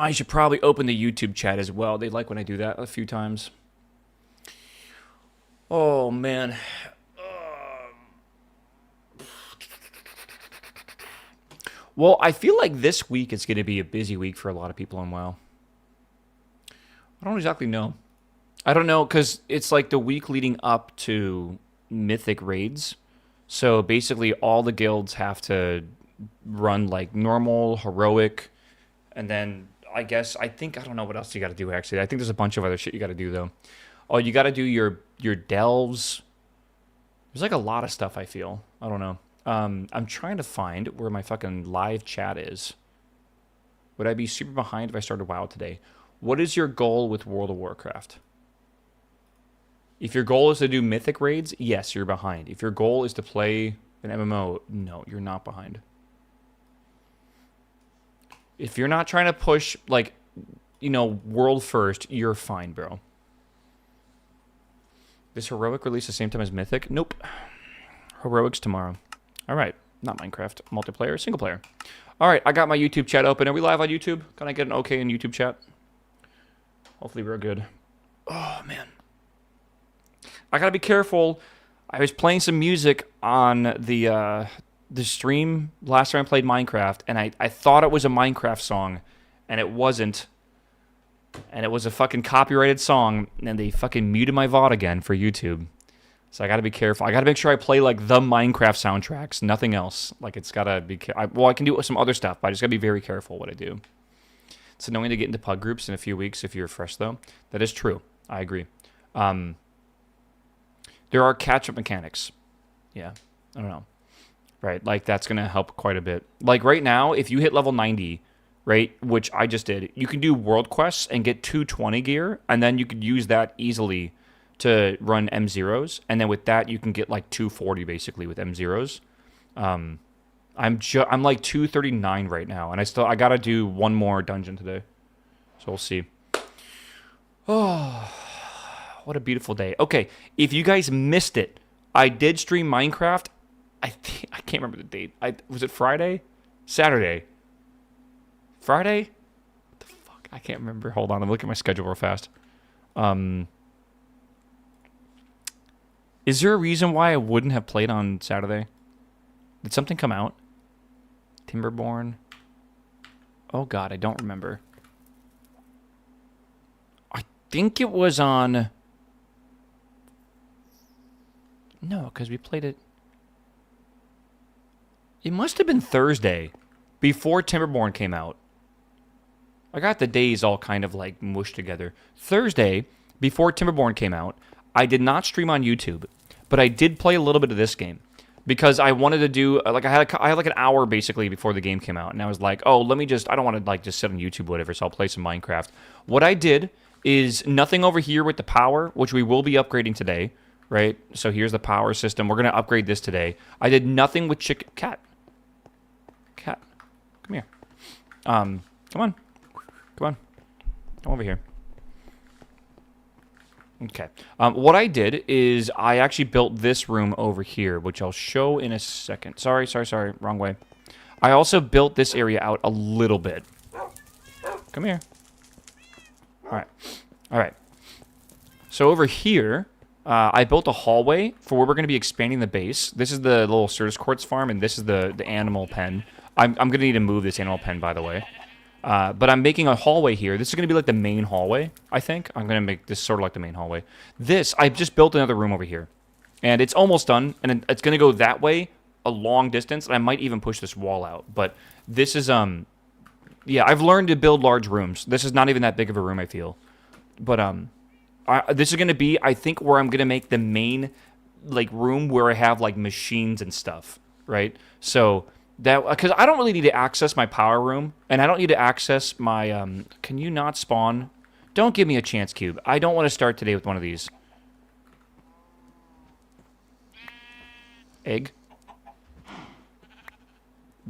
I should probably open the YouTube chat as well. They like when I do that a few times. Oh, man. Well, I feel like this week is going to be a busy week for a lot of people on WoW. I don't exactly know. I don't know because it's like the week leading up to Mythic raids. So basically, all the guilds have to run like normal, heroic, and then I don't know what else you got to do actually. I think there's a bunch of other shit you got to do though. Oh, you got to do your delves. There's like a lot of stuff I feel. I don't know. I'm trying to find where my fucking live chat is. Would I be super behind if I started WoW today? What is your goal with World of Warcraft? If your goal is to do mythic raids, yes, you're behind. If your goal is to play an MMO, no, you're not behind. If you're not trying to push, like, world first, you're fine, bro. Is Heroic release the same time as Mythic? Nope. Heroic's tomorrow. All right. Not Minecraft. Multiplayer. Single player. All right. I got my YouTube chat open. Are we live on YouTube? Can I get an okay in YouTube chat? Hopefully we're good. Oh, man. I got to be careful. I was playing some music on the stream last time I played Minecraft, and I thought it was a Minecraft song, and it wasn't. And it was a fucking copyrighted song, and they fucking muted my VOD again for YouTube. So I gotta be careful. I gotta make sure I play, like, the Minecraft soundtracks, nothing else. Like, it's gotta be... well, I can do it with some other stuff, but I just gotta be very careful what I do. It's annoying to get into pug groups in a few weeks if you're fresh, though. That is true. I agree. There are catch-up mechanics. Yeah, I don't know. Right, like, that's gonna help quite a bit. Like, right now, if you hit level 90... right, which I just did, you can do world quests and get 220 gear, and then you could use that easily to run M0s, and then with that you can get like 240 basically with M0s. I'm like 239 right now, and I gotta do one more dungeon today, so we'll see. Oh, what a beautiful day. Okay, if you guys missed it, I did stream Minecraft. I can't remember the date. Was it Friday? Saturday? Friday? What the fuck? I can't remember. Hold on, I'm looking at my schedule real fast. Is there a reason why I wouldn't have played on Saturday? Did something come out? Timberborn? Oh god, I don't remember. I think it was on... No, because we played it... It must have been Thursday, before Timberborn came out. I got the days all kind of like mushed together. Thursday, before Timberborn came out, I did not stream on YouTube, but I did play a little bit of this game because I wanted to do like I had like an hour basically before the game came out, and I was like, oh, I don't want to like just sit on YouTube or whatever, so I'll play some Minecraft. What I did is nothing over here with the power, which we will be upgrading today, right? So here's the power system. We're gonna upgrade this today. I did nothing with cat. Come here. Come on. Come over here. Okay. What I did is I actually built this room over here, which I'll show in a second. Sorry. Wrong way. I also built this area out a little bit. Come here. All right. So over here, I built a hallway for where we're going to be expanding the base. This is the little Certus Quartz farm, and this is the animal pen. I'm going to need to move this animal pen, by the way. But I'm making a hallway here. This is going to be like the main hallway, I think. I'm going to make this sort of like the main hallway. I just built another room over here. And it's almost done. And it's going to go that way a long distance. And I might even push this wall out. But this is, yeah, I've learned to build large rooms. This is not even that big of a room, I feel. But, this is going to be, I think, where I'm going to make the main, like, room where I have, like, machines and stuff, right? So... because I don't really need to access my power room, and I don't need to access my, can you not spawn? Don't give me a chance cube. I don't want to start today with one of these. Egg.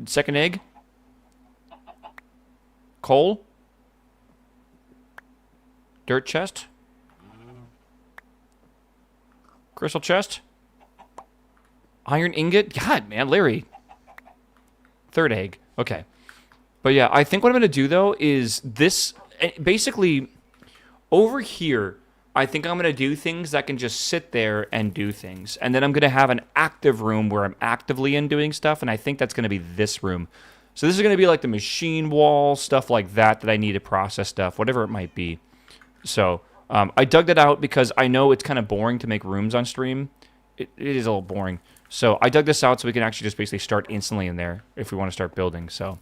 Second egg. Coal. Dirt chest. Crystal chest. Iron ingot. God, man, Larry. Third egg. Okay. But yeah, I think what I'm going to do, though, is this... Basically, over here, I think I'm going to do things that can just sit there and do things. And then I'm going to have an active room where I'm actively in doing stuff, and I think that's going to be this room. So this is going to be like the machine wall, stuff like that I need to process stuff, whatever it might be. So I dug that out because I know it's kind of boring to make rooms on stream. It is a little boring. So I dug this out so we can actually just basically start instantly in there if we want to start building. So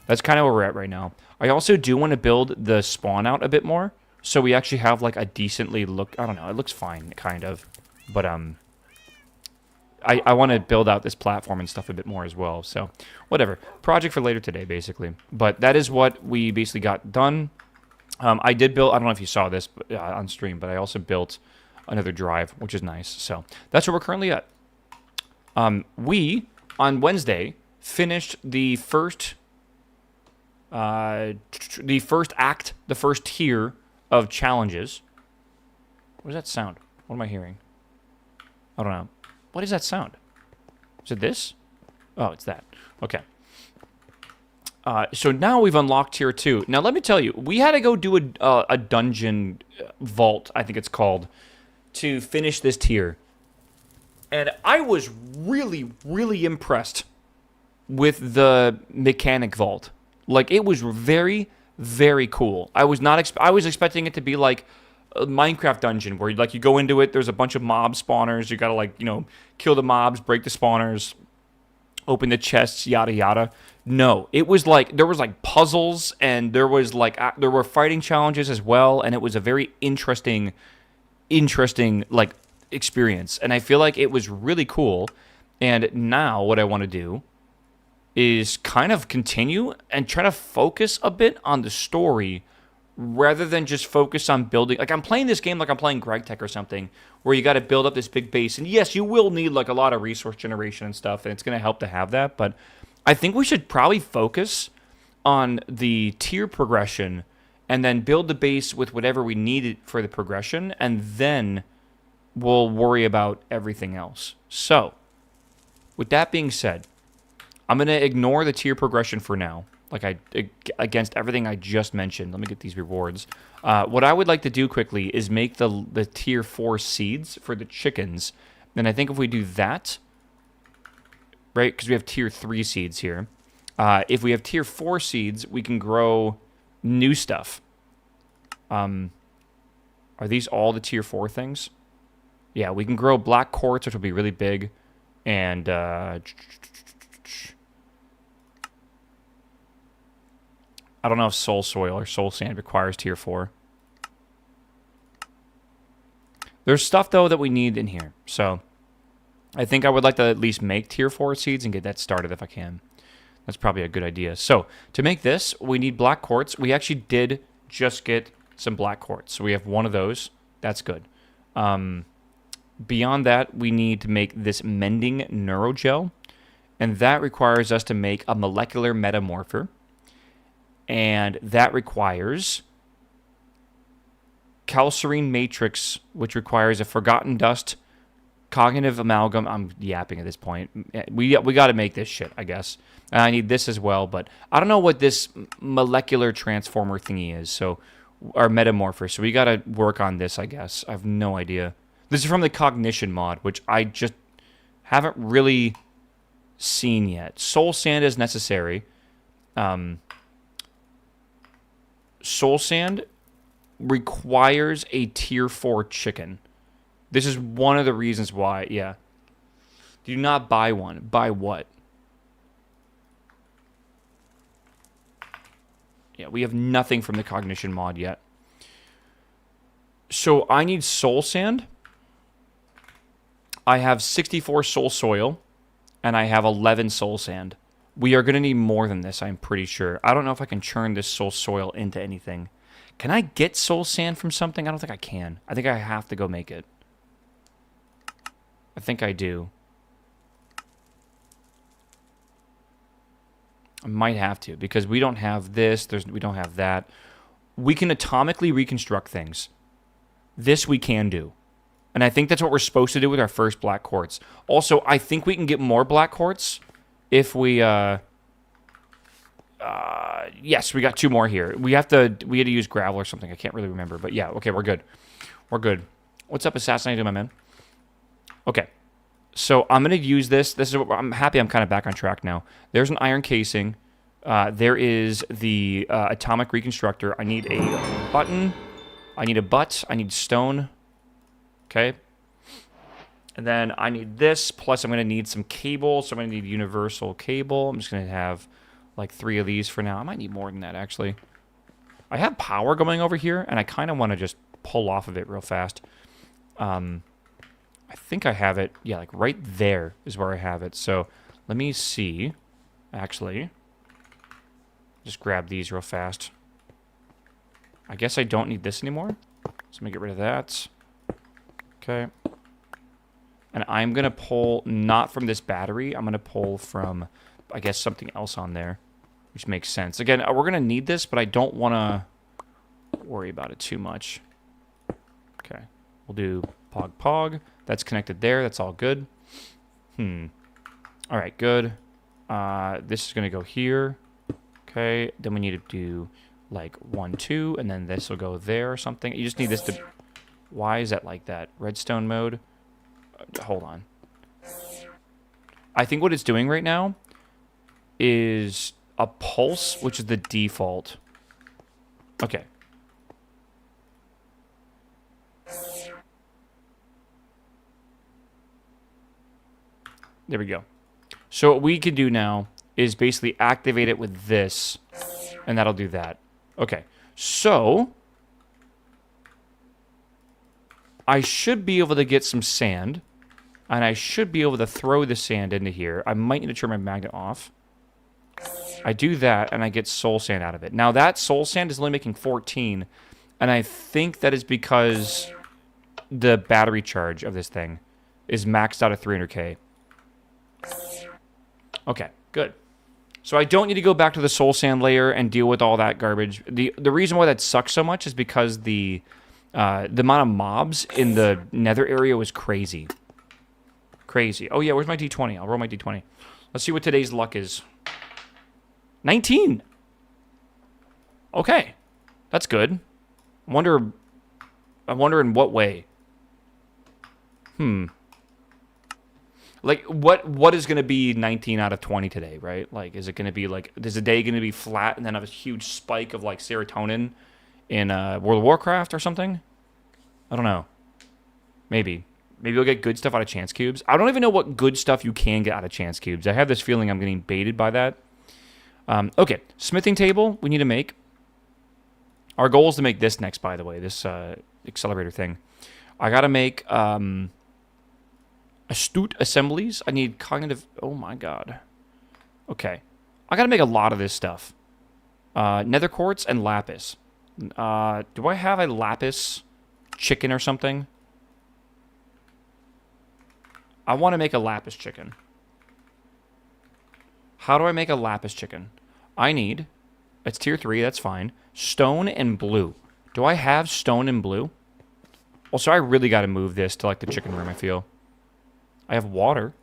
that's kind of where we're at right now. I also do want to build the spawn out a bit more. So we actually have like a decently look. I don't know. It looks fine, kind of. But I want to build out this platform and stuff a bit more as well. So whatever. Project for later today, basically. But that is what we basically got done. I did build, I don't know if you saw this on stream, but I also built another drive, which is nice. So that's where we're currently at. We, on Wednesday, finished the first act, the first tier of challenges. What does that sound? What am I hearing? I don't know. What is that sound? Is it this? Oh, it's that. Okay. So now we've unlocked tier 2. Now, let me tell you, we had to go do a dungeon vault, I think it's called, to finish this tier. And I was really, really impressed with the mechanic vault. Like, it was very, very cool. I was not. I was expecting it to be like a Minecraft dungeon where like you go into it, there's a bunch of mob spawners. You gotta like kill the mobs, break the spawners, open the chests, yada yada. No, it was like there was like puzzles and there was like there were fighting challenges as well, and it was a very interesting like experience. And I feel like it was really cool. And now what I want to do is kind of continue and try to focus a bit on the story rather than just focus on building. Like, I'm playing this game like I'm playing Greg Tech or something, where you got to build up this big base. And yes, you will need like a lot of resource generation and stuff, and it's going to help to have that. But I think we should probably focus on the tier progression and then build the base with whatever we need for the progression, and then we'll worry about everything else. So, with that being said, I'm going to ignore the tier progression for now, against everything I just mentioned. Let me get these rewards. What I would like to do quickly is make the tier 4 seeds for the chickens. And I think if we do that, right, because we have tier 3 seeds here. If we have tier 4 seeds, we can grow new stuff. Are these all the tier 4 things? Yeah, we can grow black quartz, which will be really big. And I don't know if soul soil or soul sand requires tier 4. There's stuff, though, that we need in here. So I think I would like to at least make tier 4 seeds and get that started if I can. That's probably a good idea. So to make this, we need black quartz. We actually did just get some black quartz. So we have one of those. That's good. Beyond that, we need to make this mending neurogel. And that requires us to make a molecular metamorpher. And that requires calcerine matrix, which requires a forgotten dust, cognitive amalgam. I'm yapping at this point. We got to make this shit, I guess. And I need this as well, but I don't know what this molecular transformer thingy is. So, our metamorpher. So we got to work on this, I guess. I have no idea. This is from the cognition mod, which I just haven't really seen yet. Soul sand is necessary. Soul sand requires a tier 4 chicken. This is one of the reasons why, yeah. Do not buy one. Buy what? Yeah, we have nothing from the cognition mod yet. So I need soul sand. I have 64 soul soil, and I have 11 soul sand. We are going to need more than this, I'm pretty sure. I don't know if I can churn this soul soil into anything. Can I get soul sand from something? I don't think I can. I think I have to go make it. I think I do. I might have to, because we don't have this. We don't have that. We can atomically reconstruct things. This we can do. And I think that's what we're supposed to do with our first black quartz. Also, I think we can get more black quartz if we Yes, we got 2 more here. We had to use gravel or something. I can't really remember, but yeah, okay, we're good. We're good. What's up, Assassinated, my man? Okay, so I'm gonna use this. I'm happy I'm kind of back on track now. There's an iron casing. There is the atomic reconstructor. I need a button. I need a butt. I need stone. Okay. And then I need this, plus I'm going to need some cable, so I'm going to need universal cable. I'm just going to have like 3 of these for now. I might need more than that, actually. I have power going over here, and I kind of want to just pull off of it real fast. I think I have it. Yeah, like right there is where I have it. So let me see. Actually, just grab these real fast. I guess I don't need this anymore. So let me get rid of that. Okay. And I'm going to pull, not from this battery, I'm going to pull from, I guess, something else on there, which makes sense. Again, we're going to need this, but I don't want to worry about it too much. Okay, we'll do pog pog. That's connected there, that's all good. All right, good. This is going to go here. Okay, then we need to do like 1, 2, and then this will go there or something. You just need this to... Why is that like that? Redstone mode? Hold on. I think what it's doing right now is a pulse, which is the default. Okay. There we go. So what we can do now is basically activate it with this, and that'll do that. Okay. So I should be able to get some sand. And I should be able to throw the sand into here. I might need to turn my magnet off. I do that, and I get soul sand out of it. Now, that soul sand is only making 14. And I think that is because the battery charge of this thing is maxed out at 300k. Okay, good. So I don't need to go back to the soul sand layer and deal with all that garbage. The reason why that sucks so much is because the amount of mobs in the nether area was crazy. Crazy. Oh, yeah, where's my D20? I'll roll my D20. Let's see what today's luck is. 19! Okay. That's good. I wonder in what way. Like, what is going to be 19 out of 20 today, right? Like, is it going to be, like, is the day going to be flat and then have a huge spike of, like, serotonin in World of Warcraft or something? I don't know. Maybe. Maybe you'll get good stuff out of chance cubes. I don't even know what good stuff you can get out of chance cubes. I have this feeling I'm getting baited by that. Okay, smithing table we need to make. Our goal is to make this next, by the way, this accelerator thing. I got to make astute assemblies. I need cognitive... Oh, my God. Okay. I got to make a lot of this stuff. Nether quartz and lapis. Do I have a lapis chicken or something? I want to make a lapis chicken. How do I make a lapis chicken? I need, it's tier 3, that's fine, stone and blue. Do I have stone and blue? Also, I really got to move this to, like, the chicken room, I feel. I have water.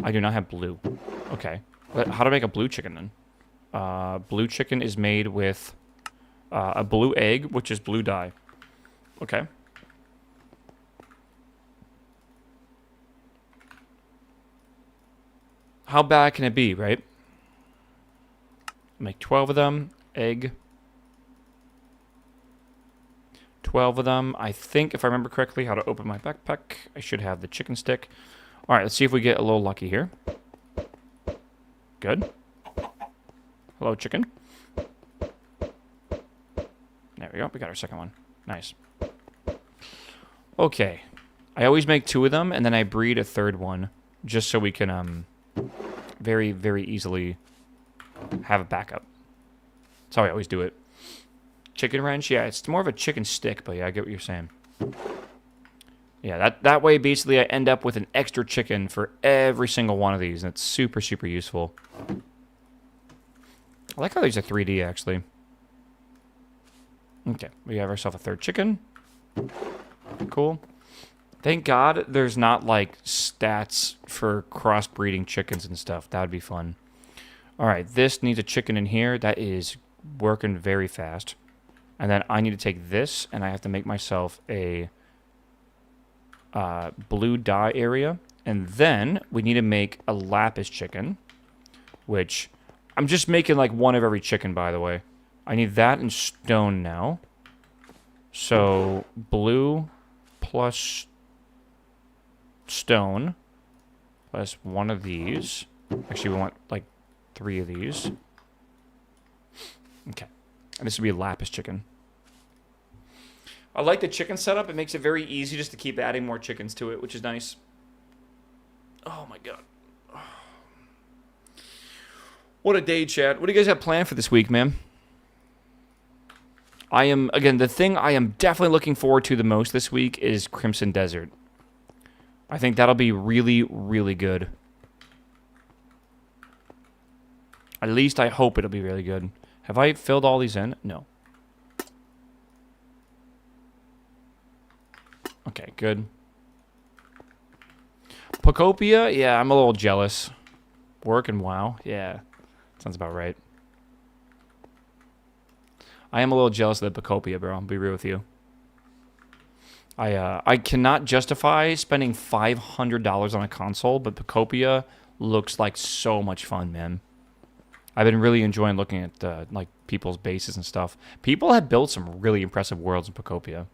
I do not have blue. Okay. But how do I make a blue chicken, then? Blue chicken is made with a blue egg, which is blue dye. Okay. How bad can it be, right? Make 12 of them. Egg. 12 of them. I think, if I remember correctly, how to open my backpack, I should have the chicken stick. All right, let's see if we get a little lucky here. Good. Hello, chicken. There we go. We got our second one. Nice. Okay. I always make 2 of them, and then I breed a 3rd one, just so we can very, very easily have a backup. That's how I always do it. Chicken wrench? Yeah, it's more of a chicken stick, but yeah, I get what you're saying. Yeah, that way, basically, I end up with an extra chicken for every single one of these, and it's super, super useful. I like how these are 3D, actually. Okay, we have ourselves a 3rd chicken. Cool. Thank God there's not, like, stats for crossbreeding chickens and stuff. That would be fun. All right, this needs a chicken in here. That is working very fast. And then I need to take this, and I have to make myself a blue dye area. And then we need to make a lapis chicken, which I'm just making like one of every chicken, by the way. I need that in stone now. So blue plus stone plus one of these. Actually, we want like 3 of these. Okay. And this would be a lapis chicken. I like the chicken setup. It makes it very easy just to keep adding more chickens to it, which is nice. Oh my god. What a day, chat. What do you guys have planned for this week, man? Again, the thing I am definitely looking forward to the most this week is Crimson Desert. I think that'll be really, really good. At least I hope it'll be really good. Have I filled all these in? No. Okay, good. Pocopia? Yeah, I'm a little jealous. Work and WoW? Yeah, sounds about right. I am a little jealous of the Pocopia, bro. I'll be real with you. I cannot justify spending $500 on a console, but Pocopia looks like so much fun, man. I've been really enjoying looking at like people's bases and stuff. People have built some really impressive worlds in Pocopia.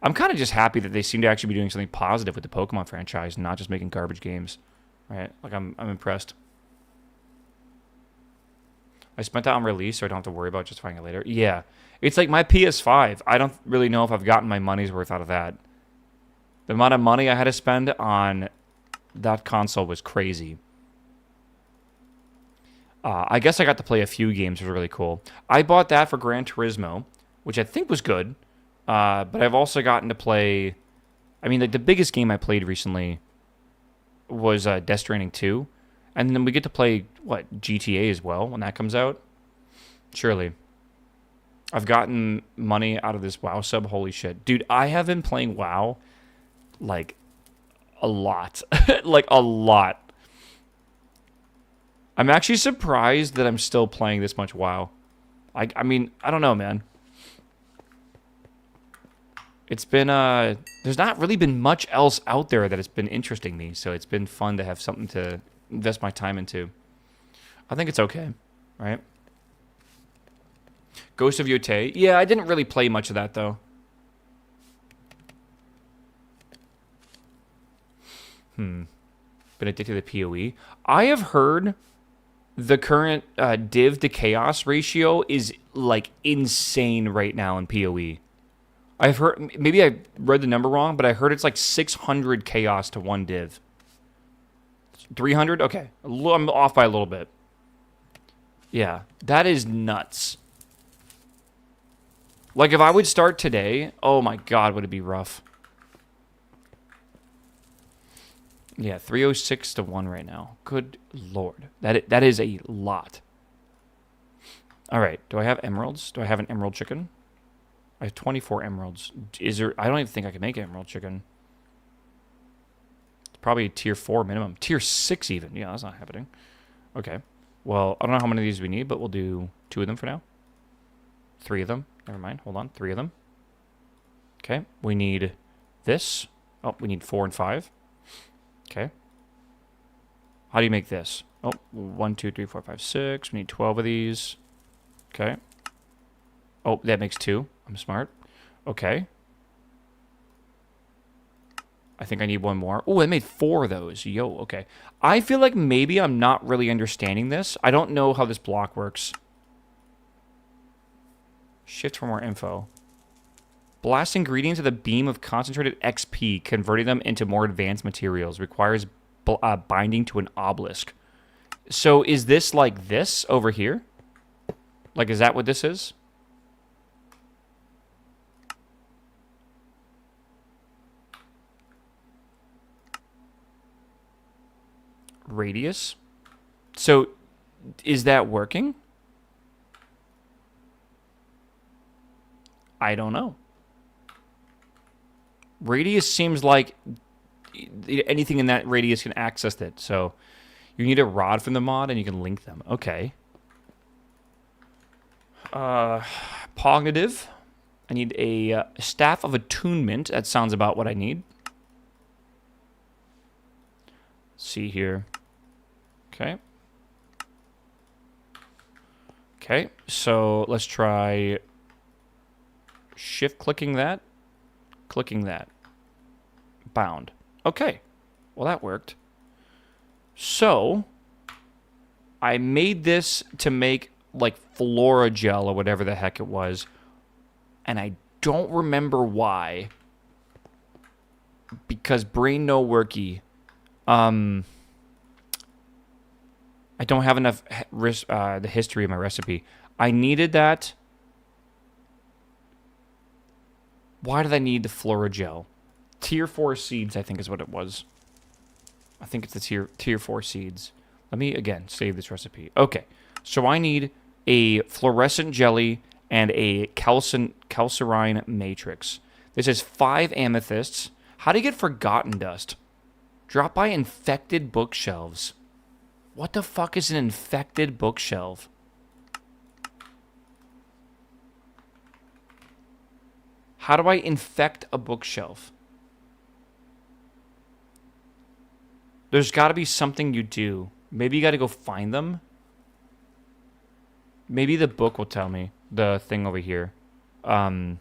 I'm kind of just happy that they seem to actually be doing something positive with the Pokemon franchise, not just making garbage games. Right? Like I'm impressed. I spent that on release, so I don't have to worry about justifying it later. Yeah. It's like my PS5. I don't really know if I've gotten my money's worth out of that. The amount of money I had to spend on that console was crazy. I guess I got to play a few games. It was really cool. I bought that for Gran Turismo, which I think was good. But I've also gotten to play... I mean, like the biggest game I played recently was Death Stranding 2. And then we get to play, what, GTA as well when that comes out? Surely. I've gotten money out of this WoW sub. Holy shit. Dude, I have been playing WoW, like, a lot. Like, a lot. I'm actually surprised that I'm still playing this much WoW. I mean, I don't know, man. It's been, there's not really been much else out there that has been interesting me, so it's been fun to have something to invest my time into. I think it's okay, right? Ghost of Yotei. Yeah, I didn't really play much of that, though. Been addicted to the PoE. I have heard the current div to chaos ratio is, like, insane right now in PoE. I've heard, maybe I read the number wrong, but I heard it's like 600 chaos to 1 div. 300? Okay. I'm off by a little bit. Yeah. That is nuts. Like, if I would start today, oh my god, would it be rough. Yeah, 306 to 1 right now. Good lord. That is a lot. Alright, do I have emeralds? Do I have an emerald chicken? I have 24 emeralds. Is there... I don't even think I can make an emerald chicken. It's probably tier 4 minimum. Tier 6 even. Yeah, that's not happening. Okay. Well, I don't know how many of these we need, but we'll do 2 of them for now. 3 of them. Never mind. Hold on. 3 of them. Okay. We need this. Oh, we need 4 and 5. Okay. How do you make this? Oh, 1, 2, 3, 4, 5, 6. We need 12 of these. Okay. Oh, that makes 2. I'm smart. Okay. I think I need 1 more. Oh, I made 4 of those. Yo, okay. I feel like maybe I'm not really understanding this. I don't know how this block works. Shift for more info. Blast ingredients with a beam of concentrated XP, converting them into more advanced materials. Requires binding to an obelisk. So is this like this over here? Like, is that what this is? Radius? So, is that working? I don't know. Radius seems like anything in that radius can access it. So, You need a rod from the mod, and you can link them. Okay. Cognitive. I need a staff of attunement. That sounds about what I need. Let's see here. Okay. Okay, so let's try shift clicking that, bound. Okay, well that worked. So I made this to make like Flora gel or whatever the heck it was, and I don't remember why, because brain no worky. I don't have enough the history of my recipe. I needed that. Why did I need the Flora gel? Tier 4 seeds, I think is what it was. I think it's the tier 4 seeds. Let me, again, save this recipe. Okay, so I need a fluorescent jelly and a calcerine matrix. This is 5 amethysts. How do you get forgotten dust? Drop by infected bookshelves. What the fuck is an infected bookshelf? How do I infect a bookshelf? There's got to be something you do. Maybe you got to go find them. Maybe the book will tell me. The thing over here. Fuck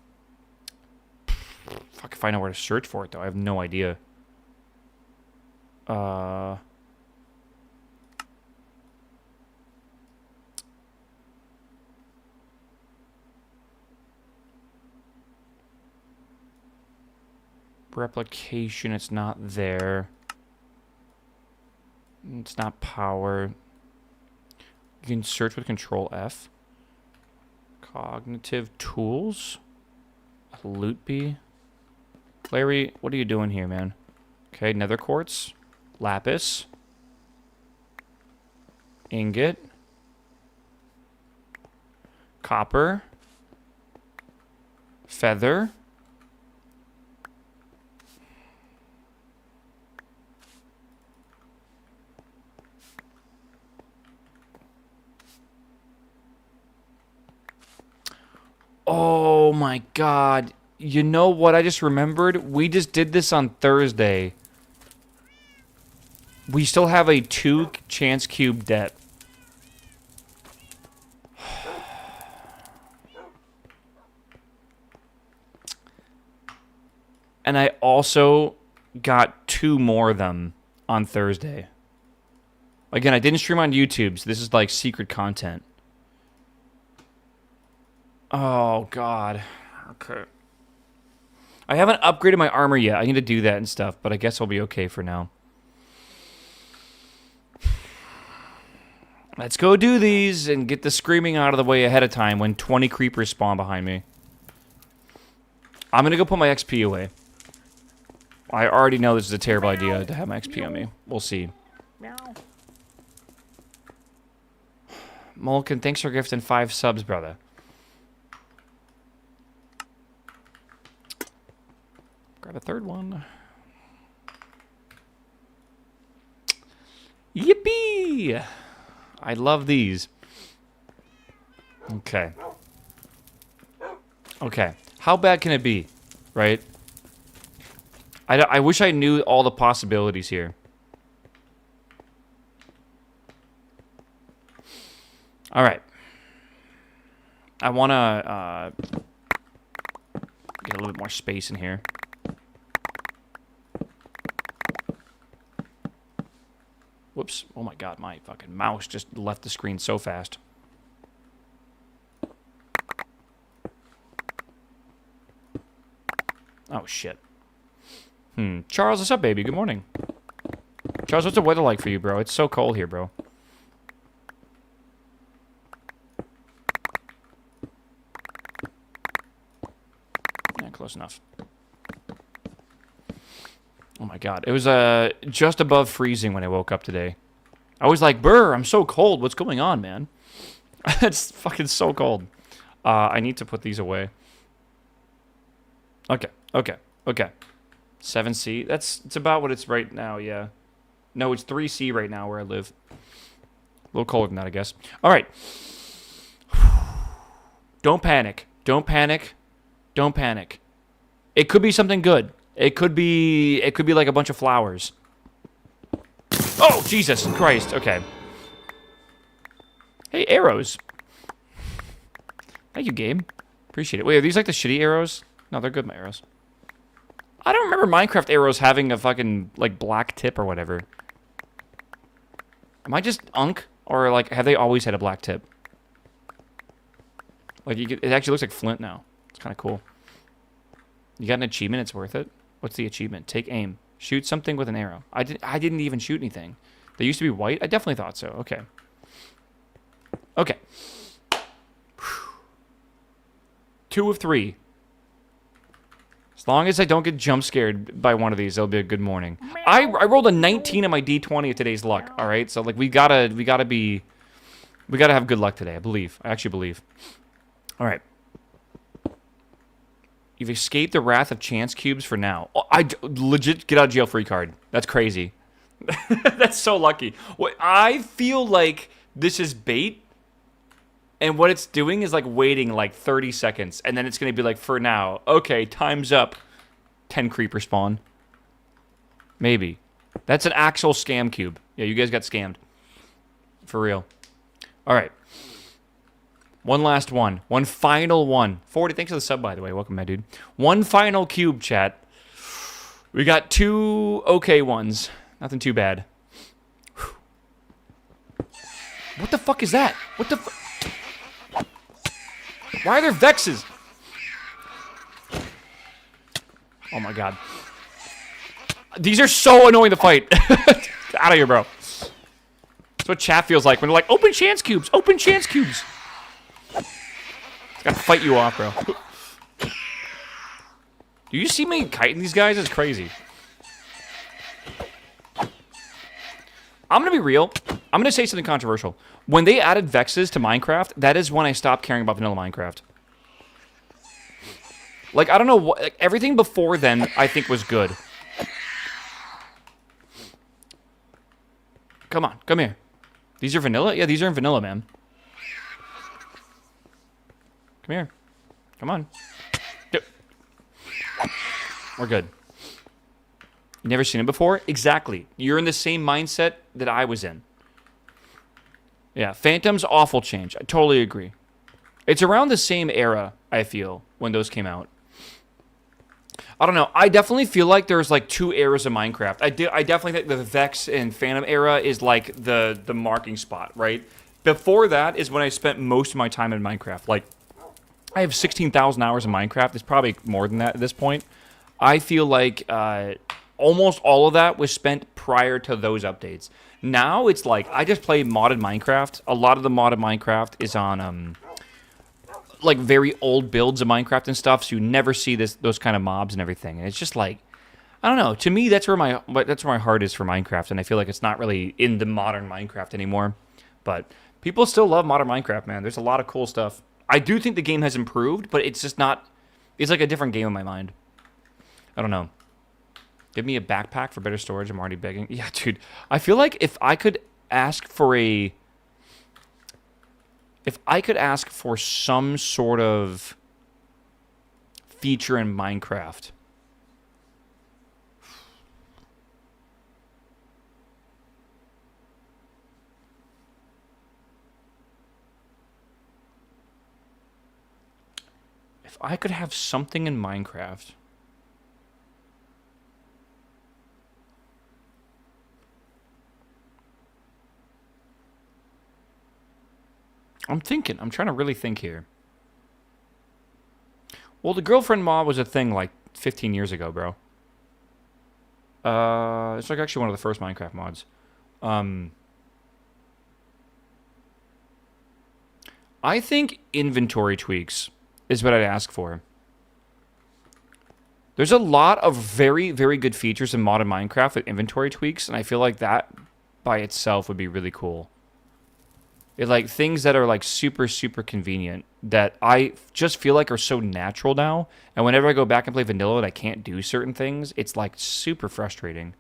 if I know where to search for it, though. I have no idea. Replication, it's not there. It's not power. You can search with Control F. Cognitive tools. Loot bee. Larry, what are you doing here, man? Okay, nether quartz. Lapis. Ingot. Copper. Feather. Oh my god. You know what I just remembered? We just did this on Thursday. We still have a 2 chance cube debt. And I also got 2 more of them on Thursday. Again, I didn't stream on YouTube, so this is like secret content. Oh, God. Okay. I haven't upgraded my armor yet. I need to do that and stuff, but I guess I'll be okay for now. Let's go do these and get the screaming out of the way ahead of time when 20 creepers spawn behind me. I'm going to go put my XP away. I already know this is a terrible idea to have my XP on me. We'll see. Meow. Mulkin, thanks for gifting 5 subs, brother. Grab a third one. Yippee! I love these. Okay. Okay. How bad can it be? Right? I wish I knew all the possibilities here. Alright. I want to get a little bit more space in here. Whoops. Oh my god, my fucking mouse just left the screen so fast. Oh, shit. Charles, what's up, baby? Good morning. Charles, what's the weather like for you, bro? It's so cold here, bro. Yeah, close enough. Oh my god. It was just above freezing when I woke up today. I was like, brr, I'm so cold. What's going on, man? It's fucking so cold. I need to put these away. Okay, okay, okay. 7C. It's about what it's right now, yeah. No, it's 3C right now where I live. little colder than that, I guess. All right. Don't panic. Don't panic. Don't panic. It could be something good. It could be like a bunch of flowers. Oh, Jesus Christ. Okay. Hey, arrows. Thank you, Gabe. Appreciate it. Wait, are these like the shitty arrows? No, they're good, my arrows. I don't remember Minecraft arrows having a fucking, like, black tip or whatever. Am I just unk? Or, like, have they always had a black tip? Like, it actually looks like flint now. It's kind of cool. You got an achievement, it's worth it? What's the achievement? Take aim. Shoot something with an arrow. I didn't even shoot anything. They used to be white? I definitely thought so. Okay. Okay. 2 of 3. As long as I don't get jump scared by one of these, it'll be a good morning. I rolled a 19 on my D20 of today's luck. All right, so like we gotta have good luck today. I believe. I actually believe. All right. You've escaped the wrath of chance cubes for now. Oh, I legit get out of jail free card. That's crazy. That's so lucky. I feel like this is bait. And what it's doing is like waiting like 30 seconds. And then it's going to be like, for now. Okay, time's up. 10 creeper spawn. Maybe. That's an actual scam cube. Yeah, you guys got scammed. For real. All right. One last one. One final one. 40, thanks for the sub, by the way. Welcome, my dude. One final cube, chat. We got 2 okay ones. Nothing too bad. What the fuck is that? What the fuck? Why are there Vexes? Oh my god. These are so annoying to fight. Get out of here, bro. That's what chat feels like when they're like, open chance cubes, open chance cubes. It's gotta fight you off, bro. Do you see me kiting these guys? It's crazy. I'm gonna be real. I'm gonna say something controversial. When they added Vexes to Minecraft, that is when I stopped caring about vanilla Minecraft. Like, I don't know what... Like, everything before then, I think, was good. Come on, come here. These are vanilla? Yeah, these are in vanilla, man. Come here. Come on. We're good. You never seen it before? Exactly. You're in the same mindset that I was in. Yeah, Phantom's awful change. I totally agree. It's around the same era, I feel, when those came out. I don't know. I definitely feel like there's like 2 eras of Minecraft. I definitely think the Vex and Phantom era is like the marking spot, right? Before that is when I spent most of my time in Minecraft. Like, I have 16,000 hours in Minecraft. It's probably more than that at this point. I feel like almost all of that was spent prior to those updates. Now it's like I just play modded Minecraft. A lot of the modded Minecraft is on like very old builds of Minecraft and stuff, so you never see those kind of mobs and everything. And it's just like, I don't know. To me, that's where my heart is for Minecraft, and I feel like it's not really in the modern Minecraft anymore. But people still love modern Minecraft, man. There's a lot of cool stuff. I do think the game has improved, but it's just not. It's like a different game in my mind. I don't know. Give me a backpack for better storage. I'm already begging. Yeah, dude. I feel like if I could ask for some sort of feature in Minecraft. If I could have something in Minecraft. I'm thinking. I'm trying to really think here. Well, the girlfriend mod was a thing like 15 years ago, bro. It's like actually one of the first Minecraft mods. I think inventory tweaks is what I'd ask for. There's a lot of very, very good features in modern Minecraft with inventory tweaks, and I feel like that by itself would be really cool. It, like, things that are, like, super, super convenient that I just feel like are so natural now. And whenever I go back and play vanilla and I can't do certain things, it's, like, super frustrating.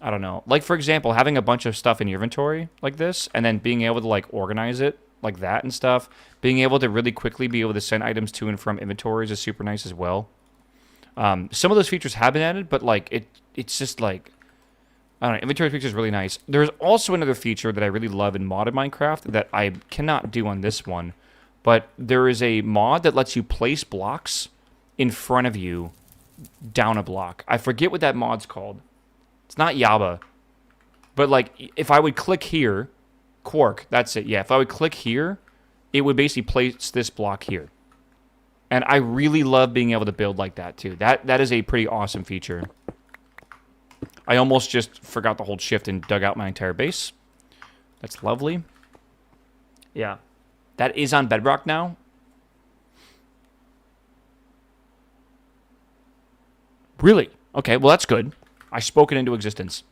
I don't know. Like, for example, having a bunch of stuff in your inventory like this, and then being able to, like, organize it like that and stuff. Being able to really quickly be able to send items to and from inventories is super nice as well. Some of those features have been added, but, like, it's just, like, I don't know, inventory feature is really nice. There's also another feature that I really love in modded Minecraft that I cannot do on this one, but there is a mod that lets you place blocks in front of you down a block. I forget what that mod's called. It's not Yaba. But, like, if I would click here, Quark, that's it. Yeah, if I would click here, it would basically place this block here. And I really love being able to build like that, too. That is a pretty awesome feature. I almost just forgot to hold shift and dug out my entire base. That's lovely. Yeah. That is on Bedrock now. Really? Okay, well, that's good. I spoke it into existence.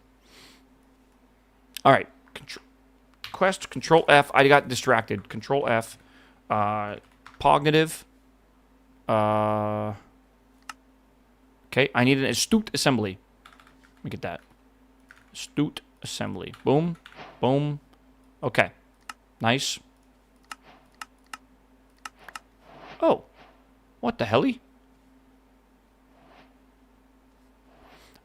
All right. Quest, Control F. I got distracted. Control F. Cognitive. Okay, I need an astute assembly. Let me get that. Astute assembly. Boom. Boom. Okay. Nice. Oh. What the helly?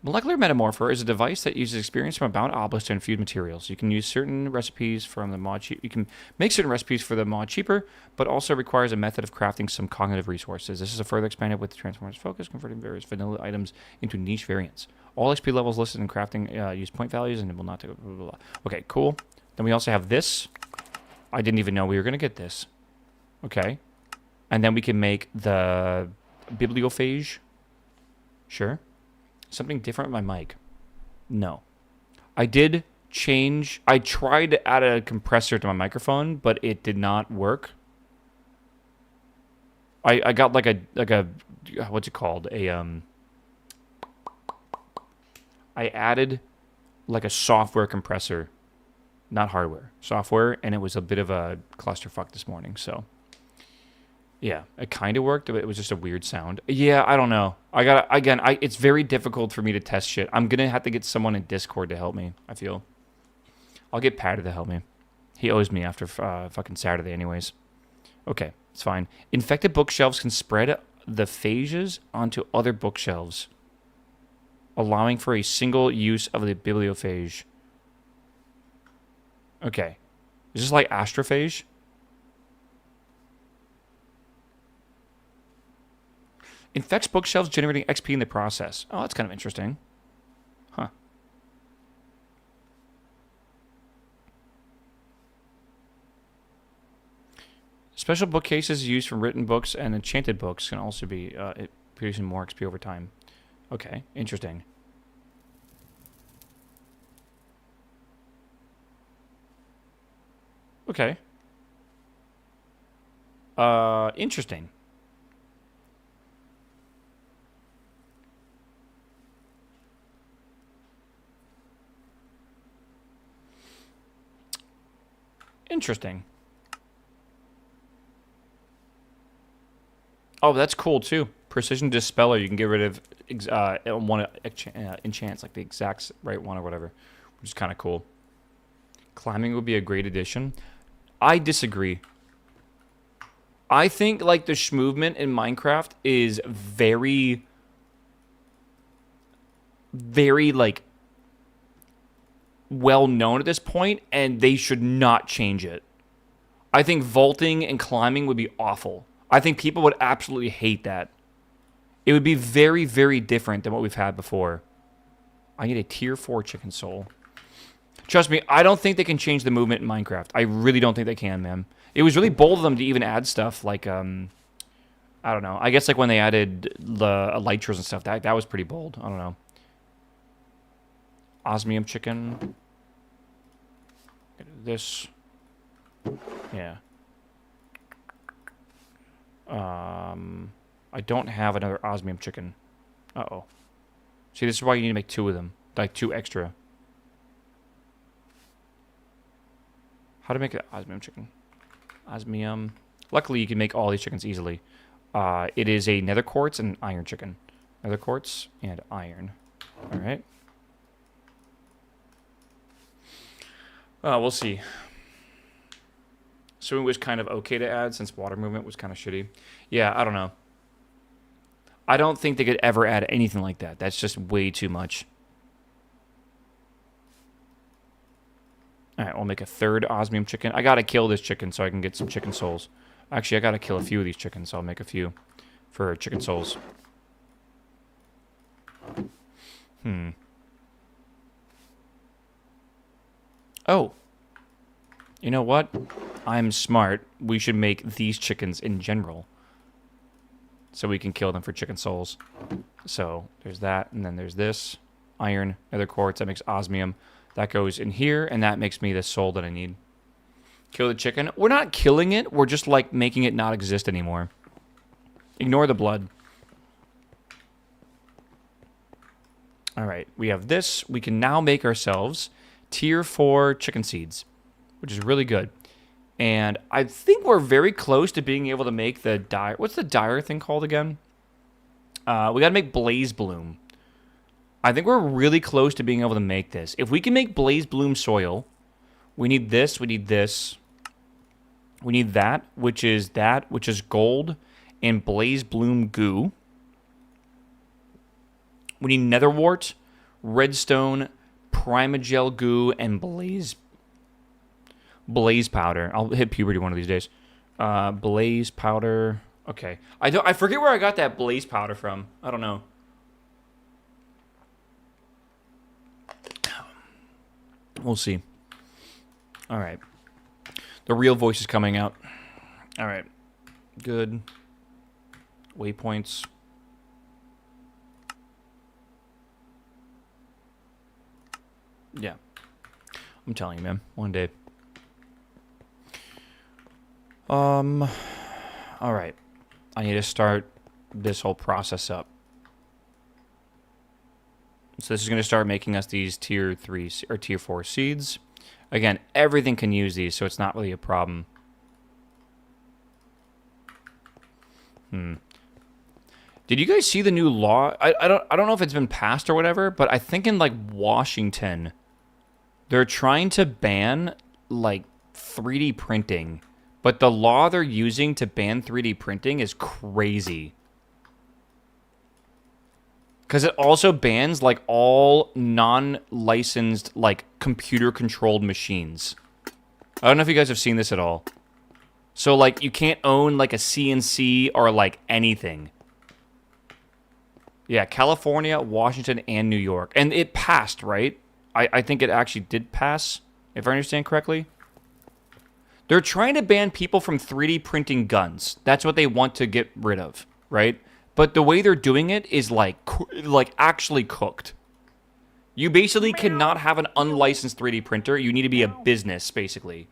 Molecular Metamorpher is a device that uses experience from a bound obelisk to infuse materials. You can use certain recipes from the mod. You can make certain recipes for the mod cheaper, but also requires a method of crafting some cognitive resources. This is a further expanded with the Transformers focus, converting various vanilla items into niche variants. All XP levels listed in crafting use point values and it will not take blah, blah, blah. Okay, cool. Then we also have this. I didn't even know we were going to get this. Okay. And then we can make the bibliophage. Sure. Something different with my mic. No. I did change. I tried to add a compressor to my microphone, but it did not work. I got like a what's it called? I added like a software compressor, not hardware, software, and it was a bit of a clusterfuck this morning, so yeah, it kind of worked, but it was just a weird sound. Yeah, I don't know. It's very difficult for me to test shit. I'm going to have to get someone in Discord to help me, I feel. I'll get Patty to help me. He owes me after fucking Saturday anyways. Okay, it's fine. Infected bookshelves can spread the phages onto other bookshelves, allowing for a single use of the bibliophage. Okay. Is this like astrophage? Infects bookshelves, generating XP in the process. Oh, that's kind of interesting. Huh. Special bookcases used from written books and enchanted books can also be producing more XP over time. Okay, interesting. Okay. Interesting. Interesting. Oh, that's cool too. Precision Dispeller. You can get rid of one enchants, like the exact right one or whatever, which is kind of cool. Climbing would be a great addition. I disagree. I think like the movement in Minecraft is very, very like well known at this point, and they should not change it. I think vaulting and climbing would be awful. I think people would absolutely hate that. It would be very, very different than what we've had before. I need a tier 4 chicken soul. Trust me, I don't think they can change the movement in Minecraft. I really don't think they can, man. It was really bold of them to even add stuff like, I don't know. I guess like when they added the elytras and stuff, that was pretty bold. I don't know. Osmium chicken. This. Yeah. I don't have another osmium chicken. Uh-oh. See, this is why you need to make 2 of them. Like 2 extra. How to make an osmium chicken? Osmium. Luckily, you can make all these chickens easily. It is a nether quartz and iron chicken. Nether quartz and iron. All right. We'll see. Swimming was kind of okay to add since water movement was kind of shitty. Yeah, I don't know. I don't think they could ever add anything like that. That's just way too much. All right, we'll make a third osmium chicken. I gotta kill this chicken so I can get some chicken souls. Actually, I gotta kill a few of these chickens, so I'll make a few for chicken souls. Oh. You know what? I'm smart. We should make these chickens in general. So we can kill them for chicken souls. So there's that, and then there's this. Iron, nether quartz, that makes osmium. That goes in here, and that makes me the soul that I need. Kill the chicken. We're not killing it. We're just, like, making it not exist anymore. Ignore the blood. All right, we have this. We can now make ourselves tier 4 chicken seeds, which is really good. And I think we're very close to being able to make the dire... What's the dire thing called again? We got to make Blaze Bloom. I think we're really close to being able to make this. If we can make Blaze Bloom soil, we need this, we need this. We need that, which is gold, and Blaze Bloom goo. We need netherwort, redstone, primogel goo, and blaze powder. I'll hit puberty one of these days. Blaze powder. Okay. I forget where I got that blaze powder from. I don't know. We'll see. All right. The real voice is coming out. All right. Good. Waypoints. Yeah. I'm telling you, man. One day. All right. I need to start this whole process up. So this is going to start making us these tier 3 or tier 4 seeds. Again, everything can use these, so it's not really a problem. Did you guys see the new law? I don't know if it's been passed or whatever, but I think in like Washington, they're trying to ban like 3D printing. But the law they're using to ban 3D printing is crazy. Because it also bans, like, all non-licensed, like, computer-controlled machines. I don't know if you guys have seen this at all. So, like, you can't own, like, a CNC or, like, anything. Yeah, California, Washington, and New York. And it passed, right? I think it actually did pass, if I understand correctly. They're trying to ban people from 3D printing guns. That's what they want to get rid of, right? But the way they're doing it is like actually cooked. You basically cannot have an unlicensed 3D printer. You need to be a business, basically.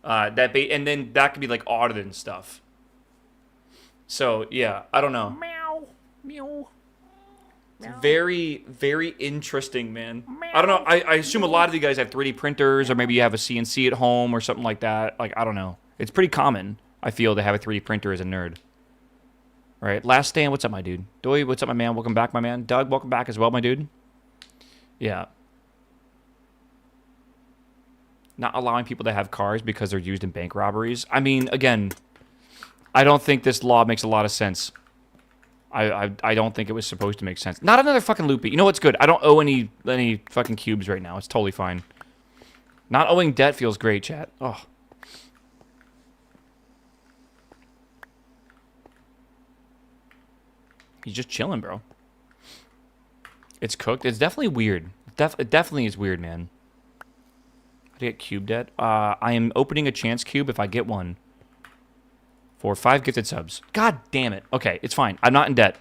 And then that could be like audited and stuff. So yeah, I don't know. Meow. It's very, very interesting, man. I don't know. I assume a lot of you guys have 3D printers, or maybe you have a CNC at home or something like that. Like, I don't know. It's pretty common, I feel, to have a 3D printer as a nerd. All right, Last Stand, what's up, my dude? Doi, what's up, my man? Welcome back, my man. Doug, welcome back as well, my dude. Yeah. Not allowing people to have cars because they're used in bank robberies. I mean, again, I don't think this law makes a lot of sense. I don't think it was supposed to make sense. Not another fucking loopy. You know what's good? I don't owe any fucking cubes right now. It's totally fine. Not owing debt feels great, chat. Oh. He's just chilling, bro. It's cooked. It's definitely weird. It definitely is weird, man. How to get cube debt? I am opening a chance cube if I get one. For 5 gifted subs. God damn it. Okay, it's fine. I'm not in debt.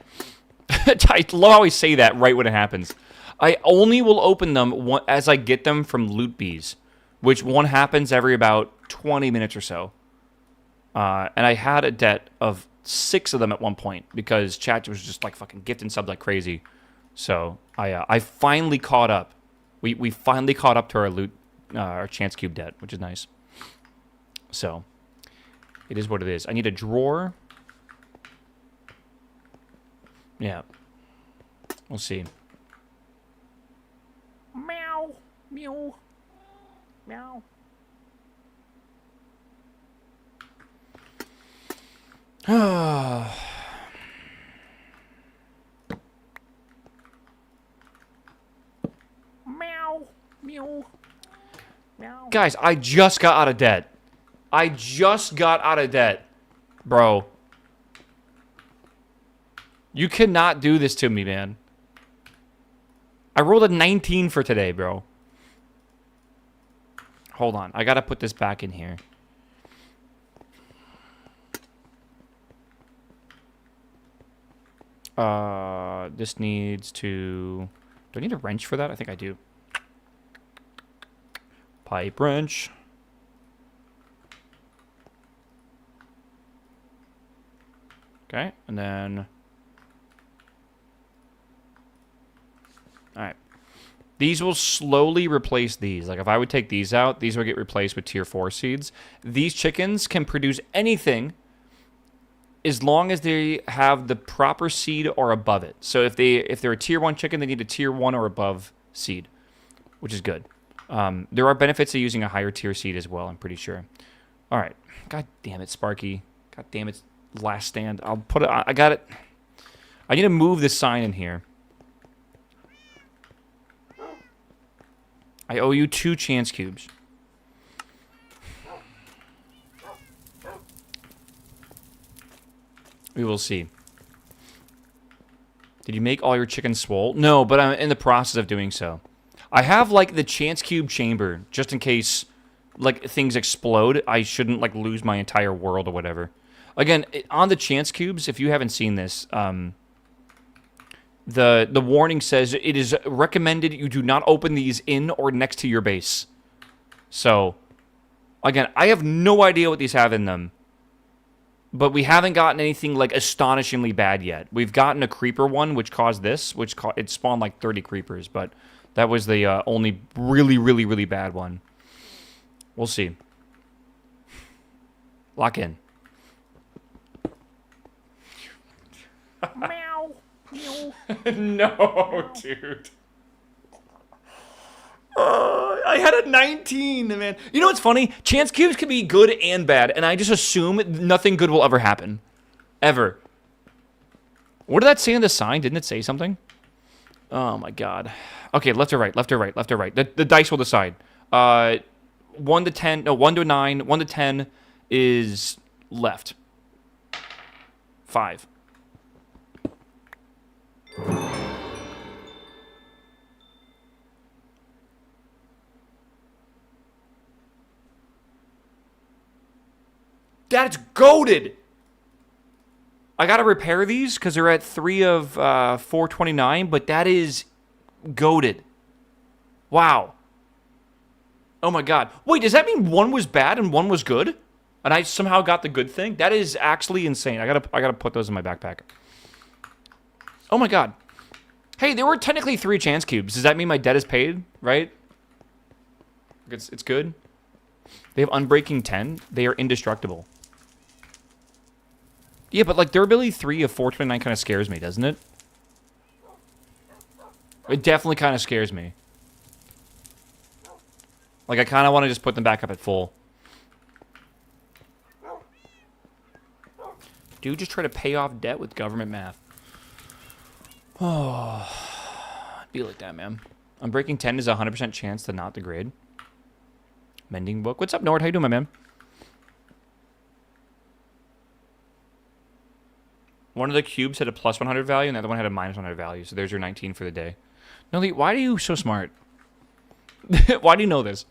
I love how I say that right when it happens. I only will open them as I get them from loot bees, which one happens every about 20 minutes or so. And I had a debt of 6 of them at one point because chat was just like fucking gifting subs like crazy. So I finally caught up. We finally caught up to our loot, our chance cube debt, which is nice. So it is what it is. I need a drawer. Yeah. We'll see. Meow. Meow. Meow. Meow. Meow. Meow. Guys, I just got out of debt. I just got out of debt. Bro. You cannot do this to me, man. I rolled a 19 for today, bro. Hold on. I gotta put this back in here. This needs to... Do I need a wrench for that? I think I do. Pipe wrench. Okay, and then... Alright. These will slowly replace these. Like, if I would take these out, these will get replaced with tier 4 seeds. These chickens can produce anything as long as they have the proper seed or above it. So if they're a tier 1 chicken, they need a tier 1 or above seed, which is good. There are benefits to using a higher tier seed as well, I'm pretty sure. All right. God damn it, Sparky. God damn it, last stand. I'll put it... I got it. I need to move this sign in here. I owe you 2 chance cubes. We will see. Did you make all your chickens swole? No, but I'm in the process of doing so. I have, like, the chance cube chamber, just in case, like, things explode. I shouldn't, like, lose my entire world or whatever. Again, on the chance cubes, if you haven't seen this, the warning says it is recommended you do not open these in or next to your base. So, again, I have no idea what these have in them. But we haven't gotten anything, like, astonishingly bad yet. We've gotten a creeper one, which caused this, it spawned, like, 30 creepers, but that was the only really, really, really bad one. We'll see. Lock in. Meow. Meow. No, dude. I had a 19, man. You know what's funny? Chance cubes can be good and bad, and I just assume nothing good will ever happen. Ever. What did that say in the sign? Didn't it say something? Oh, my God. Okay, left or right, left or right, left or right. The dice will decide. 1 to 10, no, 1 to 9, 1 to 10 is left. 5. That's goated. I gotta repair these because they're at 3 of 429, but that is goated. Wow. Oh my God. Wait, does that mean one was bad and one was good? And I somehow got the good thing? That is actually insane. I gotta put those in my backpack. Oh my God. Hey, there were technically 3 chance cubes. Does that mean my debt is paid? Right? It's good. They have Unbreaking 10. They are indestructible. Yeah, but like durability 3 of 429 kind of scares me, doesn't it? It definitely kind of scares me. Like I kind of want to just put them back up at full. Dude, just try to pay off debt with government math. Oh, I feel like that, man. Unbreaking 10 is a 100% chance to not degrade. Mending book. What's up, Nord? How you doing, my man? One of the cubes had a plus 100 value, and the other one had a minus 100 value. So there's your 19 for the day. Noli, why are you so smart? Why do you know this?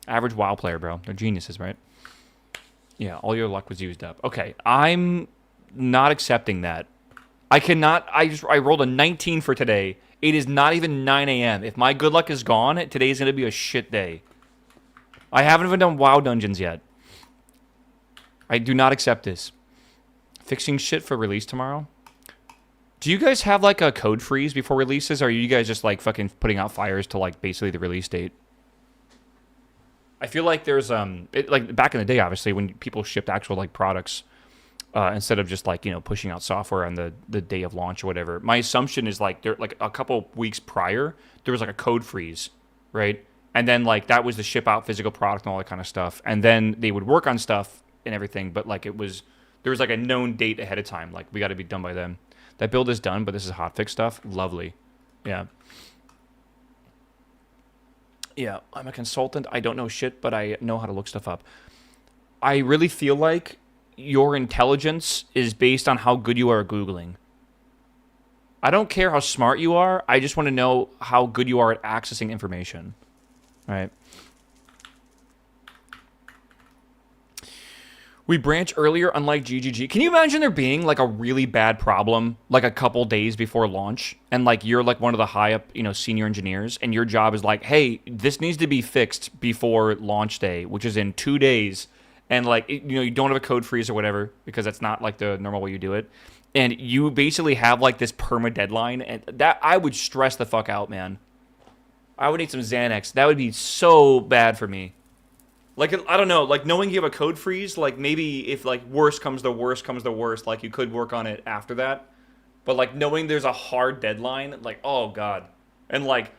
Average WoW player, bro. They're geniuses, right? Yeah, all your luck was used up. Okay, I'm not accepting that. I cannot. I rolled a 19 for today. It is not even 9 a.m. If my good luck is gone, today's going to be a shit day. I haven't even done WoW dungeons yet. I do not accept this. Fixing shit for release tomorrow? Do you guys have, like, a code freeze before releases, or are you guys just, like, fucking putting out fires to, like, basically the release date? I feel like there's, like, back in the day, obviously, when people shipped actual, like, products, instead of just, like, you know, pushing out software on the day of launch or whatever. My assumption is, like, there, like, a couple weeks prior, there was, like, a code freeze, right? And then, like, that was the ship out physical product and all that kind of stuff. And then they would work on stuff and everything, but, like, there was, like, a known date ahead of time. Like, we got to be done by then. That build is done, but this is hotfix stuff. Lovely. Yeah. Yeah, I'm a consultant. I don't know shit, but I know how to look stuff up. I really feel like your intelligence is based on how good you are at Googling. I don't care how smart you are. I just want to know how good you are at accessing information. All right. We branch earlier, unlike GGG. Can you imagine there being, like, a really bad problem, like, a couple days before launch, and, like, you're, like, one of the high-up, senior engineers, and your job is, like, hey, this needs to be fixed before launch day, which is in 2 days, and, like, you don't have a code freeze or whatever, because that's not, like, the normal way you do it, and you basically have, like, this perma-deadline, and that, I would stress the fuck out, man. I would need some Xanax. That would be so bad for me. Like, I don't know, like, knowing you have a code freeze, like, maybe if, like, worst comes to worst, like, you could work on it after that. But, like, knowing there's a hard deadline, like, oh, God. And, like,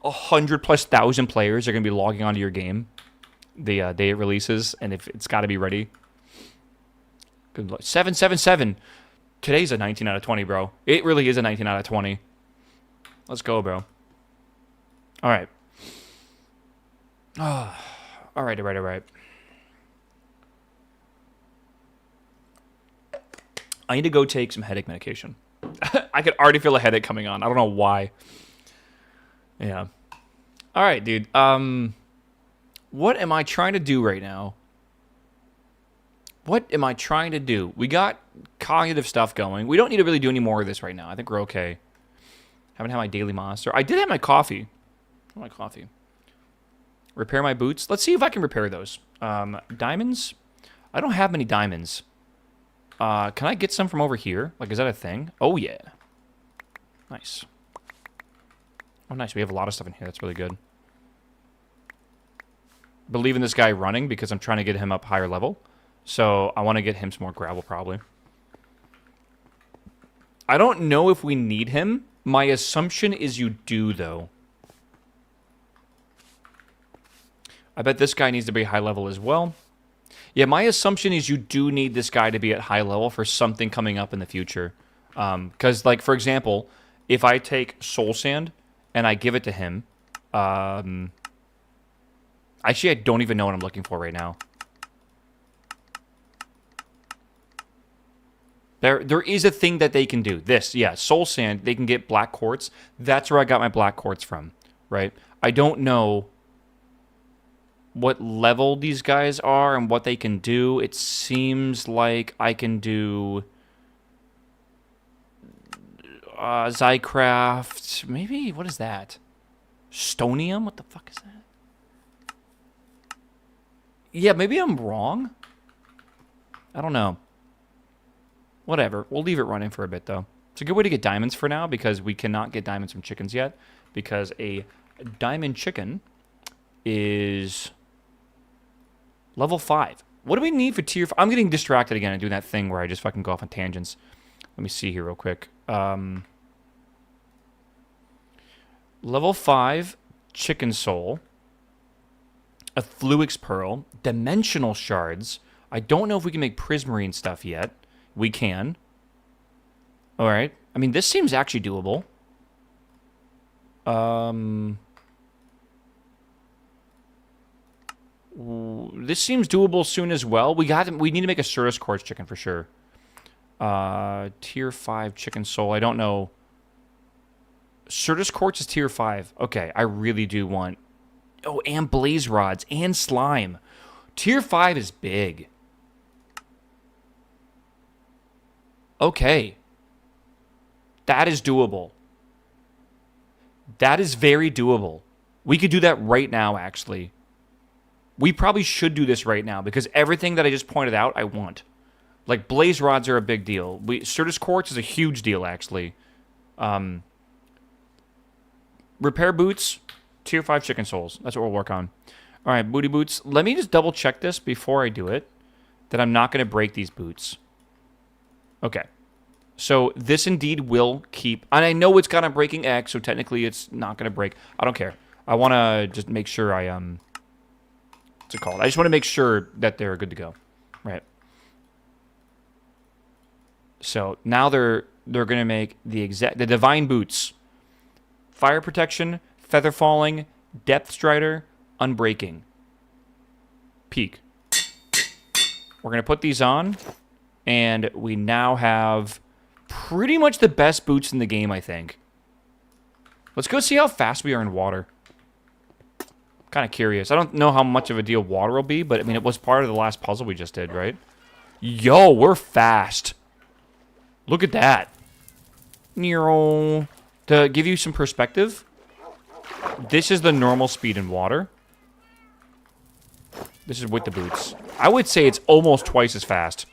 100,000+ players are going to be logging onto your game the day it releases, and if it's got to be ready. Good luck. 777. Today's a 19 out of 20, bro. It really is a 19 out of 20. Let's go, bro. All right. All right. I need to go take some headache medication. I could already feel a headache coming on. I don't know why. Yeah. All right, dude. What am I trying to do right now? What am I trying to do? We got cognitive stuff going. We don't need to really do any more of this right now. I think we're okay. Haven't had my daily monster. I did have my coffee. Repair my boots. Let's see if I can repair those. Diamonds? I don't have many diamonds. Can I get some from over here? Like, is that a thing? Oh, yeah. Nice. Oh, nice. We have a lot of stuff in here. That's really good. Believe in this guy running because I'm trying to get him up higher level. So I want to get him some more gravel, probably. I don't know if we need him. My assumption is you do, though. I bet this guy needs to be high level as well. Yeah, my assumption is you do need this guy to be at high level for something coming up in the future. Because, like, for example, if I take soul sand and I give it to him, actually, I don't even know what I'm looking for right now. There is a thing that they can do. This, yeah, soul sand, they can get black quartz. That's where I got my black quartz from, right? I don't know what level these guys are and what they can do. It seems like I can do Zycraft. Maybe, what is that? Stonium? What the fuck is that? Yeah, maybe I'm wrong. I don't know. Whatever. We'll leave it running for a bit, though. It's a good way to get diamonds for now because we cannot get diamonds from chickens yet because a diamond chicken is level 5. What do we need for tier 5? I'm getting distracted again and doing that thing where I just fucking go off on tangents. Let me see here real quick. Level 5 chicken soul. A Fluix pearl. Dimensional shards. I don't know if we can make prismarine stuff yet. We can. Alright. I mean, this seems actually doable. This seems doable soon as well. We need to make a Certus quartz chicken for sure. Tier 5 chicken soul. I don't know. Certus quartz is tier 5. Okay, I really do want... Oh, and blaze rods and slime. Tier 5 is big. Okay. That is doable. That is very doable. We could do that right now, actually. We probably should do this right now because everything that I just pointed out, I want. Like, blaze rods are a big deal. Certus quartz is a huge deal, actually. Repair boots, tier 5 chicken souls. That's what we'll work on. All right, booty boots. Let me just double check this before I do it, that I'm not going to break these boots. Okay. So this indeed will keep... And I know it's got a breaking X, so technically it's not going to break. I don't care. I want to just make sure I what's it called? I just want to make sure that they're good to go, right? So now they're gonna make the divine boots, fire protection, feather falling, depth strider, unbreaking, peak. We're gonna put these on, and we now have pretty much the best boots in the game, I think. Let's go see how fast we are in water. Kind of curious. I don't know how much of a deal water will be, but I mean, it was part of the last puzzle we just did, right? Yo, we're fast. Look at that. To give you some perspective, this is the normal speed in water. This is with the boots. I would say it's almost twice as fast.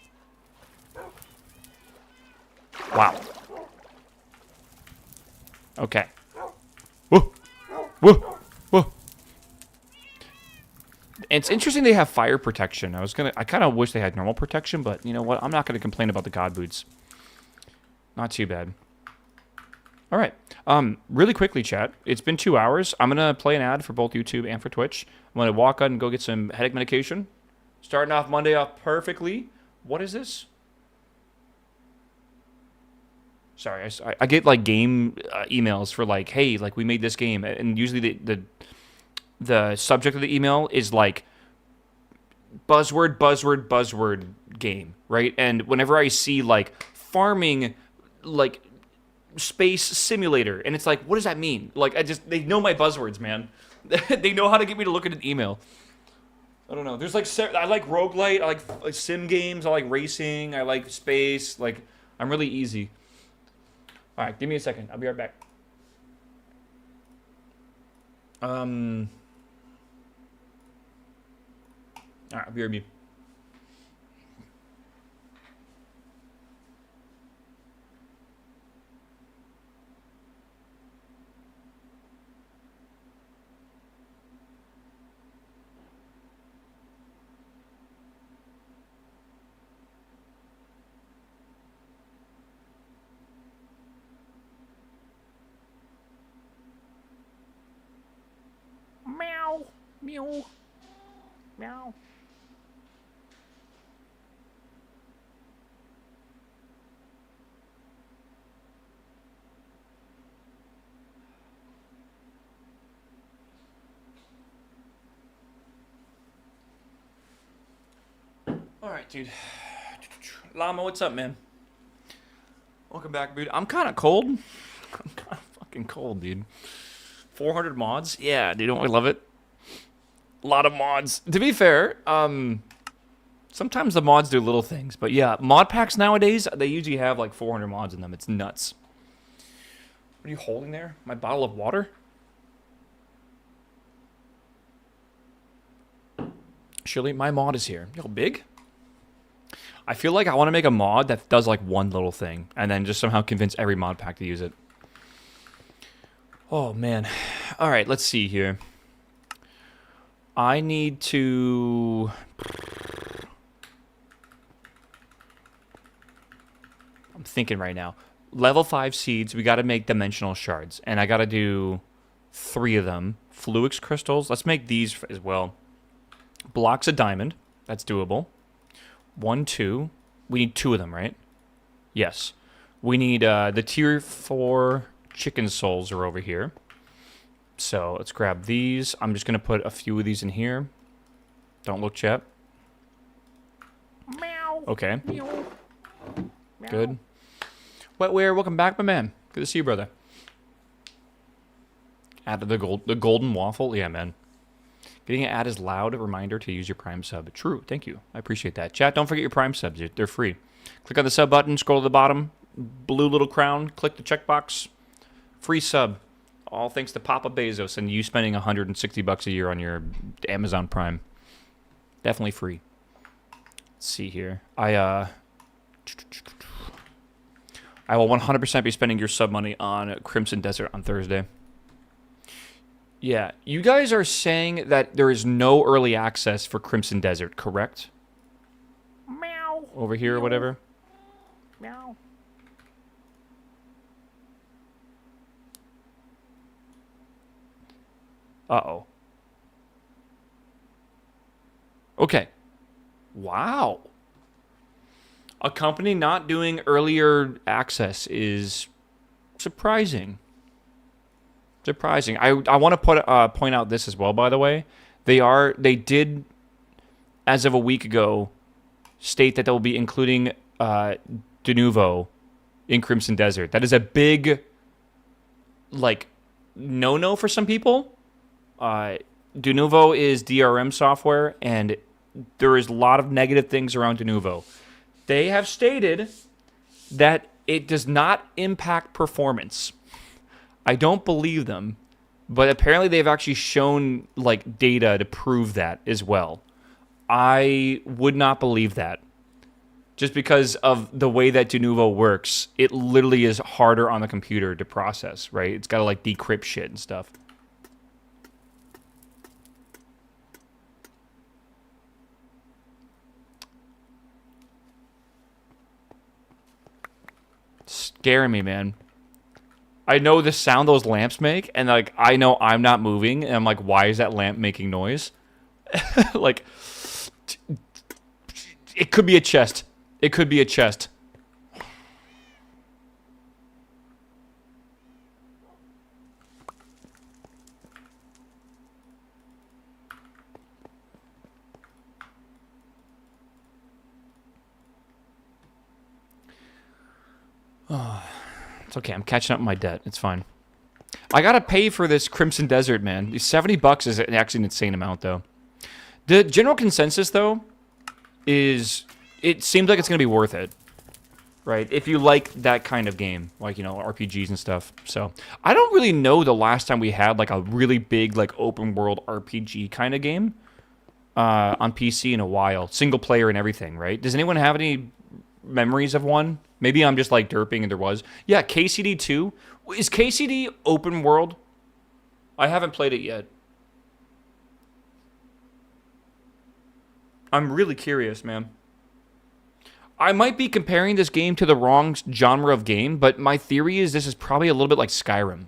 Wow. Okay. Whoa. Whoa. Whoa. It's interesting they have fire protection. I kind of wish they had normal protection, but you know what? I'm not going to complain about the god boots. Not too bad. All right. Really quickly, chat. It's been 2 hours. I'm going to play an ad for both YouTube and for Twitch. I'm going to walk out and go get some headache medication. Starting off Monday off perfectly. What is this? Sorry, I get like game emails for like, hey, like we made this game, and usually the subject of the email is like buzzword game, right? And whenever I see like farming, like space simulator, and it's like, what does that mean? Like they know my buzzwords, man. They know how to get me to look at an email. I don't know. There's like I like roguelite, I like sim games, I like racing, I like space. Like I'm really easy. All right, give me a second. I'll be right back. All right, I'll be right back. Meow. Meow. Meow. All right, dude. Llama, what's up, man? Welcome back, dude. I'm kind of cold. I'm kind of fucking cold, dude. 400 mods? Yeah, dude, don't we love it? A lot of mods. To be fair, sometimes the mods do little things, but yeah, mod packs nowadays, they usually have like 400 mods in them. It's nuts. What are you holding there? My bottle of water? Shirley, my mod is here. Yo, big? I feel like I want to make a mod that does like one little thing, and then just somehow convince every mod pack to use it. Oh, man. All right, let's see here. I need to... I'm thinking right now. Level 5 seeds, we got to make dimensional shards. And I got to do 3 of them. Fluix crystals. Let's make these as well. Blocks of diamond. That's doable. 1, 2. We need 2 of them, right? Yes. We need the tier 4 chicken souls are over here. So let's grab these. I'm just going to put a few of these in here. Don't look, chat. Meow. Okay. Meow. Good. Wetware, welcome back, my man. Good to see you, brother. Added the golden waffle. Yeah, man. Getting an ad is loud. A reminder to use your Prime sub. True. Thank you. I appreciate that. Chat, don't forget your Prime subs. They're free. Click on the sub button. Scroll to the bottom. Blue little crown. Click the checkbox. Free sub. All thanks to Papa Bezos and you spending $160 a year on your Amazon Prime. Definitely free. Let's see here. I will 100% be spending your sub money on Crimson Desert on Thursday. Yeah, you guys are saying that there is no early access for Crimson Desert, correct? Meow. Over here or whatever? Meow. Uh-oh. Okay. Wow. A company not doing earlier access is surprising. Surprising. I want to point out this as well, by the way. They did, as of a week ago, state that they'll be including De Novo in Crimson Desert. That is a big, like, no-no for some people. De Novo is DRM software, and there is a lot of negative things around De Novo. They have stated that it does not impact performance. I don't believe them, but apparently they've actually shown like data to prove that as well. I would not believe that. Just because of the way that De Novo works, it literally is harder on the computer to process, right? It's got to like decrypt shit and stuff. Scaring me, man. I know the sound those lamps make, and like I know I'm not moving, and I'm like, why is that lamp making noise? Like, it could be a chest. It could be a chest. It's okay. I'm catching up on my debt. It's fine. I gotta pay for this Crimson Desert, man. $70 is actually an insane amount, though. The general consensus, though, is it seems like it's gonna be worth it, right? If you like that kind of game, like, you know, RPGs and stuff. So I don't really know the last time we had like a really big like open world RPG kind of game on PC in a while, single player and everything, right? Does anyone have any memories of one? Maybe I'm just like derping and there was. Yeah, KCD 2. Is KCD open world? I haven't played it yet. I'm really curious, man. I might be comparing this game to the wrong genre of game, but my theory is this is probably a little bit like Skyrim.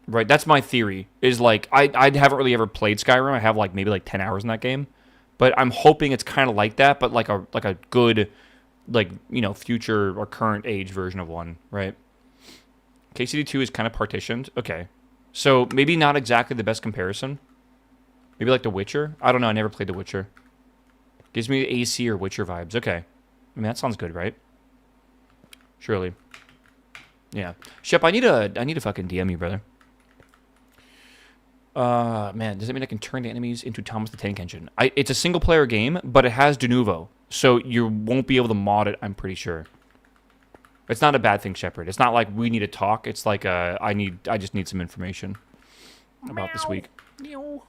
Right, that's my theory. Is like, I haven't really ever played Skyrim. I have like maybe like 10 hours in that game. But I'm hoping it's kind of like that, but like a good, like, you know, future or current age version of one, right? KCD 2 is kind of partitioned. Okay. So maybe not exactly the best comparison. Maybe like The Witcher? I don't know. I never played The Witcher. Gives me AC or Witcher vibes. Okay. I mean, that sounds good, right? Surely. Yeah. Shep, I need a fucking DM you, brother. Man, does that mean I can turn the enemies into Thomas the Tank Engine? It's a single-player game, but it has De Novo, so you won't be able to mod it, I'm pretty sure. It's not a bad thing, Shepard. It's not like we need to talk. It's like I just need some information about this week.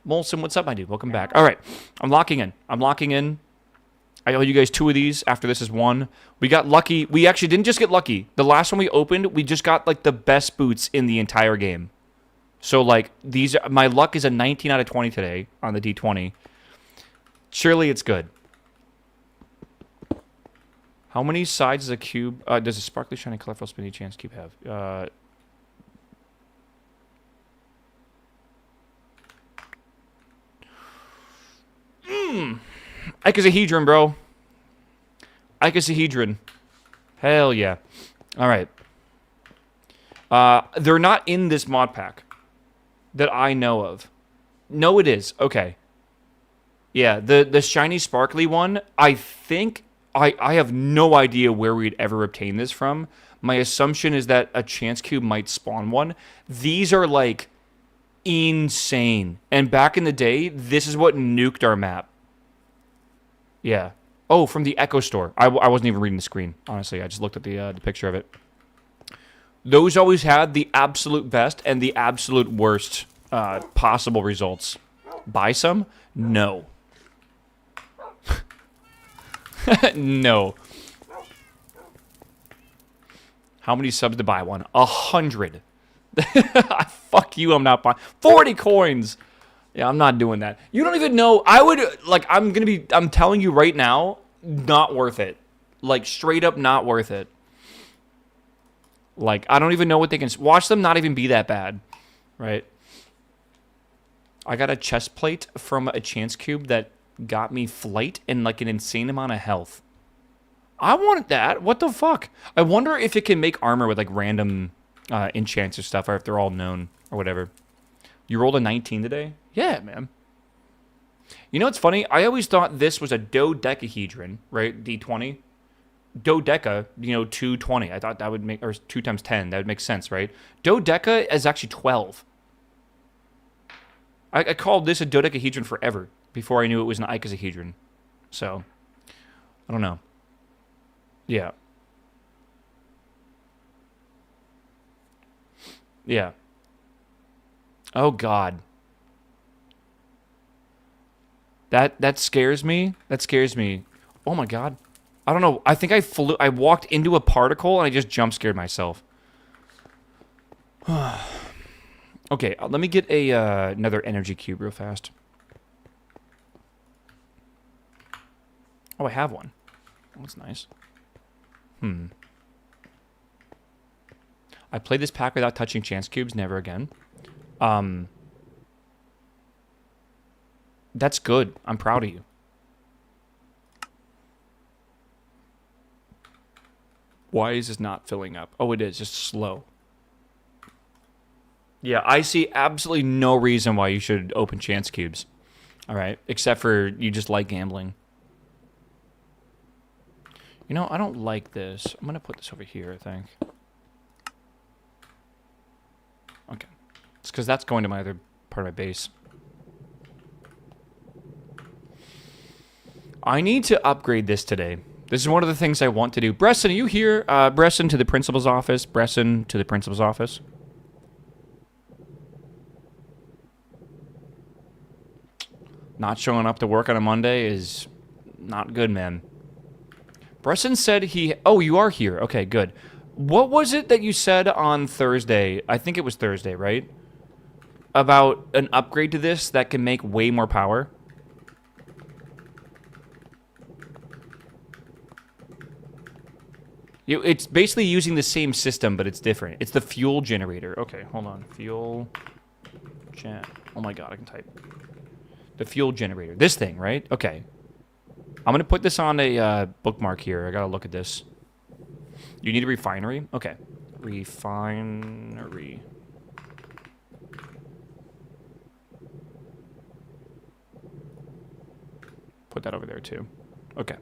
Molson, what's up, my dude? Welcome back. All right, I'm locking in. I owe you guys 2 of these. After this is 1. We got lucky. We actually didn't just get lucky. The last one we opened, we just got like the best boots in the entire game. So, like, my luck is a 19 out of 20 today on the D20. Surely it's good. How many sides does a cube... does a sparkly, shiny, colorful, spinny chance cube have? Icosahedron, bro. Icosahedron. Hell yeah. All right. They're not in this mod pack that I know of. No, it is. Okay. Yeah, the shiny sparkly one, I think... I have no idea where we'd ever obtain this from. My assumption is that a chance cube might spawn one. These are, like, insane. And back in the day, this is what nuked our map. Yeah. Oh, from the Echo Store. I wasn't even reading the screen, honestly. I just looked at the picture of it. Those always had the absolute best and the absolute worst possible results. Buy some? No. No. How many subs to buy one? 100. Fuck you, I'm not buying. 40 coins! Yeah, I'm not doing that. You don't even know. I would, like, I'm telling you right now, not worth it. Like, straight up not worth it. Like, I don't even know what they can... Watch them not even be that bad. Right? I got a chest plate from a chance cube that got me flight and like an insane amount of health. I wanted that. What the fuck? I wonder if it can make armor with like random enchants or stuff, or if they're all known or whatever. You rolled a 19 today? Yeah, man. You know what's funny? I always thought this was a dodecahedron, right? D20. Dodeca, 220. I thought that would make, or 2 times 10. That would make sense, right? Dodeca is actually 12. I called this a dodecahedron forever before I knew it was an icosahedron. So, I don't know. Yeah. Yeah. Oh, God. That scares me. That scares me. Oh, my God. I don't know. I think I walked into a particle and I just jump scared myself. Okay, let me get another energy cube real fast. Oh, I have one. Oh, that's nice. I played this pack without touching chance cubes. Never again. That's good. I'm proud of you. Why is this not filling up? Oh, it is. Just slow. Yeah, I see absolutely no reason why you should open chance cubes. All right, except for you just like gambling. You know, I don't like this. I'm going to put this over here, I think. Okay. It's because that's going to my other part of my base. I need to upgrade this today. This is one of the things I want to do. Bresson, are you here? Bresson to the principal's office. Bresson to the principal's office. Not showing up to work on a Monday is not good, man. Bresson said he... Oh, you are here. Okay, good. What was it that you said on Thursday? I think it was Thursday, right? About an upgrade to this that can make way more power? It's basically using the same system, but it's different. It's the fuel generator. Okay, hold on. Fuel... Oh my god, I can type. The fuel generator. This thing, right? Okay. I'm going to put this on a bookmark here. I got to look at this. You need a refinery? Okay. Refinery. Put that over there, too. Okay.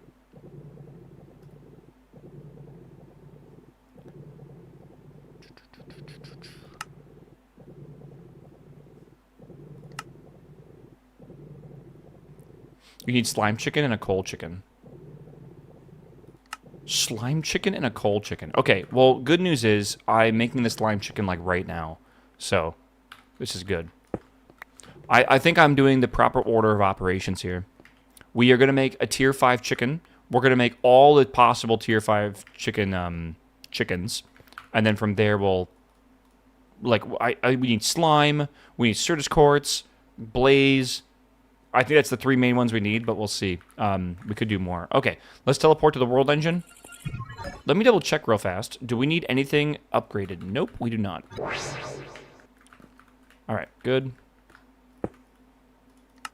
You need slime chicken and a coal chicken. Slime chicken and a coal chicken. Okay, well, good news is I'm making the slime chicken, like, right now. So, this is good. I think I'm doing the proper order of operations here. We are going to make a tier 5 chicken. We're going to make all the possible tier 5 chicken chickens. And then from there, we'll... Like, we need slime. We need Certus quartz. Blaze... I think that's the 3 main ones we need, but we'll see. We could do more. Okay, let's teleport to the world engine. Let me double check real fast. Do we need anything upgraded? Nope, we do not. All right, good.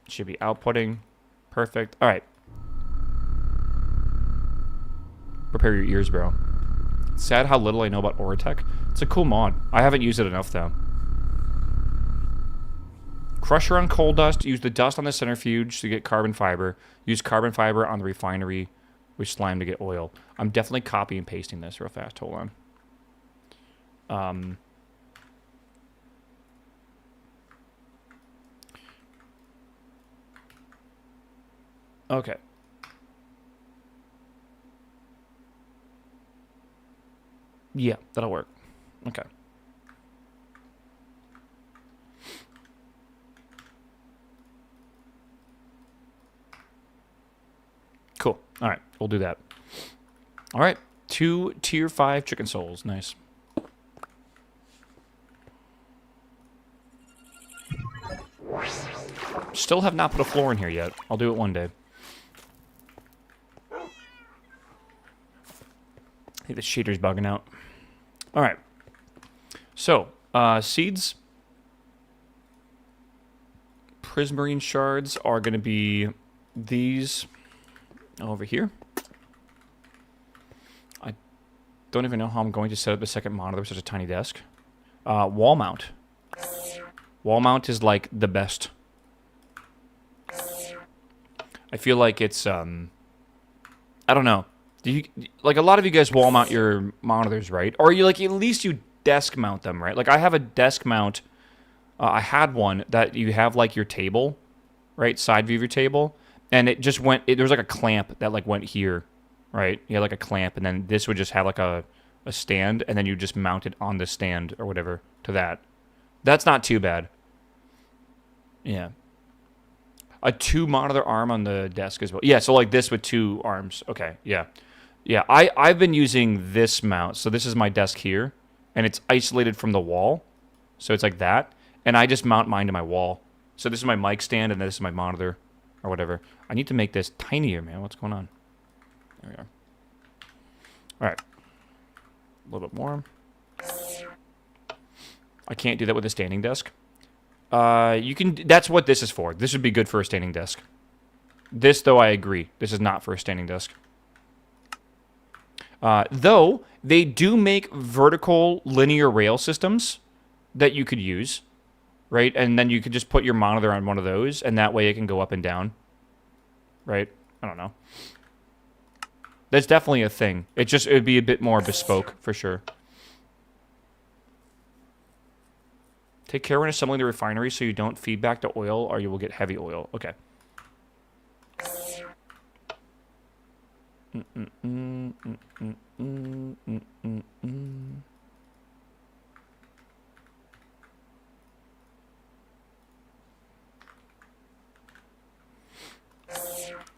Should be outputting. Perfect. All right. Prepare your ears, bro. Sad how little I know about Oratech. It's a cool mod. I haven't used it enough, though. Crusher on coal dust. Use the dust on the centrifuge to get carbon fiber. Use carbon fiber on the refinery with slime to get oil. I'm definitely copy and pasting this real fast. Hold on. Okay. Yeah, that'll work. Okay. Cool. All right, we'll do that. All right, 2 tier 5 chicken souls. Nice. Still have not put a floor in here yet. I'll do it one day. I think the shader's bugging out. All right. So, seeds. prismarine shards are going to be these over here. I don't even know how I'm going to set up the second monitor with such a tiny desk. Wall mount. Wall mount is like the best. I feel like it's, I don't know. Do you, like, a lot of you guys wall mount your monitors, right? Or you, like, at least you desk mount them, right? Like, I have a desk mount. I had one that you have, like, your table, right? Side view of your table. And it just went, there was, like, a clamp that, like, went here, right? You had, like, a clamp. And then this would just have, like, a stand. And then you just mount it on the stand or whatever to that. That's not too bad. Yeah. A 2-monitor arm on the desk as well. Yeah, so like this with 2 arms. Okay, yeah. Yeah, I've been using this mount. So this is my desk here. And it's isolated from the wall. So it's like that. And I just mount mine to my wall. So this is my mic stand and this is my monitor. Or whatever. I need to make this tinier, man. What's going on? There we are. Alright. A little bit more. I can't do that with a standing desk. You can. That's what this is for. This would be good for a standing desk. This, though, I agree. This is not for a standing desk. Though, they do make vertical linear rail systems that you could use, right? And then you could just put your monitor on one of those, and that way it can go up and down, right? I don't know. That's definitely a thing. It would be a bit more bespoke, for sure. Take care when assembling the refinery so you don't feed back to oil or you will get heavy oil. Okay.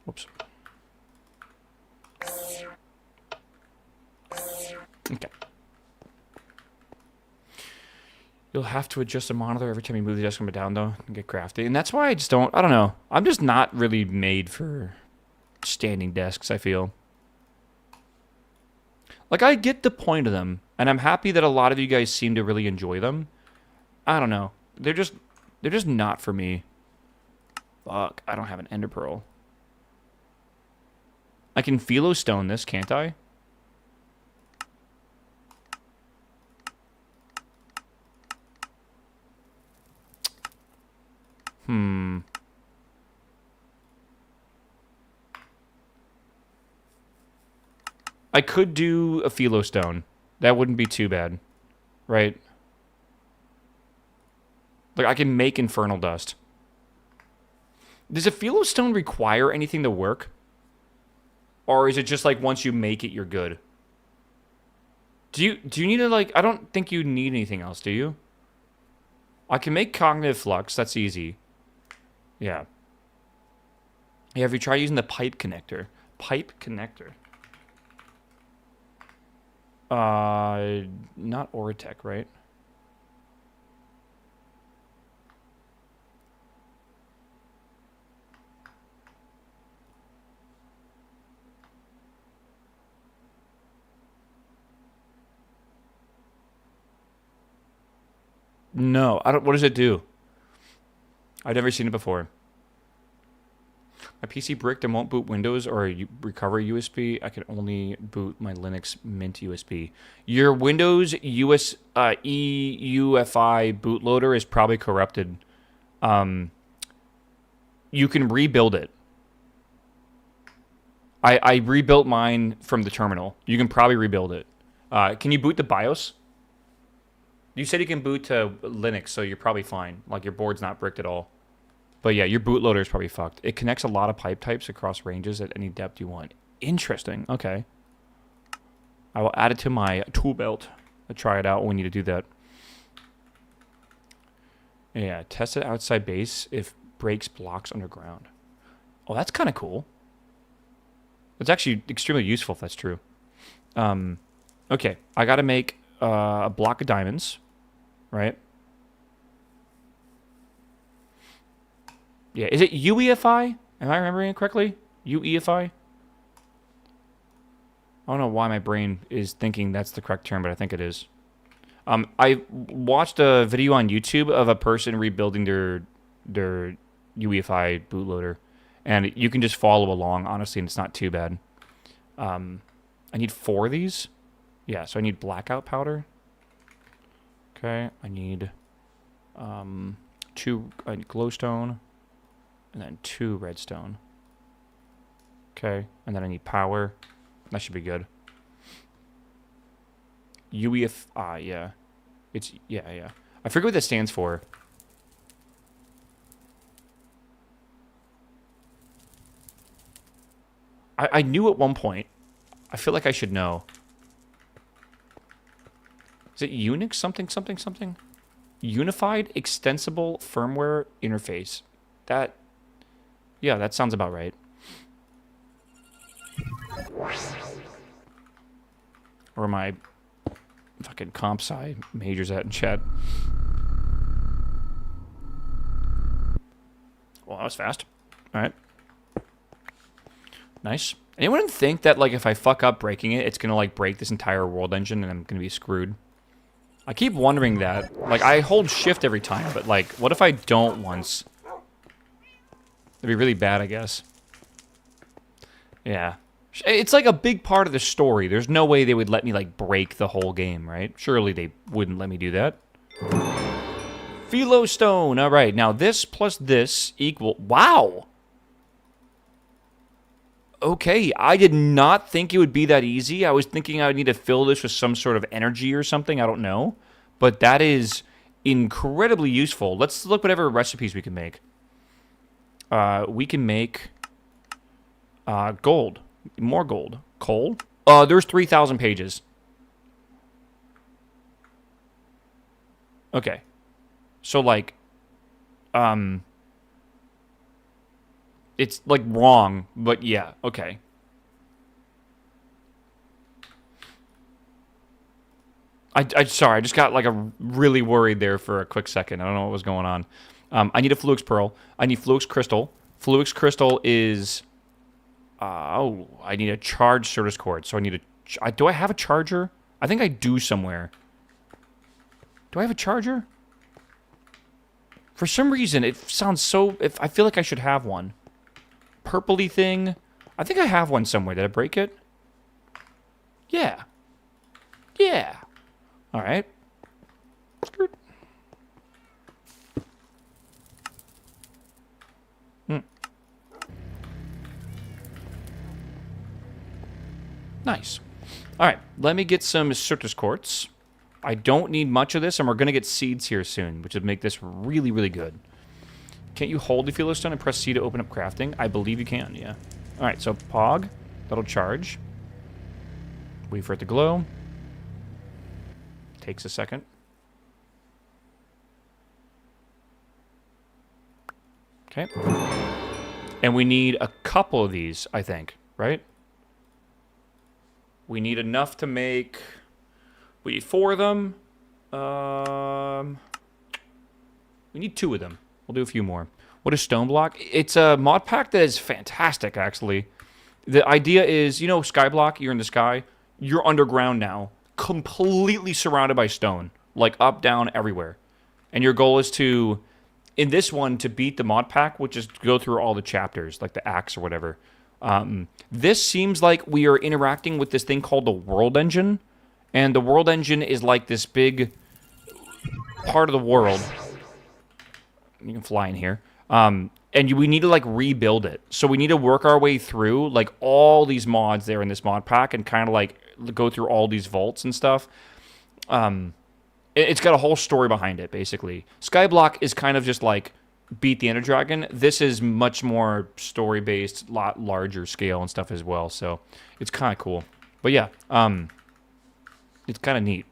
Whoops. Okay. You'll have to adjust the monitor every time you move the desk up and down, though, and get crafty. And that's why I just don't, I don't know. I'm just not really made for standing desks, I feel. Like, I get the point of them, and I'm happy that a lot of you guys seem to really enjoy them. I don't know. They're just not for me. Fuck, I don't have an ender pearl. I can philo stone this, can't I? I could do a philo stone. That wouldn't be too bad. Right? Like, I can make infernal dust. Does a philo stone require anything to work? Or is it just like once you make it, you're good? Do you need to, like, I don't think you need anything else, do you? I can make cognitive flux. That's easy. Yeah. Yeah, if you try using the pipe connector. Pipe connector. Not Oratech, right? No, I don't. What does it do? I've never seen it before. My PC bricked and won't boot Windows or recovery USB. I can only boot my Linux Mint USB. Your Windows EUFI bootloader is probably corrupted. You can rebuild it. I rebuilt mine from the terminal. You can probably rebuild it. Can you boot the BIOS? You said you can boot to Linux, so you're probably fine. Like, your board's not bricked at all. But yeah, your bootloader is probably fucked. It connects a lot of pipe types across ranges at any depth you want. Interesting. Okay. I will add it to my tool belt. I'll try it out when we need to do that. Yeah, test it outside base if breaks blocks underground. Oh, that's kind of cool. It's actually extremely useful if that's true. Okay, I got to make a block of diamonds, right? Yeah, is it UEFI? Am I remembering it correctly? UEFI? I don't know why my brain is thinking that's the correct term, but I think it is. I watched a video on YouTube of a person rebuilding their UEFI bootloader. And you can just follow along, honestly, and it's not too bad. I need 4 of these. Yeah, so I need blackout powder. Okay, I need 2 glowstone, and then 2 redstone. Okay, and then I need power. That should be good. UEFI, yeah. It's, yeah. I forget what that stands for. I knew at one point. I feel like I should know. Is it Unix something? Unified Extensible Firmware Interface. Yeah, that sounds about right. Or my fucking comp sci majors at in chat. Well, that was fast. All right. Nice. Anyone think that, like, if I fuck up breaking it, it's gonna, like, break this entire world engine and I'm gonna be screwed? I keep wondering that. Like, I hold shift every time, but, like, what if I don't once? That'd be really bad, I guess. Yeah. It's, like, a big part of the story. There's no way they would let me, like, break the whole game, right? Surely they wouldn't let me do that. Philo Stone. All right. Now, this plus this equal... Wow! Okay, I did not think it would be that easy. I was thinking I would need to fill this with some sort of energy or something. I don't know. But that is incredibly useful. Let's look whatever recipes we can make. We can make gold. More gold. Coal? There's 3,000 pages. Okay. So, like, it's, like, wrong, but yeah, okay. Sorry, I just got, like, really worried there for a quick second. I don't know what was going on. I need a Fluix Pearl. I need Fluix Crystal. Fluix Crystal is... I need a charged Certus cord, so I need a... do I have a charger? I think I do somewhere. Do I have a charger? For some reason, it sounds so... I feel like I should have one. Purpley thing. I think I have one somewhere. Did I break it? Yeah. Yeah. All right. Skirt. Nice. All right. Let me get some Certus quartz. I don't need much of this, and we're going to get seeds here soon, which would make this really, really good. Can't you hold the Philo Stone and press C to open up crafting? I believe you can, yeah. All right, so Pog. That'll charge. Wait for it to glow. Takes a second. Okay. And we need a couple of these, I think, right? We need enough to make... We need 4 of them. We need 2 of them. We'll do a few more. What is Stoneblock? It's a mod pack that is fantastic, actually. The idea is, you know, Skyblock, you're in the sky. You're underground now, completely surrounded by stone. Like, up, down, everywhere. And your goal is to, in this one, to beat the mod pack, which is to go through all the chapters, like the axe or whatever. This seems like we are interacting with this thing called the World Engine. And the World Engine is like this big part of the world. You can fly in here. And we need to, like, rebuild it. So we need to work our way through, like, all these mods there in this mod pack and kind of, like, go through all these vaults and stuff. It's got a whole story behind it, basically. Skyblock is kind of just, like, beat the Ender Dragon. This is much more story-based, lot larger scale and stuff as well. So it's kind of cool. But, yeah, it's kind of neat.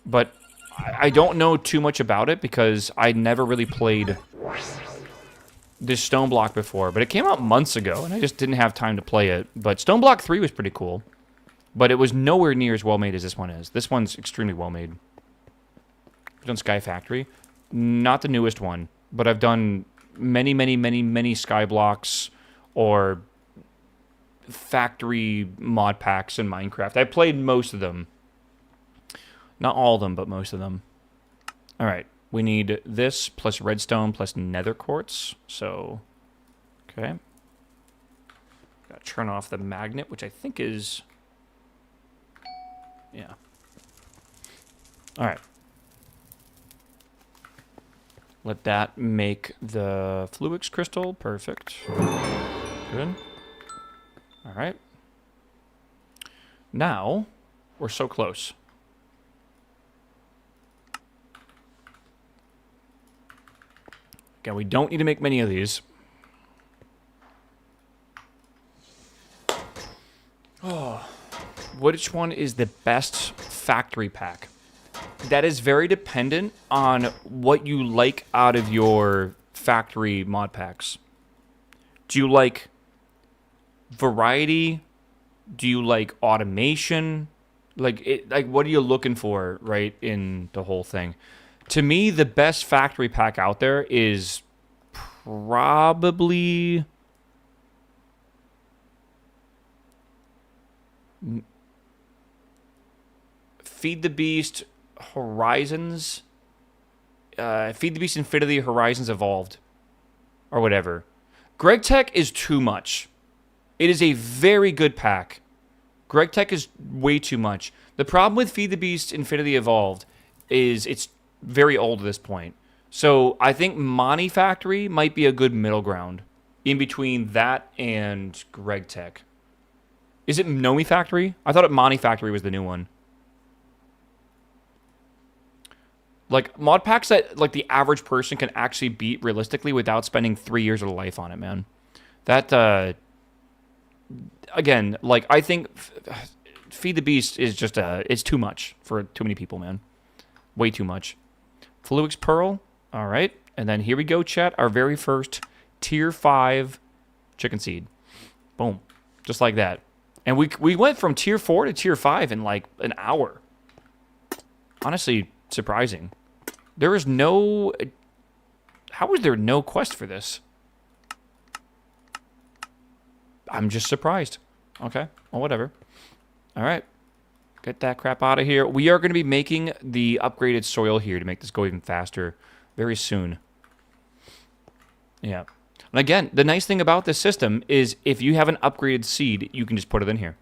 But I don't know too much about it because I never really played this Stoneblock before. But it came out months ago, and I just didn't have time to play it. But Stoneblock 3 was pretty cool. But it was nowhere near as well-made as this one is. This one's extremely well-made. I've done Sky Factory. Not the newest one. But I've done many, many, many, many Skyblocks or factory mod packs in Minecraft. I played most of them. Not all of them, but most of them. All right. We need this plus redstone plus nether quartz. So, okay. Gotta turn off the magnet, which I think is... Yeah. All right. Let that make the Fluix crystal. Perfect. Good. All right. Now, we're so close. Again, we don't need to make many of these. Oh, which one is the best factory pack? That is very dependent on what you like out of your factory mod packs. Do you like variety? Do you like automation? Like what are you looking for, right, in the whole thing? To me, the best factory pack out there is probably Feed the Beast Horizons. Feed the Beast Infinity Horizons Evolved. Or whatever. Greg Tech is too much. It is a very good pack. Greg Tech is way too much. The problem with Feed the Beast Infinity Evolved is it's very old at this point. So I think Monty Factory might be a good middle ground in between that and Greg Tech. Is it Nomi Factory? I thought Monty Factory was the new one. Like, mod packs that, like, the average person can actually beat realistically without spending 3 years of life on it, man. That, again, like, I think Feed the Beast is just, it's too much for too many people, man. Way too much. Fluix Pearl. All right. And then here we go, chat. Our very first Tier 5 chicken seed. Boom. Just like that. And we went from Tier 4 to Tier 5 in, like, an hour. Honestly, surprising. There is no... How is there no quest for this? I'm just surprised. Okay. Well, whatever. All right. Get that crap out of here. We are going to be making the upgraded soil here to make this go even faster very soon. Yeah. And again, the nice thing about this system is if you have an upgraded seed, you can just put it in here.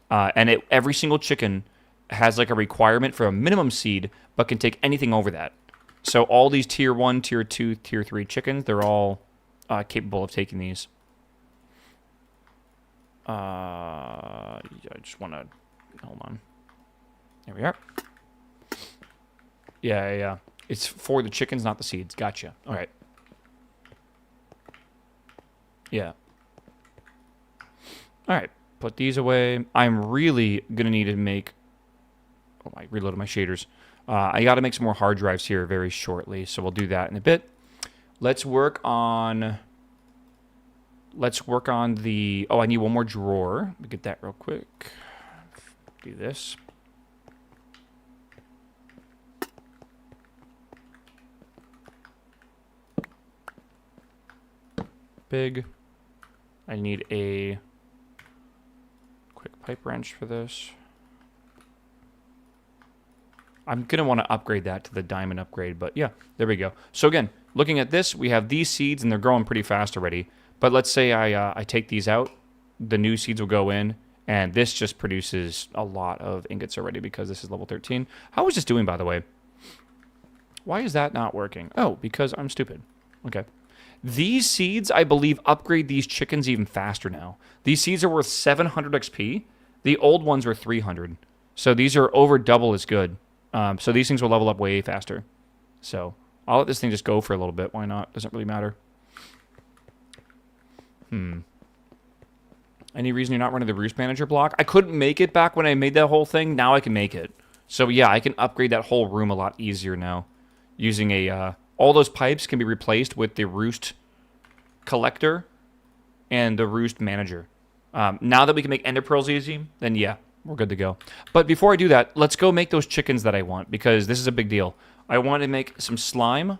And every single chicken has like a requirement for a minimum seed, but can take anything over that. So all these Tier 1, Tier 2, Tier 3 chickens, they're all capable of taking these. I just want to... Hold on. There we are. Yeah. It's for the chickens, not the seeds. Gotcha. All right. Yeah. All right. Put these away. I'm really going to need to make... Oh, I reloaded my shaders. I got to make some more hard drives here very shortly, so we'll do that in a bit. Let's work on the... Oh, I need one more drawer. Let me get that real quick. Do this. Big. I need a quick pipe wrench for this. I'm going to want to upgrade that to the diamond upgrade, but yeah, there we go. So again, looking at this, we have these seeds, and they're growing pretty fast already. But let's say I take these out, the new seeds will go in, and this just produces a lot of ingots already because this is level 13. How is this doing, by the way? Why is that not working? Oh, because I'm stupid. Okay. These seeds, I believe, upgrade these chickens even faster now. These seeds are worth 700 XP. The old ones were 300. So these are over double as good. So these things will level up way faster. So I'll let this thing just go for a little bit. Why not? Doesn't really matter. Any reason you're not running the Roost Manager block? I couldn't make it back when I made that whole thing. Now I can make it. So yeah, I can upgrade that whole room a lot easier now. Using a... all those pipes can be replaced with the Roost Collector and the Roost Manager. Now that we can make Ender Pearls easy, then yeah, we're good to go. But before I do that, let's go make those chickens that I want, because this is a big deal. I want to make some slime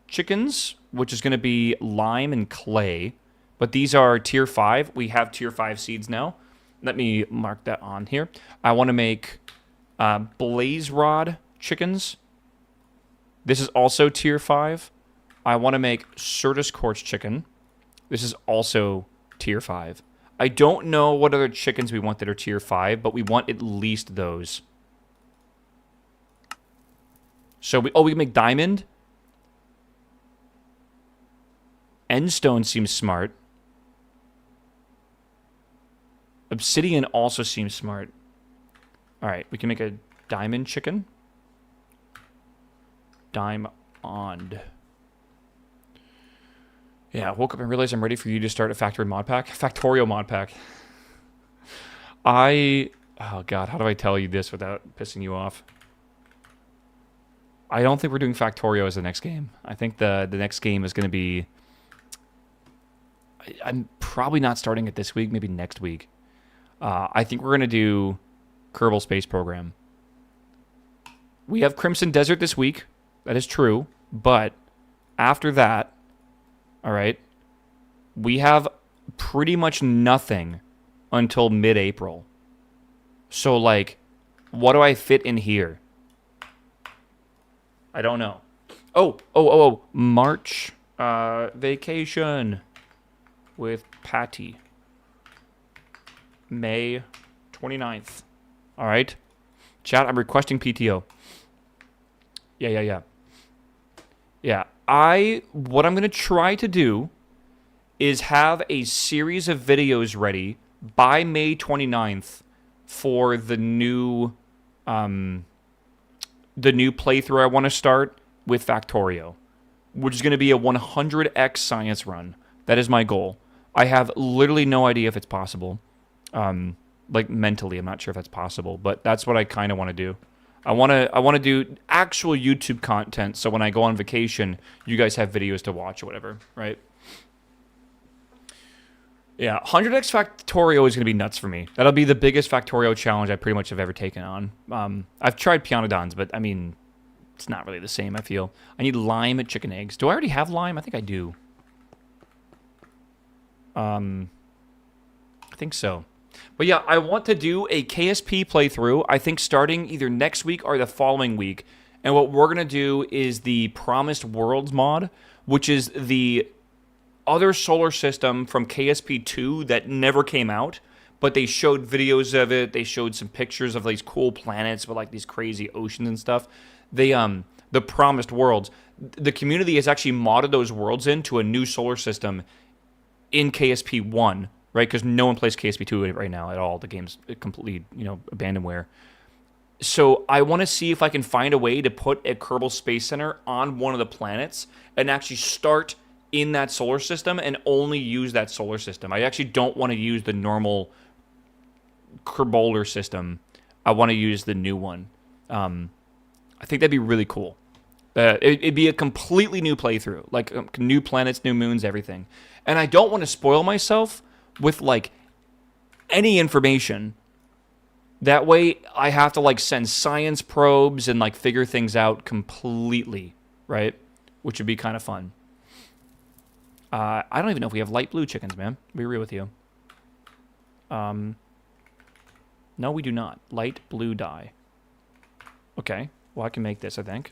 chickens, which is going to be lime and clay. But these are Tier 5. We have Tier 5 seeds now. Let me mark that on here. I want to make blaze rod chickens. This is also tier 5. I want to make Certus Quartz chicken. This is also tier 5. I don't know what other chickens we want that are tier 5, but we want at least those. So we can make diamond. Endstone seems smart. Obsidian also seems smart. All right, we can make a diamond chicken. Diamond. Yeah, I woke up and realized I'm ready for you to start a factory mod pack. Factorial mod pack. Oh God, how do I tell you this without pissing you off? I don't think we're doing Factorio as the next game. I think the next game is going to be... I'm probably not starting it this week, maybe next week. I think we're going to do Kerbal Space Program. We have Crimson Desert this week. That is true. But after that, all right, we have pretty much nothing until mid-April. So, like, what do I fit in here? I don't know. Oh. March vacation with Patty. May 29th. All right. Chat, I'm requesting PTO. Yeah. What I'm going to try to do is have a series of videos ready by May 29th for the new playthrough I want to start with Factorio, which is going to be a 100x science run. That is my goal. I have literally no idea if it's possible. Like mentally, I'm not sure if that's possible, but that's what I kind of want to do. I want to do actual YouTube content, so when I go on vacation, you guys have videos to watch or whatever, right? Yeah, 100x Factorio is going to be nuts for me. That'll be the biggest Factorio challenge I pretty much have ever taken on. I've tried Pianodons, but I mean, it's not really the same, I feel. I need lime and chicken eggs. Do I already have lime? I think I do. I think so. But yeah, I want to do a KSP playthrough, I think starting either next week or the following week. And what we're going to do is the Promised Worlds mod, which is the other solar system from KSP 2 that never came out, but they showed videos of it. They showed some pictures of these cool planets with like these crazy oceans and stuff. The Promised Worlds. The community has actually modded those worlds into a new solar system in KSP 1. Right, because no one plays KSP 2 right now at all. The game's completely, abandonware. So I want to see if I can find a way to put a Kerbal Space Center on one of the planets and actually start in that solar system and only use that solar system. I actually don't want to use the normal Kerbolar system. I want to use the new one. I think that'd be really cool. It'd be a completely new playthrough, like new planets, new moons, everything. And I don't want to spoil myself with like any information. That way I have to like send science probes and like figure things out completely, right? Which would be kind of fun. I don't even know if we have light blue chickens, man. To be real with you. No, we do not. Light blue dye. Okay. Well, I can make this, I think.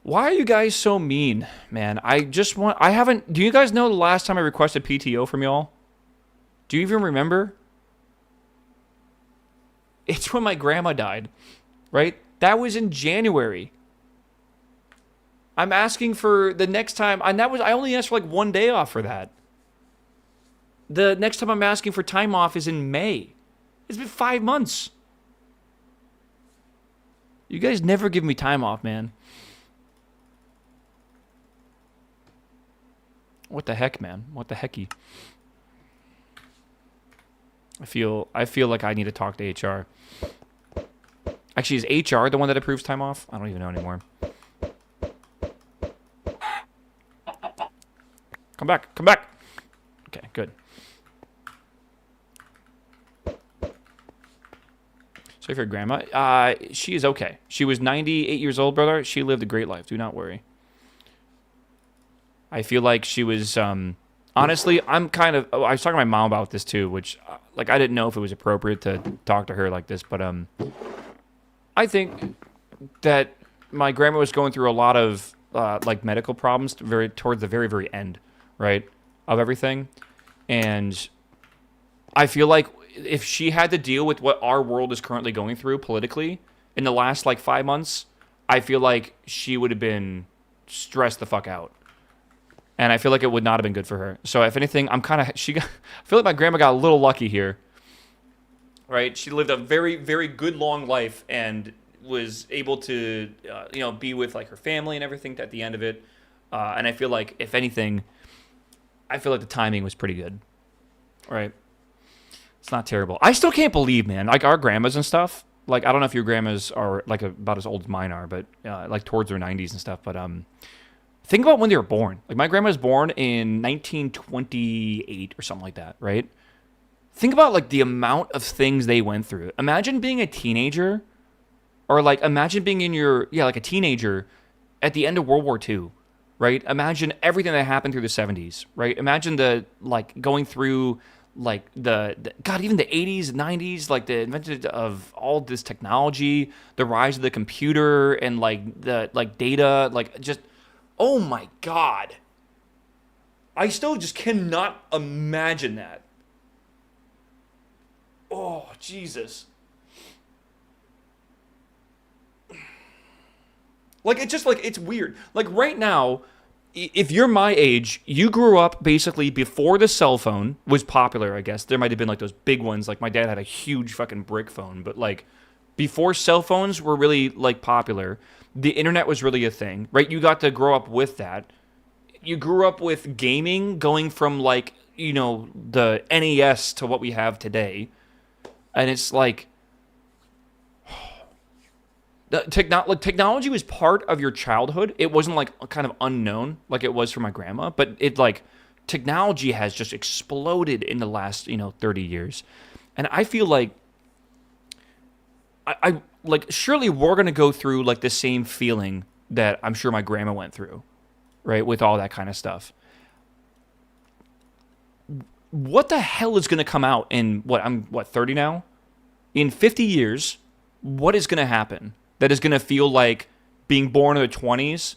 Why are you guys so mean, man? Do you guys know the last time I requested PTO from y'all? Do you even remember? It's when my grandma died, right? That was in January. I'm asking for the next time, and I only asked for like 1 day off for that. The next time I'm asking for time off is in May. It's been 5 months. You guys never give me time off, man. What the heck, man? What the hecky? I feel like I need to talk to HR. Actually, is HR the one that approves time off? I don't even know anymore. Come back. Okay, good. Sorry for your grandma. She is okay. She was 98 years old, brother. She lived a great life. Do not worry. I feel like she was, honestly, I was talking to my mom about this too, which, I didn't know if it was appropriate to talk to her like this, but, I think that my grandma was going through a lot of like medical problems towards the very, very end, right, of everything. And I feel like if she had to deal with what our world is currently going through politically in the last like 5 months, I feel like she would have been stressed the fuck out. And I feel like it would not have been good for her. So if anything, I feel like my grandma got a little lucky here. Right? She lived a very, very good long life and was able to, be with like her family and everything at the end of it. And I feel like, if anything, I feel like the timing was pretty good. Right? It's not terrible. I still can't believe, man, like our grandmas and stuff. Like, I don't know if your grandmas are like about as old as mine are, but like towards their 90s and stuff. But think about when they were born. Like, my grandma was born in 1928 or something like that, right? Think about like the amount of things they went through. Imagine being a teenager, or like imagine being like a teenager at the end of World War II, right? Imagine everything that happened through the 70s, right? Imagine going through like even the 80s, 90s, like the invention of all this technology, the rise of the computer and like the like data, like just, oh my God. I still just cannot imagine that. Oh, Jesus. Like, it's weird. Like, right now, if you're my age, you grew up basically before the cell phone was popular, I guess. There might have been, like, those big ones. Like, my dad had a huge fucking brick phone. But, like, before cell phones were really, like, popular, the internet was really a thing, right? You got to grow up with that. You grew up with gaming going from, like, the NES to what we have today. And it's like, technology was part of your childhood. It wasn't like kind of unknown like it was for my grandma, but technology has just exploded in the last 30 years, and I feel like I like surely we're gonna go through like the same feeling that I'm sure my grandma went through, right, with all that kind of stuff. What the hell is going to come out in I'm 30 now? In 50 years, what is going to happen that is going to feel like being born in the 20s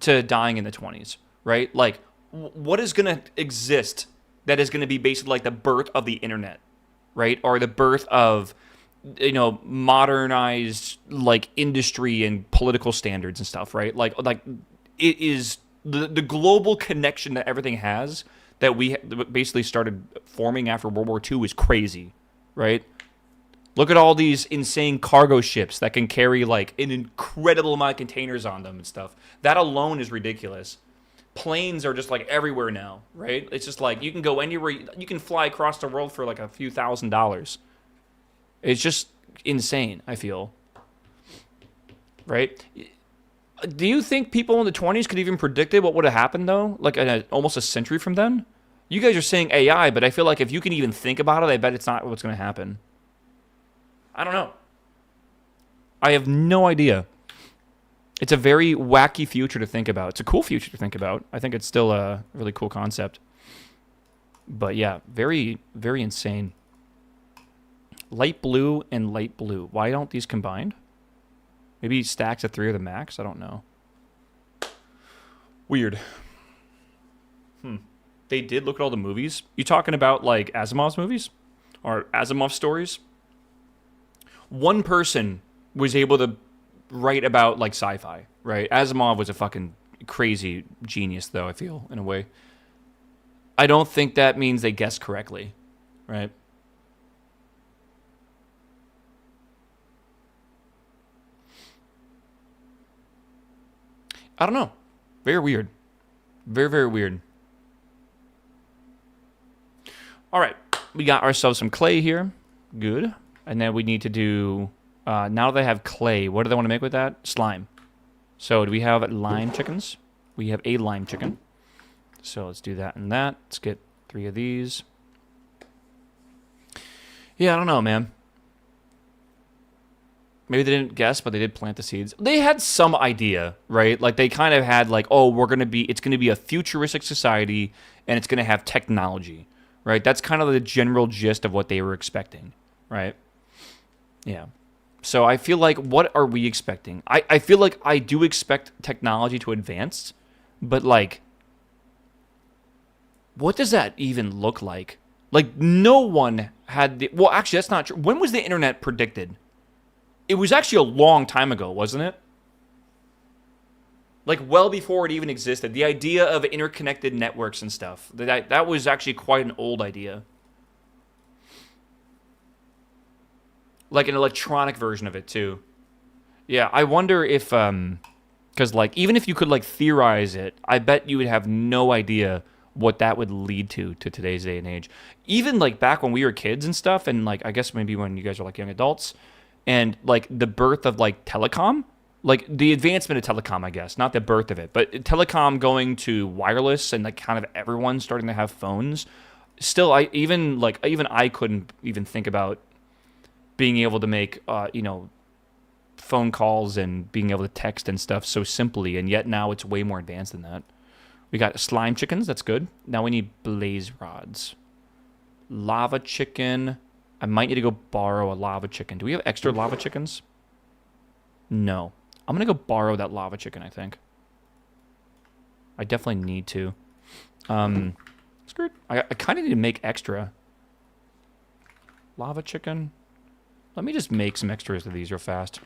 to dying in the 20s, right? Like, what is going to exist that is going to be basically like the birth of the internet, right? Or the birth of, modernized like industry and political standards and stuff, right? Like it is the global connection that everything has that we basically started forming after World War II is crazy, right? Look at all these insane cargo ships that can carry like an incredible amount of containers on them and stuff. That alone is ridiculous. Planes are just like everywhere now, right? It's just like you can go anywhere. You can fly across the world for like a few $1,000s. It's just insane, I feel. Right? Do you think people in the 20s could even predicted what would have happened, though? Like almost a century from then? You guys are saying AI, but I feel like if you can even think about it, I bet it's not what's going to happen. I don't know. I have no idea. It's a very wacky future to think about. It's a cool future to think about. I think it's still a really cool concept. But yeah, very, very insane. Light blue and light blue. Why don't these combine? Maybe stacks of 3 are the max? I don't know. Weird. They did look at all the movies. You talking about like Asimov's movies? Or Asimov stories? One person was able to write about like sci-fi, right? Asimov was a fucking crazy genius, though, I feel, in a way. I don't think that means they guessed correctly, right? I don't know. Very weird. Very, very weird. All right. We got ourselves some clay here. Good. And then we need to do... now they have clay. What do they want to make with that? Slime. So do we have lime chickens? We have a lime chicken. So let's do that and that. Let's get 3 of these. Yeah, I don't know, man. Maybe they didn't guess, but they did plant the seeds. They had some idea, right? Like they kind of had like, oh, it's going to be a futuristic society and it's going to have technology, right? That's kind of the general gist of what they were expecting, right? Yeah. So I feel like, what are we expecting? I feel like I do expect technology to advance, but like, what does that even look like? Like, no one had the... Well, actually, that's not true. When was the internet predicted? It was actually a long time ago, wasn't it? Like, well before it even existed. The idea of interconnected networks and stuff. That was actually quite an old idea. Like, an electronic version of it, too. Yeah, I wonder if... Because, like, even if you could, like, theorize it, I bet you would have no idea what that would lead to today's day and age. Even, like, back when we were kids and stuff, and, like, I guess maybe when you guys were, like, young adults, and, like, the birth of, like, telecom, like, the advancement of telecom, I guess, not the birth of it, but telecom going to wireless and, like, kind of everyone starting to have phones, still, even I couldn't even think about being able to make, phone calls and being able to text and stuff so simply, and yet now it's way more advanced than that. We got slime chickens, that's good. Now we need blaze rods. Lava chicken. I might need to go borrow a lava chicken. Do we have extra lava chickens? No. I'm going to go borrow that lava chicken, I think. I definitely need to. Screwed. I kind of need to make extra. Lava chicken. Let me just make some extras of these real fast.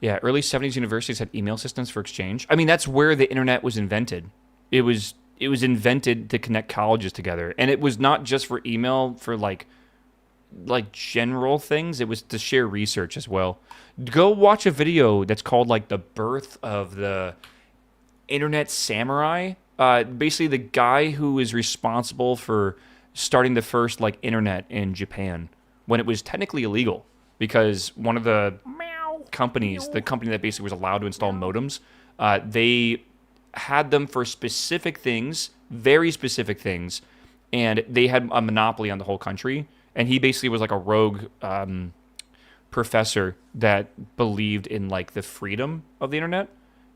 Yeah, early 70s universities had email systems for exchange. I mean, that's where the internet was invented. It was invented to connect colleges together. And it was not just for email, for like general things. It was to share research as well. Go watch a video that's called like the birth of the internet samurai. Basically the guy who is responsible for starting the first like internet in Japan when it was technically illegal, because one of the companies, the company that basically was allowed to install modems, they had them for specific things, very specific things, and they had a monopoly on the whole country. And he basically was like a rogue professor that believed in like the freedom of the internet,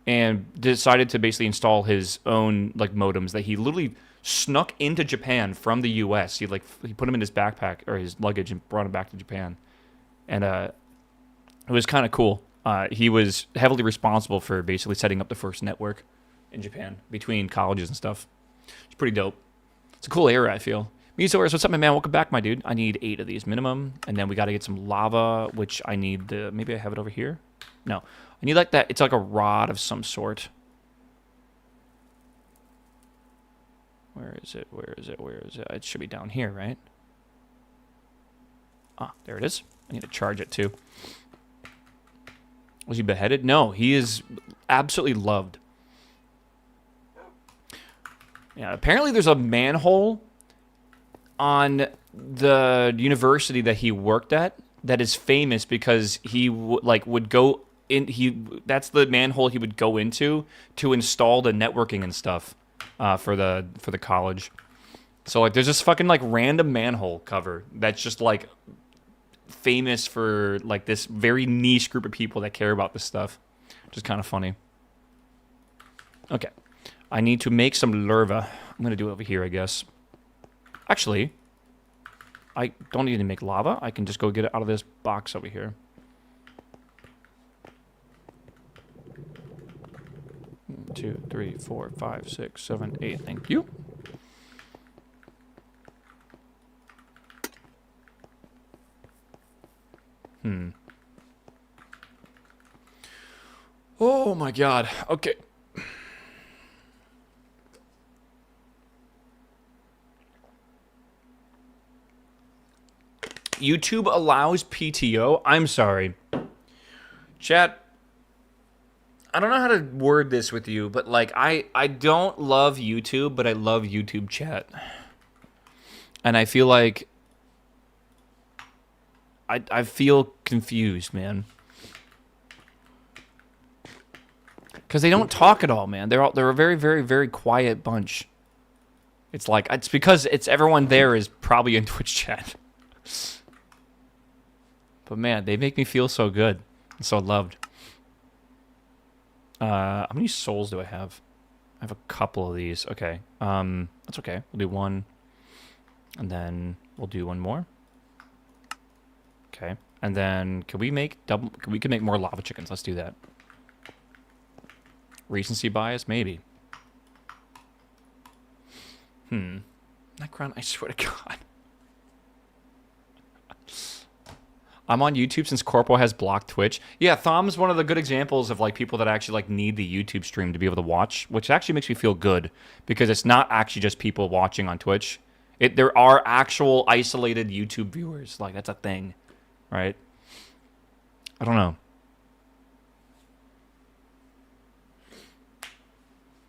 and decided to basically install his own like modems that he literally snuck into Japan from the U.S. He put them in his backpack or his luggage and brought them back to Japan, and it was kind of cool. He was heavily responsible for basically setting up the first network in Japan between colleges and stuff. It's pretty dope. It's a cool era, I feel. Mesoers, what's up, my man? Welcome back, my dude. I need 8 of these minimum, and then we got to get some lava, which I need the... Maybe I have it over here? No. I need like that... It's like a rod of some sort. Where is it? Where is it? Where is it? It should be down here, right? Ah, there it is. I need to charge it, too. Was he beheaded? No, he is absolutely loved. Yeah, apparently there's a manhole on the university that he worked at that is famous because he would go in. That's the manhole he would go into to install the networking and stuff for the college. So like, there's this fucking like random manhole cover that's just like famous for like this very niche group of people that care about this stuff, which is kind of funny. Okay, I need to make some larva. I'm gonna do it over here, I guess. Actually, I don't need to make lava. I can just go get it out of this box over here. One, 2, 3, 4, 5, 6, 7, 8. Thank you. Oh my god. Okay. YouTube allows PTO? I'm sorry. Chat, I don't know how to word this with you, but like I don't love YouTube, but I love YouTube chat. And I feel like I feel confused, man. Because they don't talk at all, man. They're a very, very, very quiet bunch. It's like, it's because everyone there is probably in Twitch chat. But man, they make me feel so good and so loved. How many souls do I have? I have a couple of these. Okay. That's okay. We'll do one. And then we'll do one more. Okay. And then can we make we can make more lava chickens. Let's do that. Recency bias, maybe. That crown, I swear to God. I'm on YouTube since Corpo has blocked Twitch. Yeah, Thom's one of the good examples of like people that actually like need the YouTube stream to be able to watch, which actually makes me feel good because it's not actually just people watching on Twitch. There are actual isolated YouTube viewers. Like that's a thing, right? I don't know.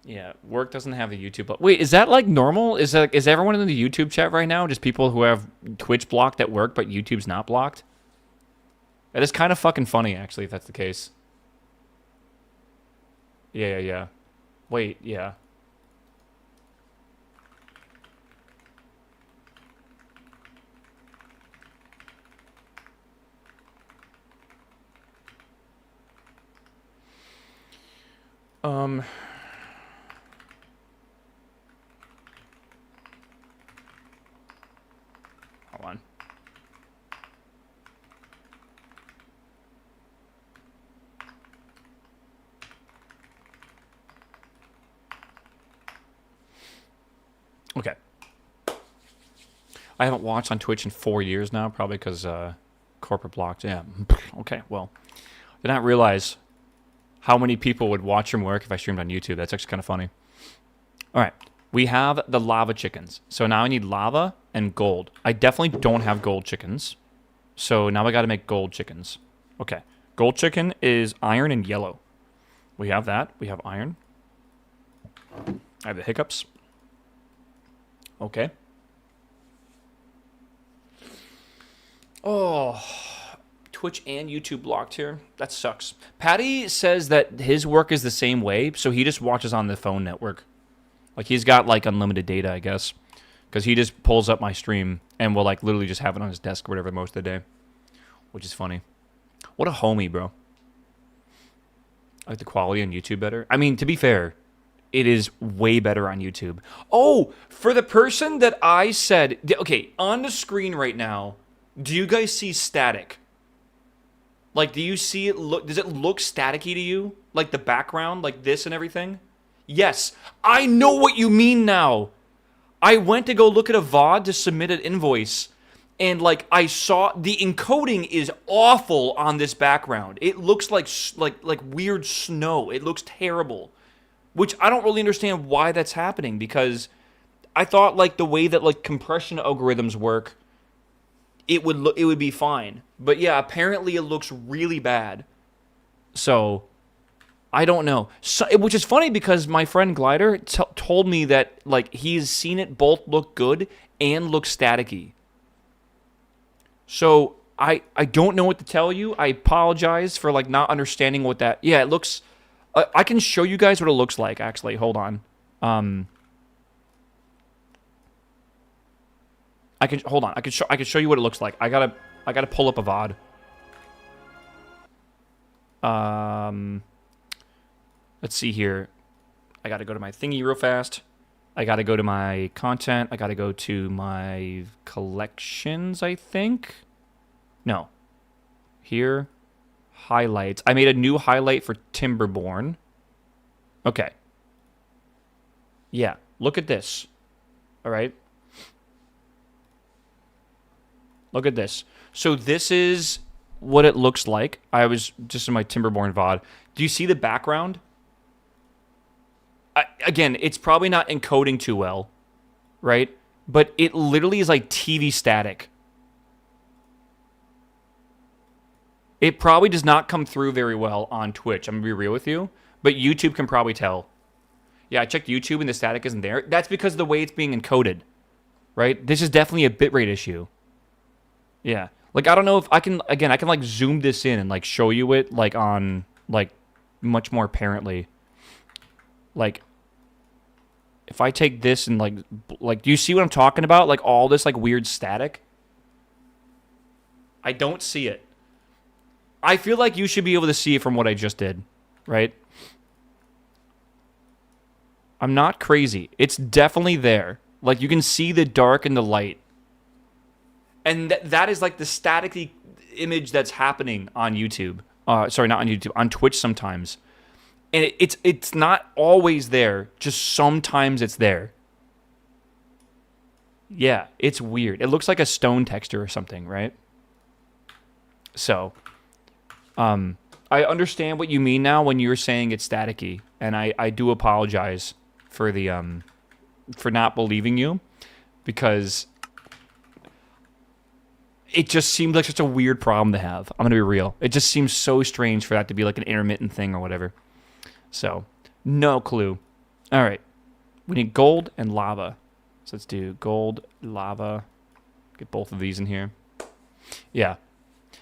Yeah, work doesn't have a YouTube. But wait, is that like normal? Is everyone in the YouTube chat right now just people who have Twitch blocked at work, but YouTube's not blocked? That is kind of fucking funny, actually, if that's the case. Yeah. Wait, yeah. Hold on. Okay. I haven't watched on Twitch in 4 years now, probably because corporate blocked. Yeah. Okay, well. Did not realize how many people would watch from work if I streamed on YouTube. That's actually kind of funny. All right. We have the lava chickens. So now I need lava and gold. I definitely don't have gold chickens. So now I got to make gold chickens. Okay. Gold chicken is iron and yellow. We have that. We have iron. I have the hiccups. Okay. Oh, Twitch and YouTube blocked here. That sucks. Patty says that his work is the same way, so he just watches on the phone network. Like, he's got, like, unlimited data, I guess. Because he just pulls up my stream and will, like, literally just have it on his desk or whatever most of the day. Which is funny. What a homie, bro. I like the quality on YouTube better. I mean, to be fair, it is way better on YouTube. Oh, for the person that I said... Okay, on the screen right now, do you guys see static? Like, do you see it look... Does it look staticky to you? Like the background, like this and everything? Yes, I know what you mean now. I went to go look at a VOD to submit an invoice, and like I saw the encoding is awful on this background. It looks like weird snow. It looks terrible, which I don't really understand why that's happening because I thought like the way that like compression algorithms work, it would be fine. But yeah, apparently it looks really bad. So I don't know. So, which is funny because my friend Glider told me that like he's seen it both look good and look staticky. So I don't know what to tell you. I apologize for like not understanding what that. Yeah, it looks. I can show you guys what it looks like. Actually, hold on. I can hold on. I can show you what it looks like. I gotta pull up a VOD. Let's see here. I gotta go to my thingy real fast. I gotta go to my content. I gotta go to my collections, I think. No. Here. Highlights. I made a new highlight for Timberborn. Okay. Yeah. Look at this. All right. Look at this. So this is what it looks like. I was just in my Timberborn VOD. Do you see the background? Again, it's probably not encoding too well, right? But it literally is like TV static. It probably does not come through very well on Twitch. I'm going to be real with you. But YouTube can probably tell. Yeah, I checked YouTube and the static isn't there. That's because of the way it's being encoded, right? This is definitely a bitrate issue. Yeah. Like, I don't know if I can... Again, I can, like, zoom this in and, like, show you it, like, on, like, much more apparently. Like, if I take this and, like, do you see what I'm talking about? Like, all this, like, weird static? I don't see it. I feel like you should be able to see it from what I just did, right? I'm not crazy. It's definitely there. Like, you can see the dark and the light. And that is, like, the staticky... image that's happening on YouTube. Sorry, not on YouTube, on Twitch sometimes. And it's not always there, just sometimes it's there. Yeah, it's weird. It looks like a stone texture or something, right? So, I understand what you mean now when you're saying it's staticky, and I do apologize for the for not believing you, because it just seemed like such a weird problem to have. I'm gonna be real. It just seems so strange for that to be like an intermittent thing or whatever. So, no clue. All right, we need gold and lava. So let's do gold, lava. Get both of these in here. Yeah.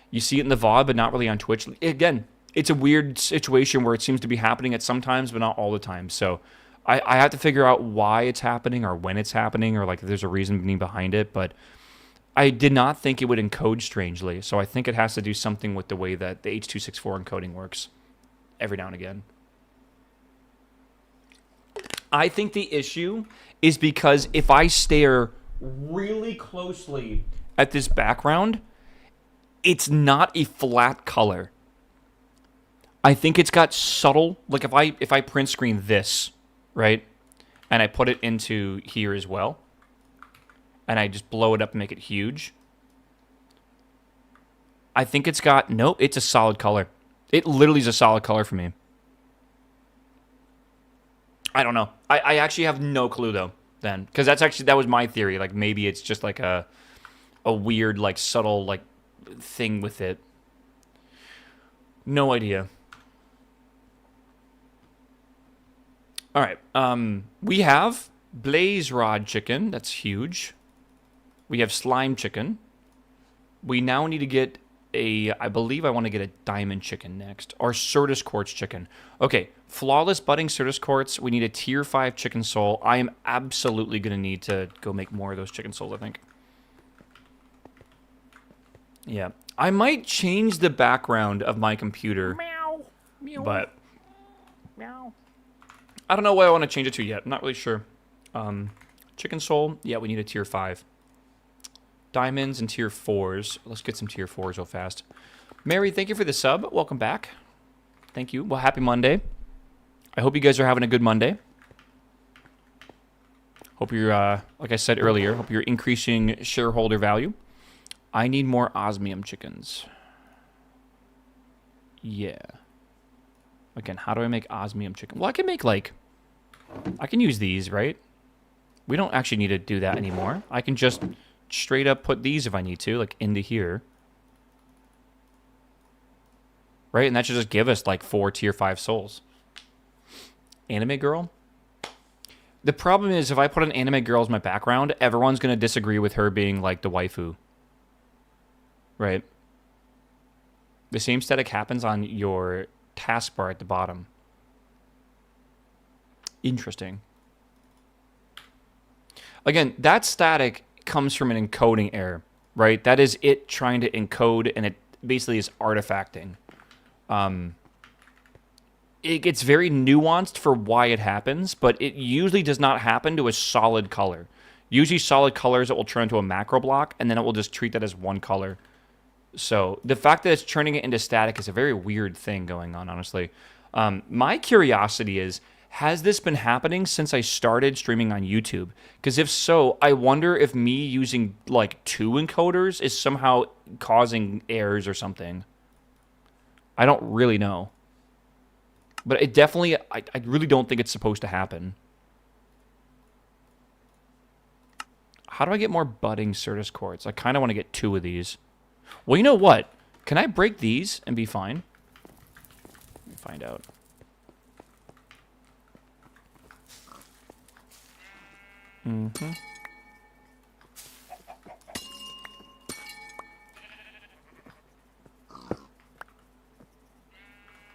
You see it in the VOD, but not really on Twitch. Again, it's a weird situation where it seems to be happening at some times, but not all the time. So I have to figure out why it's happening or when it's happening or like if there's a reason behind it. But I did not think it would encode strangely. So I think it has to do something with the way that the H.264 encoding works every now and again. I think the issue is because if I stare really closely at this background, it's not a flat color. I think it's got subtle, like if I print screen this, right, and I put it into here as well, and I just blow it up and make it huge, I think it's got, no, it's a solid color. It literally is a solid color for me. I don't know. I actually have no clue though then, because that was my theory. Like maybe it's just like a weird like subtle like thing with it. No idea. All right. We have blaze rod chicken. That's huge. We have slime chicken. We now need to get I believe I want to get a diamond chicken next. Or Certus quartz chicken. Okay, flawless budding Certus quartz. We need a tier 5 chicken soul. I am absolutely going to need to go make more of those chicken souls, I think. Yeah. I might change the background of my computer. Meow. Meow. But Meow. I don't know what I want to change it to yet. I'm not really sure. Chicken soul. Yeah, we need a tier 5. Diamonds and tier 4s. Let's get some tier 4s real fast. Mary, thank you for the sub. Welcome back. Thank you. Well, happy Monday. I hope you guys are having a good Monday. Hope you're, like I said earlier, hope you're increasing shareholder value. I need more osmium chickens. Yeah. Again, how do I make osmium chicken? Well, I can make, like, I can use these, right? We don't actually need to do that anymore. I can just straight up put these if I need to, like into here. Right? And that should just give us like 4 tier 5 souls. Anime girl? The problem is if I put an anime girl as my background, everyone's going to disagree with her being like the waifu. Right? The same static happens on your taskbar at the bottom. Interesting. Again, that static comes from an encoding error, right? That is it trying to encode, and it basically is artifacting. It gets very nuanced for why it happens, but it usually does not happen to a solid color. Usually solid colors, it will turn into a macro block, and then it will just treat that as one color. So the fact that it's turning it into static is a very weird thing going on, honestly. My curiosity is, has this been happening since I started streaming on YouTube? Because if so, I wonder if me using like 2 encoders is somehow causing errors or something. I don't really know. But it definitely, I really don't think it's supposed to happen. How do I get more budding Certus quartz? I kind of want to get 2 of these. Well, you know what? Can I break these and be fine? Let me find out. Mm-hmm.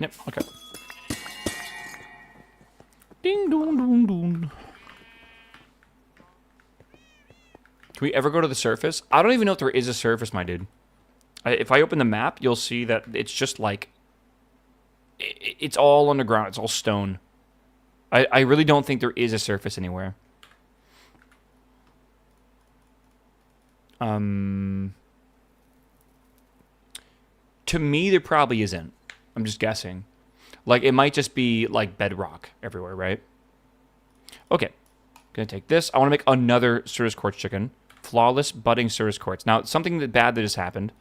Yep, okay. Ding dong dong dong. Can we ever go to the surface? I don't even know if there is a surface, my dude. If I open the map, you'll see that it's just like... It's all underground. It's all stone. I really don't think there is a surface anywhere. To me, there probably isn't. I'm just guessing. Like, it might just be, like, bedrock everywhere, right? Okay. Gonna take this. I want to make another Certus Quartz chicken. Flawless budding Certus Quartz. Now, something bad that just happened.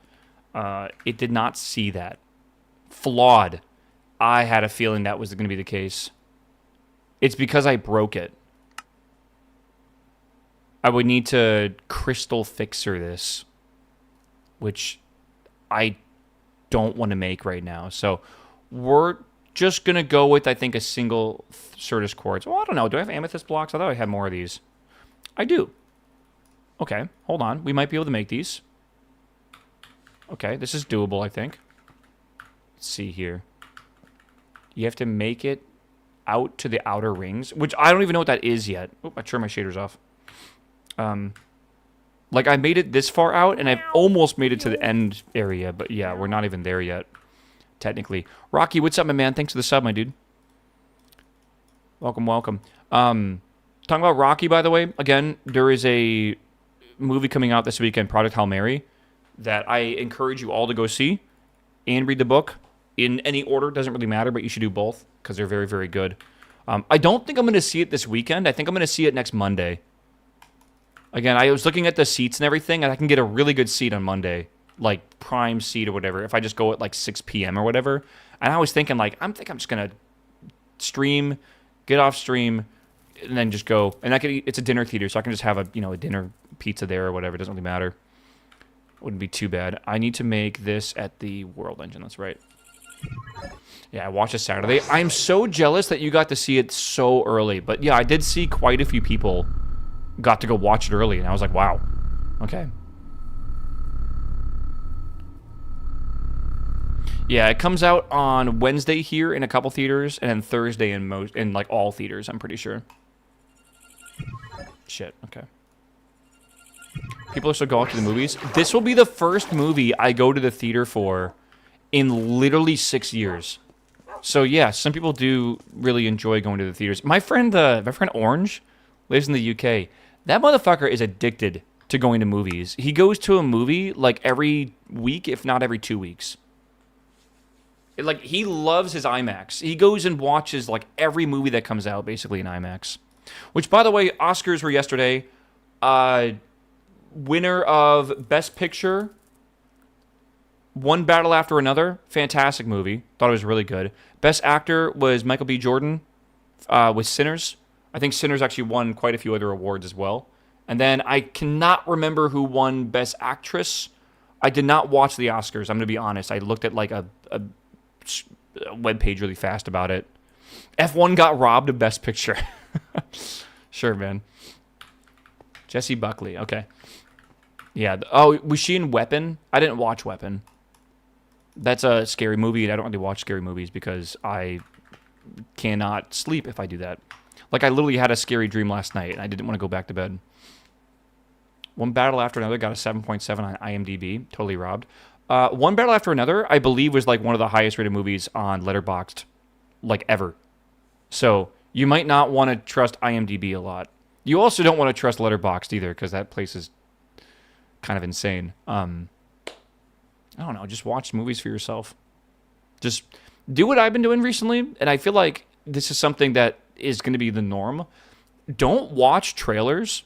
It did not see that. Flawed. I had a feeling that was going to be the case. It's because I broke it. I would need to crystal fixer this, which I don't want to make right now. So we're just going to go with, I think, a single Certus Quartz. Well, I don't know. Do I have amethyst blocks? I thought I had more of these. I do. Okay, hold on. We might be able to make these. Okay, this is doable, I think. Let's see here. You have to make it out to the outer rings, which I don't even know what that is yet. Oh, I turned my shaders off. Like, I made it this far out, and I've almost made it to the end area, but yeah, we're not even there yet, technically. Rocky, what's up, my man? Thanks for the sub, my dude. Welcome, welcome. Talking about Rocky, by the way, again, there is a movie coming out this weekend, Project Hail Mary, that I encourage you all to go see and read the book. In any order, doesn't really matter, but you should do both, because they're very, very good. I don't think I'm going to see it this weekend. I think I'm going to see it next Monday. Again, I was looking at the seats and everything, and I can get a really good seat on Monday, like prime seat or whatever, if I just go at like 6 p.m. or whatever. And I was thinking, like, I'm just going to stream, get off stream, and then just go. And it's a dinner theater, so I can just have a dinner pizza there or whatever. It doesn't really matter. Wouldn't be too bad. I need to make this at the World Engine. That's right. Yeah, I watched it Saturday. I'm so jealous that you got to see it so early. But yeah, I did see quite a few people got to go watch it early, and I was like, wow. Okay. Yeah, it comes out on Wednesday here in a couple theaters, and then Thursday in like all theaters, I'm pretty sure. Shit, okay. People still go out to the movies. This will be the first movie I go to the theater for in literally 6 years. So yeah, some people do really enjoy going to the theaters. My friend Orange lives in the UK. That motherfucker is addicted to going to movies. He goes to a movie like every week, if not every 2 weeks. Like, he loves his IMAX. He goes and watches like every movie that comes out basically in IMAX. Which, by the way, Oscars were yesterday. Winner of Best Picture, One Battle After Another. Fantastic movie. Thought it was really good. Best Actor was Michael B. Jordan with Sinners. I think Sinners actually won quite a few other awards as well. And then I cannot remember who won Best Actress. I did not watch the Oscars, I'm going to be honest. I looked at like a webpage really fast about it. F1 got robbed of Best Picture. Sure, man. Jesse Buckley, okay. Yeah. Oh, was she in Weapon? I didn't watch Weapon. That's a scary movie, and I don't really watch scary movies because I cannot sleep if I do that. Like, I literally had a scary dream last night, and I didn't want to go back to bed. One Battle After Another got a 7.7 on IMDb. Totally robbed. One Battle After Another, I believe, was like one of the highest rated movies on Letterboxd, like, ever. So you might not want to trust IMDb a lot. You also don't want to trust Letterboxd either, because that place is kind of insane. I don't know. Just watch movies for yourself. Just do what I've been doing recently, and I feel like this is something that is going to be the norm. Don't watch trailers.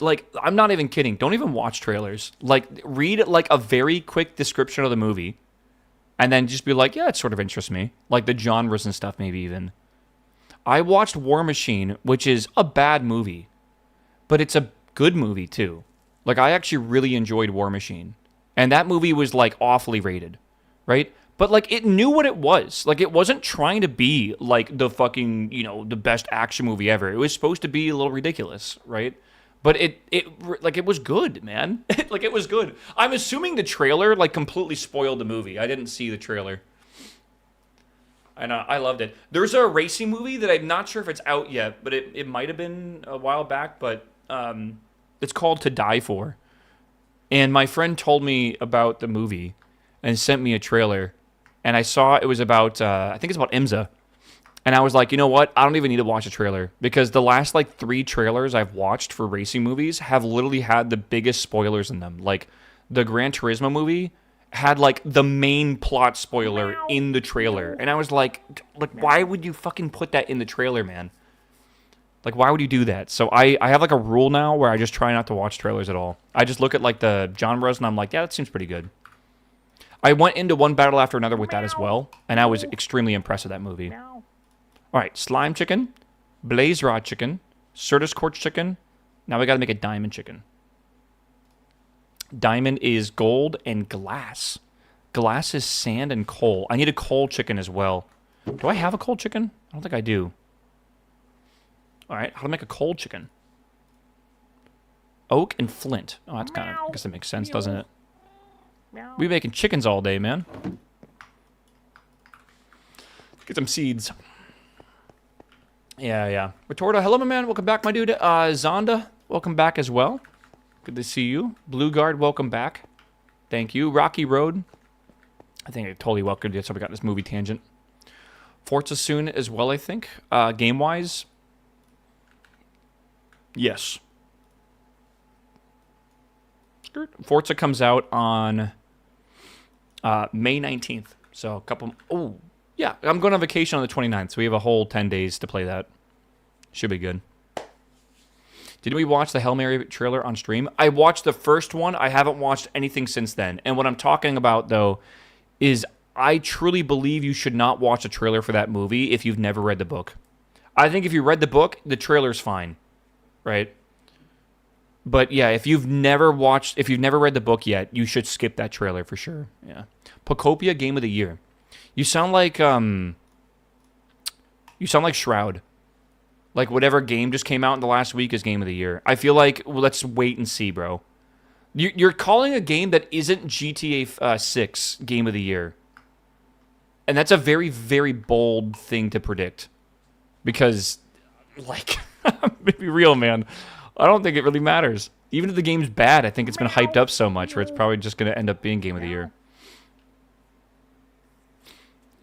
Like, I'm not even kidding. Don't even watch trailers. Like, read like a very quick description of the movie, and then just be like, yeah, it sort of interests me. Like the genres and stuff, maybe even. I watched War Machine, which is a bad movie, but it's a good movie too. Like, I actually really enjoyed War Machine, and that movie was like awfully rated, right? But like, it knew what it was. Like, it wasn't trying to be like the fucking, the best action movie ever. It was supposed to be a little ridiculous, right? But it was good, man. Like, it was good. I'm assuming the trailer like completely spoiled the movie. I didn't see the trailer. And I loved it. There's a racing movie that I'm not sure if it's out yet, but it might have been a while back, but it's called To Die For. And my friend told me about the movie and sent me a trailer. And I saw it was about, I think it's about IMSA. And I was like, you know what? I don't even need to watch a trailer. Because the last, like, 3 trailers I've watched for racing movies have literally had the biggest spoilers in them. Like, the Gran Turismo movie had like the main plot spoiler in the trailer, and I was like, why would you fucking put that in the trailer, man? Like, why would you do that? So I have like a rule now where I just try not to watch trailers at all. I just look at like the genres and I'm like, yeah, that seems pretty good. I went into one battle after another with that as well, and I was extremely impressed with that movie. All right, slime chicken, blaze rod chicken, Certus quartz chicken. Now we got to make a diamond chicken. Diamond is gold and glass. Glass is sand and coal. I need a coal chicken as well. Do I have a coal chicken? I don't think I do. All right, how to make a coal chicken? Oak and flint. Oh, that's kind of, I guess that makes sense, doesn't it? We making chickens all day, man. Get some seeds. Yeah. Retorta, hello, my man. Welcome back, my dude. Zonda, welcome back as well. Good to see you. Blue Guard, welcome back. Thank you. Rocky Road. I think I totally welcomed you, so we got this movie tangent. Forza soon as well, I think. Game-wise, yes. Forza comes out on May 19th. So a couple... Oh, yeah. I'm going on vacation on the 29th, so we have a whole 10 days to play that. Should be good. Did we watch the Hail Mary trailer on stream? I watched the first one. I haven't watched anything since then. And what I'm talking about, though, is I truly believe you should not watch a trailer for that movie if you've never read the book. I think if you read the book, the trailer's fine, right? But yeah, if you've never read the book yet, you should skip that trailer for sure. Yeah. Pocopia Game of the Year. You sound like Shroud. Like whatever game just came out in the last week is Game of the Year. I feel like, well, let's wait and see, bro. You're calling a game that isn't GTA 6 Game of the Year. And that's a very, very bold thing to predict. Because, like, be real, man. I don't think it really matters. Even if the game's bad, I think it's been hyped up so much where it's probably just going to end up being Game of the Year.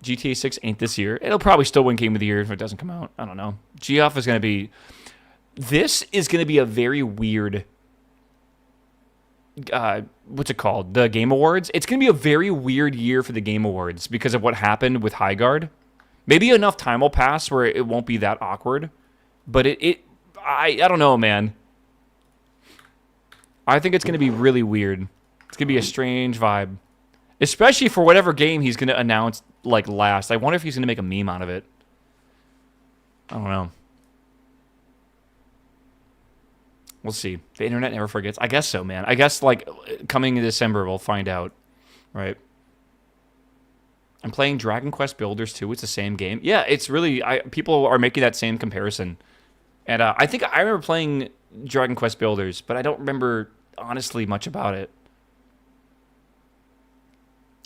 GTA 6 ain't this year. It'll probably still win Game of the Year if it doesn't come out. I don't know. Geoff is going to be... This is going to be a very weird... what's it called? The Game Awards. It's going to be a very weird year for the Game Awards because of what happened with Highguard. Maybe enough time will pass where it won't be that awkward. But I don't know, man. I think it's going to be really weird. It's going to be a strange vibe. Especially for whatever game he's going to announce like last. I wonder if he's going to make a meme out of it. I don't know. We'll see. The internet never forgets. I guess so, man. I guess like coming in December we'll find out. Right? I'm playing Dragon Quest Builders 2. It's the same game. Yeah, it's really... people are making that same comparison. And I think I remember playing Dragon Quest Builders, but I don't remember, honestly, much about it.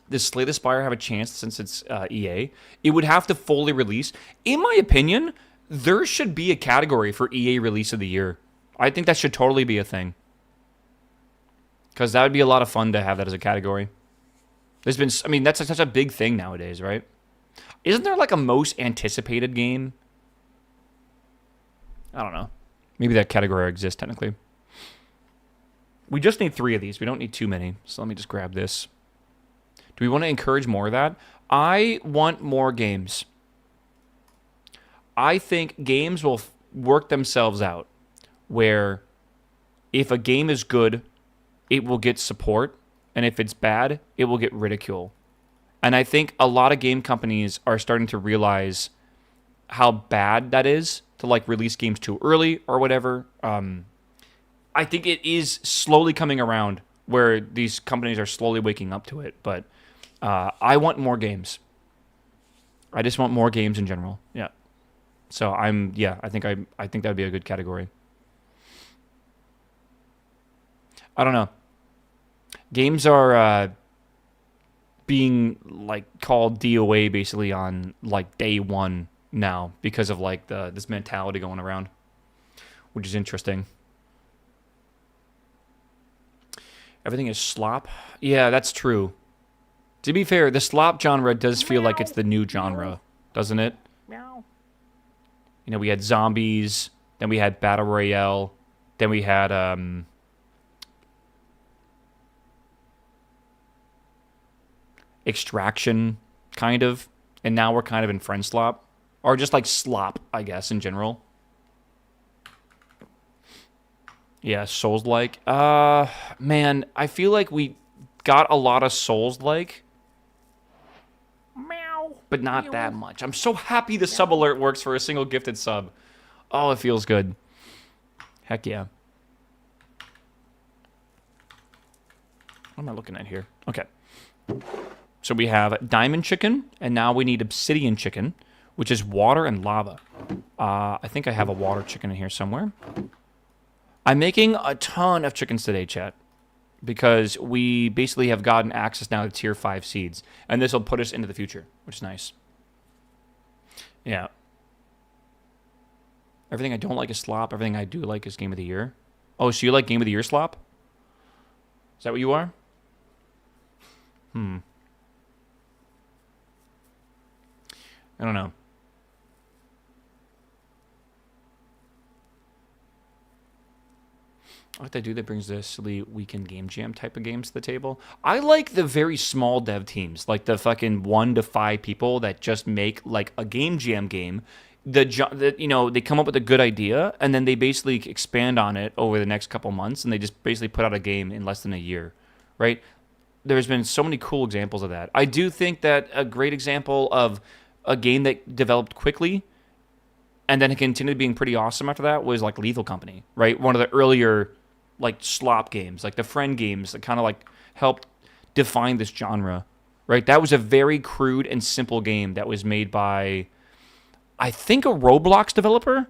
Does Slay the Spire have a chance since it's EA? It would have to fully release. In my opinion, there should be a category for EA Release of the Year. I think that should totally be a thing. Because that would be a lot of fun to have that as a category. There's been... I mean, that's such a big thing nowadays, right? Isn't there like a most anticipated game? I don't know. Maybe that category exists technically. We just need 3 of these. We don't need too many. So let me just grab this. Do we want to encourage more of that? I want more games. I think games will work themselves out where if a game is good, it will get support, and if it's bad, it will get ridicule. And I think a lot of game companies are starting to realize how bad that is to like release games too early or whatever. I think it is slowly coming around where these companies are slowly waking up to it, but I want more games. I just want more games in general. Yeah. So I think that would be a good category. I don't know. Games are being like called DOA basically on like day one now because of like this mentality going around, which is interesting. Everything is slop. Yeah, that's true. To be fair, the slop genre does feel like it's the new genre, doesn't it? Meow. You know, we had zombies, then we had battle royale, then we had extraction, kind of. And now we're kind of in friend slop. Or just like slop, I guess, in general. Yeah, Souls-like. Man, I feel like we got a lot of Souls-like. Meow. But not Meow. that much. I'm so happy the sub alert works for a single gifted sub. Oh, it feels good. Heck yeah. What am I looking at here? Okay. So we have diamond chicken, and now we need obsidian chicken, which is water and lava. I think I have a water chicken in here somewhere. I'm making a ton of chickens today, chat, because we basically have gotten access now to tier 5 seeds, and this will put us into the future, which is nice. Yeah. Everything I don't like is slop. Everything I do like is game of the year. Oh, so you like game of the year slop? Is that what you are? I don't know. What they do that brings the silly weekend game jam type of games to the table. I like the very small dev teams, like the fucking 1 to 5 people that just make like a game jam game. You know, they come up with a good idea and then they basically expand on it over the next couple months, and they just basically put out a game in less than a year, right? There's been so many cool examples of that. I do think that a great example of a game that developed quickly and then it continued being pretty awesome after that was like Lethal Company, right? One of the earlier like slop games, like the friend games that kind of like helped define this genre, right? That was a very crude and simple game that was made by, I think, a Roblox developer.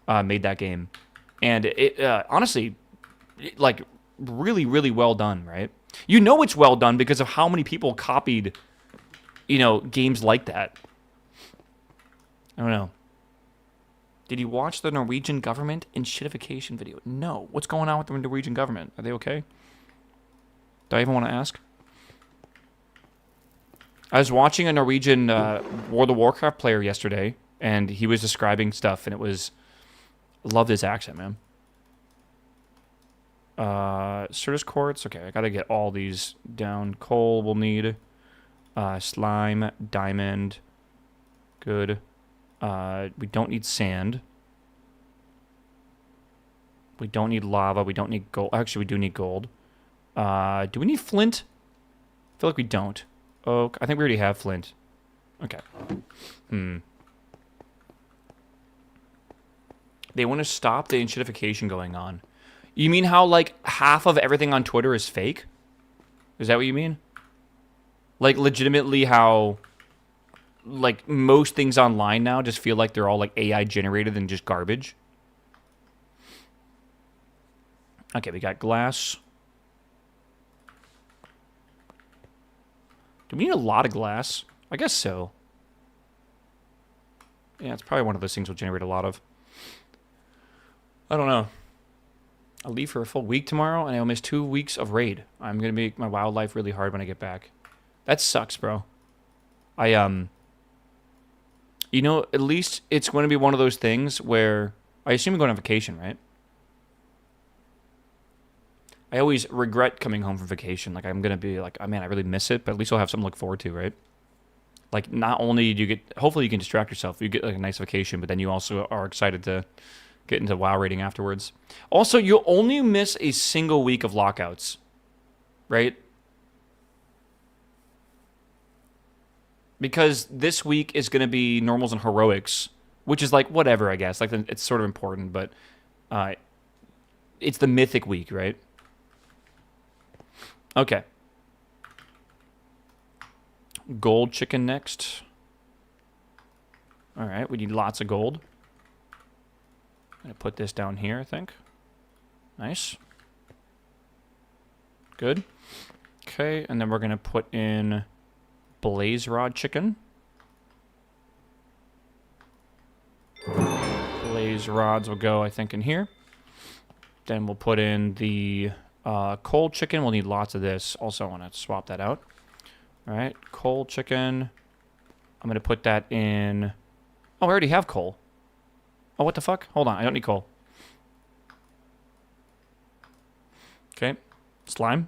Made that game. And it honestly, like, really, really well done, right? You know it's well done because of how many people copied, you know, games like that. I don't know. Did you watch the Norwegian government in shitification video? No. What's going on with the Norwegian government? Are they okay? Do I even want to ask? I was watching a Norwegian World of Warcraft player yesterday, and he was describing stuff, and it was... Loved his accent, man. Certus quartz. Okay, I gotta get all these down. Coal we'll need. Slime, diamond. Good. We don't need sand. We don't need lava. We don't need gold. Actually, we do need gold. Do we need flint? I feel like we don't. Oak. I think we already have flint. Okay. They want to stop the enshittification going on. You mean how, like, half of everything on Twitter is fake? Is that what you mean? Like, legitimately how... like, most things online now just feel like they're all, like, AI generated and just garbage. Okay, we got glass. Do we need a lot of glass? I guess so. Yeah, it's probably one of those things we'll generate a lot of. I don't know. I'll leave for a full week tomorrow, and I'll miss 2 weeks of raid. I'm going to make my wildlife really hard when I get back. That sucks, bro. You know, at least it's going to be one of those things where... I assume you're going on vacation, right? I always regret coming home from vacation. Like, I'm going to be like, oh, man, I really miss it, but at least I'll have something to look forward to, right? Like, not only do you get... hopefully you can distract yourself. You get, like, a nice vacation, but then you also are excited to get into WoW raiding afterwards. Also, you'll only miss a single week of lockouts, right? Because this week is going to be normals and heroics, which is like whatever, I guess. Like it's sort of important, but it's the mythic week, right? Okay. Gold chicken next. All right, we need lots of gold. I'm going to put this down here, I think. Nice. Good. Okay, and then we're going to put in blaze rod chicken. Blaze rods will go, I think, in here. Then we'll put in the cold chicken. We'll need lots of this. Also, I want to swap that out. All right, cold chicken. I'm going to put that in... oh, I already have coal. Oh, what the fuck? Hold on, I don't need coal. Okay, slime.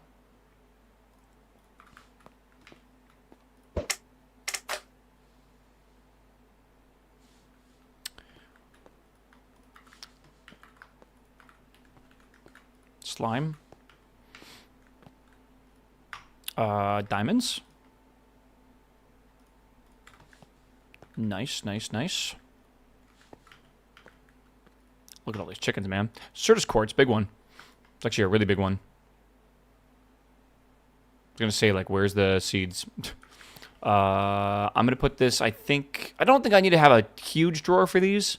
Slime. Diamonds. Nice, nice, nice. Look at all these chickens, man. Certus quartz, big one. It's actually a really big one. I was gonna say, like, where's the seeds? I'm gonna put this, I don't think I need to have a huge drawer for these.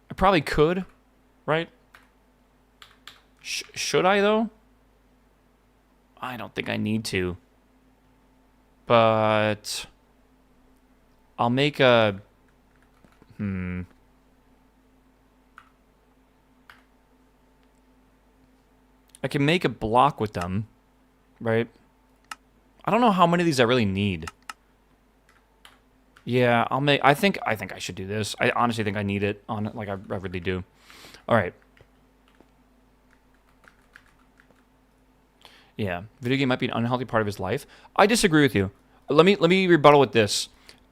I probably could, right? Should I, though? I don't think I need to. But I'll make a... I can make a block with them, right? I don't know how many of these I really need. Yeah, I'll make... I think I should do this. I honestly think I need it on it, like I really do. All right. Yeah, video game might be an unhealthy part of his life. I disagree with you. Let me rebuttal with this.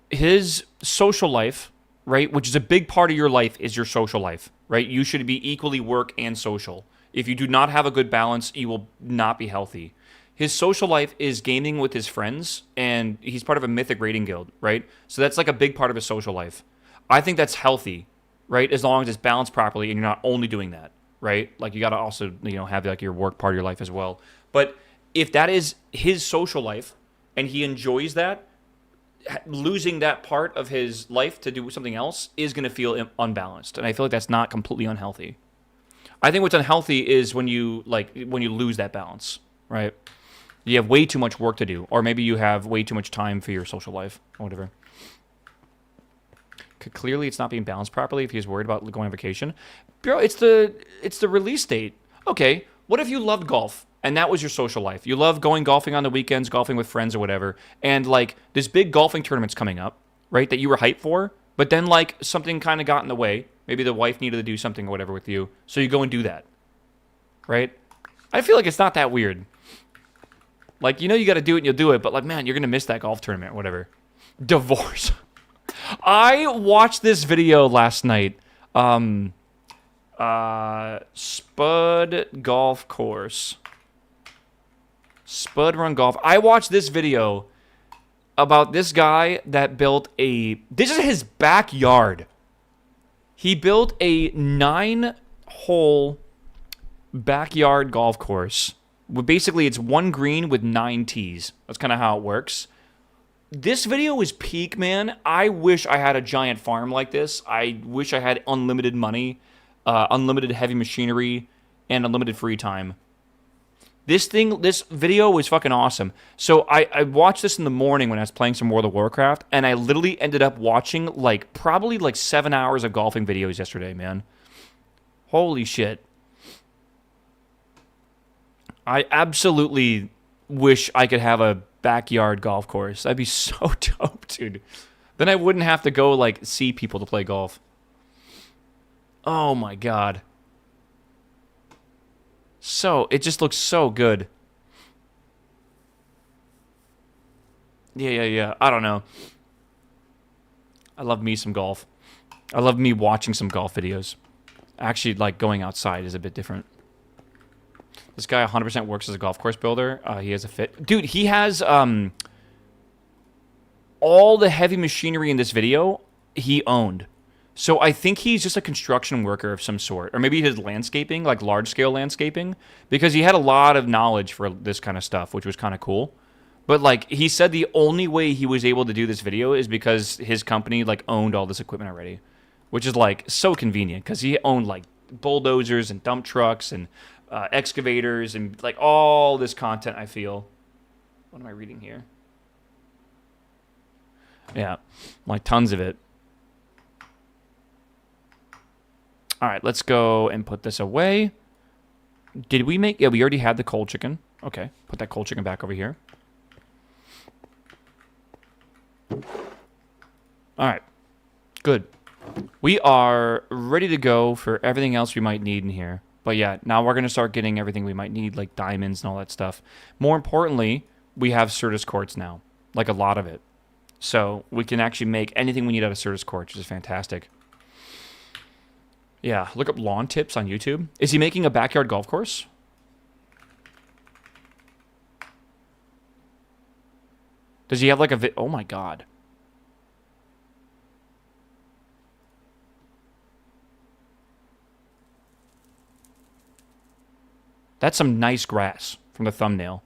His social life, right, which is a big part of your life, is your social life, right? You should be equally work and social. If you do not have a good balance, you will not be healthy. His social life is gaming with his friends, and he's part of a Mythic raiding guild, right? So that's like a big part of his social life. I think that's healthy, right? As long as it's balanced properly and you're not only doing that, right? Like, you got to also, have like your work part of your life as well. But if that is his social life and he enjoys that, losing that part of his life to do something else is going to feel unbalanced. And I feel like that's not completely unhealthy. I think what's unhealthy is when you lose that balance, right? You have way too much work to do, or maybe you have way too much time for your social life, or whatever. Clearly, it's not being balanced properly if he's worried about going on vacation. Bro, it's the release date. Okay, what if you loved golf and that was your social life? You love going golfing on the weekends, golfing with friends or whatever, and like this big golfing tournament's coming up, right, that you were hyped for, but then like something kind of got in the way. Maybe the wife needed to do something or whatever with you, so you go and do that, right? I feel like it's not that weird. Like, you got to do it and you'll do it, but like, man, you're going to miss that golf tournament or whatever. Divorce. I watched this video last night. Spud Golf Course. Spud Run Golf. I watched this video about this guy that built this is his backyard. He built a 9-hole backyard golf course. Basically, it's one green with 9 tees. That's kind of how it works. This video is peak, man. I wish I had a giant farm like this. I wish I had unlimited money, unlimited heavy machinery, and unlimited free time. This video was fucking awesome. So I watched this in the morning when I was playing some World of Warcraft, and I literally ended up watching probably 7 hours of golfing videos yesterday, man. Holy shit. I absolutely wish I could have a backyard golf course. That'd be so dope, dude. Then I wouldn't have to go see people to play golf. Oh my god. It just looks so good. Yeah. I don't know. I love me some golf. I love me watching some golf videos. Actually, going outside is a bit different. This guy 100% works as a golf course builder. He has a fit. Dude, he has all the heavy machinery in this video he owned. So I think he's just a construction worker of some sort. Or maybe he did landscaping, large-scale landscaping. Because he had a lot of knowledge for this kind of stuff, which was kind of cool. But, he said the only way he was able to do this video is because his company, owned all this equipment already. Which is, so convenient. Because he owned, bulldozers and dump trucks and excavators and, all this content, I feel. What am I reading here? Yeah. Tons of it. All right, let's go and put this away. Did we make... Yeah, we already had the cold chicken. Okay, put that cold chicken back over here. All right, good. We are ready to go for everything else we might need in here. But yeah, now we're going to start getting everything we might need, like diamonds and all that stuff. More importantly, we have Certus quartz now, a lot of it. So we can actually make anything we need out of Certus quartz, which is fantastic. Yeah, look up lawn tips on YouTube. Is he making a backyard golf course? Does he have like a oh my god. That's some nice grass from the thumbnail.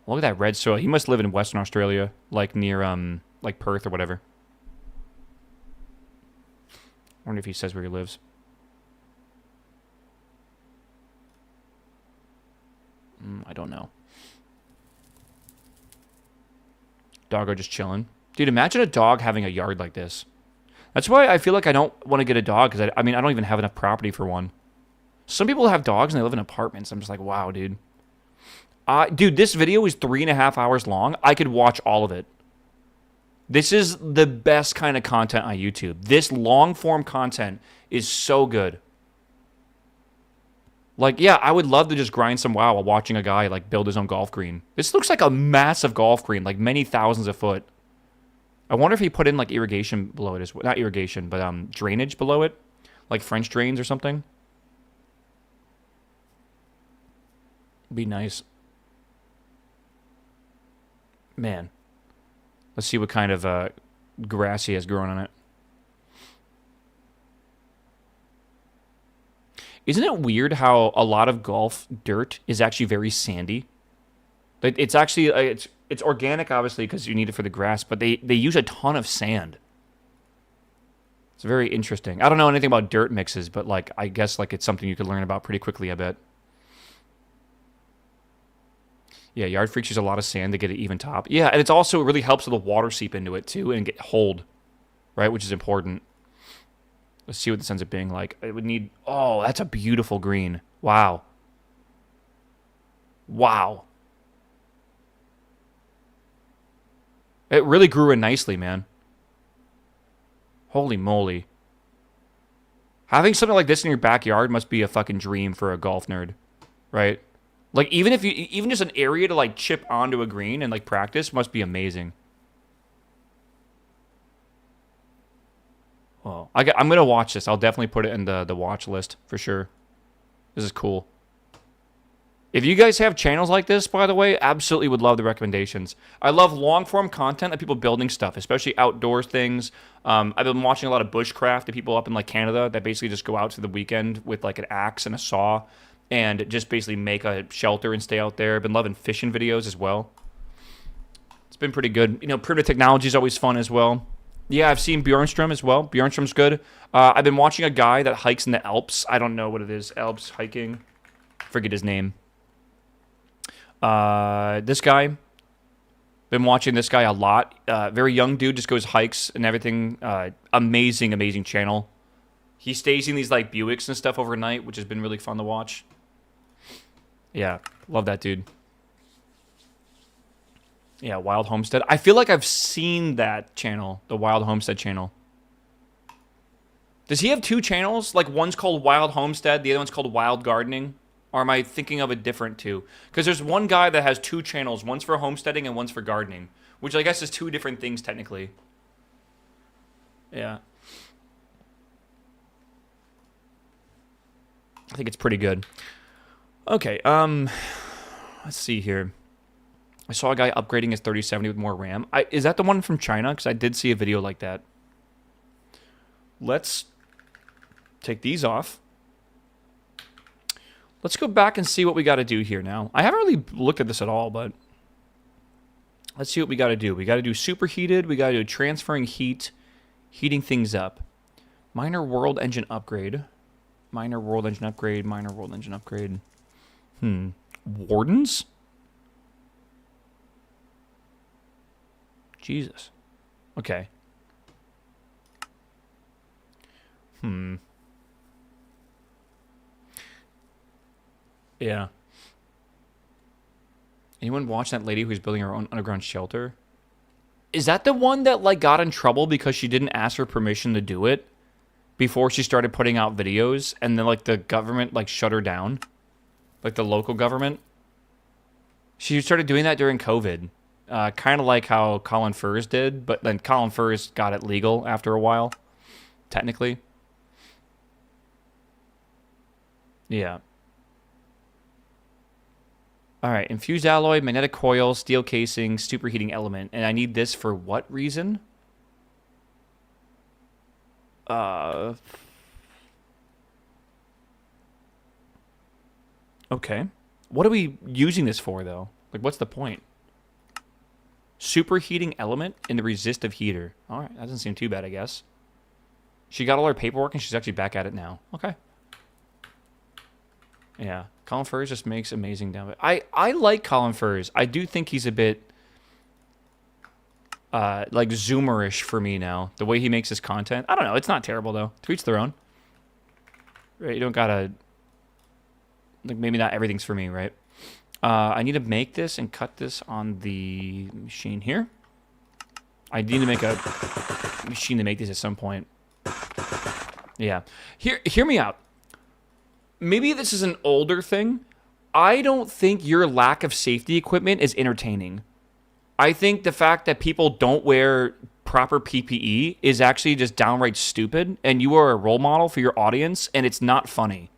Look at that red soil. He must live in Western Australia, like near like Perth or whatever. I wonder if he says where he lives. I don't know. Doggo just chilling. Dude, imagine a dog having a yard like this. That's why I feel like I don't want to get a dog, because I mean, I don't even have enough property for one. Some people have dogs and they live in apartments. I'm just like, wow, dude. Dude, this video is 3.5 hours long. I could watch all of it. This is the best kind of content on YouTube. This long-form content is so good. Like, yeah, I would love to just grind some WoW while watching a guy, like, build his own golf green. This looks like a massive golf green, like many thousands of foot. I wonder if he put in, like, irrigation below it as well. Not irrigation, but drainage below it. Like French drains or something. Be nice. Man. Let's see what kind of grass he has growing on it. Isn't it weird how a lot of golf dirt is actually very sandy? It's actually it's organic, obviously, because you need it for the grass, but they use a ton of sand. It's very interesting. I don't know anything about dirt mixes, but like I guess like it's something you could learn about pretty quickly, I bet. Yeah, Yard Freaks use a lot of sand to get an even top. Yeah, and it really helps with the water seep into it too and get hold, right, which is important. Let's see what this ends up being like. It would need... Oh, that's a beautiful green. Wow. Wow. It really grew in nicely, man. Holy moly. Having something like this in your backyard must be a fucking dream for a golf nerd, right? Like, even just an area to, like, chip onto a green and, like, practice must be amazing. Oh, I'm going to watch this. I'll definitely put it in the watch list for sure. This is cool. If you guys have channels like this, by the way, absolutely would love the recommendations. I love long-form content of people building stuff, especially outdoor things. I've been watching a lot of bushcraft of people up in, like, Canada that basically just go out to the weekend with, like, an axe and a saw and just basically make a shelter and stay out there. I've been loving fishing videos as well. It's been pretty good. You know, primitive technology is always fun as well. Yeah, I've seen Bjornstrom as well. Bjornstrom's good. I've been watching a guy that hikes in the Alps. I don't know what it is. Alps hiking. Forget his name. This guy. Been watching this guy a lot. Very young dude, just goes hikes and everything. Amazing, amazing channel. He stays in these like Buicks and stuff overnight, which has been really fun to watch. Yeah, love that dude. Yeah, Wild Homestead. I feel like I've seen that channel, the Wild Homestead channel. Does he have two channels? Like one's called Wild Homestead, the other one's called Wild Gardening? Or am I thinking of a different two? Because there's one guy that has two channels. One's for homesteading and one's for gardening. Which I guess is two different things technically. Yeah. I think it's pretty good. Okay, let's see here. I saw a guy upgrading his 3070 with more RAM. Is that the one from China? Because I did see a video like that. Let's take these off. Let's go back and see what we got to do here now. I haven't really looked at this at all, but let's see what we got to do. We got to do superheated. We got to do transferring heat, heating things up. Minor world engine upgrade. Minor world engine upgrade. Minor world engine upgrade. Wardens? Jesus. Okay. Yeah. Anyone watch that lady who's building her own underground shelter? Is that the one that like got in trouble because she didn't ask for permission to do it before she started putting out videos, and then like the government like shut her down? Like the local government? She started doing that during COVID. Kind of like how Colin Furze did, but then Colin Furze got it legal after a while, technically. Yeah. All right. Infused alloy, magnetic coil, steel casing, superheating element. And I need this for what reason? Okay. What are we using this for, though? Like, what's the point? Superheating element in the resistive heater. All right. That doesn't seem too bad, I guess. She got all her paperwork, and she's actually back at it now. Okay. Yeah. Colin Furze just makes amazing damage. I like Colin Furze. I do think he's a bit... like zoomerish for me now. The way he makes his content. I don't know. It's not terrible, though. To each their own. Right? You don't gotta... Like, maybe not everything's for me, right? I need to make this and cut this on the machine here. I need to make a machine to make this at some point. Yeah. Hear me out. Maybe this is an older thing. I don't think your lack of safety equipment is entertaining. I think the fact that people don't wear proper PPE is actually just downright stupid, and you are a role model for your audience, and it's not funny.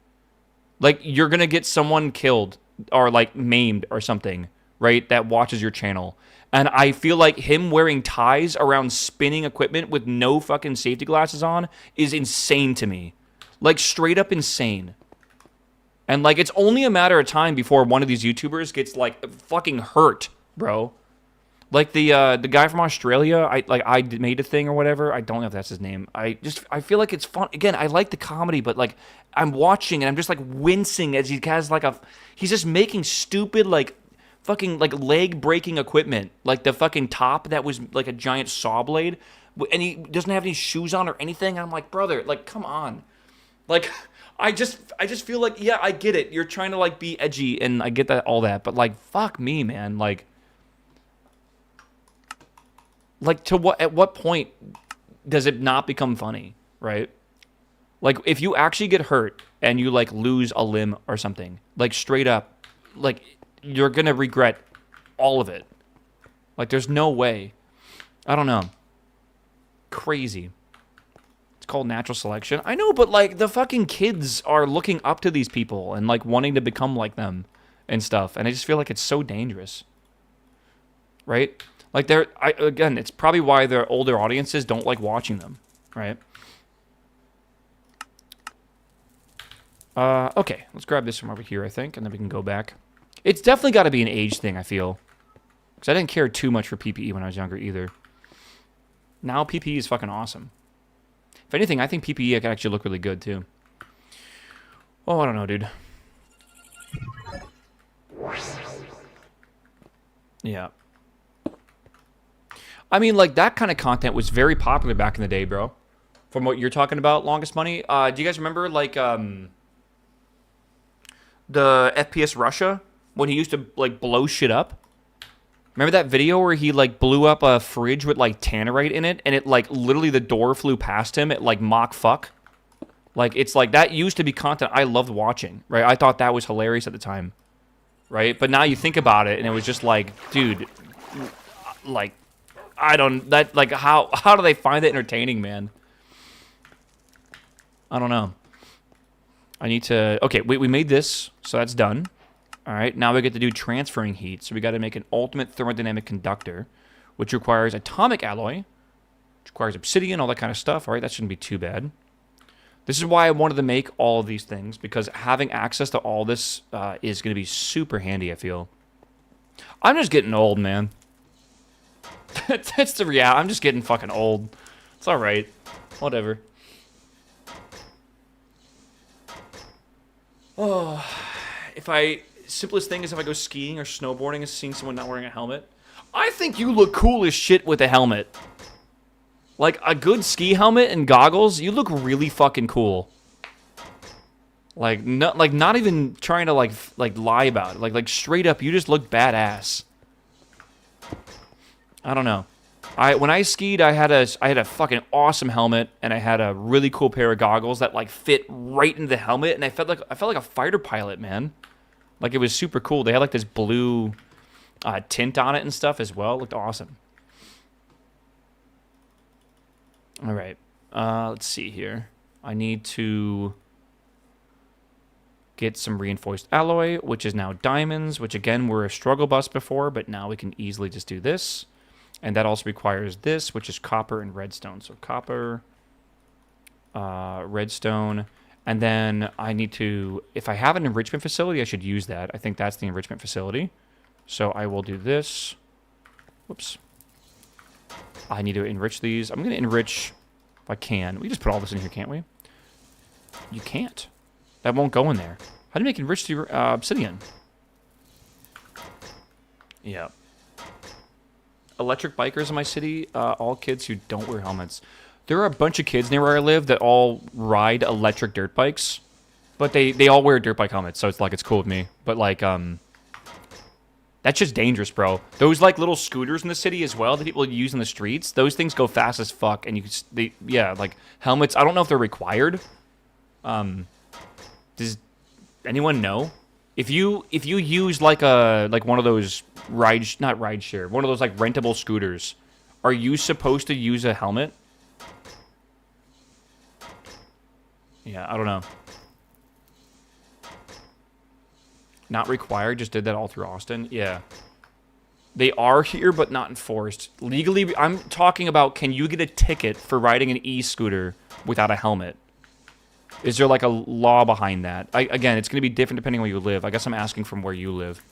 Like, you're going to get someone killed or, like, maimed or something, right, that watches your channel. And I feel like him wearing ties around spinning equipment with no fucking safety glasses on is insane to me. Like, straight up insane. And, like, it's only a matter of time before one of these YouTubers gets, like, fucking hurt, bro. Like the guy from Australia, I made a thing or whatever. I don't know if that's his name. I feel like it's fun. Again, I like the comedy, but like I'm watching and I'm just like wincing as he has like he's just making stupid like fucking like leg breaking equipment, like the fucking top that was like a giant saw blade, and he doesn't have any shoes on or anything. And I'm like, brother, like come on, like I just feel like yeah, I get it. You're trying to like be edgy and I get that all that, but like fuck me, man, like. Like, at what point does it not become funny, right? Like, if you actually get hurt and you, like, lose a limb or something, like, straight up, like, you're going to regret all of it. Like, there's no way. I don't know. Crazy. It's called natural selection. I know, but, like, the fucking kids are looking up to these people and, like, wanting to become like them and stuff. And I just feel like it's so dangerous. Right? Like, again, it's probably why their older audiences don't like watching them, right? Okay, let's grab this from over here, I think, and then we can go back. It's definitely got to be an age thing, I feel. Because I didn't care too much for PPE when I was younger, either. Now, PPE is fucking awesome. If anything, I think PPE can actually look really good, too. Oh, I don't know, dude. Yeah. I mean, like, that kind of content was very popular back in the day, bro. From what you're talking about, Longest Money. Do you guys remember, like, the FPS Russia? When he used to, like, blow shit up? Remember that video where he, like, blew up a fridge with, like, tannerite in it? And it, like, literally the door flew past him at, like, Mach fuck? Like, it's like, that used to be content I loved watching, right? I thought that was hilarious at the time, right? But now you think about it, and it was just like, dude, like... how do they find it entertaining, man? I don't know. I need to... Okay, we made this, so that's done. All right, now we get to do transferring heat. So we got to make an ultimate thermodynamic conductor, which requires atomic alloy, which requires obsidian, all that kind of stuff. All right, that shouldn't be too bad. This is why I wanted to make all of these things, because having access to all this is going to be super handy, I feel. I'm just getting old, man. That's the reality. I'm just getting fucking old. It's alright. Whatever. Oh, simplest thing is if I go skiing or snowboarding and seeing someone not wearing a helmet. I think you look cool as shit with a helmet. Like, a good ski helmet and goggles, you look really fucking cool. Like, not even trying to, like lie about it. Like, straight up, you just look badass. I don't know. When I skied, I had a fucking awesome helmet, and I had a really cool pair of goggles that like fit right into the helmet, and I felt like a fighter pilot, man. Like, it was super cool. They had like this blue tint on it and stuff as well. It looked awesome. All right. Let's see here. I need to get some reinforced alloy, which is now diamonds, which again were a struggle bus before, but now we can easily just do this. And that also requires this, which is copper and redstone. So copper, redstone, and then I need to, if I have an enrichment facility, I should use that. I think that's the enrichment facility. So I will do this. Whoops. I need to enrich these. I'm going to enrich, if I can. We just put all this in here, can't we? You can't. That won't go in there. How do you make enriched obsidian? Yeah. Electric bikers in my city, all kids who don't wear helmets. There are a bunch of kids near where I live that all ride electric dirt bikes, but they all wear dirt bike helmets, so it's like it's cool with me. But like, that's just dangerous, bro. Those like little scooters in the city as well that people use in the streets, those things go fast as fuck, and yeah, like helmets. I don't know if they're required. Does anyone know? If you use like one of those not rideshare, one of those like rentable scooters, are you supposed to use a helmet? Yeah, I don't know. Not required, just did that all through Austin. Yeah. They are here, but not enforced. Legally, I'm talking about, can you get a ticket for riding an e-scooter without a helmet? Is there like a law behind that? Again, it's going to be different depending on where you live. I guess I'm asking from where you live.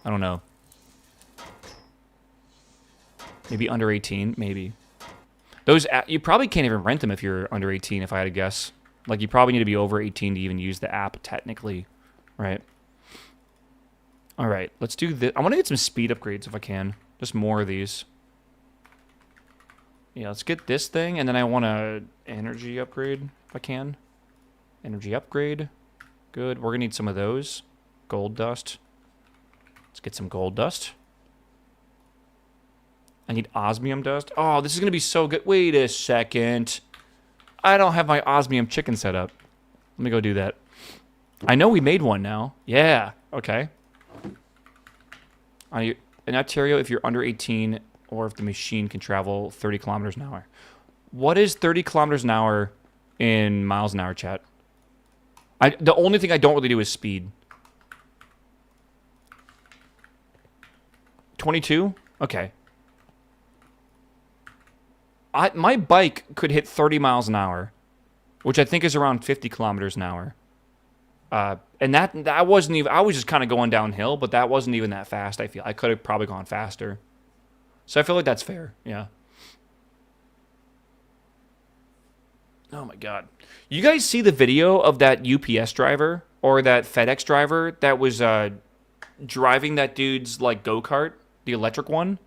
I don't know. Maybe under 18, maybe. Those, you probably can't even rent them if you're under 18, if I had to guess. Like, you probably need to be over 18 to even use the app, technically. Right? Alright, let's do this. I want to get some speed upgrades if I can. Just more of these. Yeah, let's get this thing, and then I want a energy upgrade, if I can. Energy upgrade. Good. We're going to need some of those. Gold dust. Let's get some gold dust. I need osmium dust. Oh, this is going to be so good. Wait a second. I don't have my osmium chicken set up. Let me go do that. I know we made one now. Yeah. Okay. In Ontario, if you're under 18 or if the machine can travel 30 kilometers an hour. What is 30 kilometers an hour in miles an hour, chat? The only thing I don't really do is speed. 22? Okay. My bike could hit 30 miles an hour, which I think is around 50 kilometers an hour. And that wasn't even, I was just kind of going downhill, but that wasn't even that fast, I feel. I could have probably gone faster. So I feel like that's fair, yeah. Oh my god. You guys see the video of that UPS driver or that FedEx driver that was driving that dude's like go-kart, the electric one?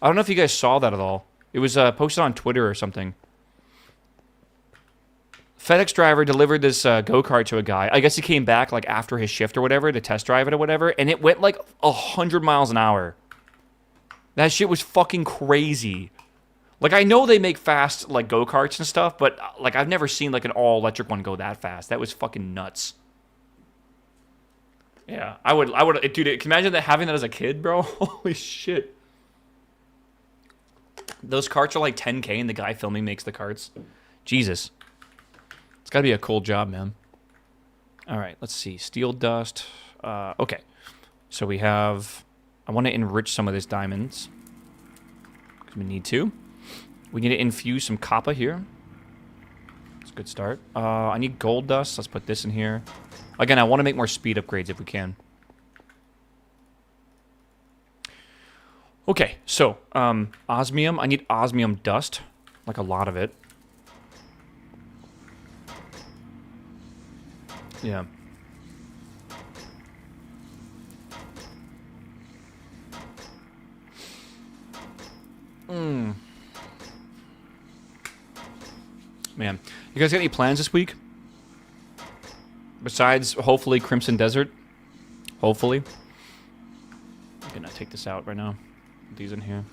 I don't know if you guys saw that at all. It was posted on Twitter or something. FedEx driver delivered this go-kart to a guy. I guess he came back like after his shift or whatever to test drive it or whatever, and it went like 100 miles an hour. That shit was fucking crazy. Like, I know they make fast, like, go-karts and stuff, but, like, I've never seen, like, an all-electric one go that fast. That was fucking nuts. Yeah, I would, dude, can you imagine that, having that as a kid, bro? Holy shit. Those carts are, like, 10K, and the guy filming makes the carts. Jesus. It's gotta be a cool job, man. All right, let's see. Steel dust. Okay. So we have... I want to enrich some of these diamonds. Because we need to. We need to infuse some copper here. That's a good start. I need gold dust. Let's put this in here. Again, I want to make more speed upgrades if we can. Okay, so, osmium. I need osmium dust. Like a lot of it. Yeah. Man, you guys got any plans this week? Besides, hopefully, Crimson Desert? Hopefully. I'm gonna take this out right now. Put these in here.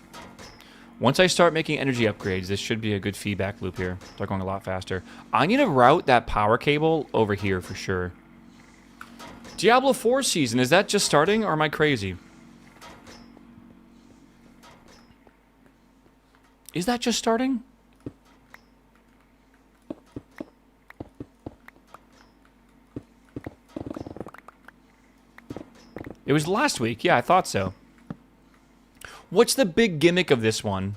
Once I start making energy upgrades, this should be a good feedback loop here. Start going a lot faster. I need to route that power cable over here for sure. Diablo 4 season, is that just starting or am I crazy? Is that just starting? It was last week. Yeah, I thought so. What's the big gimmick of this one?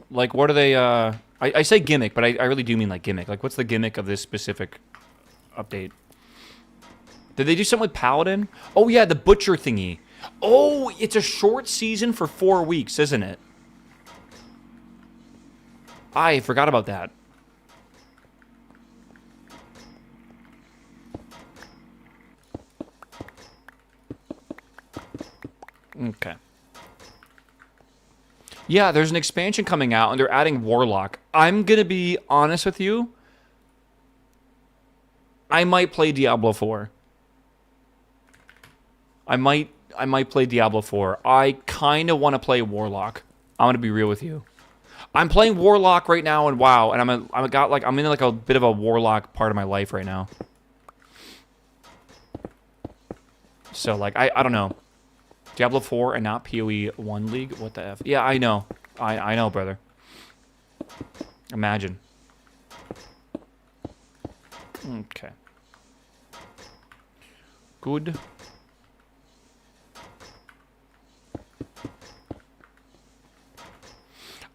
Like, what are they, I say gimmick, but I really do mean, like, gimmick. Like, what's the gimmick of this specific update? Did they do something with Paladin? Oh, yeah, the Butcher thingy. Oh, it's a short season for 4 weeks, isn't it? I forgot about that. Okay. Yeah, there's an expansion coming out, and they're adding Warlock. I'm gonna be honest with you. I might play Diablo 4. I might play Diablo 4. I kind of want to play Warlock. I'm gonna be real with you. I'm playing Warlock right now in WoW, and I'm in like a bit of a Warlock part of my life right now. So like I don't know. Diablo 4 and not PoE 1 League? What the F? Yeah, I know. I know, brother. Imagine. Okay. Good.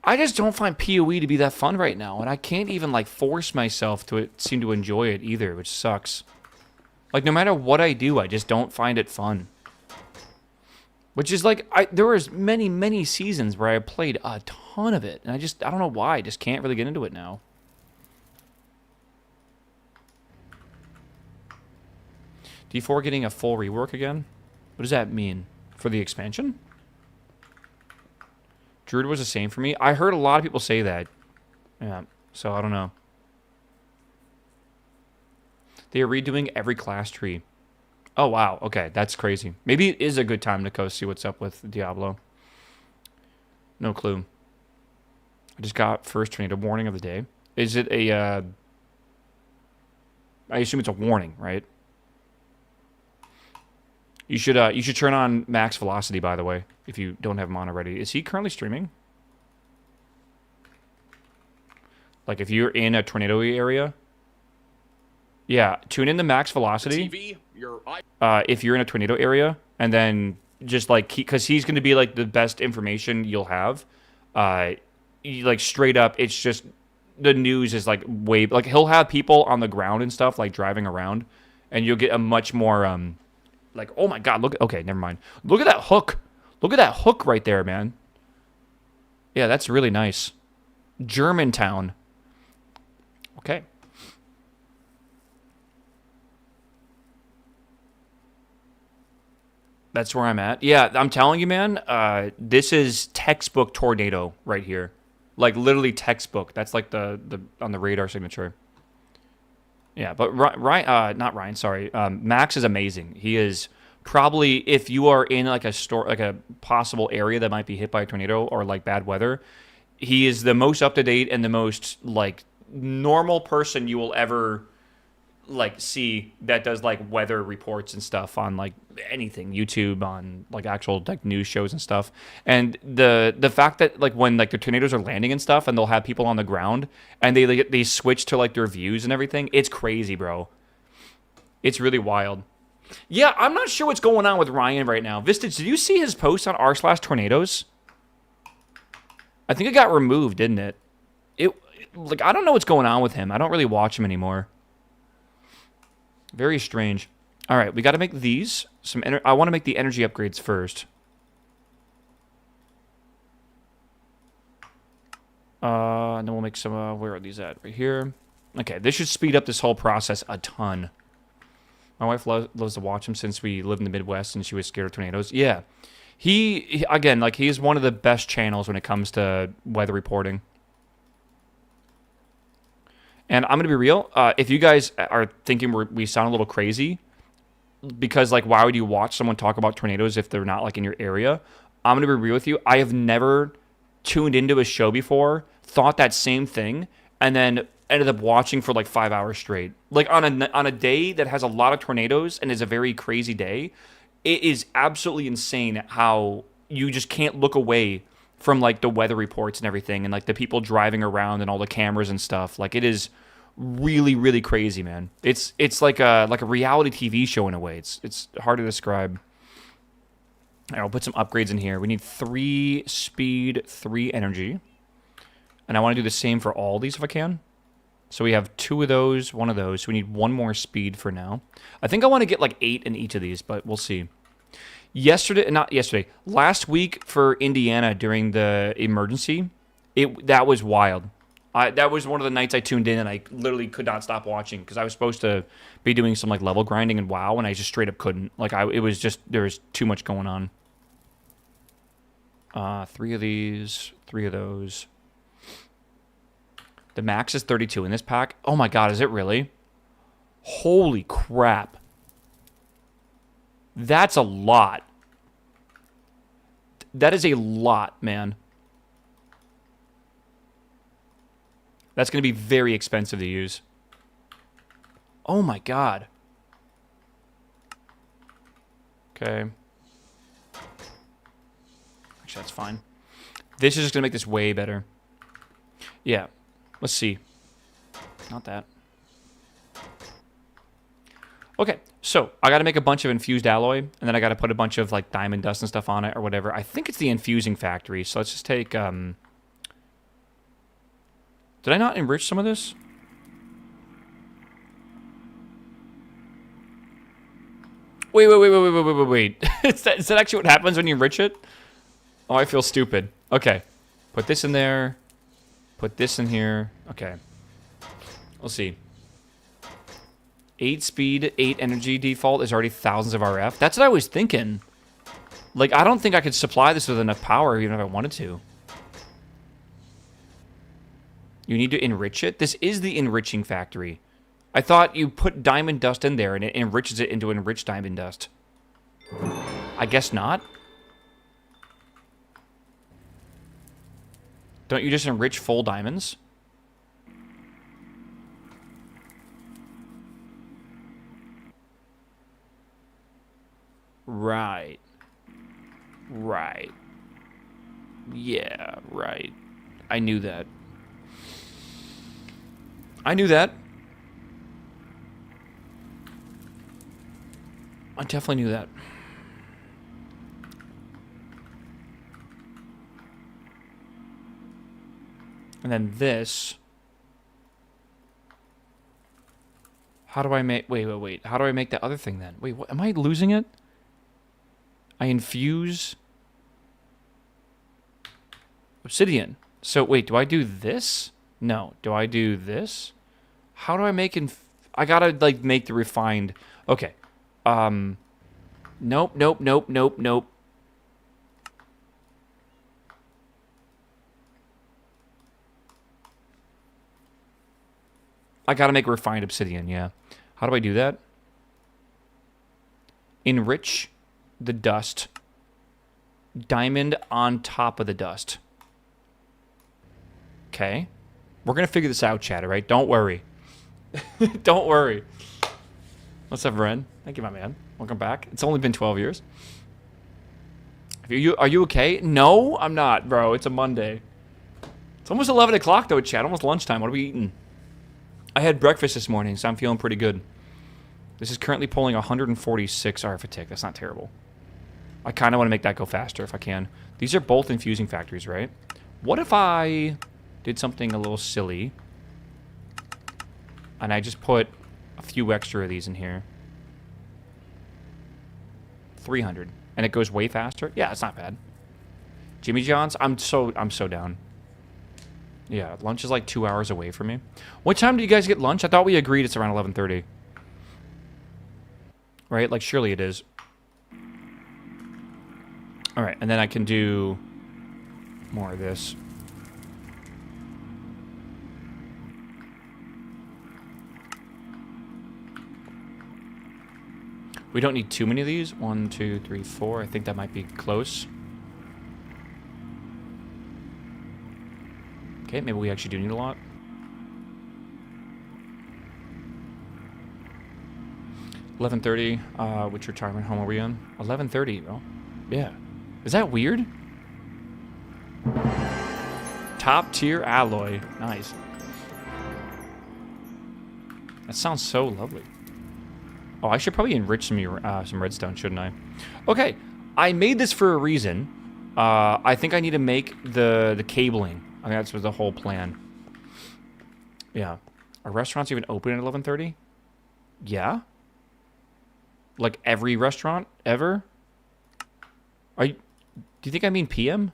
I just don't find PoE to be that fun right now, and I can't even, like, force myself to seem to enjoy it either, which sucks. Like, no matter what I do, I just don't find it fun. Which is like, there was many, many seasons where I played a ton of it. And I don't know why. I just can't really get into it now. D4 getting a full rework again? What does that mean? For the expansion? Druid was the same for me. I heard a lot of people say that. Yeah, so I don't know. They are redoing every class tree. Oh, wow. Okay, that's crazy. Maybe it is a good time to go see what's up with Diablo. No clue. I just got first tornado warning of the day. Is it a, I assume it's a warning, right? You should turn on max velocity, by the way, if you don't have him on already. Is he currently streaming? Like, if you're in a tornado area... Yeah, tune in the max velocity. TV, if you're in a tornado area, and then just like because he's going to be like the best information you'll have. Like straight up, it's just the news is like way like he'll have people on the ground and stuff like driving around, and you'll get a much more like oh my god look okay never mind look at that hook right there man. Yeah, that's really nice. Germantown. Okay. That's where I'm at. Yeah, I'm telling you, man, this is textbook tornado right here. Like, literally textbook. That's like the on the radar signature. Yeah, but Ryan, not Ryan, sorry. Max is amazing. He is probably, if you are in like a possible area that might be hit by a tornado or like bad weather, he is the most up-to-date and the most like normal person you will ever like see that does like weather reports and stuff on like anything YouTube, on like actual like news shows and stuff. And the fact that like when like the tornadoes are landing and stuff and they'll have people on the ground and they switch to like their views and everything, it's crazy, bro. It's really wild. Yeah, I'm not sure what's going on with Ryan right now. Vistage, did you see his post on r/tornadoes? I think it got removed, didn't it? Like I don't know what's going on with him. I don't really watch him anymore. Very strange. All right, we got to make these. I want to make the energy upgrades first. And then we'll make some, where are these at? Right here. Okay, this should speed up this whole process a ton. My wife loves to watch him since we live in the Midwest and she was scared of tornadoes. Yeah. He again, like, he's one of the best channels when it comes to weather reporting. And I'm going to be real. If you guys are thinking we sound a little crazy, because, like, why would you watch someone talk about tornadoes if they're not, like, in your area? I'm going to be real with you. I have never tuned into a show before, thought that same thing, and then ended up watching for, like, 5 hours straight. Like, on a day that has a lot of tornadoes and is a very crazy day, it is absolutely insane how you just can't look away from like the weather reports and everything and like the people driving around and all the cameras and stuff. Like it is really, really crazy, man. It's like a reality TV show in a way. It's hard to describe. All right, I'll put some upgrades in here. We need 3 speed, 3 energy. And I want to do the same for all these if I can. So we have 2 of those, 1 of those. So we need 1 more speed for now. I think I want to get like 8 in each of these, but we'll see. Last week for Indiana during the emergency, that was wild. That was one of the nights I tuned in and I literally could not stop watching because I was supposed to be doing some like level grinding and WoW and I just straight up couldn't. Like it was just, there was too much going on. 3 of these, 3 of those. The max is 32 in this pack. Oh my god, is it really? Holy crap. That's a lot. That is a lot, man. That's going to be very expensive to use. Oh my god. Okay. Actually, that's fine. This is just going to make this way better. Yeah. Let's see. Not that. Okay, so I got to make a bunch of infused alloy, and then I got to put a bunch of like diamond dust and stuff on it or whatever. I think it's the infusing factory, so let's just take... Did I not enrich some of this? Wait. Is that actually what happens when you enrich it? Oh, I feel stupid. Okay, put this in there. Put this in here. Okay. We'll see. 8 speed, 8 energy default is already thousands of RF. That's what I was thinking. Like, I don't think I could supply this with enough power even if I wanted to. You need to enrich it? This is the enriching factory. I thought you put diamond dust in there and it enriches it into enriched diamond dust. I guess not. Don't you just enrich full diamonds? Right. Right. Yeah, right. I knew that. I knew that. I definitely knew that. And then this. How do I make... Wait. How do I make that other thing then? Wait, what? Am I losing it? I infuse... obsidian. So, wait, do I do this? No. Do I do this? How do I make... I gotta, like, make the refined... Okay. Nope. I gotta make refined obsidian, yeah. How do I do that? Enrich the dust. Diamond on top of the dust. Okay. We're gonna figure this out, chat, alright? Don't worry. Don't worry. What's up, Ren? Thank you, my man. Welcome back. It's only been 12 years. Are you okay? No, I'm not, bro. It's a Monday. It's almost 11 o'clock, though, chat. Almost lunchtime. What are we eating? I had breakfast this morning, so I'm feeling pretty good. This is currently pulling 146 arithmetic. That's not terrible. I kind of want to make that go faster if I can. These are both infusing factories, right? What if I did something a little silly and I just put a few extra of these in here? 300. And it goes way faster? Yeah, it's not bad. Jimmy John's? I'm so down. Yeah, lunch is like 2 hours away from me. What time do you guys get lunch? I thought we agreed it's around 11:30. Right? Like, surely it is. Alright, and then I can do more of this. We don't need too many of these. 1, 2, 3, 4. I think that might be close. Okay, maybe we actually do need a lot. $11:30. Which retirement home are we on? 11:30, bro. Yeah. Is that weird? Top tier alloy. Nice. That sounds so lovely. Oh, I should probably enrich some redstone, shouldn't I? Okay. I made this for a reason. I think I need to make the cabling. I think that's the whole plan. Yeah. Are restaurants even open at 11:30? Yeah. Like every restaurant ever? Do you think I mean PM?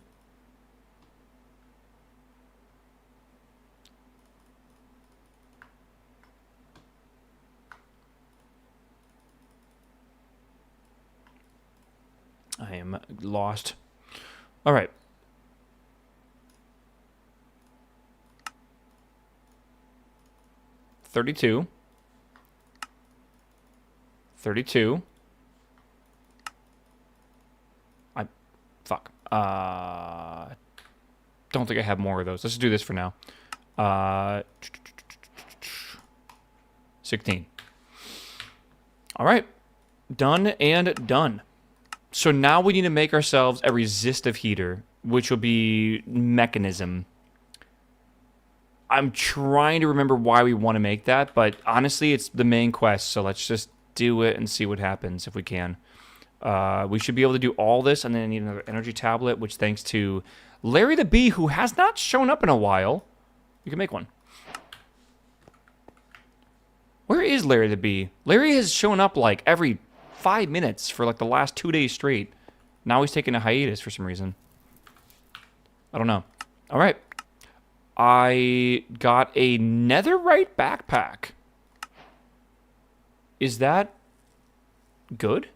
I am lost. All right. $32. Fuck. Don't think I have more of those. Let's do this for now. 16. All right. Done and done. So now we need to make ourselves a resistive heater, which will be mechanism. I'm trying to remember why we want to make that, but honestly, it's the main quest, so let's just do it and see what happens if we can. We should be able to do all this, and then I need another energy tablet, which thanks to Larry the Bee, who has not shown up in a while, we can make one. Where is Larry the Bee? Larry has shown up like every 5 minutes for like the last 2 days straight. Now he's taking a hiatus for some reason. I don't know. All right. I got a netherite backpack. Is that good?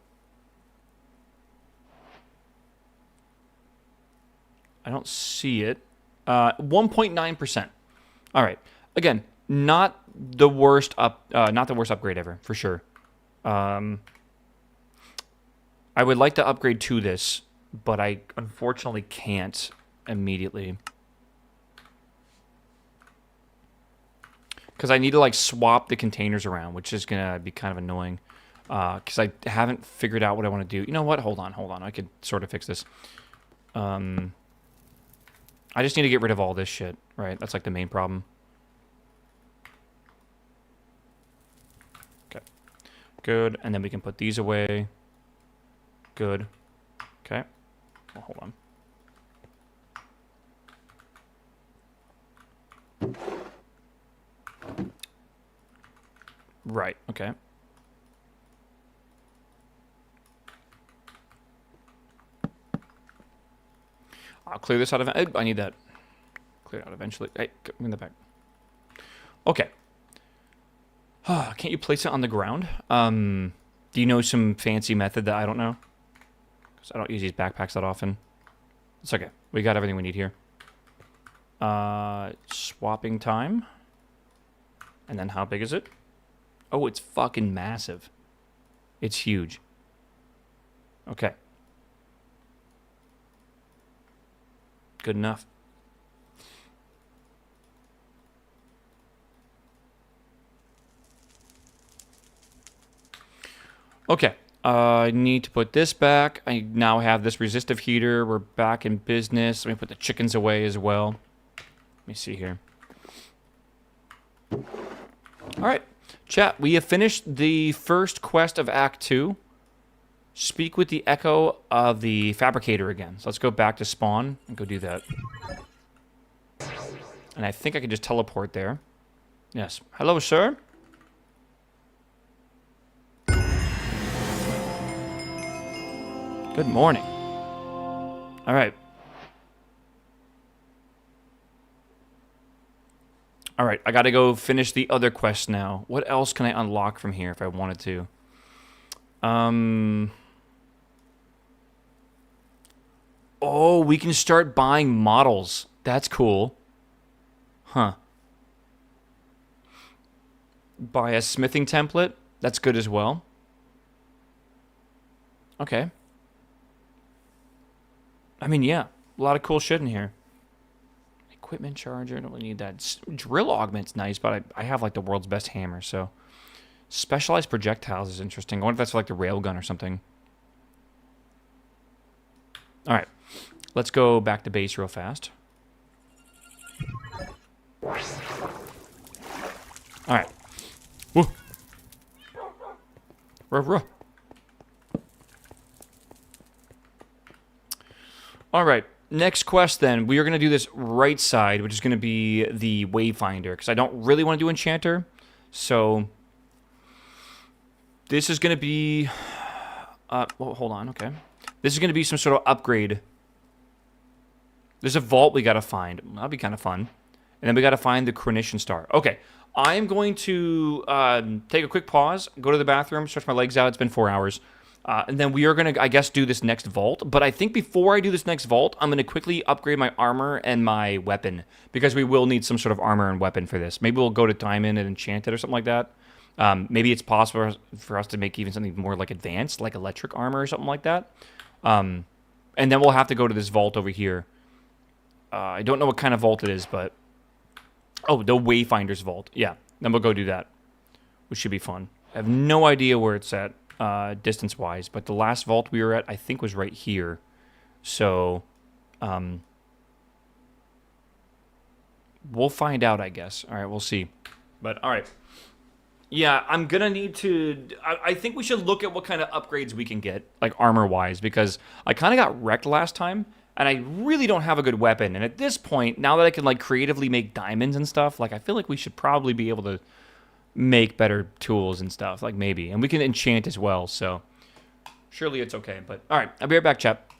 I don't see it. 1.9%. All right. Again, not the worst upgrade ever, for sure. I would like to upgrade to this, but I unfortunately can't immediately. Because I need to like swap the containers around, which is going to be kind of annoying. Because I haven't figured out what I want to do. You know what? Hold on. I could sort of fix this. I just need to get rid of all this shit, right? That's like the main problem. Okay. Good. And then we can put these away. Good. Okay. Well, hold on. Right. Okay. I'll clear this out of... I need that. Clear it out eventually. Hey, bring that back. Okay. Can't you place it on the ground? Do you know some fancy method that I don't know? Because I don't use these backpacks that often. It's okay. We got everything we need here. Swapping time. And then how big is it? Oh, it's fucking massive. It's huge. Okay. Good enough. Okay. I need to put this back. I now have this resistive heater. We're back in business. Let me put the chickens away as well. Let me see here. All right. Chat, we have finished the first quest of Act 2. Speak with the echo of the fabricator again. So let's go back to spawn and go do that. And I think I can just teleport there. Yes. Hello, sir. Good morning. All right. All right, I got to go finish the other quest now. What else can I unlock from here if I wanted to? Oh, we can start buying models. That's cool. Huh. Buy a smithing template. That's good as well. Okay. I mean, yeah. A lot of cool shit in here. Equipment charger. Don't really need that. Drill augment's nice, but I have like the world's best hammer, so. Specialized projectiles is interesting. I wonder if that's for like the railgun or something. All right. Let's go back to base real fast. All right. Woo. Ruh, ruh. All right. Next quest, then. We are going to do this right side, which is going to be the Wayfinder, because I don't really want to do Enchanter. So, this is going to be... well, hold on, okay. This is going to be some sort of upgrade. There's a vault we got to find. That'll be kind of fun. And then we got to find the Coronation Star. Okay. I am going to take a quick pause, go to the bathroom, stretch my legs out. It's been 4 hours. And then we are going to, I guess, do this next vault. But I think before I do this next vault, I'm going to quickly upgrade my armor and my weapon. Because we will need some sort of armor and weapon for this. Maybe we'll go to Diamond and enchant it or something like that. Maybe it's possible for us to make even something more like advanced, like electric armor or something like that. And then we'll have to go to this vault over here. I don't know what kind of vault it is, but... Oh, the Wayfinder's vault. Yeah, then we'll go do that, which should be fun. I have no idea where it's at, distance-wise, but the last vault we were at, I think, was right here. So, we'll find out, I guess. All right, we'll see. But, all right. Yeah, I'm going to need to... I think we should look at what kind of upgrades we can get, like armor-wise, because I kind of got wrecked last time, and I really don't have a good weapon. And at this point, now that I can like creatively make diamonds and stuff, like I feel like we should probably be able to make better tools and stuff, like maybe. And we can enchant as well, so surely it's okay. But all right, I'll be right back, chap.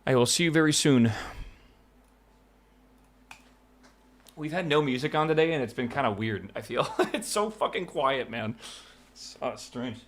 I will see you very soon. We've had no music on today, and it's been kind of weird, I feel. It's so fucking quiet, man. It's strange.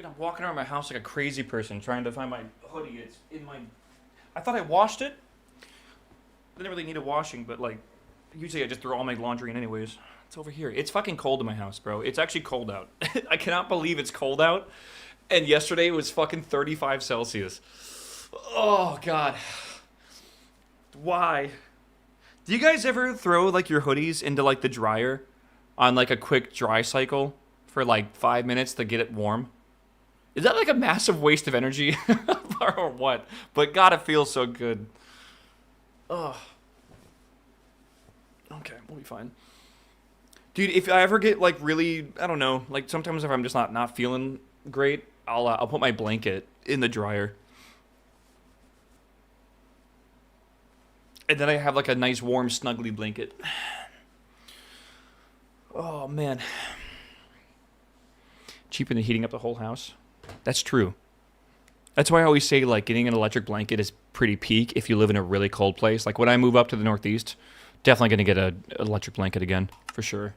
Dude, I'm walking around my house like a crazy person trying to find my hoodie. It's in my... I thought I washed it. Didn't really need a washing, but like, usually I just throw all my laundry in anyways. It's over here. It's fucking cold in my house, bro. It's actually cold out. I cannot believe it's cold out. And yesterday it was fucking 35 Celsius. Oh, God. Why? Do you guys ever throw like your hoodies into like the dryer on like a quick dry cycle for like 5 minutes to get it warm? Is that like a massive waste of energy or what? But God, it feels so good. Ugh. Okay, we'll be fine. Dude, if I ever get like really, I don't know, like sometimes if I'm just not feeling great, I'll put my blanket in the dryer. And then I have like a nice warm snuggly blanket. Oh man. Cheaper than heating up the whole house. That's true. That's why I always say like getting an electric blanket is pretty peak if you live in a really cold place. Like when I move up to the Northeast, definitely going to get an electric blanket again, for sure.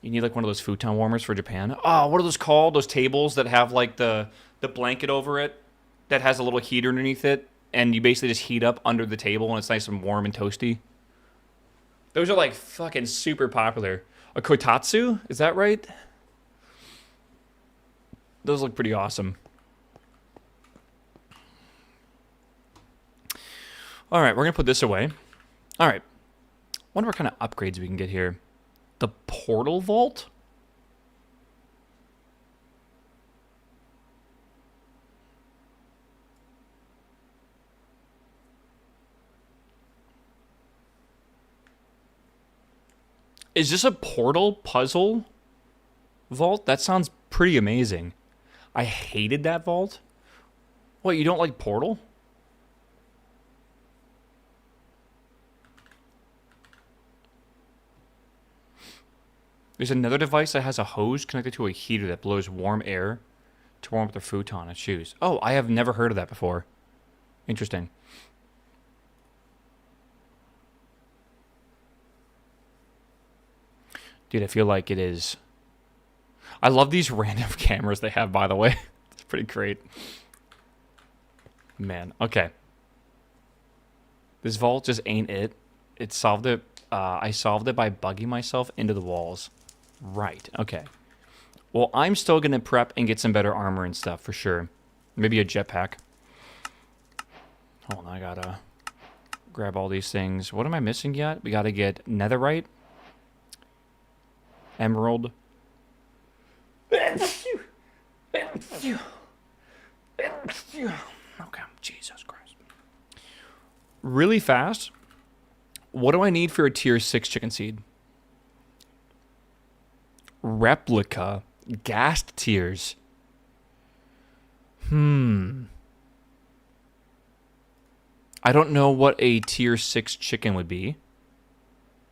You need like one of those futon warmers for Japan. Oh, what are those called? Those tables that have like the blanket over it that has a little heater underneath it, and you basically just heat up under the table and it's nice and warm and toasty. Those are like fucking super popular. A kotatsu, is that right? Those look pretty awesome. All right, we're going to put this away. All right. Wonder what kind of upgrades we can get here. The portal vault? Is this a portal puzzle vault? That sounds pretty amazing. I hated that vault. What, you don't like Portal? There's another device that has a hose connected to a heater that blows warm air to warm up the futon and shoes. Oh, I have never heard of that before. Interesting. Dude, I feel like it is... I love these random cameras they have, by the way. It's pretty great. Man, okay. This vault just ain't it. It solved it. I solved it by bugging myself into the walls. Right, okay. Well, I'm still going to prep and get some better armor and stuff, for sure. Maybe a jetpack. Hold on, I gotta grab all these things. What am I missing yet? We gotta get netherite. Emerald. Okay, Jesus Christ. Really fast. What do I need for a tier 6 chicken seed? Replica. Ghast tiers. I don't know what a tier 6 chicken would be.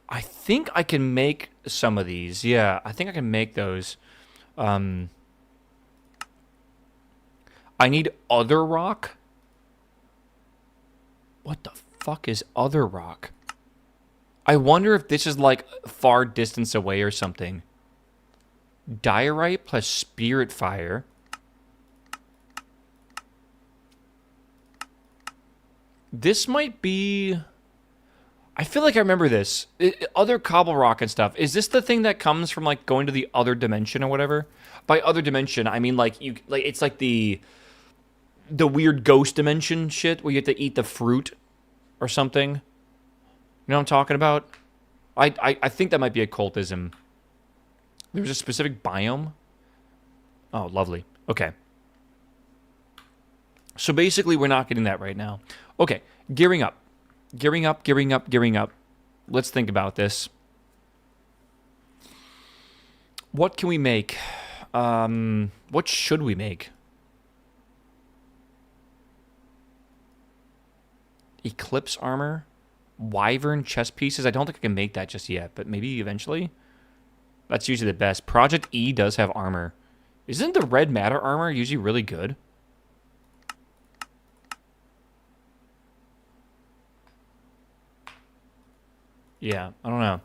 I think I can make some of these. Yeah, I think I can make those. I need other rock. What the fuck is other rock? I wonder if this is like far distance away or something. Diorite plus spirit fire. This might be... I feel like I remember this. Other cobble rock and stuff. Is this the thing that comes from like going to the other dimension or whatever? By other dimension, I mean like it's like the weird ghost dimension shit where you have to eat the fruit or something. You know what I'm talking about? I think that might be occultism. There's a specific biome. Oh, lovely. Okay. So basically, we're not getting that right now. Okay, gearing up. Gearing up, gearing up, gearing up. Let's think about this. What can we make? What should we make? Eclipse armor? Wyvern chest pieces? I don't think I can make that just yet, but maybe eventually. That's usually the best. Project E does have armor. Isn't the red matter armor usually really good? Yeah, I don't know.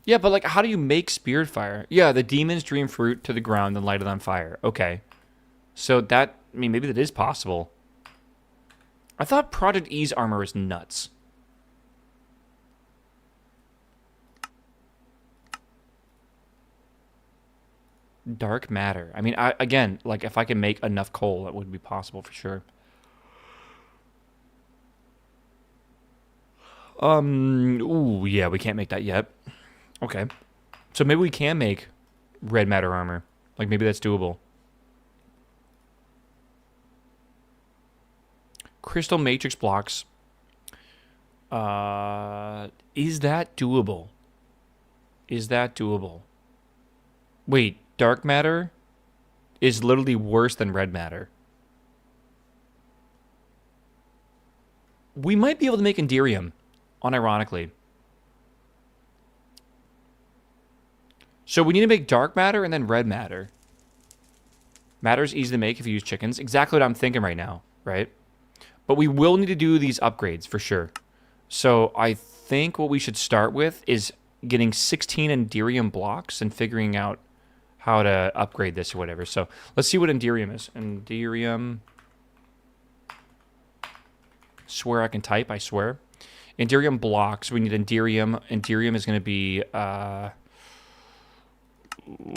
Yeah, but like, how do you make spirit fire? Yeah, the demons dream fruit to the ground, then light it on fire. Okay. So that, I mean, maybe that is possible. I thought Project E's armor was nuts. Dark matter. I mean, again, like, if I can make enough coal, that would be possible for sure. Ooh, yeah, we can't make that yet. Okay. So maybe we can make red matter armor. Like, maybe that's doable. Crystal matrix blocks. Is that doable? Is that doable? Wait, dark matter is literally worse than red matter. We might be able to make Enderium, unironically. So we need to make dark matter and then red matter. Matter's easy to make if you use chickens. Exactly what I'm thinking right now, right? But we will need to do these upgrades for sure. So I think what we should start with is getting 16 Enderium blocks and figuring out how to upgrade this or whatever. So let's see what Enderium is. Enderium. Swear I can type, I swear. Enderium blocks. We need Enderium. Enderium is going to be...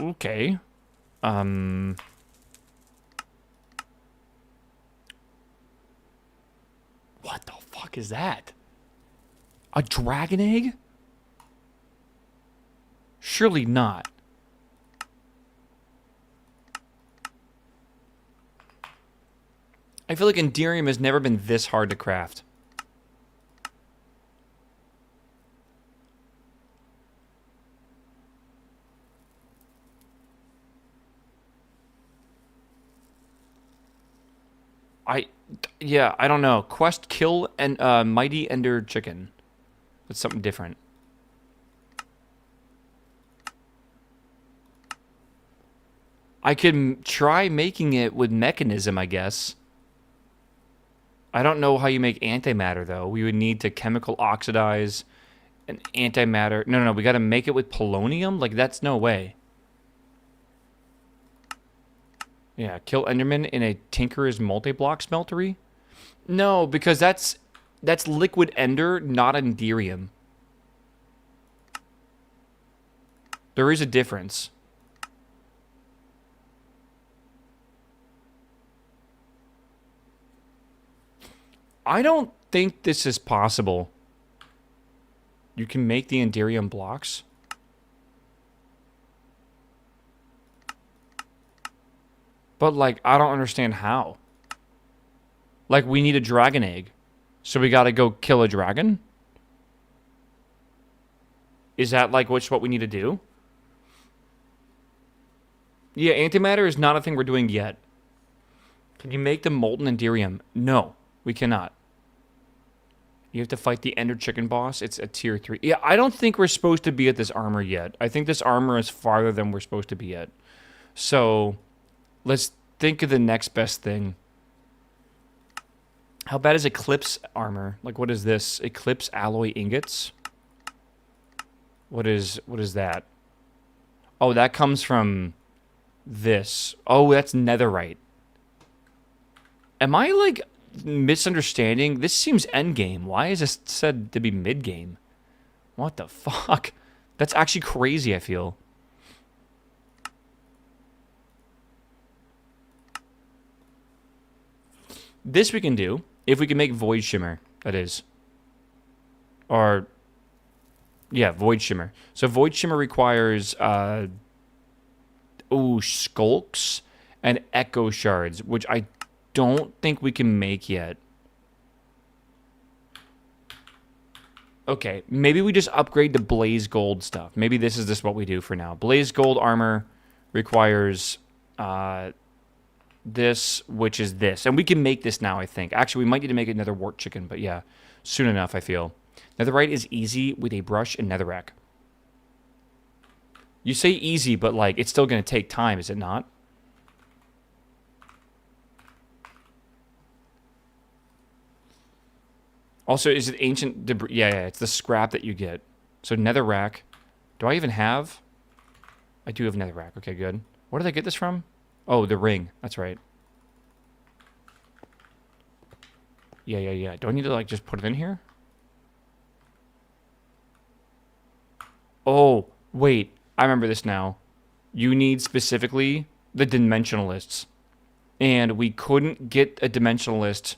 okay. What the fuck is that? A dragon egg? Surely not. I feel like Enderium has never been this hard to craft. Yeah, I don't know. Quest kill and mighty ender chicken. That's something different. I can try making it with mechanism, I guess. I don't know how you make antimatter, though. We would need to chemical oxidize an antimatter. No, we got to make it with polonium? Like, that's no way. Yeah, kill Enderman in a Tinker's multi-block smeltery? No, because that's liquid ender, not Enderium. There is a difference. I don't think this is possible. You can make the Enderium blocks. But, like, I don't understand how. Like, we need a dragon egg. So we gotta go kill a dragon? Is that, like, what we need to do? Yeah, antimatter is not a thing we're doing yet. Can you make the molten Enderium? No, we cannot. You have to fight the Ender Chicken boss. It's a tier 3. Yeah, I don't think we're supposed to be at this armor yet. I think this armor is farther than we're supposed to be at. So, let's think of the next best thing. How bad is Eclipse armor? Like, what is this? Eclipse alloy ingots? What is that? Oh, that comes from this. Oh, that's netherite. Am I, like, misunderstanding? This seems endgame. Why is this said to be mid-game? What the fuck? That's actually crazy, I feel. This we can do. If we can make Void Shimmer, that is. Or, yeah, Void Shimmer. So Void Shimmer requires, Skulks and Echo Shards, which I don't think we can make yet. Okay, maybe we just upgrade the Blaze Gold stuff. Maybe this is just what we do for now. Blaze Gold armor requires, this, which is this. And we can make this now, I think. Actually, we might need to make another wart chicken, but yeah, soon enough, I feel. Netherite is easy with a brush and netherrack. You say easy, but, like, it's still going to take time, is it not? Also, is it ancient debris? Yeah, it's the scrap that you get. So netherrack. Do I even have? I do have netherrack. Okay, good. Where did I get this from? Oh, the ring. That's right. Yeah. Do I need to, like, just put it in here? Oh, wait. I remember this now. You need specifically the dimensionalists. And we couldn't get a dimensionalist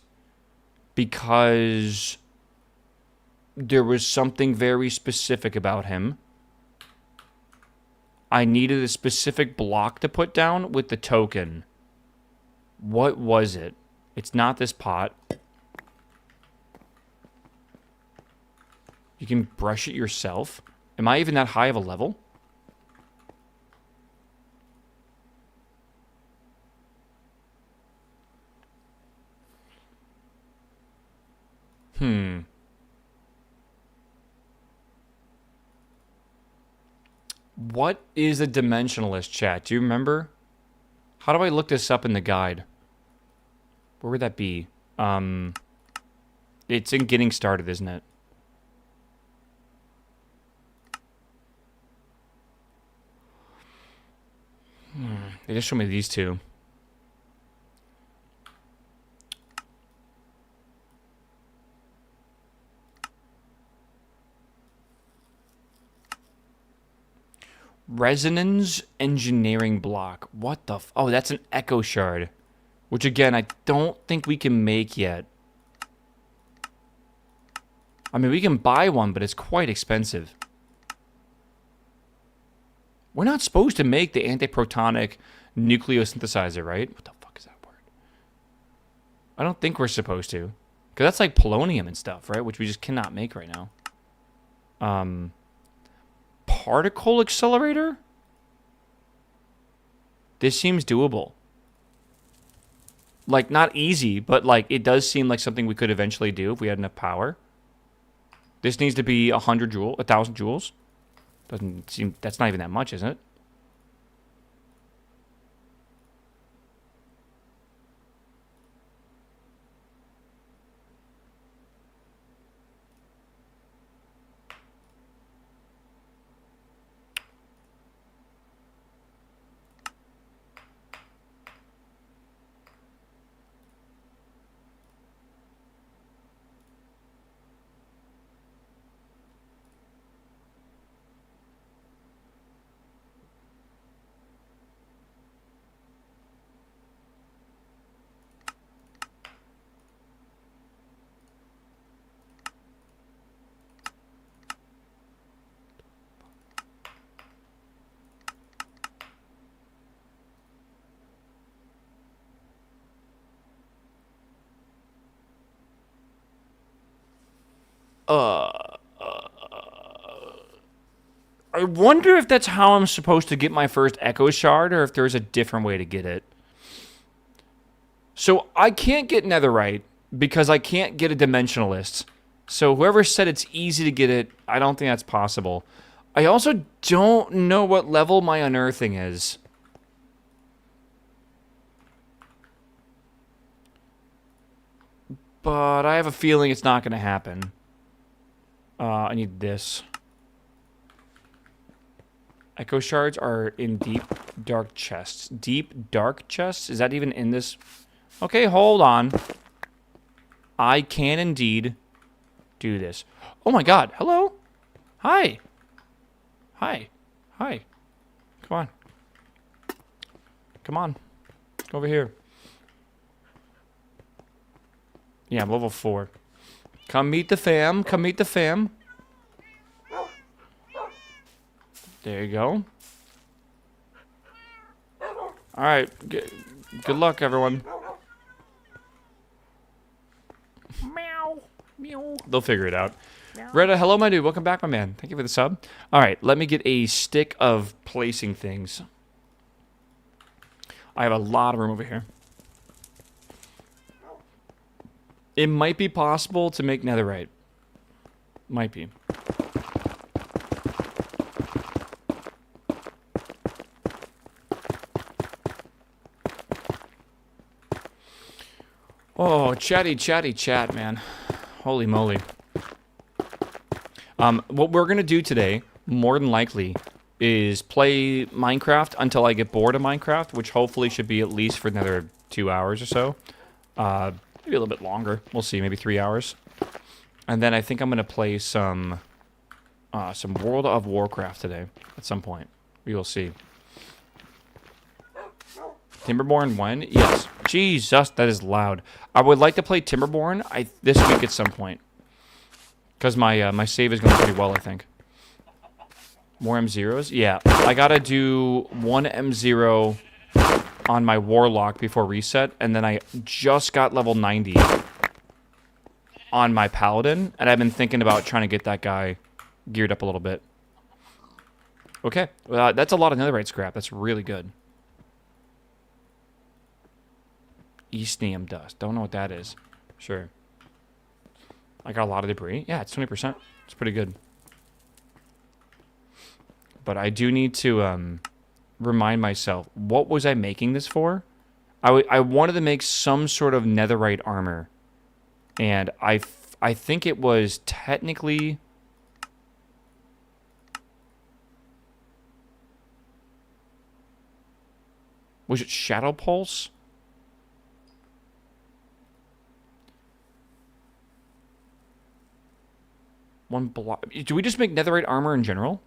because there was something very specific about him. I needed a specific block to put down with the token. What was it? It's not this pot. You can brush it yourself. Am I even that high of a level? What is a dimensionalist, chat? Do you remember? How do I look this up in the guide? Where would that be? It's in getting started, isn't it? They just showed me these two. Resonance engineering block. What the oh, that's an echo shard. Which, again, I don't think we can make yet. I mean, we can buy one, but it's quite expensive. We're not supposed to make the antiprotonic nucleosynthesizer, right? What the fuck is that word? I don't think we're supposed to. Because that's like polonium and stuff, right? Which we just cannot make right now. Particle accelerator? This seems doable. Like, not easy, but like it does seem like something we could eventually do if we had enough power. This needs to be 100 joules, 1,000 joules. Doesn't seem, that's not even that much, isn't it? I wonder if that's how I'm supposed to get my first Echo Shard, or if there's a different way to get it. So I can't get Netherite because I can't get a Dimensionalist. So whoever said it's easy to get it, I don't think that's possible. I also don't know what level my Unearthing is. But I have a feeling it's not going to happen. I need this. Echo shards are in deep, dark chests. Deep, dark chests? Is that even in this? Okay, hold on. I can indeed do this. Oh my god, hello? Hi. Hi. Hi. Come on. Come on. Over here. Yeah, I'm level 4. Come meet the fam. Come meet the fam. There you go. Alright. Good luck, everyone. Meow. Meow. They'll figure it out. Retta, hello, my dude. Welcome back, my man. Thank you for the sub. Alright, let me get a stick of placing things. I have a lot of room over here. It might be possible to make netherite. Might be. Oh, chatty chat, man. Holy moly. What we're going to do today, more than likely, is play Minecraft until I get bored of Minecraft, which hopefully should be at least for another 2 hours or so. Maybe a little bit longer. We'll see, maybe 3 hours. And then I think I'm going to play some World of Warcraft today at some point. We will see. Timberborn when? Yes. Jesus, that is loud. I would like to play Timberborn this week at some point. Because my save is going pretty well, I think. More M0s? Yeah. I got to do one M0 on my Warlock before reset. And then I just got level 90 on my Paladin. And I've been thinking about trying to get that guy geared up a little bit. Okay. That's a lot of netherite scrap. That's really good. Eastnium dust. Don't know what that is. Sure. I got a lot of debris. Yeah, it's 20%. It's pretty good. But I do need to remind myself, what was I making this for? I wanted to make some sort of netherite armor. And I think it was technically... Was it Shadow Pulse? One block. Do we just make netherite armor in general?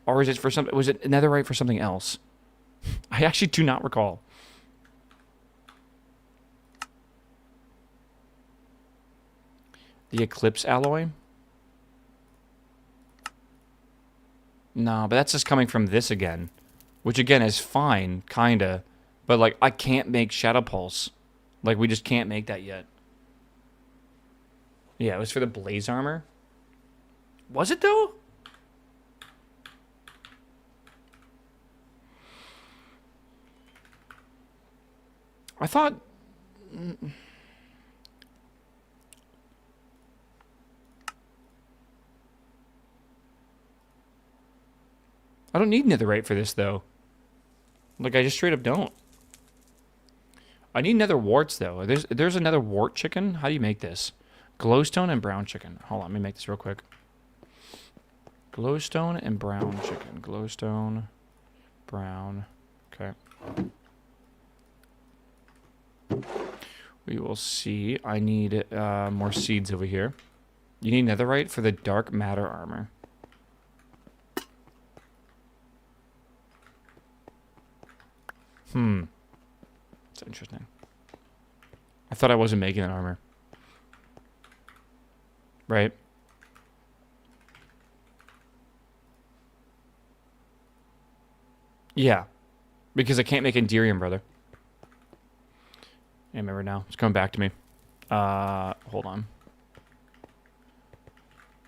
Or is it for something? Was it netherite for something else? I actually do not recall. The Eclipse alloy? No, but that's just coming from this again. Which again is fine, kinda. But like, I can't make Shadow Pulse. Like, we just can't make that yet. Yeah, it was for the blaze armor. Was it though? I thought... I don't need netherite for this though. Like, I just straight up don't. I need nether warts though. There's another wart chicken. How do you make this? Glowstone and brown chicken. Hold on, let me make this real quick. Glowstone and brown chicken. Glowstone, brown. Okay. We will see. I need more seeds over here. You need netherite for the dark matter armor. That's interesting. I thought I wasn't making that armor. Right? Yeah. Because I can't make Enderium, brother. Yeah, remember now. It's coming back to me. Hold on.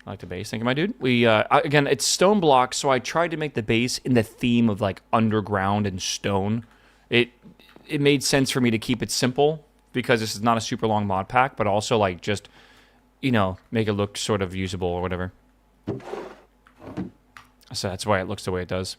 I like the base. Thank you, my dude. Again, it's stone blocks, so I tried to make the base in the theme of, like, underground and stone. It made sense for me to keep it simple, because this is not a super long mod pack, but also, like, just... you know, make it look sort of usable or whatever. So that's why it looks the way it does.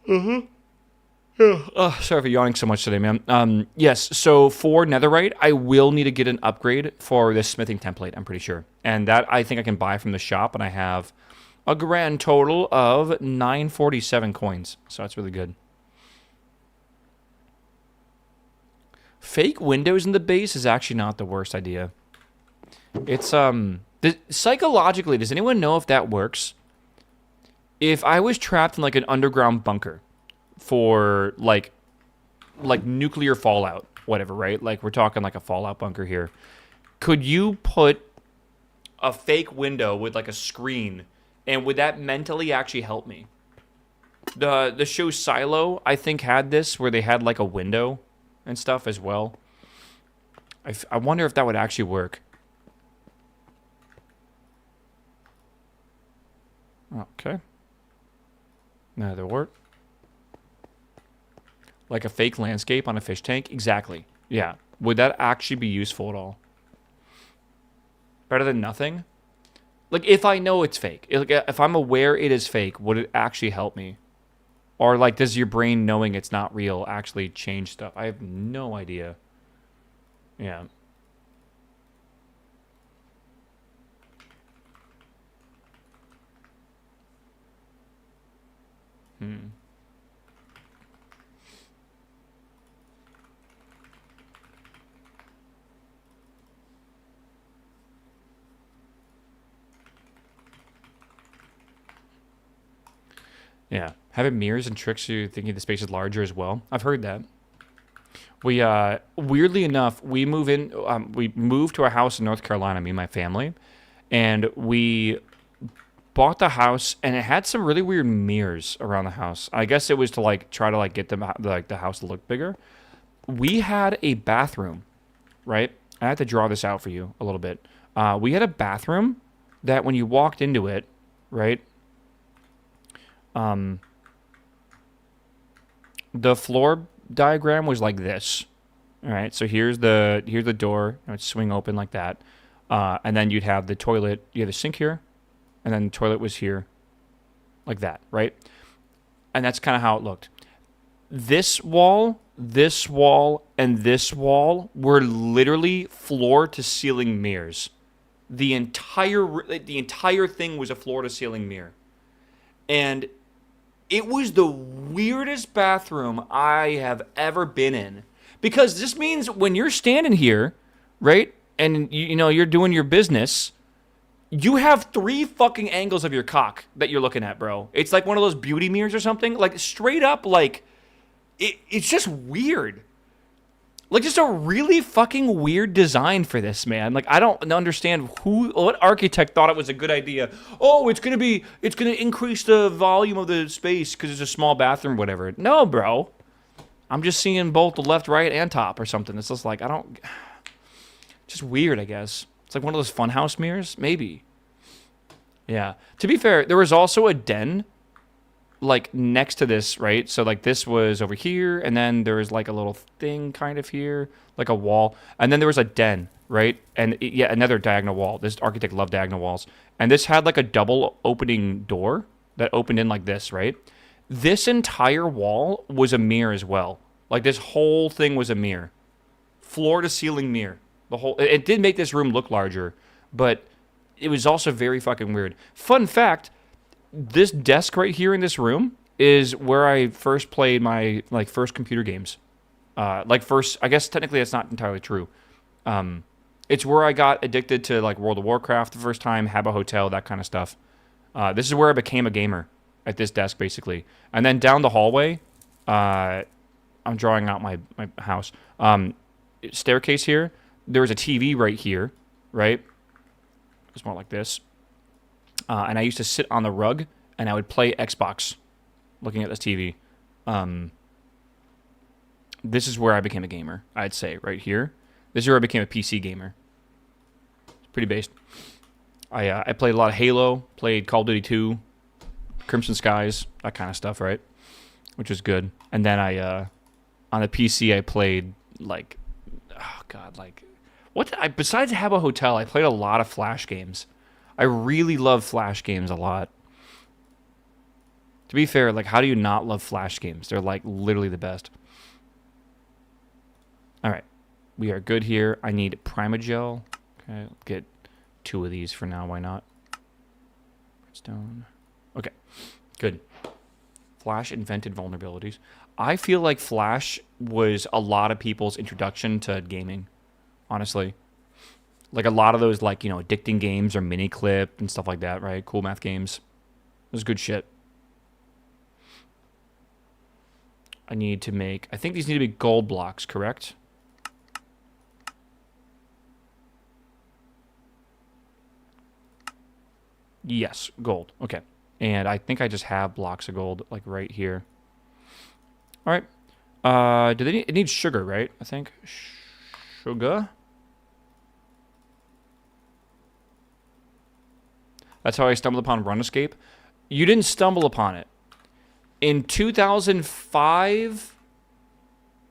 Sorry for yawning so much today, man. Yes, so for netherite, I will need to get an upgrade for this smithing template, I'm pretty sure. And that I think I can buy from the shop, and I have a grand total of 947 coins. So that's really good. Fake windows in the base is actually not the worst idea. It's, psychologically, does anyone know if that works? If I was trapped in, like, an underground bunker for, like nuclear fallout, whatever, right? Like, we're talking, like, a fallout bunker here. Could you put a fake window with, like, a screen, and would that mentally actually help me? The show Silo, I think, had this, where they had, like, a window and stuff as well. I wonder if that would actually work. Okay. Nether wart. Like a fake landscape on a fish tank? Exactly. Yeah. Would that actually be useful at all? Better than nothing? Like, if I know it's fake. If I'm aware it is fake, would it actually help me? Or, like, does your brain knowing it's not real actually change stuff? I have no idea. Yeah. Hmm. Yeah. Having mirrors and tricks you thinking the space is larger as well. I've heard that. We weirdly enough, we moved to a house in North Carolina, me and my family, and we bought the house and it had some really weird mirrors around the house. I guess it was to like try to like get them like the house to look bigger. We had a bathroom, right? I have to draw this out for you a little bit. We had a bathroom that when you walked into it, right? Um, the floor diagram was like this. All right, so here's the door. It would swing open like that, and then you'd have the toilet. You have the sink here, and then the toilet was here, like that, right? And that's kind of how it looked. This wall, and this wall were literally floor to ceiling mirrors. The entire thing was a floor to ceiling mirror, and it was the weirdest bathroom I have ever been in. Because this means when you're standing here, right, and you know you're doing your business, you have 3 fucking angles of your cock that you're looking at, bro. It's like one of those beauty mirrors or something. Like straight up, like it's just weird. Like just a really fucking weird design for this, man. Like I don't understand what architect thought it was a good idea. Oh, it's gonna increase the volume of the space because it's a small bathroom, whatever. No, bro. I'm just seeing both the left, right, and top or something. It's just like just weird, I guess. It's like one of those funhouse mirrors, maybe. Yeah. To be fair, there was also a den like next to this, right? So like this was over here, and then there was like a little thing kind of here, like a wall, and then there was a den, right? And yeah, another diagonal wall. This architect loved diagonal walls, and this had like a double opening door that opened in like this, right? This entire wall was a mirror as well. Like this whole thing was a mirror, floor to ceiling mirror. It did make this room look larger, but it was also very fucking weird. Fun fact. This desk right here in this room is where I first played my like first computer games. I guess technically that's not entirely true. It's where I got addicted to like World of Warcraft the first time, Habbo Hotel, that kind of stuff. This is where I became a gamer, at this desk basically. And then down the hallway, I'm drawing out my house. Staircase here. There was a TV right here, right? It's more like this. And I used to sit on the rug, and I would play Xbox, looking at this TV. This is where I became a gamer, I'd say, right here. This is where I became a PC gamer. It's pretty based. I played a lot of Halo, played Call of Duty 2, Crimson Skies, that kind of stuff, right? Which was good. And then on the PC, I played, like, oh, God, like, besides Habbo Hotel, I played a lot of Flash games. I really love Flash games a lot. To be fair, like, how do you not love Flash games? They're, like, literally the best. All right. We are good here. I need Primagel. Okay, I'll get 2 of these for now. Why not? Redstone. Okay, good. Flash invented vulnerabilities. I feel like Flash was a lot of people's introduction to gaming, honestly. Like a lot of those, like, you know, addicting games or mini clip and stuff like that, right? Cool math games. It was good shit. I think these need to be gold blocks, correct? Yes, gold. Okay. And I think I just have blocks of gold, like, right here. All right. It needs sugar, right? I think. Sugar? That's how I stumbled upon Run Escape. You didn't stumble upon it. In 2005,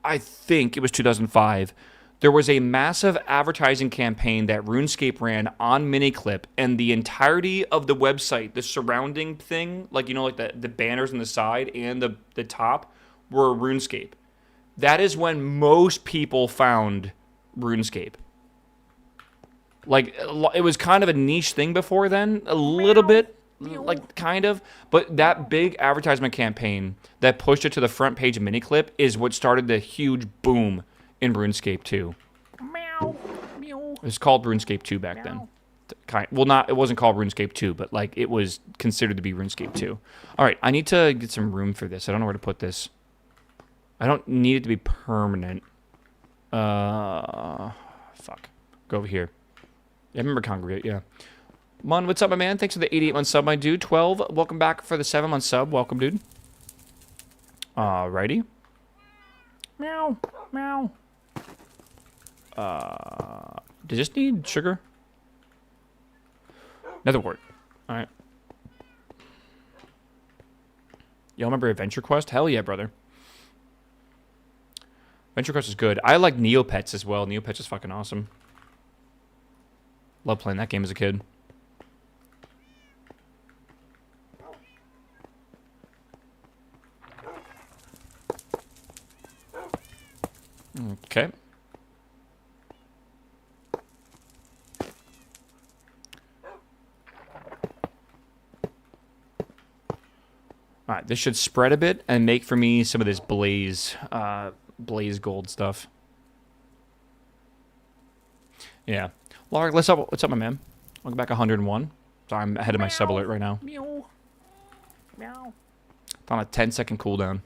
I think it was 2005, there was a massive advertising campaign that RuneScape ran on Miniclip, and the entirety of the website, the surrounding thing, like, you know, like the banners on the side and the top, were RuneScape. That is when most people found RuneScape. Like, it was kind of a niche thing before then, a little bit, like, kind of. But that big advertisement campaign that pushed it to the front page of Miniclip is what started the huge boom in RuneScape 2. Meow. Meow. It was called RuneScape 2 back then. Well, it wasn't called RuneScape 2, but, like, it was considered to be RuneScape 2. All right, I need to get some room for this. I don't know where to put this. I don't need it to be permanent. Fuck. Go over here. Yeah, I remember Congregate, yeah. Mon, what's up, my man? Thanks for the 88-month sub, my dude. 12, welcome back for the 7-month sub. Welcome, dude. Alrighty. Meow. Meow. Does this need sugar? Nether wart. Alright. Y'all remember Adventure Quest? Hell yeah, brother. Adventure Quest is good. I like Neopets as well. Neopets is fucking awesome. Love playing that game as a kid. Okay. Alright, this should spread a bit and make for me some of this blaze gold stuff. Yeah. Larg, what's up, my man? Welcome back 101. Sorry, I'm ahead of my sub alert right now. Meow. Meow. On a 10-second cooldown.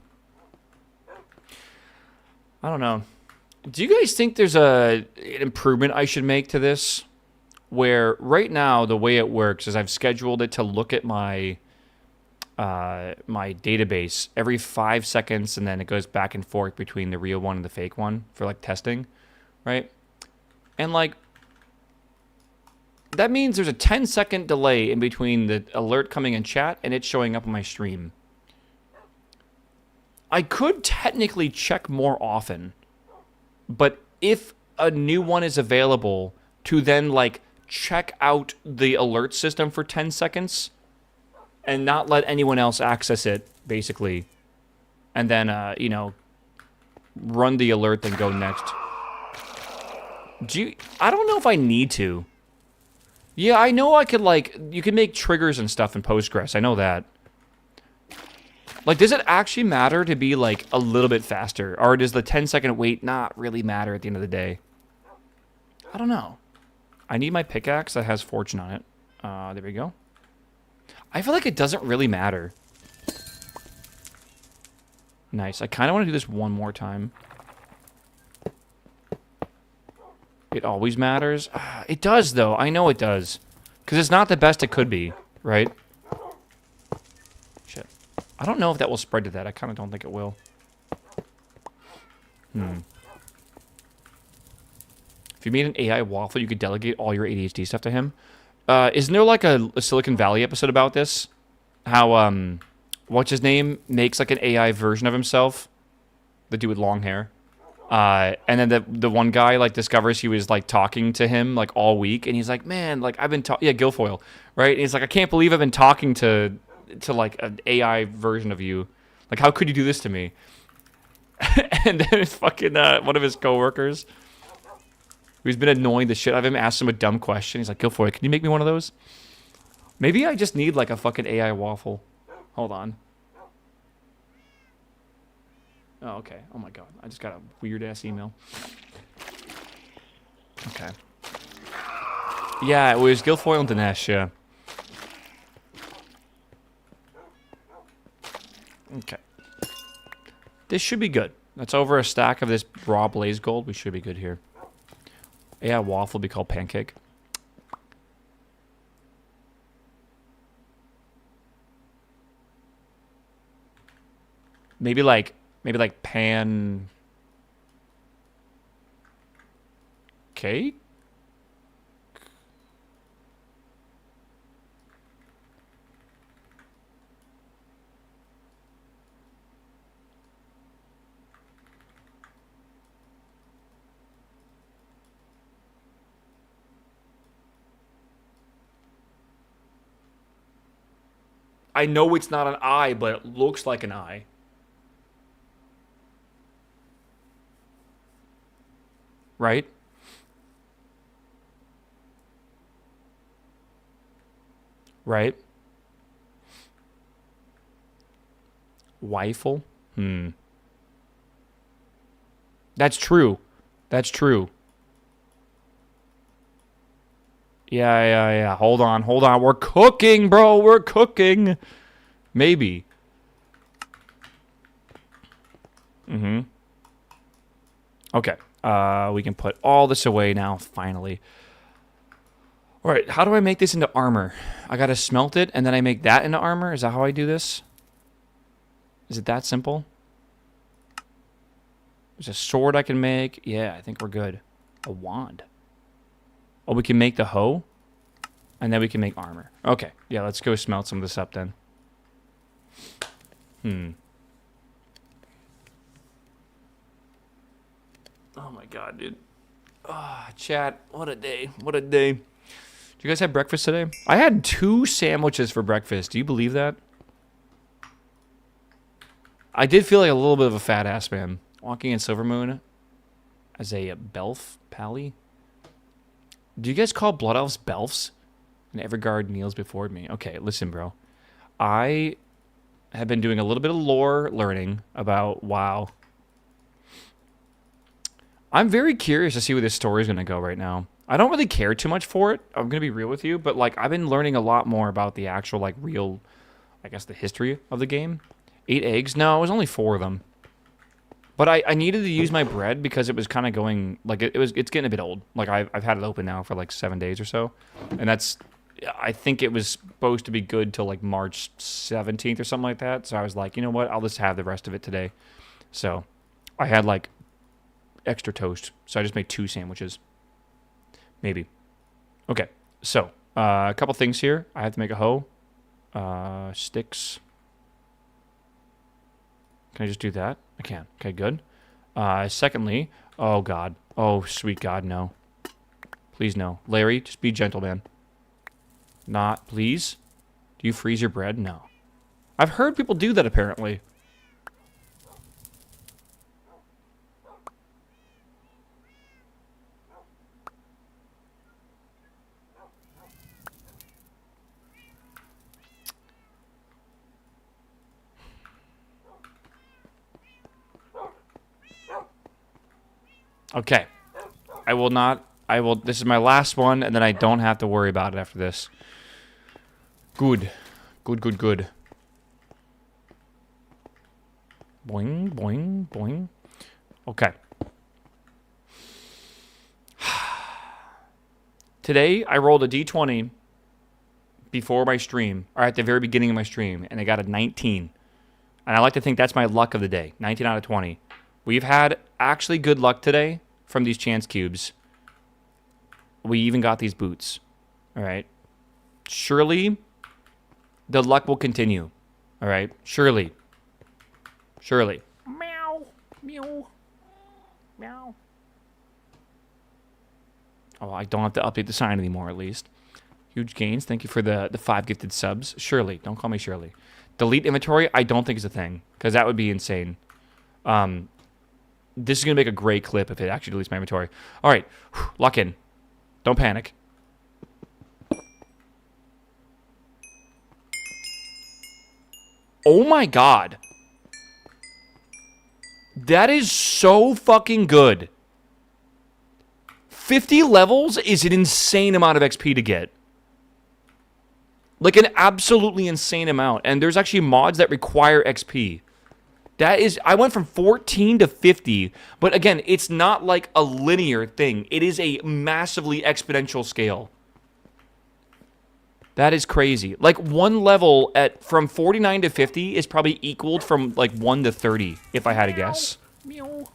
I don't know. Do you guys think there's an improvement I should make to this? Where right now the way it works is I've scheduled it to look at my my database every 5 seconds, and then it goes back and forth between the real one and the fake one for like testing, right? And like that means there's a 10-second delay in between the alert coming in chat and it showing up on my stream. I could technically check more often, but if a new one is available to then like check out the alert system for 10 seconds and not let anyone else access it, basically, and then, you know, run the alert, then go next. I don't know if I need to. Yeah, I know I could, like, you can make triggers and stuff in Postgres. I know that. Like, does it actually matter to be, like, a little bit faster? Or does the 10-second wait not really matter at the end of the day? I don't know. I need my pickaxe that has fortune on it. There we go. I feel like it doesn't really matter. Nice. I kind of want to do this one more time. It always matters. It does, though. I know it does. Because it's not the best it could be, right? Shit. I don't know if that will spread to that. I kind of don't think it will. If you made an AI waffle, you could delegate all your ADHD stuff to him. Isn't there like a Silicon Valley episode about this? How, what's his name makes like an AI version of himself? The dude with long hair. And then the one guy like discovers he was like talking to him like all week, and he's like, man, like I've been yeah, Guilfoyle, right? And he's like, I can't believe I've been talking to like an AI version of you. Like, how could you do this to me? And then it's fucking one of his coworkers who's been annoying the shit out of him, asked him a dumb question. He's like, Guilfoyle, can you make me one of those? Maybe I just need like a fucking AI waffle. Hold on. Oh, okay. Oh my god. I just got a weird-ass email. Okay. Yeah, it was Guilfoyle and Dinesh, yeah. Okay. This should be good. That's over a stack of this raw blaze gold. We should be good here. Yeah, waffle will be called pancake. Maybe like pan cake? I know it's not an eye, but it looks like an eye. Right? right? Waffle? That's true. That's true. Yeah. Hold on. We're cooking, bro. We're cooking. Maybe. Okay. We can put all this away now, finally. All right, how do I make this into armor? I gotta smelt it, and then I make that into armor? Is that how I do this? Is it that simple? There's a sword I can make. Yeah, I think we're good. A wand. Oh, we can make the hoe? And then we can make armor. Okay, yeah, let's go smelt some of this up then. Oh my god, dude. Chat, what a day. What a day. Did you guys have breakfast today? I had 2 sandwiches for breakfast. Do you believe that? I did feel like a little bit of a fat ass, man. Walking in Silvermoon as a Belf Pally. Do you guys call Blood Elves Belfs? And Everguard kneels before me. Okay, listen, bro. I have been doing a little bit of lore learning about WoW. I'm very curious to see where this story is going to go right now. I don't really care too much for it. I'm going to be real with you. But, like, I've been learning a lot more about the actual, like, real, I guess, the history of the game. 8 eggs? No, it was only 4 of them. But I needed to use my bread because it was kind of going, like, it's getting a bit old. Like, I've had it open now for, like, 7 days or so. And that's, I think it was supposed to be good till, like, March 17th or something like that. So I was like, you know what? I'll just have the rest of it today. So I had, like, extra toast. So I just made 2 sandwiches. Maybe. Okay. So, a couple things here. I have to make a hoe. Sticks. Can I just do that? I can. Okay, good. Secondly, oh God. Oh, sweet God, no. Please, no. Larry, just be gentle, man. Not, please? Do you freeze your bread? No. I've heard people do that, apparently. Okay. This is my last one, and then I don't have to worry about it after this. Good. Good. Boing, boing, boing. Okay. Today, I rolled a d20 before my stream, or at the very beginning of my stream, and I got a 19. And I like to think that's my luck of the day. 19 out of 20. We've had actually good luck today from these chance cubes. We even got these boots. All right. Surely, the luck will continue. All right. Surely. Meow. Meow. Meow. Oh, I don't have to update the sign anymore, at least. Huge gains. Thank you for the 5 gifted subs. Shirley. Don't call me Shirley. Delete inventory, I don't think is a thing. Because that would be insane. This is going to make a great clip if it actually deletes my inventory. All right. Lock in. Don't panic. Oh my God. That is so fucking good. 50 levels is an insane amount of XP to get. Like an absolutely insane amount. And there's actually mods that require XP. That is, I went from 14 to 50. But again, it's not like a linear thing. It is a massively exponential scale. That is crazy. Like one level from 49 to 50 is probably equaled from like 1 to 30, if I had to guess. Meow.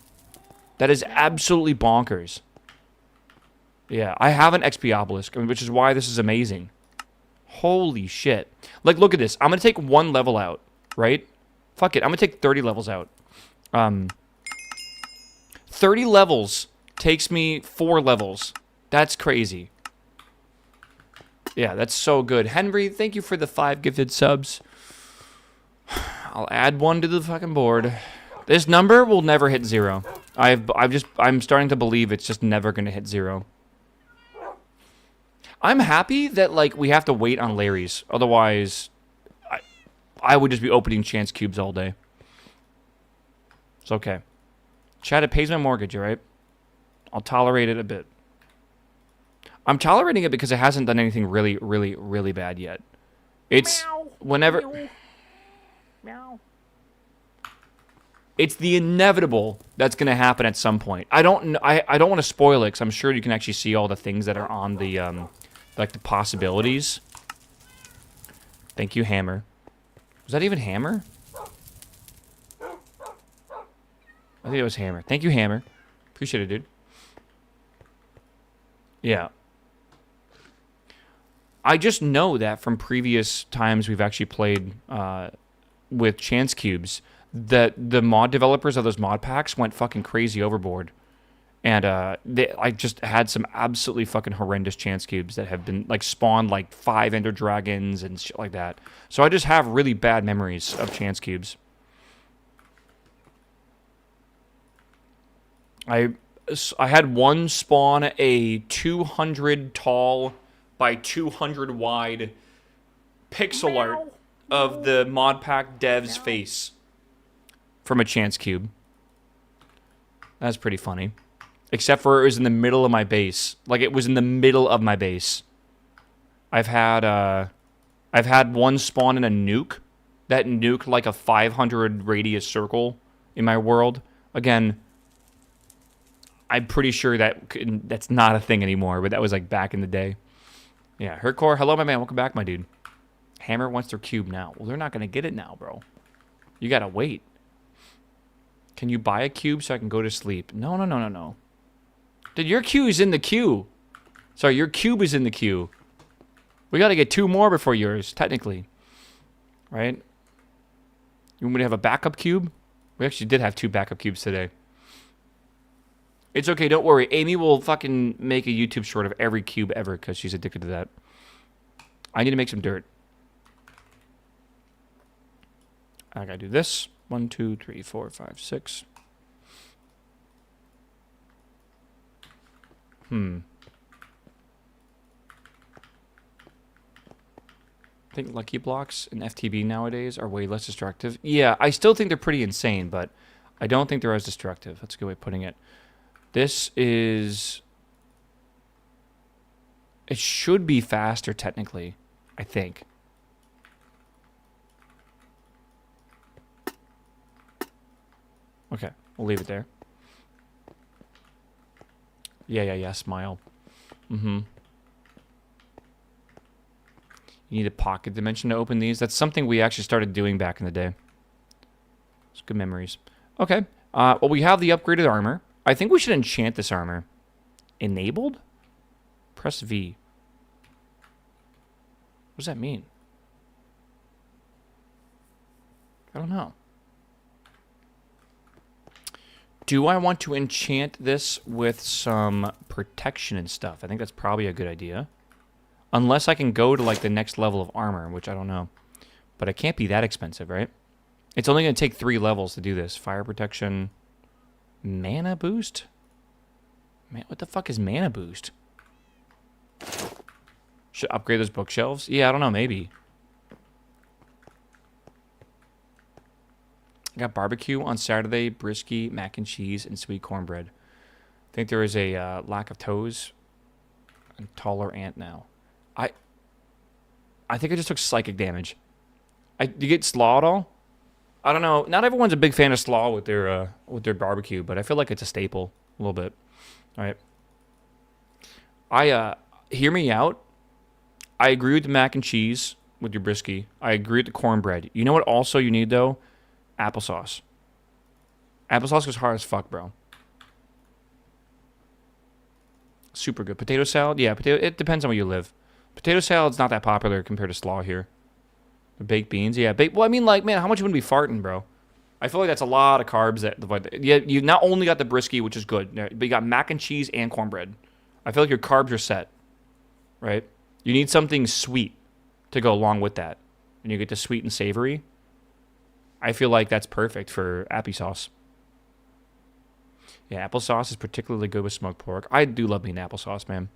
That is absolutely bonkers. Yeah, I have an XP obelisk, which is why this is amazing. Holy shit. Like, look at this. I'm going to take 1 level out, right? Fuck it. I'm going to take 30 levels out. 30 levels takes me 4 levels. That's crazy. Yeah, that's so good. Henry, thank you for the 5 gifted subs. I'll add 1 to the fucking board. This number will never hit 0. I'm starting to believe it's just never going to hit 0. I'm happy that, like, we have to wait on Larry's. Otherwise, I would just be opening chance cubes all day. It's okay. Chad, it pays my mortgage, all right? I'll tolerate it a bit. I'm tolerating it because it hasn't done anything really, really, really bad yet. It's Meow. whenever... Meow. Meow. It's the inevitable that's going to happen at some point. I don't want to spoil it because I'm sure you can actually see all the things that are on the, like, the possibilities. Thank you, Hammer. Was that even Hammer? I think it was Hammer. Thank you, Hammer. Appreciate it, dude. Yeah. I just know that from previous times we've actually played with chance cubes that the mod developers of those mod packs went fucking crazy overboard. And I just had some absolutely fucking horrendous chance cubes that have been, like, spawned, like, 5 Ender Dragons and shit like that. So I just have really bad memories of chance cubes. I had one spawn a 200 tall by 200 wide pixel art of the mod pack dev's face from a chance cube. That's pretty funny. Except for it was in the middle of my base. Like, it was in the middle of my base. I've had one spawn in a nuke that nuked like a 500 radius circle in my world. Again, I'm pretty sure that's not a thing anymore, but that was like back in the day. Yeah, Hercore, hello, my man. Welcome back, my dude. Hammer wants their cube now. Well, they're not going to get it now, bro. You got to wait. Can you buy a cube so I can go to sleep? No. Dude, your cube is in the queue. Sorry, your cube is in the queue. We got to get 2 more before yours, technically. Right? You want me to have a backup cube? We actually did have 2 backup cubes today. It's okay, don't worry. Amy will fucking make a YouTube short of every cube ever because she's addicted to that. I need to make some dirt. I gotta do this. 1, 2, 3, 4, 5, 6. I think Lucky Blocks and FTB nowadays are way less destructive. Yeah, I still think they're pretty insane, but I don't think they're as destructive. That's a good way of putting it. This is... It should be faster, technically. I think. Okay, we'll leave it there. Yeah, smile. You need a pocket dimension to open these. That's something we actually started doing back in the day. It's good memories. Okay, well, we have the upgraded armor. I think we should enchant this armor. Enabled? Press V. What does that mean? I don't know. Do I want to enchant this with some protection and stuff? I think that's probably a good idea. Unless I can go to, like, the next level of armor, which I don't know. But it can't be that expensive, right? It's only going to take 3 levels to do this. Fire protection. Mana boost? Man, what the fuck is mana boost? Should upgrade those bookshelves? Yeah, I don't know, maybe. I got barbecue on Saturday, brisket, mac and cheese, and sweet cornbread. I think there is a lack of toes and taller ant now. I think I just took psychic damage. Do you get slaw at all? I don't know. Not everyone's a big fan of slaw with their barbecue, but I feel like it's a staple a little bit. All right. Hear me out. I agree with the mac and cheese with your brisket. I agree with the cornbread. You know what also you need, though? Applesauce. Applesauce goes hard as fuck, bro. Super good. Potato salad? Yeah, it depends on where you live. Potato salad's not that popular compared to slaw here. The baked beans? Yeah, well, I mean, like, man, how much would we be farting, bro? I feel like that's a lot of carbs. You not only got the brisket, which is good, but you got mac and cheese and cornbread. I feel like your carbs are set, right? You need something sweet to go along with that. And you get the sweet and savory. I feel like that's perfect for appy sauce. Yeah, applesauce is particularly good with smoked pork. I do love me an applesauce, man.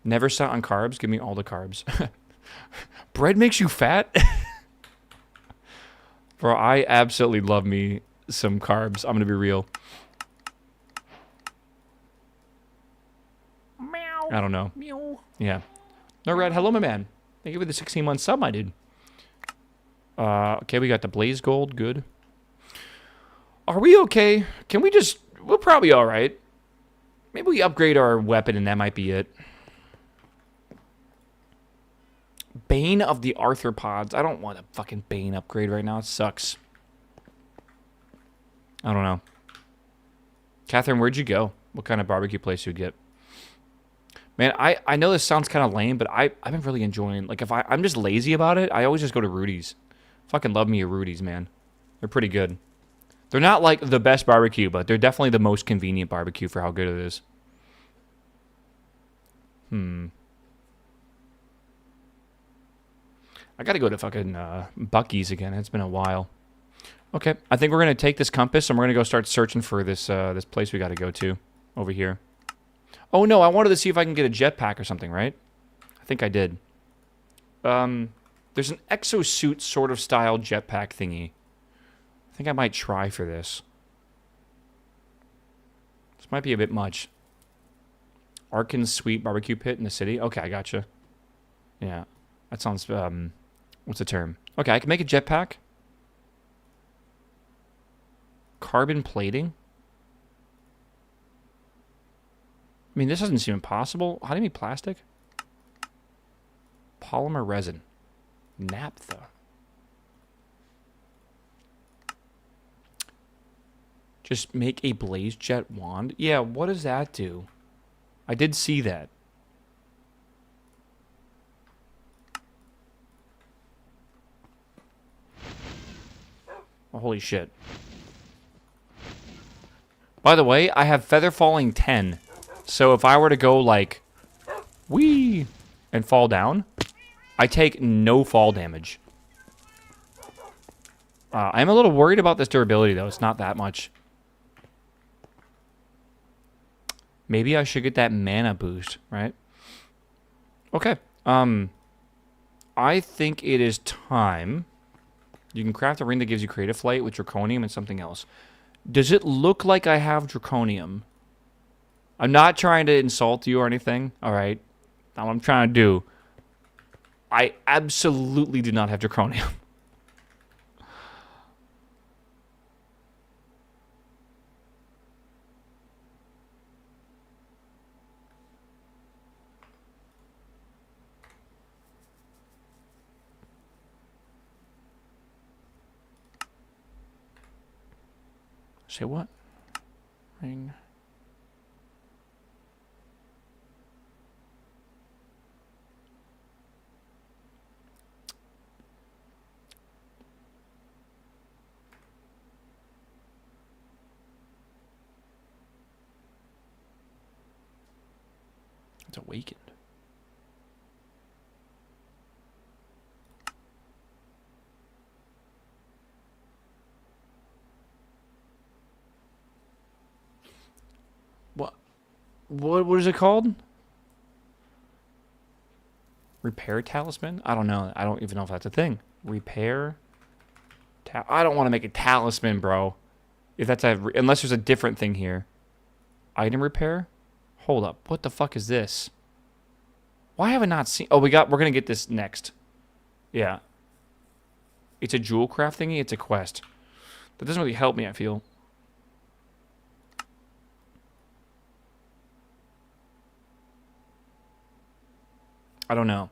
Never sat on carbs. Give me all the carbs. Bread makes you fat? Bro, I absolutely love me some carbs. I'm going to be real. Meow. I don't know. Meow. Yeah. No, Red, hello, my man. Thank you for the 16-month sub, my dude. Okay, we got the Blaze Gold. Good. Are we okay? Can we just... We're probably all right. Maybe we upgrade our weapon and that might be it. Bane of the Arthropods. I don't want a fucking Bane upgrade right now. It sucks. I don't know. Catherine, where'd you go? What kind of barbecue place you get? Man, I know this sounds kind of lame, but I've been really enjoying... Like, if I'm just lazy about it, I always just go to Rudy's. Fucking love me a Rudy's, man. They're pretty good. They're not, like, the best barbecue, but they're definitely the most convenient barbecue for how good it is. I gotta go to fucking Buc-ee's again. It's been a while. Okay, I think we're gonna take this compass and we're gonna go start searching for this this place we gotta go to over here. Oh no, I wanted to see if I can get a jetpack or something, right? I think I did. There's an exosuit sort of style jetpack thingy. I think I might try for this. This might be a bit much. Arkin's Sweet Barbecue Pit in the city. Okay, I gotcha. Yeah, that sounds, what's the term? Okay, I can make a jetpack. Carbon plating? I mean, this doesn't seem impossible. How do you make plastic? Polymer resin. Naphtha. Just make a blaze jet wand? Yeah, what does that do? I did see that. Oh, holy shit. By the way, I have feather falling 10. So if I were to go like, whee, and fall down, I take no fall damage. I'm a little worried about this durability, though. It's not that much. Maybe I should get that mana boost, right? Okay. I think it is time. You can craft a ring that gives you creative flight with draconium and something else. Does it look like I have draconium? I'm not trying to insult you or anything, all right? Not what I'm trying to do. I absolutely do not have draconium. Say what? Ring. It's awakened. What is it called? Repair talisman? I don't know. I don't even know if that's a thing. Repair. I don't want to make a talisman, bro. If that's unless there's a different thing here. Item repair? Hold up. What the fuck is this? Why have I not seen? Oh, we're gonna get this next. Yeah. It's a jewel craft thingy. It's a quest. That doesn't really help me, I feel. I don't know.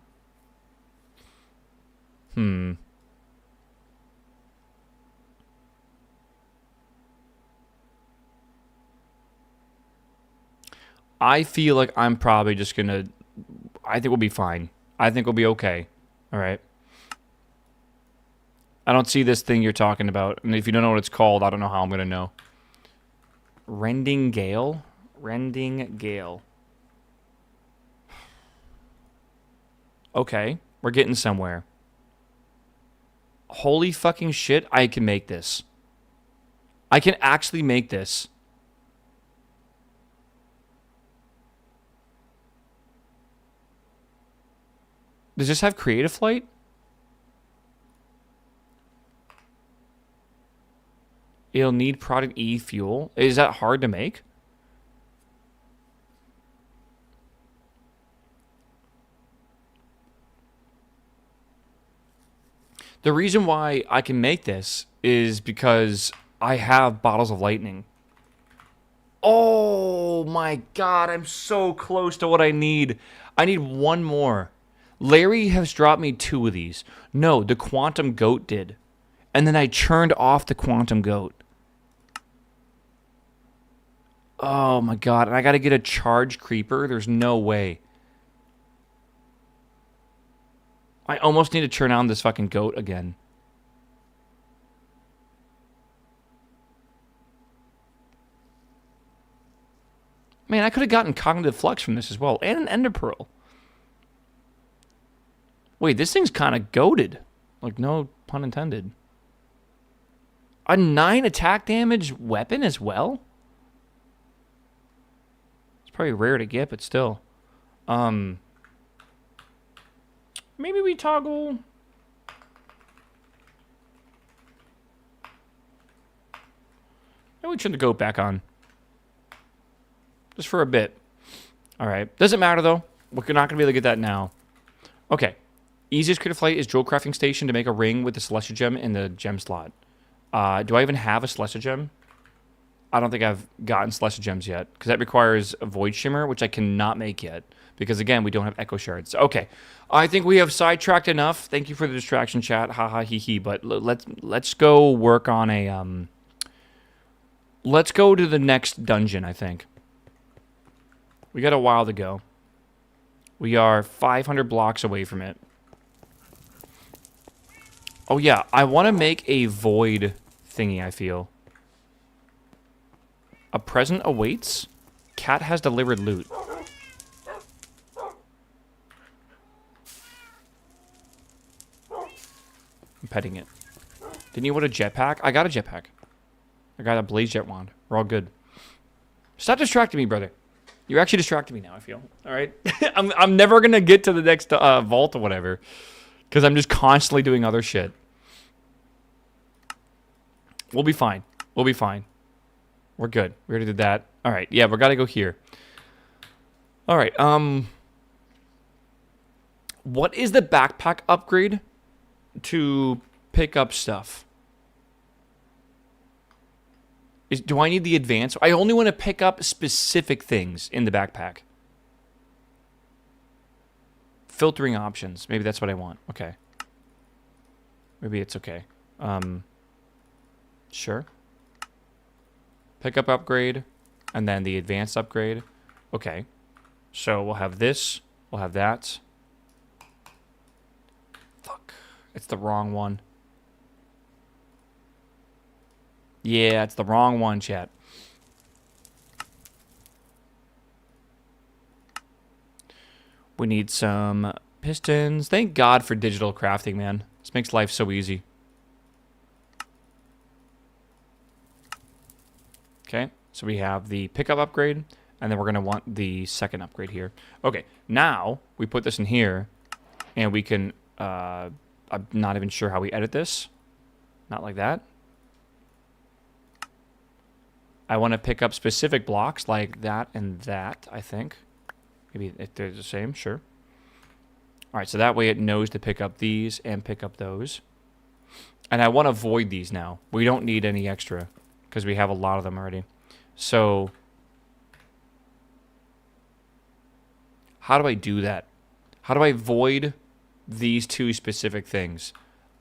I feel like I'm probably just gonna... I think we'll be fine. I think we'll be okay. Alright. I don't see this thing you're talking about. And if you don't know what it's called, I don't know how I'm gonna know. Rending Gale? Rending Gale. Okay, we're getting somewhere. Holy fucking shit, I can make this. I can actually make this. Does this have creative flight? It'll need product E fuel. Is that hard to make? The reason why I can make this is because I have bottles of lightning. Oh my god, I'm so close to what I need. I need one more. Larry has dropped me 2 of these. No, the Quantum Goat did. And then I churned off the Quantum Goat. Oh my god, and I gotta get a Charge Creeper? There's no way. I almost need to turn on this fucking goat again. Man, I could have gotten Cognitive Flux from this as well. And an Ender Pearl. Wait, this thing's kind of goated. Like, no pun intended. A 9 attack damage weapon as well? It's probably rare to get, but still. Maybe we toggle... Maybe we turn the goat back on. Just for a bit. Alright. Doesn't matter, though. We're not going to be able to get that now. Okay. Easiest creative flight is Jewel Crafting Station to make a ring with the Celestia Gem in the gem slot. Do I even have a Celestia Gem? I don't think I've gotten Celestia Gems yet. Because that requires a Void Shimmer, which I cannot make yet. Because, again, we don't have Echo Shards. Okay. I think we have sidetracked enough. Thank you for the distraction, chat. Haha, hee hee. But let's go work on a... Let's go to the next dungeon, I think. We got a while to go. We are 500 blocks away from it. Oh, yeah. I want to make a void thingy, I feel. A present awaits? Cat has delivered loot. I'm petting it. Didn't you want a jetpack? I got a jetpack. I got a blaze jet wand. We're all good. Stop distracting me, brother. You're actually distracting me now, I feel. All right? I'm never going to get to the next vault or whatever. Because I'm just constantly doing other shit. We'll be fine. We'll be fine. We're good. We already did that. All right. Yeah, we got to go here. All right. What is the backpack upgrade to pick up stuff? Do I need the advance? I only want to pick up specific things in the backpack. Filtering options. Maybe that's what I want. Okay. Maybe it's okay. Sure. Pickup upgrade. And then the advanced upgrade. Okay. So we'll have this. We'll have that. Fuck. It's the wrong one. Yeah, it's the wrong one, chat. We need some pistons. Thank God for digital crafting, man. This makes life so easy. Okay, so we have the pickup upgrade, and then we're going to want the second upgrade here. Okay, now we put this in here, and we can... I'm not even sure how we edit this. Not like that. I want to pick up specific blocks like that and that, I think. Maybe if they're the same, sure. All right, so that way it knows to pick up these and pick up those. And I want to void these now. We don't need any extra because we have a lot of them already. So how do I do that? How do I void these two specific things?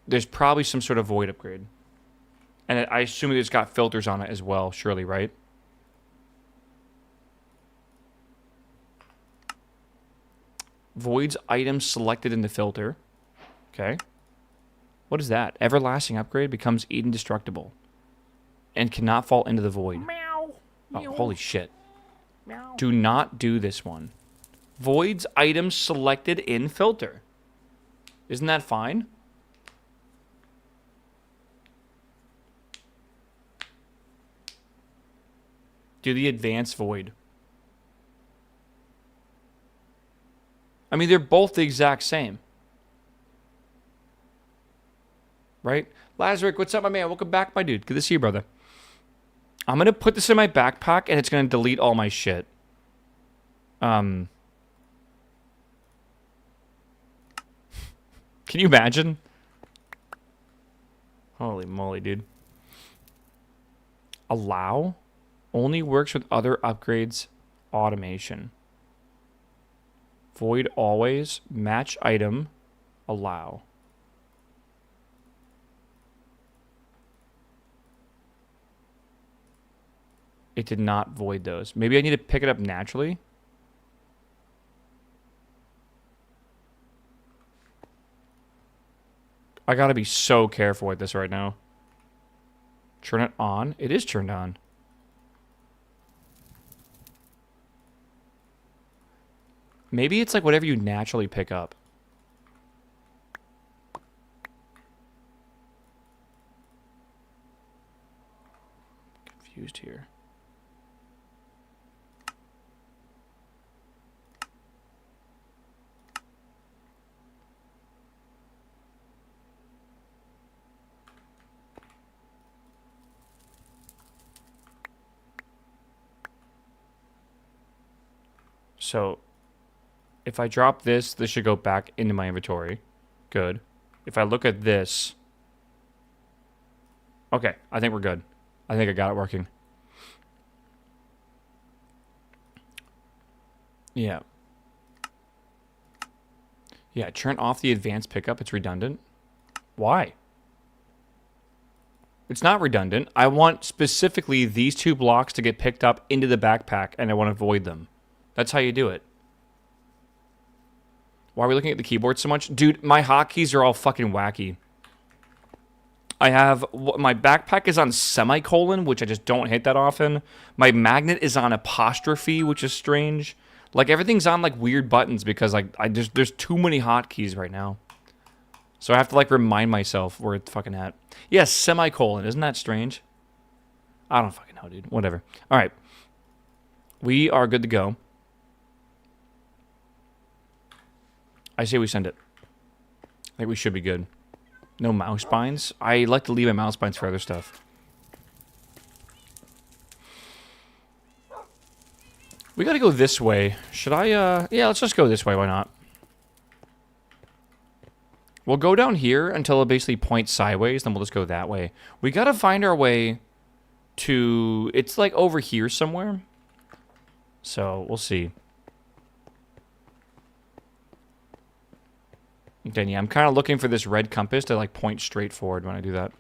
There's probably some sort of void upgrade. And I assume it's got filters on it as well, surely, right? Voids items selected in the filter. Okay. What is that? Everlasting upgrade becomes indestructible. And cannot fall into the void. Meow. Oh, holy shit. Meow. Do not do this one. Voids items selected in filter. Isn't that fine? Do the advanced void. I mean, they're both the exact same. right? Lazarick, what's up, my man? Welcome back, my dude. Good to see you, brother. I'm going to put this in my backpack, and it's going to delete all my shit. Can you imagine? Holy moly, dude. Allow only works with other upgrades automation. Void always. Match item. Allow. It did not void those. Maybe I need to pick it up naturally. I gotta be so careful with this right now. Turn it on. It is turned on. Maybe it's like whatever you naturally pick up. Confused here. So, if I drop this, this should go back into my inventory. Good. If I look at this... Okay, I think we're good. I think I got it working. Yeah. Yeah, turn off the advanced pickup. It's redundant. Why? It's not redundant. I want specifically these 2 blocks to get picked up into the backpack, and I want to void them. That's how you do it. Why are we looking at the keyboard so much? Dude, my hotkeys are all fucking wacky. I have... My backpack is on semicolon, which I just don't hit that often. My magnet is on apostrophe, which is strange. Like, everything's on, like, weird buttons because, like, there's too many hotkeys right now. So I have to, like, remind myself where it's fucking at. Yes, semicolon. Isn't that strange? I don't fucking know, dude. Whatever. All right. We are good to go. I say we send it. I think we should be good. No mouse binds. I like to leave my mouse binds for other stuff. We gotta go this way. Should I, yeah, let's just go this way. Why not? We'll go down here until it basically points sideways, then we'll just go that way. We gotta find our way to... It's like over here somewhere. So, we'll see. Then, yeah, I'm kind of looking for this red compass to, like, point straight forward when I do that.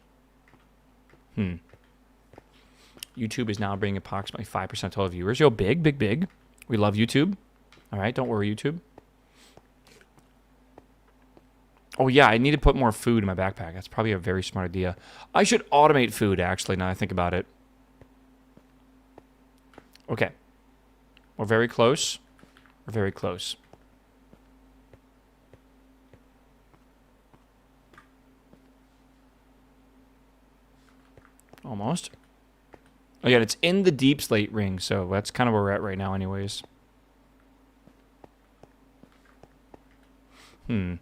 YouTube is now bringing approximately 5% total viewers. Yo, big, big, big. We love YouTube. All right, don't worry, YouTube. Oh, yeah, I need to put more food in my backpack. That's probably a very smart idea. I should automate food, actually, now I think about it. Okay. We're very close. We're very close. Almost. Oh, yeah, it's in the deep slate ring, so that's kind of where we're at right now anyways. Boing,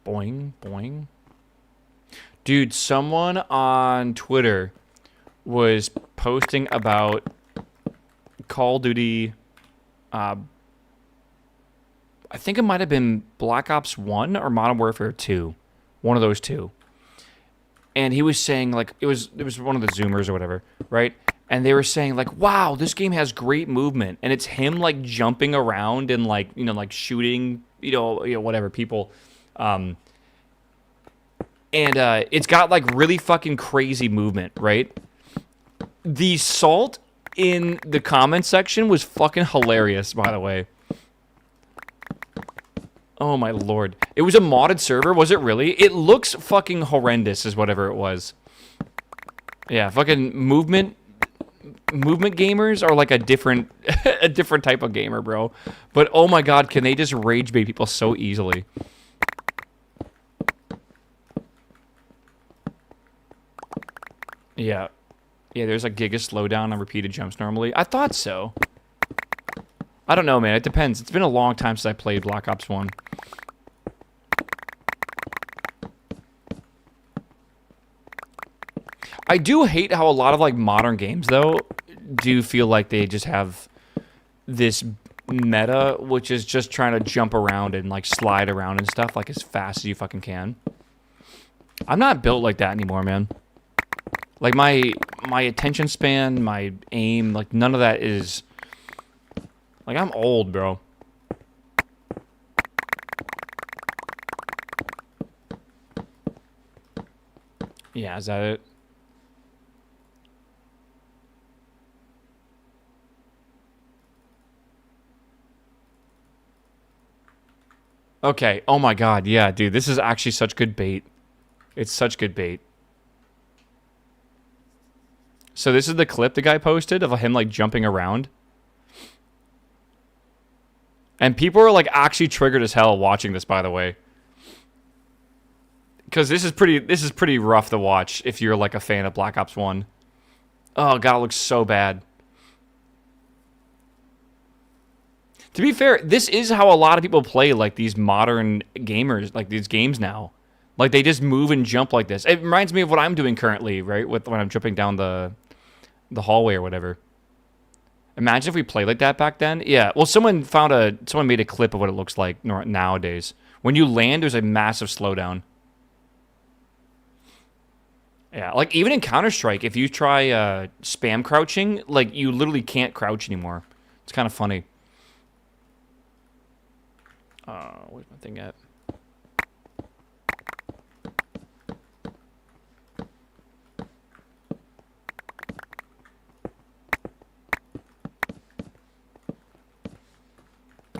boing. Dude, someone on Twitter was posting about Call of Duty... I think it might have been Black Ops 1 or Modern Warfare 2. One of those two. And he was saying, like, it was one of the Zoomers or whatever, right? And they were saying, like, wow, this game has great movement. And it's him, like, jumping around and, like, you know, like, shooting, you know whatever, people. And it's got, like, really fucking crazy movement, right? The salt in the comment section was fucking hilarious, by the way. Oh my lord. It was a modded server, was it really? It looks fucking horrendous, is whatever it was. Yeah, fucking movement gamers are like a different a different type of gamer, bro. But oh my god, can they just rage bait people so easily? Yeah. Yeah, there's a giga slowdown on repeated jumps normally. I thought so. I don't know, man. It depends. It's been a long time since I played Black Ops 1. I do hate how a lot of, like, modern games, though, do feel like they just have this meta, which is just trying to jump around and, like, slide around and stuff, like, as fast as you fucking can. I'm not built like that anymore, man. Like, my attention span, my aim, like, none of that is... Like, I'm old, bro. Yeah, is that it? Okay. Oh my god. Yeah, dude. This is actually such good bait. It's such good bait. So this is the clip the guy posted of him, like, jumping around. And people are, like, actually triggered as hell watching this, by the way. Because this is pretty rough to watch if you're, like, a fan of Black Ops 1. Oh, god, it looks so bad. To be fair, this is how a lot of people play, like, these modern gamers, like, these games now. Like, they just move and jump like this. It reminds me of what I'm doing currently, right? When I'm jumping down the hallway or whatever. Imagine if we played like that back then. Yeah, well, someone made a clip of what it looks like nowadays. When you land, there's a massive slowdown. Yeah, like, even in Counter-Strike, if you try spam crouching, like, you literally can't crouch anymore. It's kind of funny. Where's my thing at?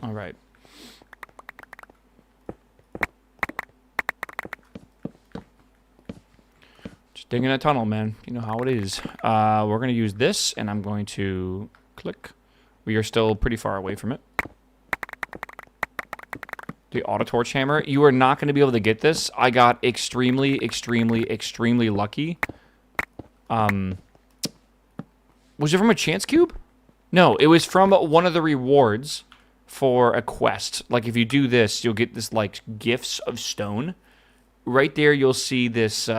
All right. Just digging a tunnel, man. You know how it is. We're going to use this, and I'm going to click. We are still pretty far away from it. The auto torch hammer. You are not going to be able to get this. I got extremely, extremely, extremely lucky. Was it from a chance cube? No, it was from one of the rewards for a quest. Like, if you do this, you'll get this, like, gifts of stone. Right there, you'll see this,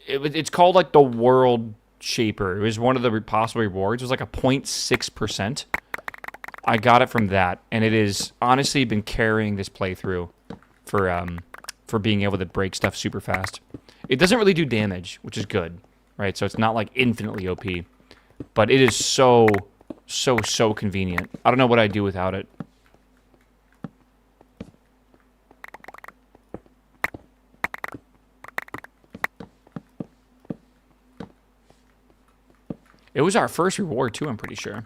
it's called, like, the World Shaper. It was one of the possible rewards. It was, like, a 0.6%. I got it from that, and it has honestly been carrying this playthrough for being able to break stuff super fast. It doesn't really do damage, which is good, right? So it's not, like, infinitely OP. But it is so convenient. I don't know what I'd do without it. It was our first reward, too, I'm pretty sure.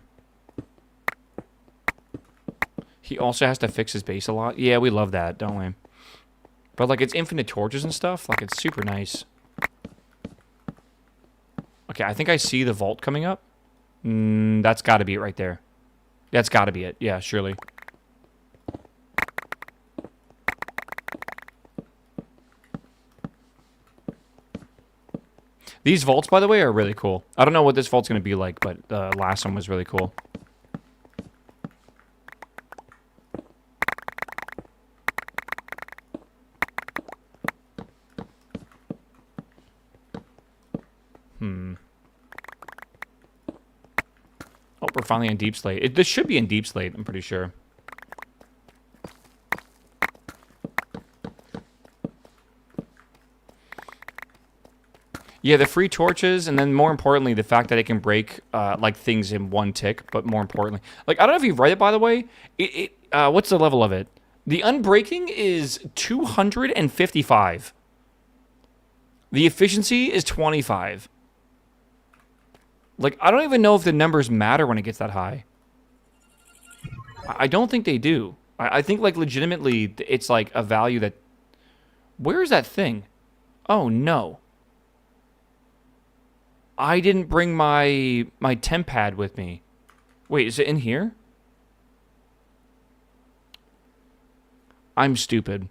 He also has to fix his base a lot. Yeah, we love that, don't we? But, like, it's infinite torches and stuff. Like, it's super nice. Okay, I think I see the vault coming up. That's got to be it right there. That's got to be it. Yeah, surely. These vaults, by the way, are really cool. I don't know what this vault's going to be like, but the last one was really cool. Oh, we're finally in Deep Slate. This should be in Deep Slate, I'm pretty sure. Yeah, the free torches, and then more importantly, the fact that it can break like things in one tick. But more importantly, like, I don't know if you've read it, by the way. What's the level of it? The unbreaking is 255. The efficiency is 25. Like, I don't even know if the numbers matter when it gets that high. I don't think they do. I think, like, legitimately, it's like a value that... Where is that thing? Oh, no. I didn't bring my temp pad with me. Wait, is it in here? I'm stupid.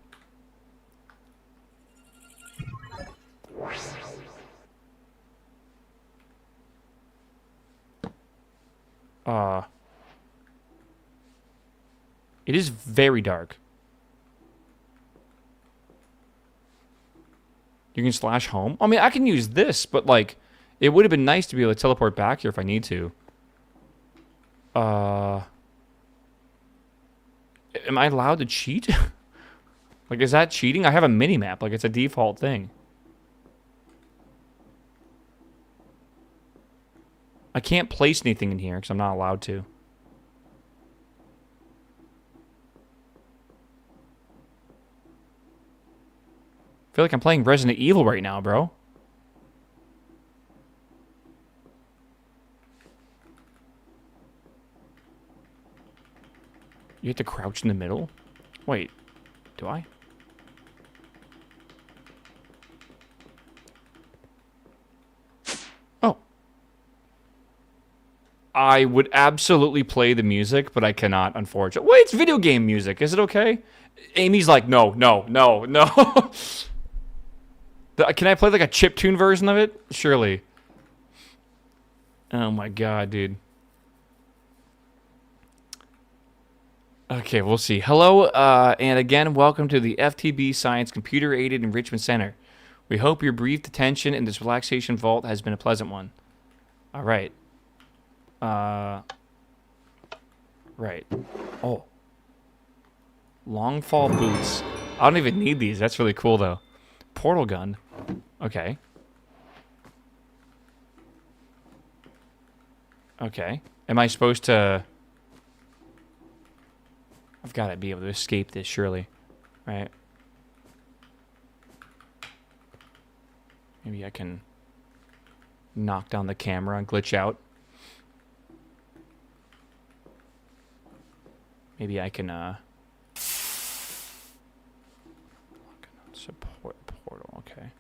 It is very dark. You can slash home. I mean, I can use this, but like, it would have been nice to be able to teleport back here if I need to. Am I allowed to cheat? Like, is that cheating? I have a mini-map. Like, it's a default thing. I can't place anything in here because I'm not allowed to. I feel like I'm playing Resident Evil right now, bro. You have to crouch in the middle? Wait, do I? Oh. I would absolutely play the music, but I cannot, unfortunately. Wait, it's video game music. Is it okay? Amy's like, no, no, no, no. Can I play like a chiptune version of it? Surely. Oh my god, dude. Okay, we'll see. Hello, and again, welcome to the FTB Science Computer Aided Enrichment Center. We hope your brief detention in this relaxation vault has been a pleasant one. All right. Right. Oh. Long fall boots. I don't even need these. That's really cool, though. Portal gun. Okay. Okay. Am I supposed to... I've got to be able to escape this, surely. Right? Maybe I can knock down the camera and glitch out. Maybe I can, support portal, okay.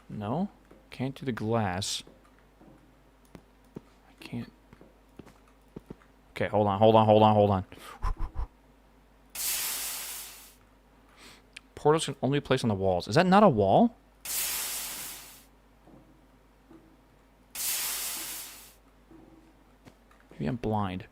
No? Can't do the glass. I can't. Okay, hold on. Portals can only be placed on the walls. Is that not a wall? Maybe I'm blind.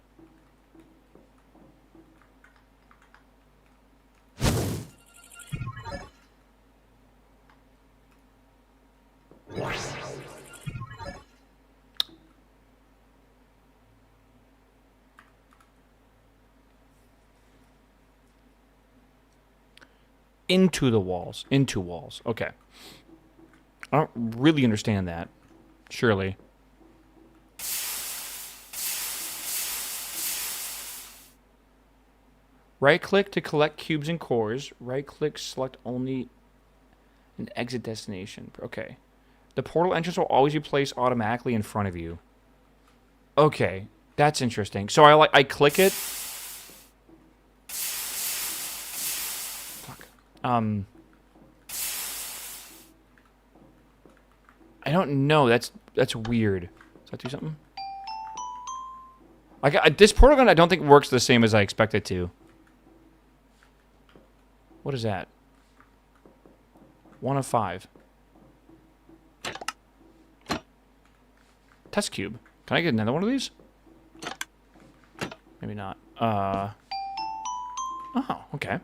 Into the walls. Into walls. Okay. I don't really understand that. Surely. Right-click to collect cubes and cores. Right-click, select only an exit destination. Okay. The portal entrance will always be placed automatically in front of you. Okay. That's interesting. So I click it. I don't know. That's weird. Does that do something? This portal gun I don't think works the same as I expect it to. What is that? 1 of 5. Test cube. Can I get another one of these? Maybe not. Oh, okay.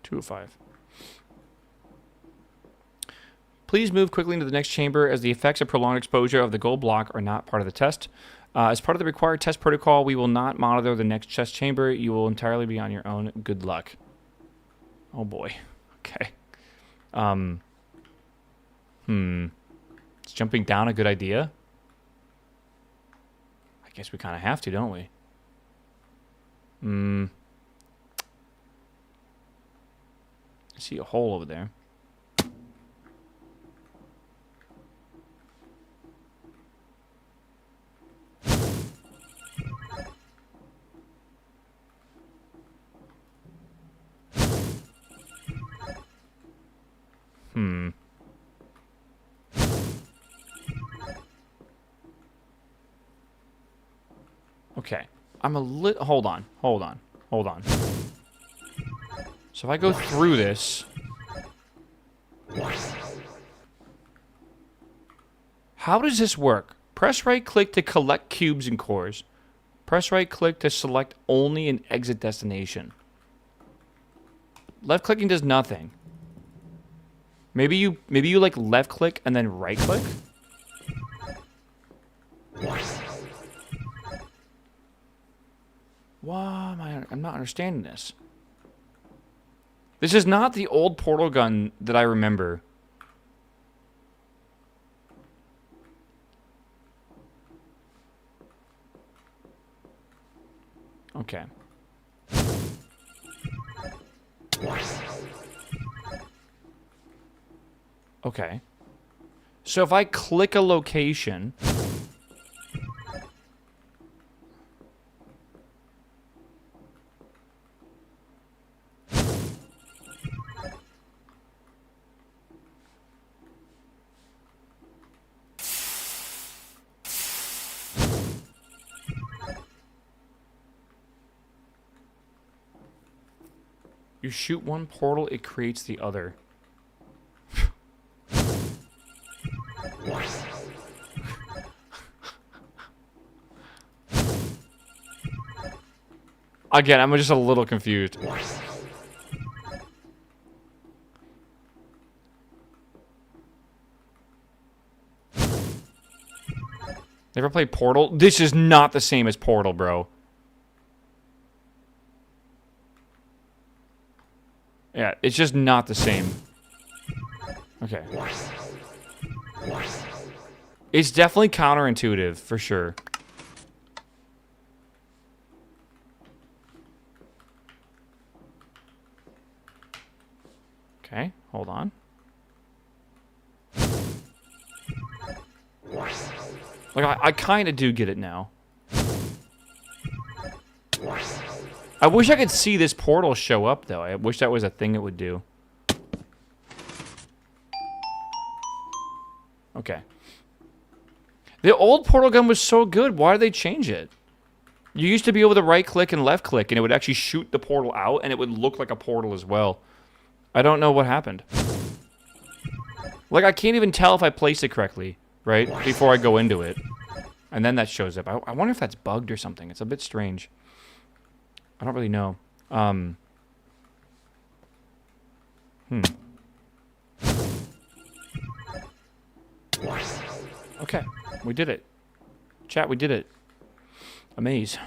2 of 5. Please move quickly into the next chamber as the effects of prolonged exposure of the gold block are not part of the test. As part of the required test protocol, we will not monitor the next test chamber. You will entirely be on your own. Good luck. Oh boy. Okay. Is jumping down a good idea? I guess we kind of have to, don't we? I see a hole over there. Okay. I'm a little... Hold on. So if I go through this... How does this work? Press right click to collect cubes and cores. Press right click to select only an exit destination. Left clicking does nothing. Maybe you like left click and then right click? Why I'm not understanding this. This is not the old portal gun that I remember. Okay. Okay. So if I click a location... You shoot one portal, it creates the other. Again, I'm just a little confused. Never played Portal? This is not the same as Portal, bro. Yeah, it's just not the same. Okay. It's definitely counterintuitive, for sure. Okay, hold on. Like, I kind of do get it now. I wish I could see this portal show up, though. I wish that was a thing it would do. Okay. The old portal gun was so good. Why did they change it? You used to be able to right-click and left-click, and it would actually shoot the portal out, and it would look like a portal as well. I don't know what happened. Like, I can't even tell if I placed it correctly, right? Before I go into it. And then that shows up. I wonder if that's bugged or something. It's a bit strange. I don't really know. Okay, we did it. Chat, we did it. Amaze.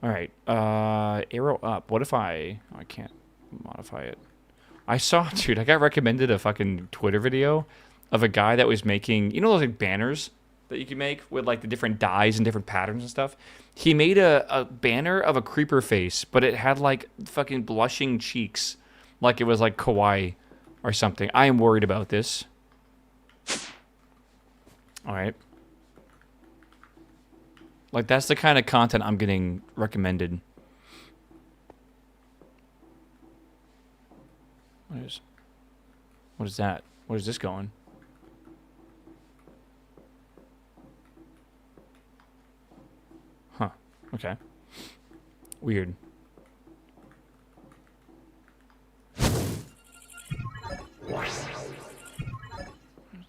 Alright, arrow up. What if I can't modify it. I saw, dude, I got recommended a fucking Twitter video of a guy that was making, you know those like banners that you can make with like the different dyes and different patterns and stuff? He made a banner of a creeper face, but it had like fucking blushing cheeks. Like it was like kawaii or something. I am worried about this. Alright. Like that's the kind of content I'm getting recommended. What is that? What is this going? Huh. Okay. Weird. What is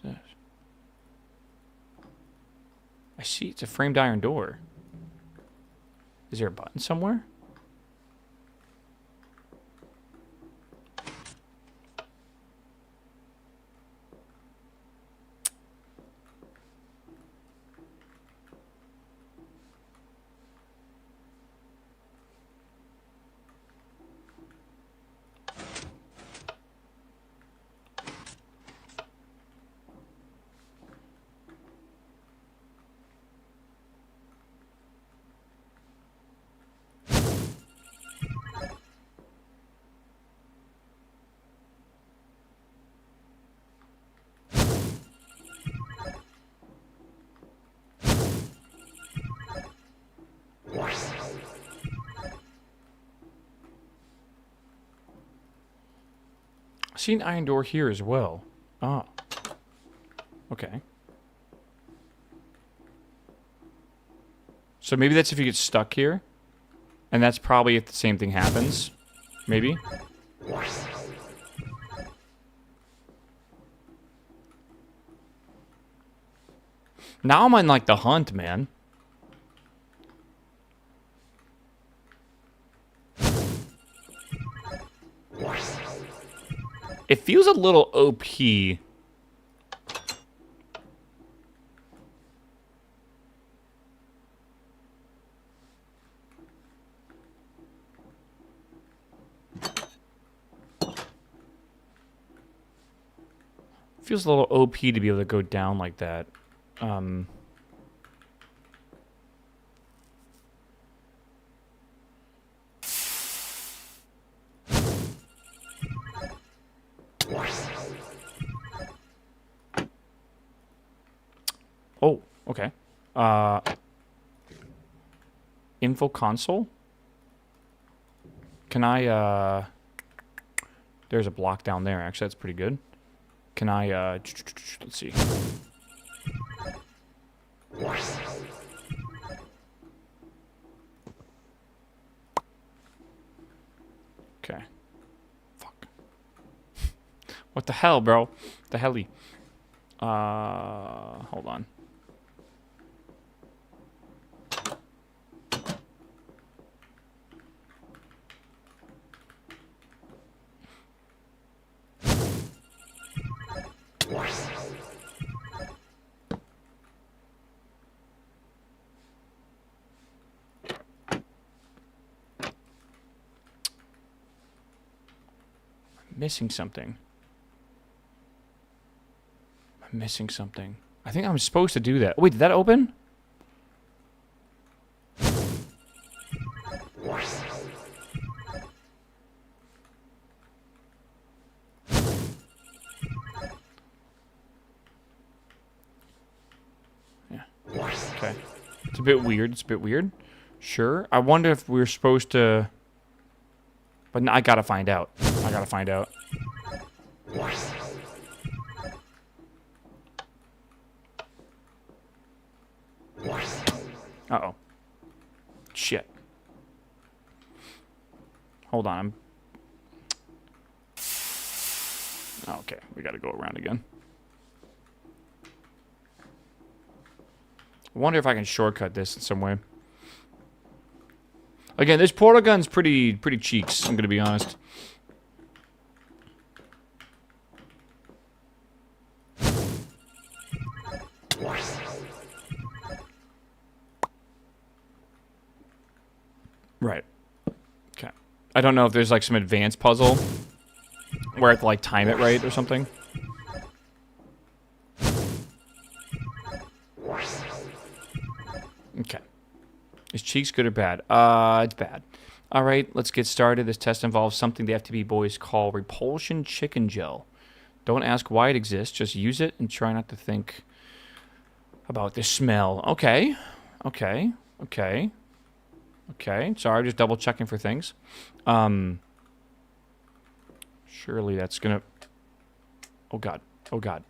this? I see it's a framed iron door. Is there a button somewhere? I see an iron door here as well. Ah. Okay. So maybe that's if you get stuck here. And that's probably if the same thing happens. Maybe. Now I'm on, like, the hunt, man. It feels a little OP. Feels a little OP to be able to go down like that. Oh, okay. Info console? Can I, there's a block down there, actually, that's pretty good. Can I, let's see. Okay. Fuck. What the hell, bro? The helly. Hold on. Missing something. I'm missing something. I think I'm supposed to do that. Wait, did that open? Yeah. Okay. It's a bit weird. It's a bit weird. Sure. I wonder if we're supposed to... But I gotta find out. I gotta find out. Uh-oh. Shit. Hold on. Okay, we gotta go around again. I wonder if I can shortcut this in some way. Again, this portal gun's pretty cheeks, I'm gonna be honest. Right. Okay. I don't know if there's like some advanced puzzle where I have to like time it right or something. Okay. Is cheeks good or bad? It's bad. All right, let's get started. This test involves something the FTB boys call repulsion chicken gel. Don't ask why it exists. Just use it and try not to think about the smell. Okay. Okay. Okay. Okay. Sorry, just double checking for things. Surely that's gonna... Oh, God. Oh, God.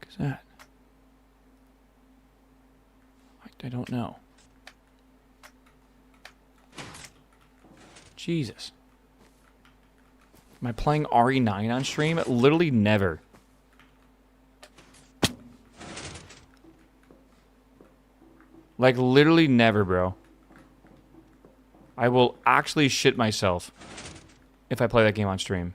Is that? I don't know. Jesus. Am I playing RE9 on stream? Literally never. Like, literally never, bro. I will actually shit myself if I play that game on stream.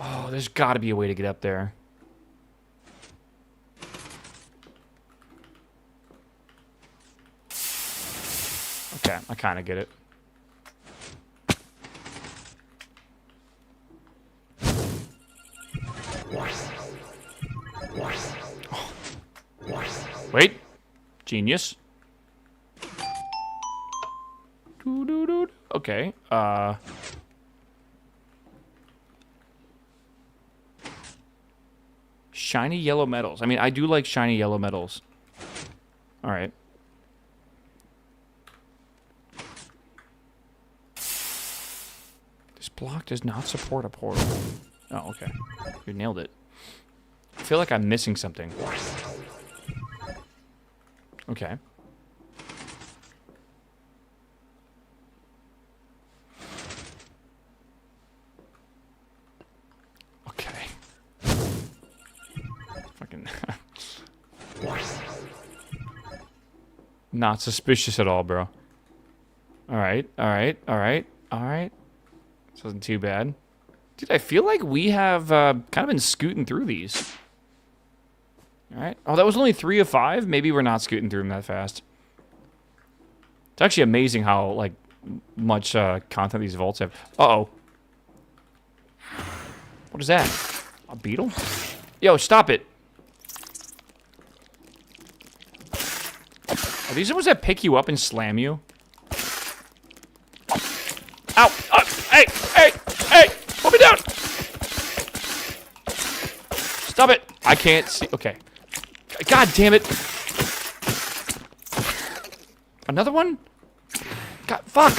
Oh, there's got to be a way to get up there. Okay, I kind of get it. Oh. Wait. Genius. Okay. Shiny yellow metals. I mean, I do like shiny yellow metals. All right. This block does not support a portal. Oh, okay. You nailed it. I feel like I'm missing something. Okay. Okay. Fucking... Not suspicious at all, bro. Alright, alright, alright, alright. This wasn't too bad. Dude, I feel like we have kind of been scooting through these. Alright. Oh, that was only 3 of 5? Maybe we're not scooting through them that fast. It's actually amazing how, like, much content these vaults have. Uh-oh. What is that? A beetle? Yo, stop it. Are these the ones that pick you up and slam you? Ow! Hey! Hey! Hey! Put me down! Stop it! I can't see. Okay. God damn it! Another one? God, fuck!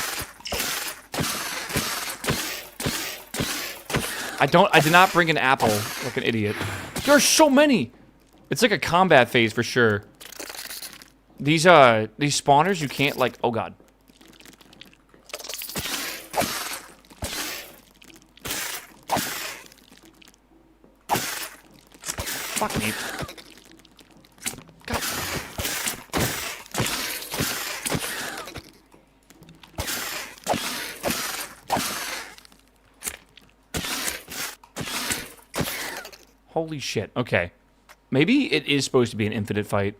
I did not bring an apple like an idiot. There are so many! It's like a combat phase for sure. These spawners, you can't, like, oh god. Fuck me. God. Holy shit. Okay. Maybe it is supposed to be an infinite fight.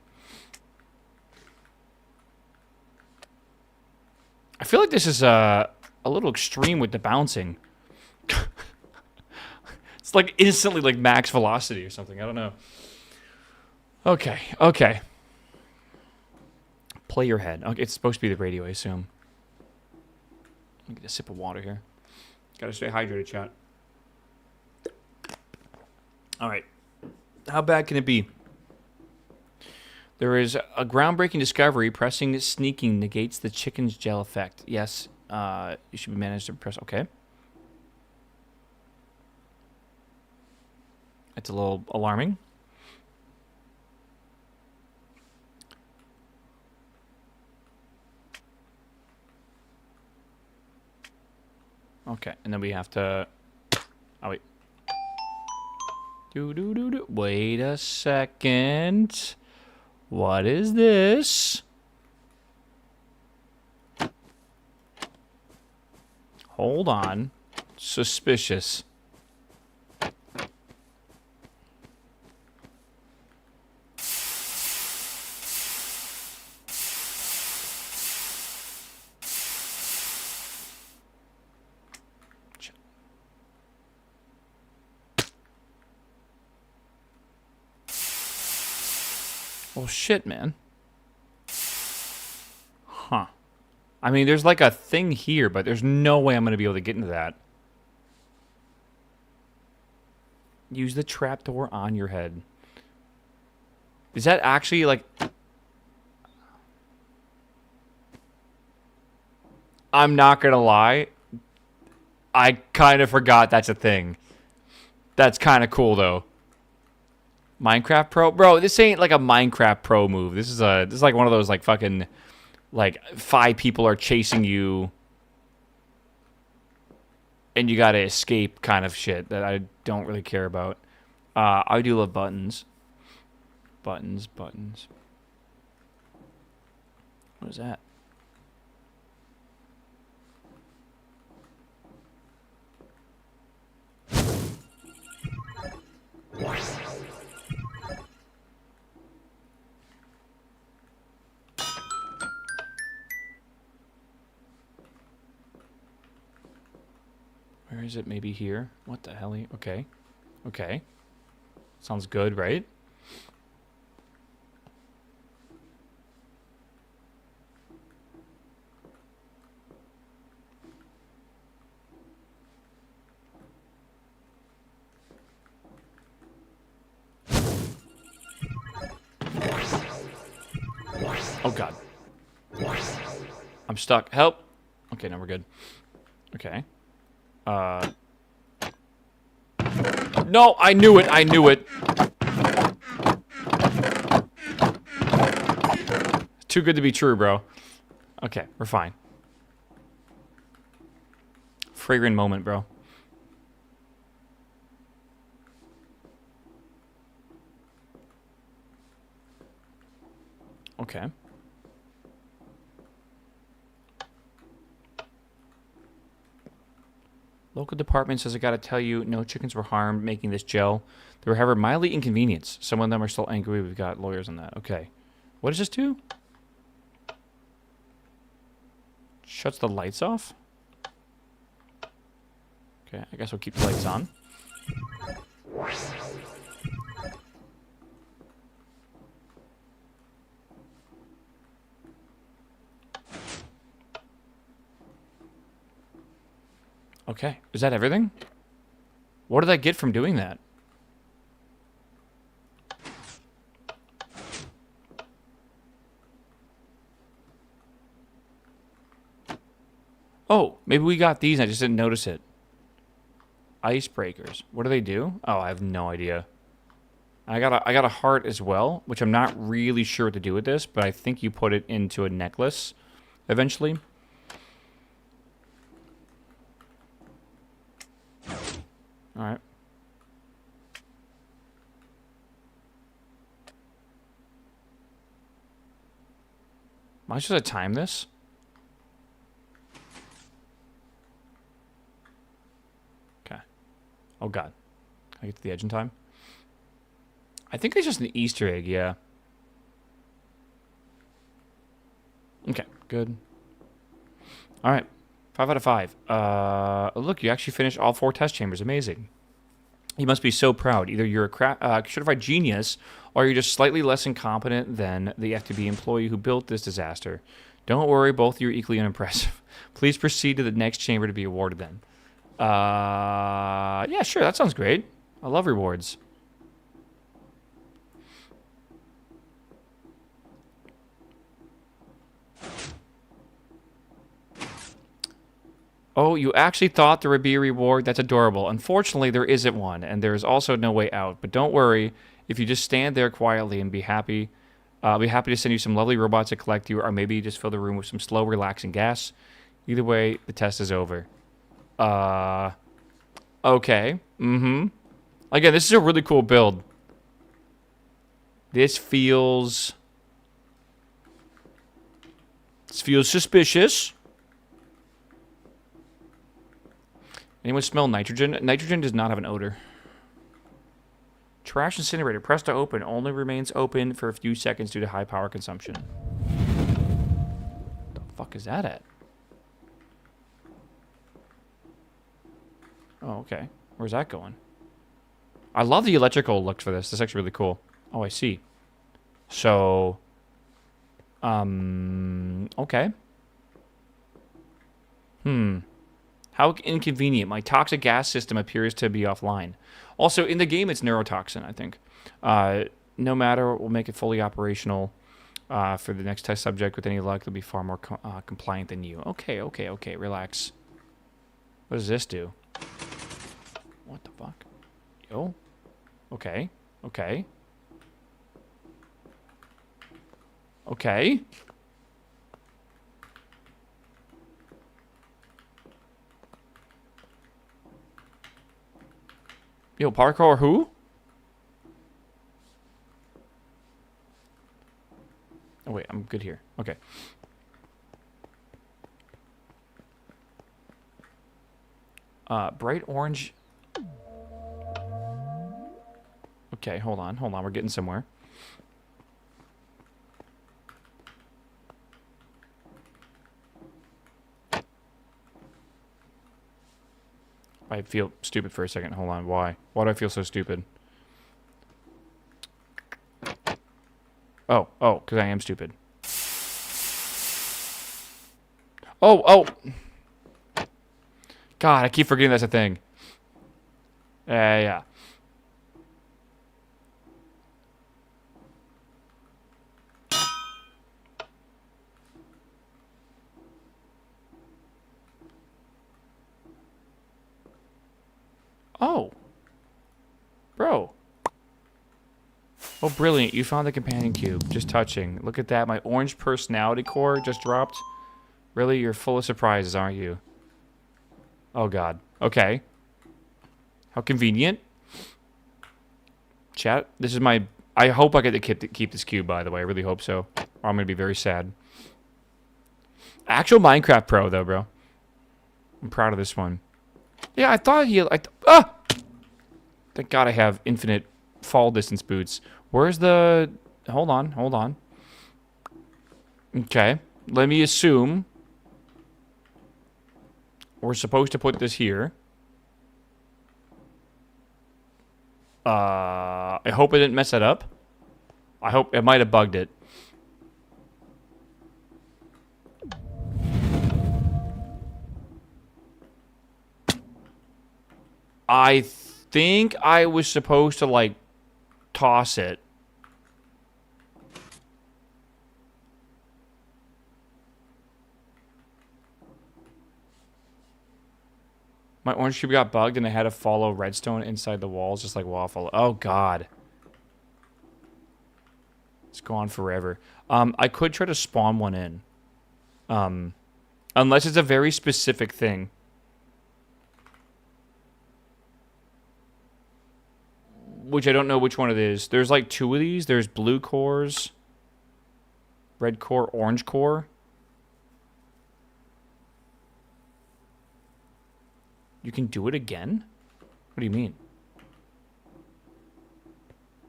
I feel like this is a little extreme with the bouncing. It's like instantly like max velocity or something. I don't know. Okay, okay. Play your head. Okay, it's supposed to be the radio, I assume. Let me get a sip of water here. Gotta stay hydrated, chat. Alright. How bad can it be? There is a groundbreaking discovery. Pressing sneaking negates the chicken's gel effect. Yes, you should be managed to press. Okay. It's a little alarming. Okay, and then we have to... Oh, wait. Do. Wait a second. What is this? Hold on. Suspicious. Well, shit, man. Huh. I mean, there's like a thing here, but there's no way I'm going to be able to get into that. Use the trapdoor on your head. Is that actually like... I'm not going to lie. I kind of forgot that's a thing. That's kind of cool, though. Minecraft Pro? Bro, this ain't like a Minecraft Pro move. This is like one of those like fucking like 5 people are chasing you and you gotta escape kind of shit that I don't really care about. I do love buttons. Buttons. What is that? Where is it? Maybe here? What the hell? Okay. Okay. Sounds good, right? stuck. Help. Okay, now we're good. Okay. No, I knew it. I knew it. Too good to be true, bro. Okay, we're fine. Fragrant moment, bro. Okay. Local department says I gotta tell you, no chickens were harmed making this gel. They were, however, mildly inconvenienced. Some of them are still angry. We've got lawyers on that. Okay. What does this do? Shuts the lights off? Okay, I guess we'll keep the lights on. Okay, is that everything? What did I get from doing that? Oh, maybe we got these and I just didn't notice it. Icebreakers. What do they do? Oh, I have no idea. I got a heart as well, which I'm not really sure what to do with this, but I think you put it into a necklace eventually. All right. Am I supposed to time this? Okay. Oh, God. Can I get to the edge in time? I think it's just an Easter egg, yeah. Okay, good. All right. 5 out of 5. Look, you actually finished all 4 test chambers. Amazing. You must be so proud. Either you're a certified genius, or you're just slightly less incompetent than the FTB employee who built this disaster. Don't worry, both of you are equally unimpressive. Please proceed to the next chamber to be awarded then. Yeah, sure, that sounds great. I love rewards. Oh, you actually thought there would be a reward? That's adorable. Unfortunately, there isn't one, and there is also no way out. But don't worry, if you just stand there quietly and be happy, I'll be happy to send you some lovely robots to collect you, or maybe just fill the room with some slow, relaxing gas. Either way, the test is over. Okay. Mm-hmm. Again, this is a really cool build. This feels suspicious. Anyone smell nitrogen? Nitrogen does not have an odor. Trash incinerator. Press to open. Only remains open for a few seconds due to high power consumption. What the fuck is that at? Oh, okay. Where's that going? I love the electrical look for this. This is actually really cool. Oh, I see. So, okay. How inconvenient. My toxic gas system appears to be offline. Also, in the game, it's neurotoxin, I think. No matter, we'll make it fully operational for the next test subject. With any luck, they'll be far more compliant than you. Okay. Relax. What does this do? What the fuck? Yo. Okay. Yo, parkour who? Oh, wait, I'm good here. Okay. Bright orange. Okay, hold on. We're getting somewhere. I feel stupid for a second. Hold on. Why? Why do I feel so stupid? Oh, because I am stupid. Oh. God, I keep forgetting that's a thing. Yeah. Oh. Bro. Oh, brilliant. You found the companion cube. Just touching. Look at that. My orange personality core just dropped. Really? You're full of surprises, aren't you? Oh, God. Okay. How convenient. Chat, this is my... I hope I get to keep this cube, by the way. I really hope so. Or I'm going to be very sad. Actual Minecraft Pro, though, bro. I'm proud of this one. Yeah, I thought he... ah! Thank God I have infinite fall distance boots. Where's the... Hold on, hold on. Okay. Let me assume... We're supposed to put this here. I hope I didn't mess that up. I hope it might have bugged it. I think I was supposed to, like, toss it. My orange cube got bugged and I had to follow redstone inside the walls just like Waffle. Oh, God. It's gone forever. I could try to spawn one in. Unless it's a very specific thing. Which I don't know which one it is. There's like 2 of these. There's blue cores, red core, orange core. You can do it again? What do you mean?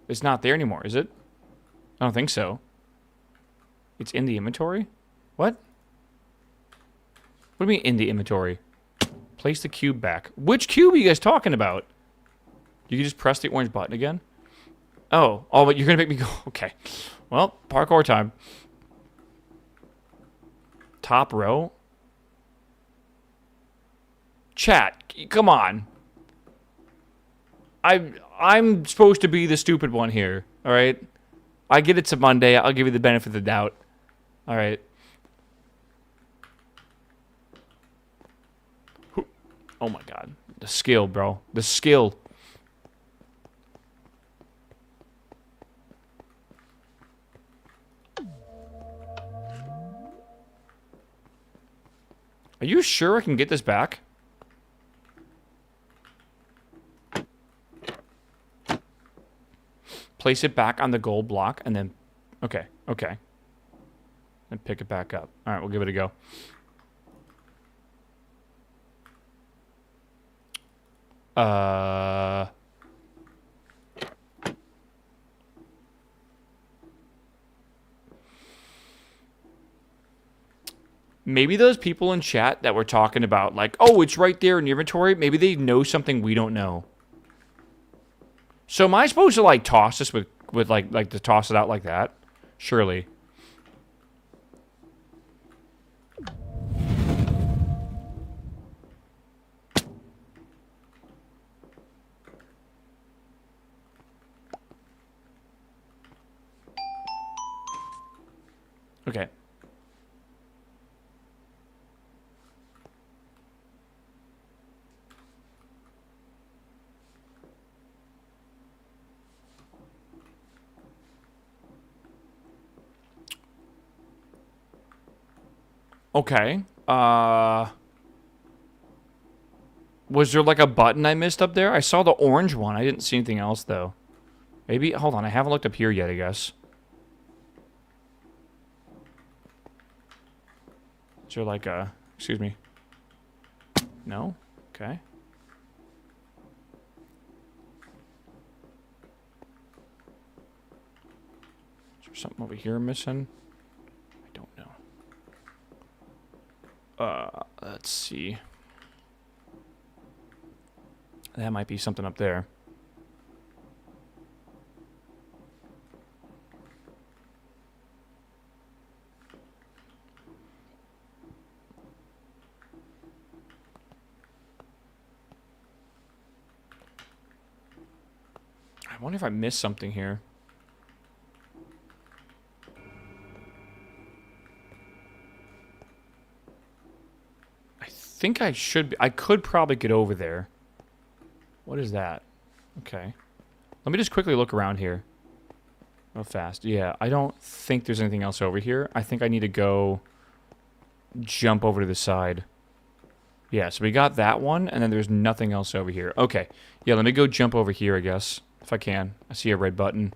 It's not there anymore, is it? I don't think so. It's in the inventory? What? What do you mean in the inventory? Place the cube back. Which cube are you guys talking about? You can just press the orange button again? Oh, but you're gonna make me go... Okay. Well, parkour time. Top row? Chat, come on. I'm supposed to be the stupid one here, all right? I get it's a Monday. I'll give you the benefit of the doubt. All right. Oh my God, the skill, bro. The skill. Are you sure I can get this back? Place it back on the gold block, and then... Okay, okay. And pick it back up. Alright, we'll give it a go. Maybe those people in chat that were talking about, like, oh, it's right there in the inventory, maybe they know something we don't know. So am I supposed to, like, toss this with like to toss it out like that? Surely. Okay. Okay. Was there like a button I missed up there? I saw the orange one. I didn't see anything else though. Maybe, hold on, I haven't looked up here yet, I guess. Is there like a, excuse me. No? Okay. Is there something over here missing? I don't know. Let's see. That might be something up there. I wonder if I missed something here. I think I should be. I could probably get over there. What is that? Okay. Let me just quickly look around here. Real fast. Yeah, I don't think there's anything else over here. I think I need to go jump over to the side. Yeah, so we got that one, and then there's nothing else over here. Okay. Yeah, let me go jump over here, I guess, if I can. I see a red button.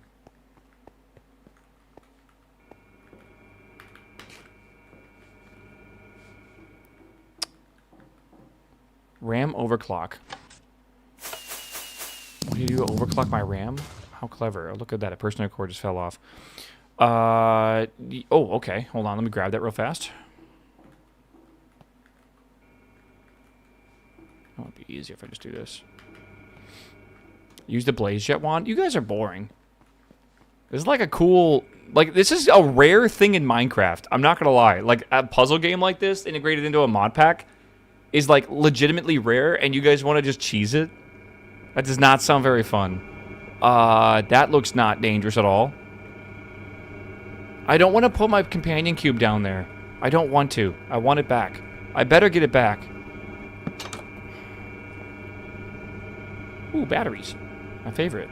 RAM overclock. What do you do? Overclock my RAM? How clever. Oh, look at that. A personal cord just fell off. Oh, okay. Hold on. Let me grab that real fast. Oh, it'd be easier if I just do this. Use the blaze jet wand. You guys are boring. This is like a cool... Like, this is a rare thing in Minecraft. I'm not gonna lie. Like, a puzzle game like this integrated into a mod pack is, like, legitimately rare, and you guys want to just cheese it? That does not sound very fun. That looks not dangerous at all. I don't want to put my companion cube down there. I don't want to. I want it back. I better get it back. Ooh, batteries. My favorite.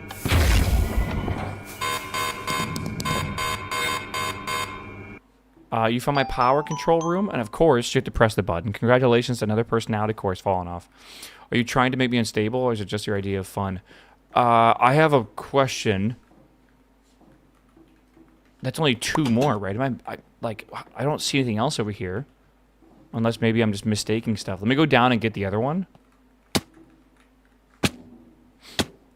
You found my power control room, and of course, you have to press the button. Congratulations, another personality core has fallen off. Are you trying to make me unstable, or is it just your idea of fun? I have a question. That's only 2 more, right? I don't see anything else over here. Unless maybe I'm just mistaking stuff. Let me go down and get the other one.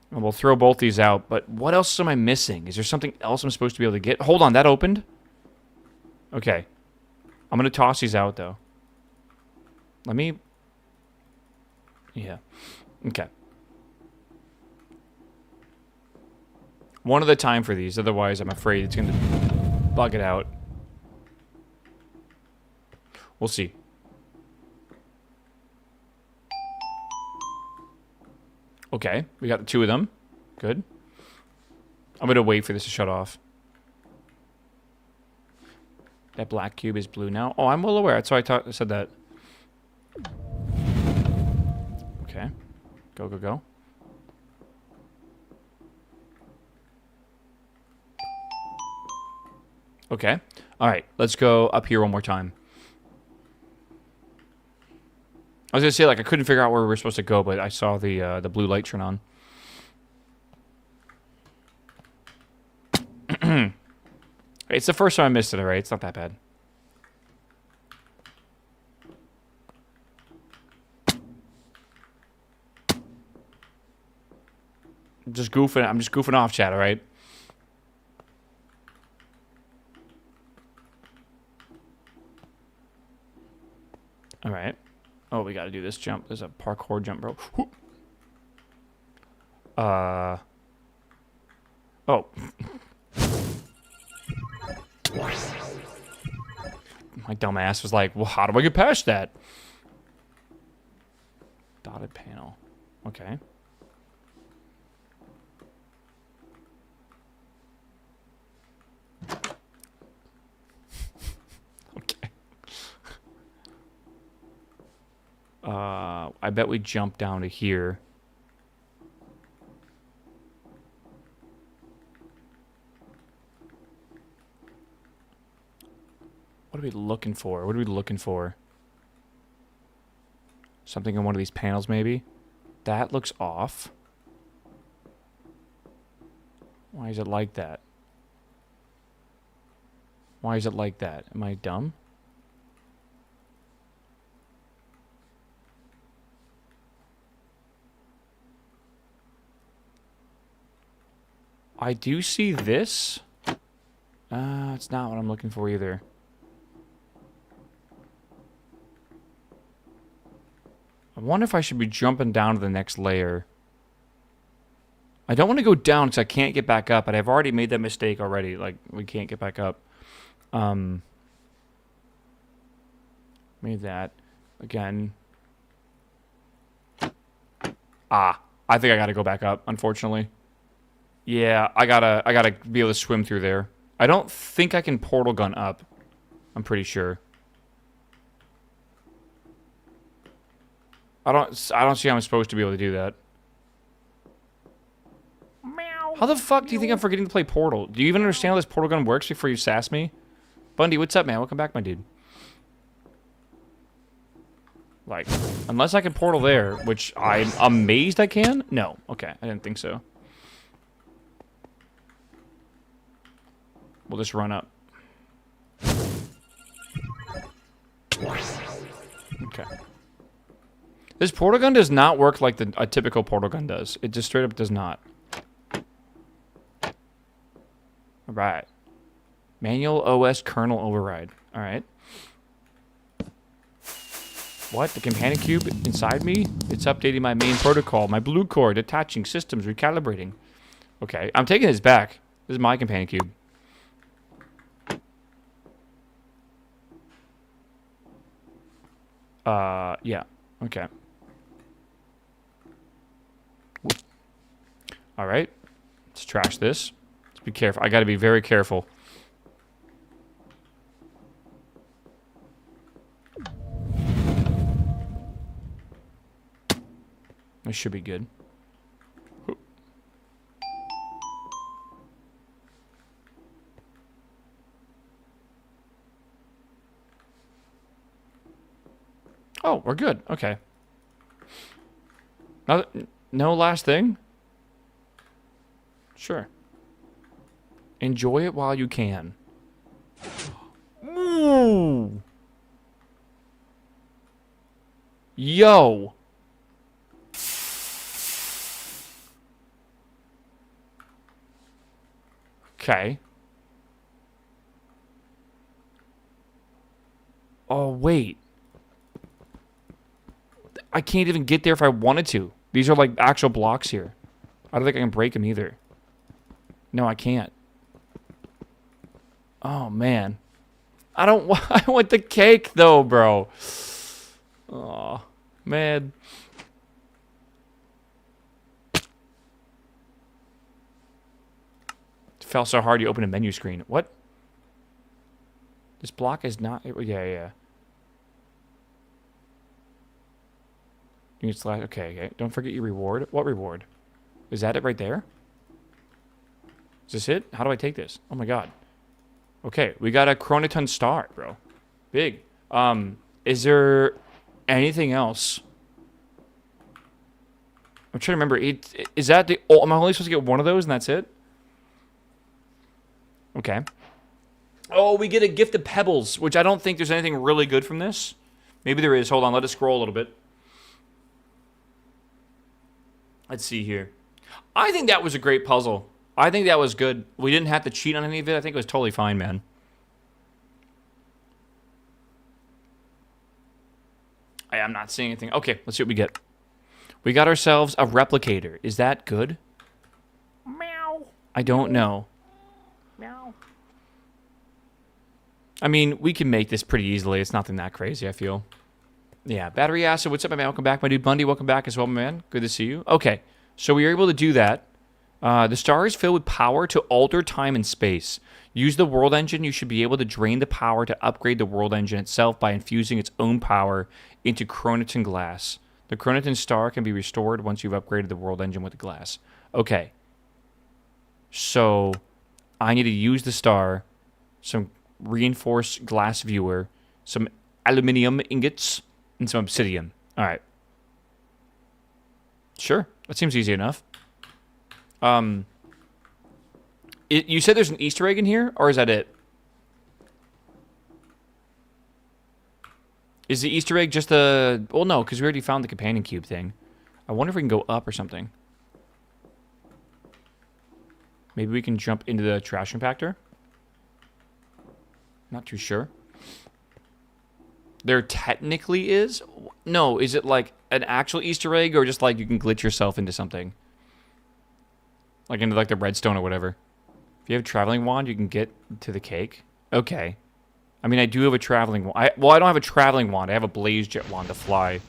And we'll throw both these out. But what else am I missing? Is there something else I'm supposed to be able to get? Hold on, that opened? Okay. I'm going to toss these out, though. Let me... Yeah. Okay. One at a time for these, otherwise I'm afraid it's going to bug it out. We'll see. Okay, we got 2 of them. Good. I'm going to wait for this to shut off. That black cube is blue now. Oh, I'm well aware. That's why I said that. Okay. Go, go, go. Okay. All right. Let's go up here one more time. I was going to say, like, I couldn't figure out where we were supposed to go, but I saw the blue light turn on. It's the first time I missed it, alright? It's not that bad. I'm just goofing off, chat, alright? Alright. Oh, we gotta do this jump. There's a parkour jump, bro. Oh. My dumb ass was like, well, how do I get past that? Dotted panel. Okay. Okay. I bet we jump down to here. What are we looking for? What are we looking for? Something in one of these panels, maybe? That looks off. Why is it like that? Why is it like that? Am I dumb? I do see this. It's not what I'm looking for either. I wonder if I should be jumping down to the next layer. I don't want to go down because I can't get back up, but I've already made that mistake already. Like, we can't get back up. Made that. Again. Ah. I think I gotta go back up, unfortunately. Yeah, I gotta be able to swim through there. I don't think I can portal gun up. I'm pretty sure. I don't see how I'm supposed to be able to do that. How the fuck do you think I'm forgetting to play Portal? Do you even understand how this portal gun works before you sass me? Bundy, what's up, man? Welcome back, my dude. Like, unless I can portal there, which I'm amazed I can? No. Okay, I didn't think so. We'll just run up. Okay. This portal gun does not work like a typical portal gun does. It just straight up does not. Alright. Manual OS kernel override. Alright. What? The companion cube inside me? It's updating my main protocol. My blue core. Detaching systems. Recalibrating. Okay. I'm taking this back. This is my companion cube. Yeah. Okay. Alright. Let's trash this. Let's be careful. I gotta be very careful. This should be good. Oh, we're good. Okay. No last thing? Sure. Enjoy it while you can. Ooh. Yo. Okay. Oh, wait. I can't even get there if I wanted to. These are like actual blocks here. I don't think I can break them either. No, I can't. Oh, man. I want the cake, though, bro. Oh, man. It fell so hard you opened a menu screen. What? This block is not... Yeah. You can slash... Okay. Don't forget your reward. What reward? Is that it right there? Is this it? How do I take this? Oh, my God. Okay, we got a Chronoton star, bro. Big. Is there anything else? I'm trying to remember. Is that the... Oh, am I only supposed to get one of those and that's it? Okay. Oh, we get a gift of pebbles, which I don't think there's anything really good from this. Maybe there is. Hold on, let us scroll a little bit. Let's see here. I think that was a great puzzle. I think that was good. We didn't have to cheat on any of it. I think it was totally fine, man. I'm not seeing anything. Okay, let's see what we get. We got ourselves a replicator. Is that good? Meow. I don't know. Meow. I mean, we can make this pretty easily. It's nothing that crazy, I feel. Yeah, battery acid. What's up, my man? Welcome back, my dude. Bundy, welcome back as well, my man. Good to see you. Okay, so we were able to do that. The star is filled with power to alter time and space. Use the world engine. You should be able to drain the power to upgrade the world engine itself by infusing its own power into Chronoton glass. The Chronoton star can be restored once you've upgraded the world engine with the glass. Okay. So, I need to use the star, some reinforced glass viewer, some aluminium ingots, and some obsidian. Alright. Sure. That seems easy enough. You said there's an Easter egg in here, or is that it? Is the Easter egg just a... Well, no, because we already found the companion cube thing. I wonder if we can go up or something. Maybe we can jump into the trash compactor? Not too sure. There technically is? No, is it like an actual Easter egg, or just like you can glitch yourself into something? Like into like the redstone or whatever. If you have a traveling wand, you can get to the cake. Okay. I mean, I do have a traveling wand. Well, I don't have a traveling wand. I have a blaze jet wand to fly.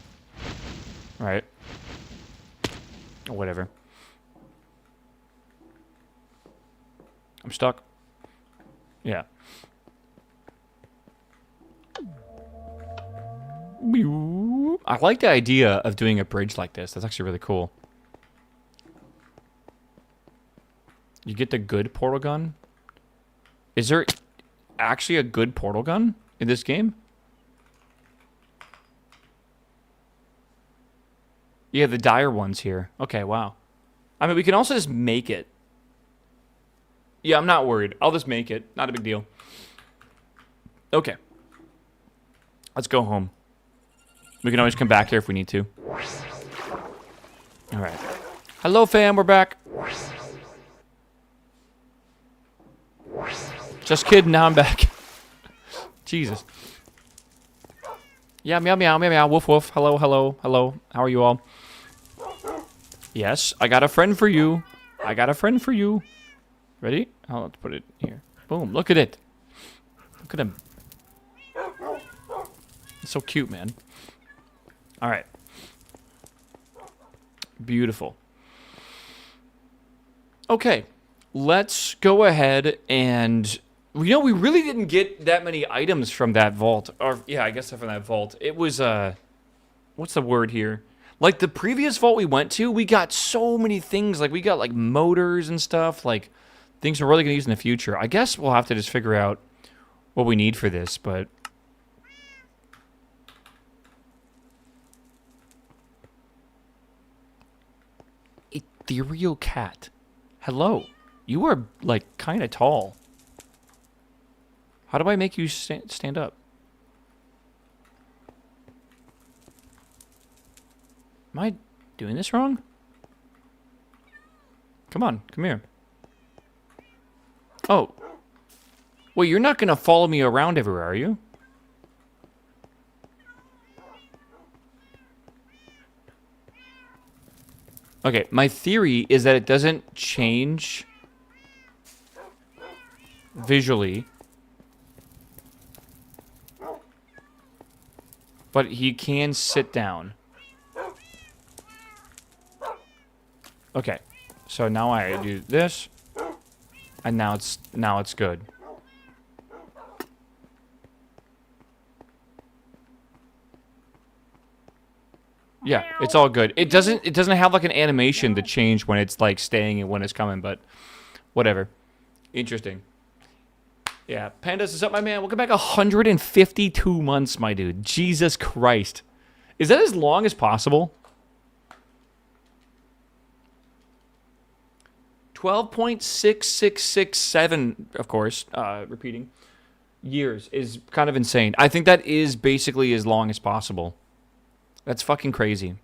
Right. Or whatever. I'm stuck. Yeah. I like the idea of doing a bridge like this. That's actually really cool. You get the good portal gun? Is there actually a good portal gun in this game? Yeah, the dire ones here. Okay, wow. I mean, we can also just make it. Yeah, I'm not worried. I'll just make it. Not a big deal. Okay. Let's go home. We can always come back here if we need to. All right. Hello, fam. We're back. Just kidding. Now I'm back. Jesus. Yeah, meow, meow, meow, meow. Woof, woof. Hello, hello, hello. How are you all? Yes, I got a friend for you. I got a friend for you. Ready? Oh, let's put it here. Boom. Look at it. Look at him. It's so cute, man. All right. Beautiful. Okay. Let's go ahead and... You know, we really didn't get that many items from that vault. Or, yeah, I guess from that vault. It was, what's the word here? Like, the previous vault we went to, we got so many things. Like, we got, like, motors and stuff. Like, things we're really going to use in the future. I guess we'll have to just figure out what we need for this, but... Ethereal cat. Hello. You are, like, kind of tall. How do I make you stand up? Am I doing this wrong? Come on, come here. Oh. Well, you're not going to follow me around everywhere, are you? Okay, my theory is that it doesn't change visually. But he can sit down. Okay. So now I do this. And now it's good. Yeah, it's all good. It doesn't have like an animation to change when it's like staying and when it's coming, but whatever. Interesting. Yeah, Pandas is up, my man. Welcome back 152 months, my dude. Jesus Christ. Is that as long as possible? 12.6667, of course, repeating, years is kind of insane. I think that is basically as long as possible. That's fucking crazy.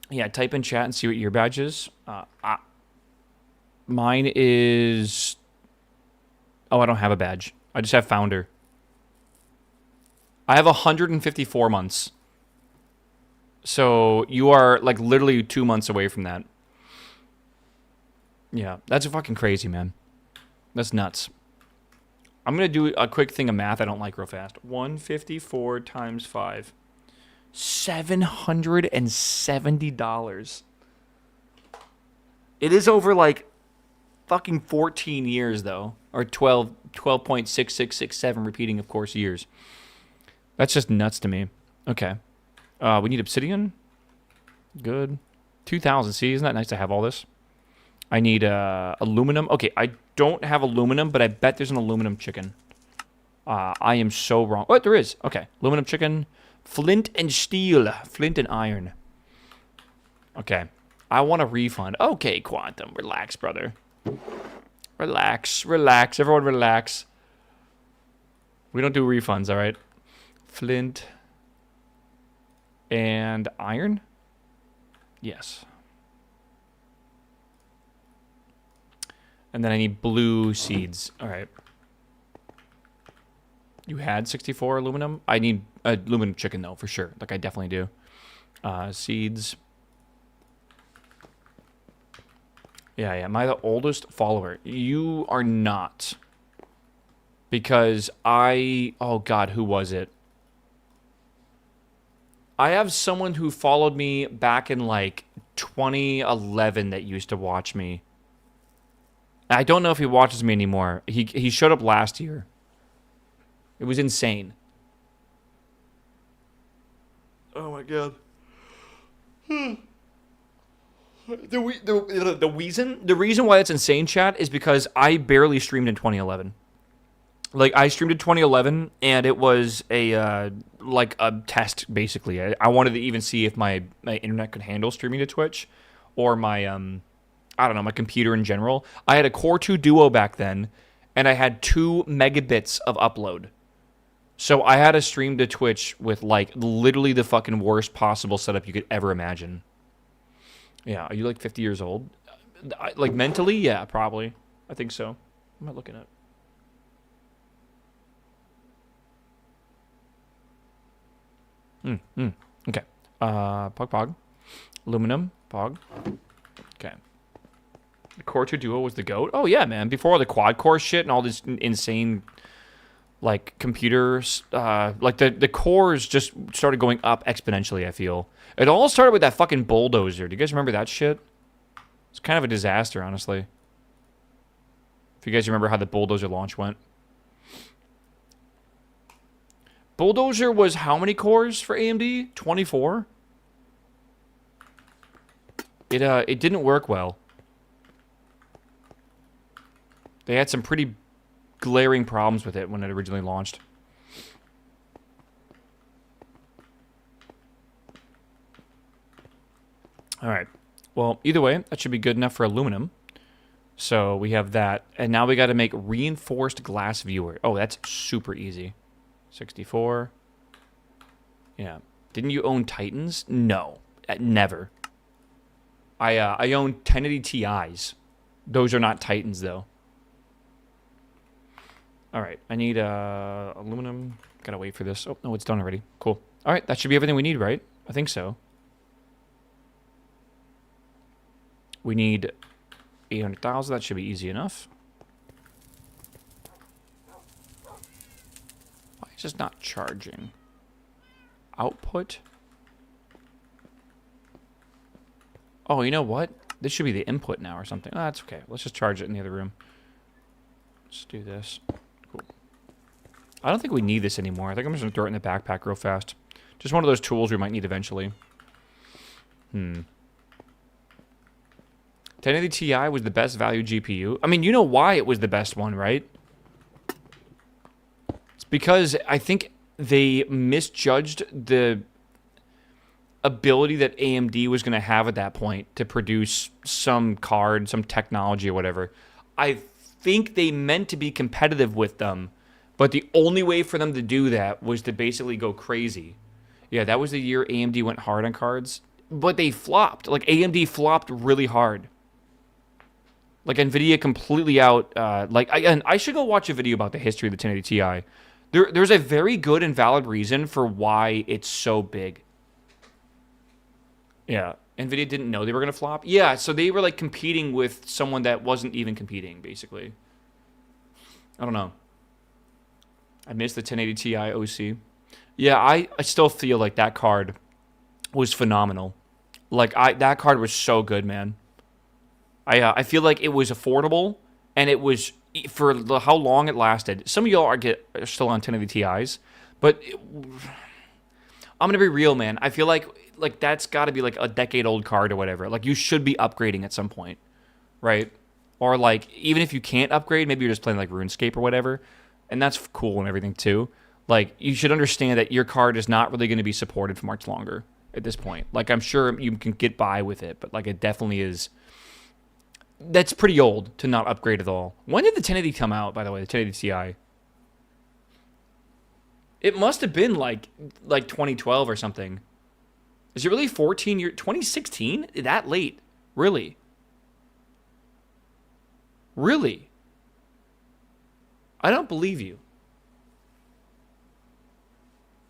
Yeah, type in chat and see what your badge is. Mine is... Oh, I don't have a badge. I just have founder. I have 154 months. So you are like literally 2 months away from that. Yeah, that's fucking crazy, man. That's nuts. I'm going to do a quick thing of math I don't like real fast. 154 times 5. $770. It is over like fucking 14 years, though. Or 12.6667, repeating, of course, years. That's just nuts to me. Okay. We need obsidian. Good. 2,000. See, isn't that nice to have all this? I need aluminum. Okay, I don't have aluminum, but I bet there's an aluminum chicken. I am so wrong. Oh, there is. Okay. Aluminum chicken. Flint and steel. Flint and iron. Okay. I want a refund. Okay, Quantum. Relax, brother. Relax. Relax. Everyone relax. We don't do refunds, all right? Flint and iron? Yes. And then I need blue seeds. All right. You had 64 aluminum? I need aluminum chicken, though, for sure. Like, I definitely do. Seeds. Yeah. Am I the oldest follower? You are not. Because oh, God, who was it? I have someone who followed me back in, like, 2011 that used to watch me. I don't know if he watches me anymore. He showed up last year. It was insane. Oh my god. The reason why that's insane, chat, is because I barely streamed in 2011. Like, I streamed in 2011, and it was a test, basically. I wanted to even see if my internet could handle streaming to Twitch, or my I don't know, my computer in general. I had a Core 2 Duo back then, and I had 2 megabits of upload. So I had to stream to Twitch with, like, literally the fucking worst possible setup you could ever imagine. Yeah, are you, like, 50 years old? Like, mentally? Yeah, probably. I think so. What am I looking at? Okay. Pog. Aluminum. Pog. Okay. The Core 2 Duo was the GOAT? Oh, yeah, man. Before all the quad-core shit and all this insane, like, computers, like, the cores just started going up exponentially, I feel. It all started with that fucking bulldozer. Do you guys remember that shit? It's kind of a disaster, honestly. If you guys remember how the bulldozer launch went. Bulldozer was how many cores for AMD? 24? It didn't work well. They had some pretty glaring problems with it when it originally launched. All right. Well, either way, that should be good enough for aluminum. So we have that. And now we got to make reinforced glass viewer. Oh, that's super easy. 64. Yeah. Didn't you own Titans? No. Never. I own 1080 Ti's. Those are not Titans, though. All right. I need aluminum. Gotta wait for this. Oh, no, it's done already. Cool. All right. That should be everything we need, right? I think so. We need 800,000. That should be easy enough. Why is this not charging? Output? Oh, you know what? This should be the input now or something. Oh, that's okay. Let's just charge it in the other room. Let's do this. Cool. I don't think we need this anymore. I think I'm just going to throw it in the backpack real fast. Just one of those tools we might need eventually. 1080 Ti was the best value GPU. I mean, you know why it was the best one, right? It's because I think they misjudged the ability that AMD was going to have at that point to produce some card, some technology or whatever. I think they meant to be competitive with them, but the only way for them to do that was to basically go crazy. Yeah, that was the year AMD went hard on cards, but they flopped. Like, AMD flopped really hard. Like, NVIDIA completely out. I should go watch a video about the history of the 1080 Ti. There's a very good and valid reason for why it's so big. Yeah. NVIDIA didn't know they were going to flop. Yeah, so they were, like, competing with someone that wasn't even competing, basically. I don't know. I miss the 1080 Ti OC. Yeah, I still feel like that card was phenomenal. Like, that card was so good, man. I feel like it was affordable, and it was, for how long it lasted. Some of y'all are still on 1080 Ti's, but I'm going to be real, man. I feel like that's got to be like a decade-old card or whatever. Like, you should be upgrading at some point, right? Or, like, even if you can't upgrade, maybe you're just playing, like, RuneScape or whatever, and that's cool and everything, too. Like, you should understand that your card is not really going to be supported for much longer at this point. Like, I'm sure you can get by with it, but, like, it definitely is. That's pretty old to not upgrade at all. When did the 1080 come out, by the way, the 1080 Ti? It must have been, like 2012 or something. Is it really 14 years? 2016? That late? Really? Really? I don't believe you.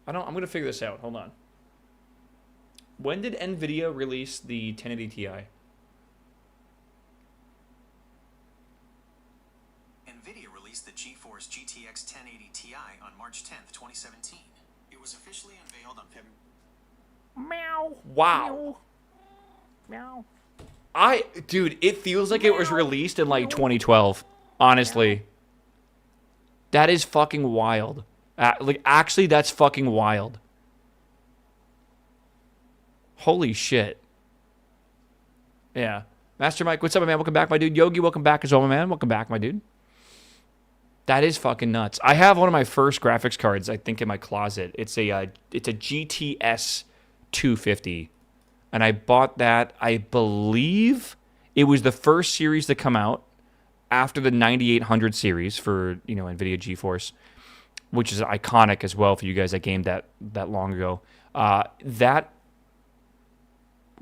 I'm going to figure this out. Hold on. When did NVIDIA release the 1080 Ti? NVIDIA released the GeForce GTX 1080 Ti on March 10th, 2017. It was officially unveiled on February. Meow. Wow. Meow. Dude, it feels like it was released in like 2012. Honestly. That is fucking wild. Actually, that's fucking wild. Holy shit. Yeah. Master Mike, what's up, man? Welcome back, my dude. Yogi, welcome back as well, my man. Welcome back, my dude. That is fucking nuts. I have one of my first graphics cards, I think, in my closet. It's a GTS 250, and I bought that. I believe it was the first series to come out after the 9800 series for NVIDIA GeForce, which is iconic as well for you guys that gamed that long ago.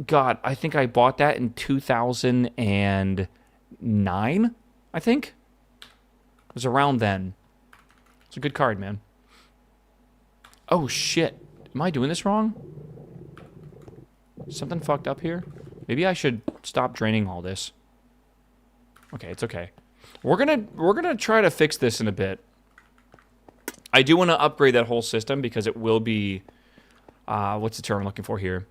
God, I think I bought that in 2009. I think. It was around then. It's a good card, man. Oh, shit. Am I doing this wrong? Something fucked up here? Maybe I should stop draining all this. Okay, it's okay. We're gonna try to fix this in a bit. I do want to upgrade that whole system because it will be... what's the term I'm looking for here?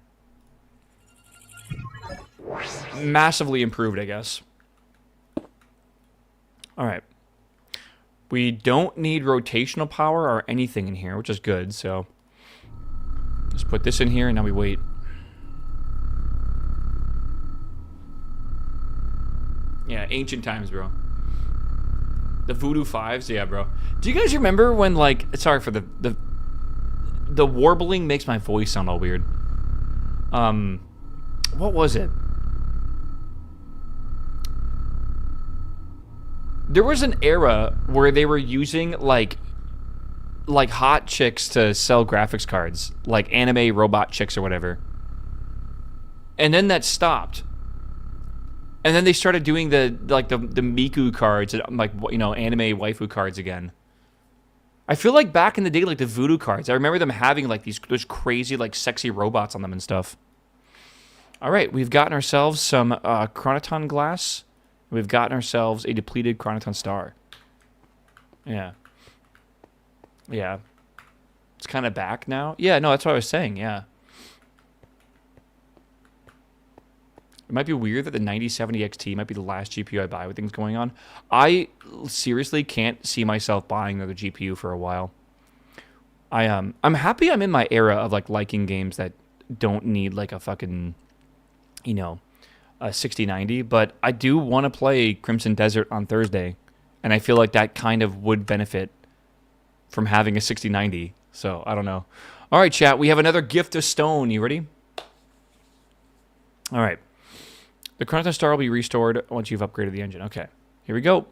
Massively improved, I guess. Alright. We don't need rotational power or anything in here, which is good, so... Let's put this in here, and now we wait. Yeah, ancient times, bro. The Voodoo 5s, yeah, bro. Do you guys remember when, like... Sorry for the warbling makes my voice sound all weird. What was it? There was an era where they were using, like hot chicks to sell graphics cards. Like anime robot chicks or whatever. And then that stopped. And then they started doing the Miku cards, like, anime waifu cards again. I feel like back in the day, like the Voodoo cards, I remember them having like those crazy, like, sexy robots on them and stuff. All right, we've gotten ourselves some Chronoton glass. We've gotten ourselves a depleted Chronoton star. Yeah. Yeah. It's kind of back now. Yeah, no, that's what I was saying, yeah. It might be weird that the 9070 XT might be the last GPU I buy with things going on. I seriously can't see myself buying another GPU for a while. I'm happy I'm in my era of, like, liking games that don't need, like, a fucking, a 6090, but I do want to play Crimson Desert on Thursday, and I feel like that kind of would benefit from having a 6090, so I don't know. All right, chat, we have another gift of stone. You ready? All right. The Chronoton Star will be restored once you've upgraded the engine. Okay, here we go.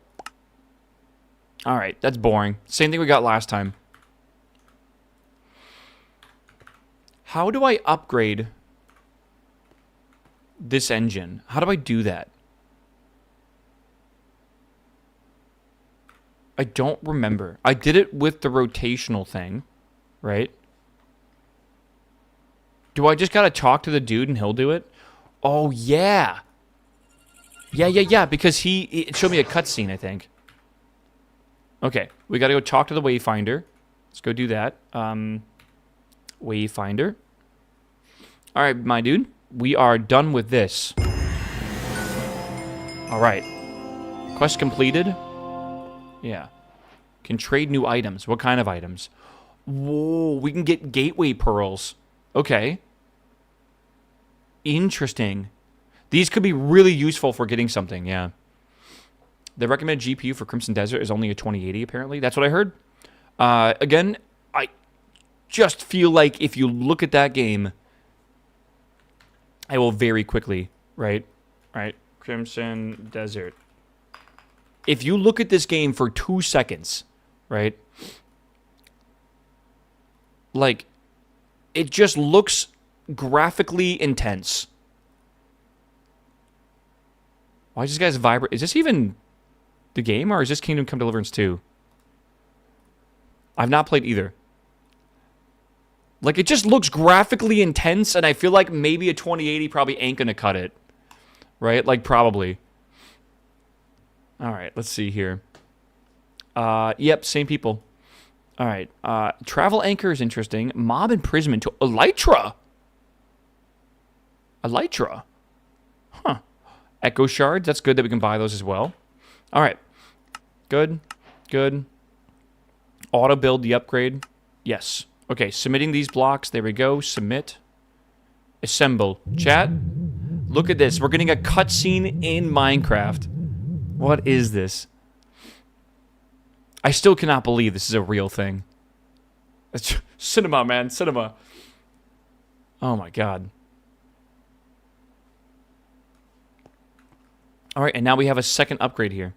All right, that's boring. Same thing we got last time. How do I upgrade this engine? How do I do that? I don't remember. I did it with the rotational thing, right? Do I just gotta talk to the dude and he'll do it? Oh, yeah. Yeah, because it showed me a cutscene, I think. Okay, we gotta go talk to the Wayfinder. Let's go do that. Wayfinder. All right, my dude. We are done with this. All right. Quest completed. Yeah. Can trade new items. What kind of items? Whoa, we can get gateway pearls. Okay. Interesting. These could be really useful for getting something, yeah. The recommended GPU for Crimson Desert is only a 2080, apparently. That's what I heard. Again, I just feel like if you look at that game, I will very quickly, right? Crimson Desert. If you look at this game for 2 seconds, right? Like, it just looks graphically intense. Why is this guy's vibrate? Is this even the game, or is this Kingdom Come Deliverance 2? I've not played either. Like, it just looks graphically intense, and I feel like maybe a 2080 probably ain't gonna cut it. Right? Like, probably. Alright, let's see here. Yep, same people. Alright, Travel Anchor is interesting. Mob Imprisonment to Elytra! Elytra? Huh. Echo Shards, that's good that we can buy those as well. Alright. Good. Auto build the upgrade. Yes. Okay, submitting these blocks. There we go. Submit. Assemble. Chat. Look at this. We're getting a cutscene in Minecraft. What is this? I still cannot believe this is a real thing. It's cinema, man. Cinema. Oh, my God. All right, and now we have a second upgrade here.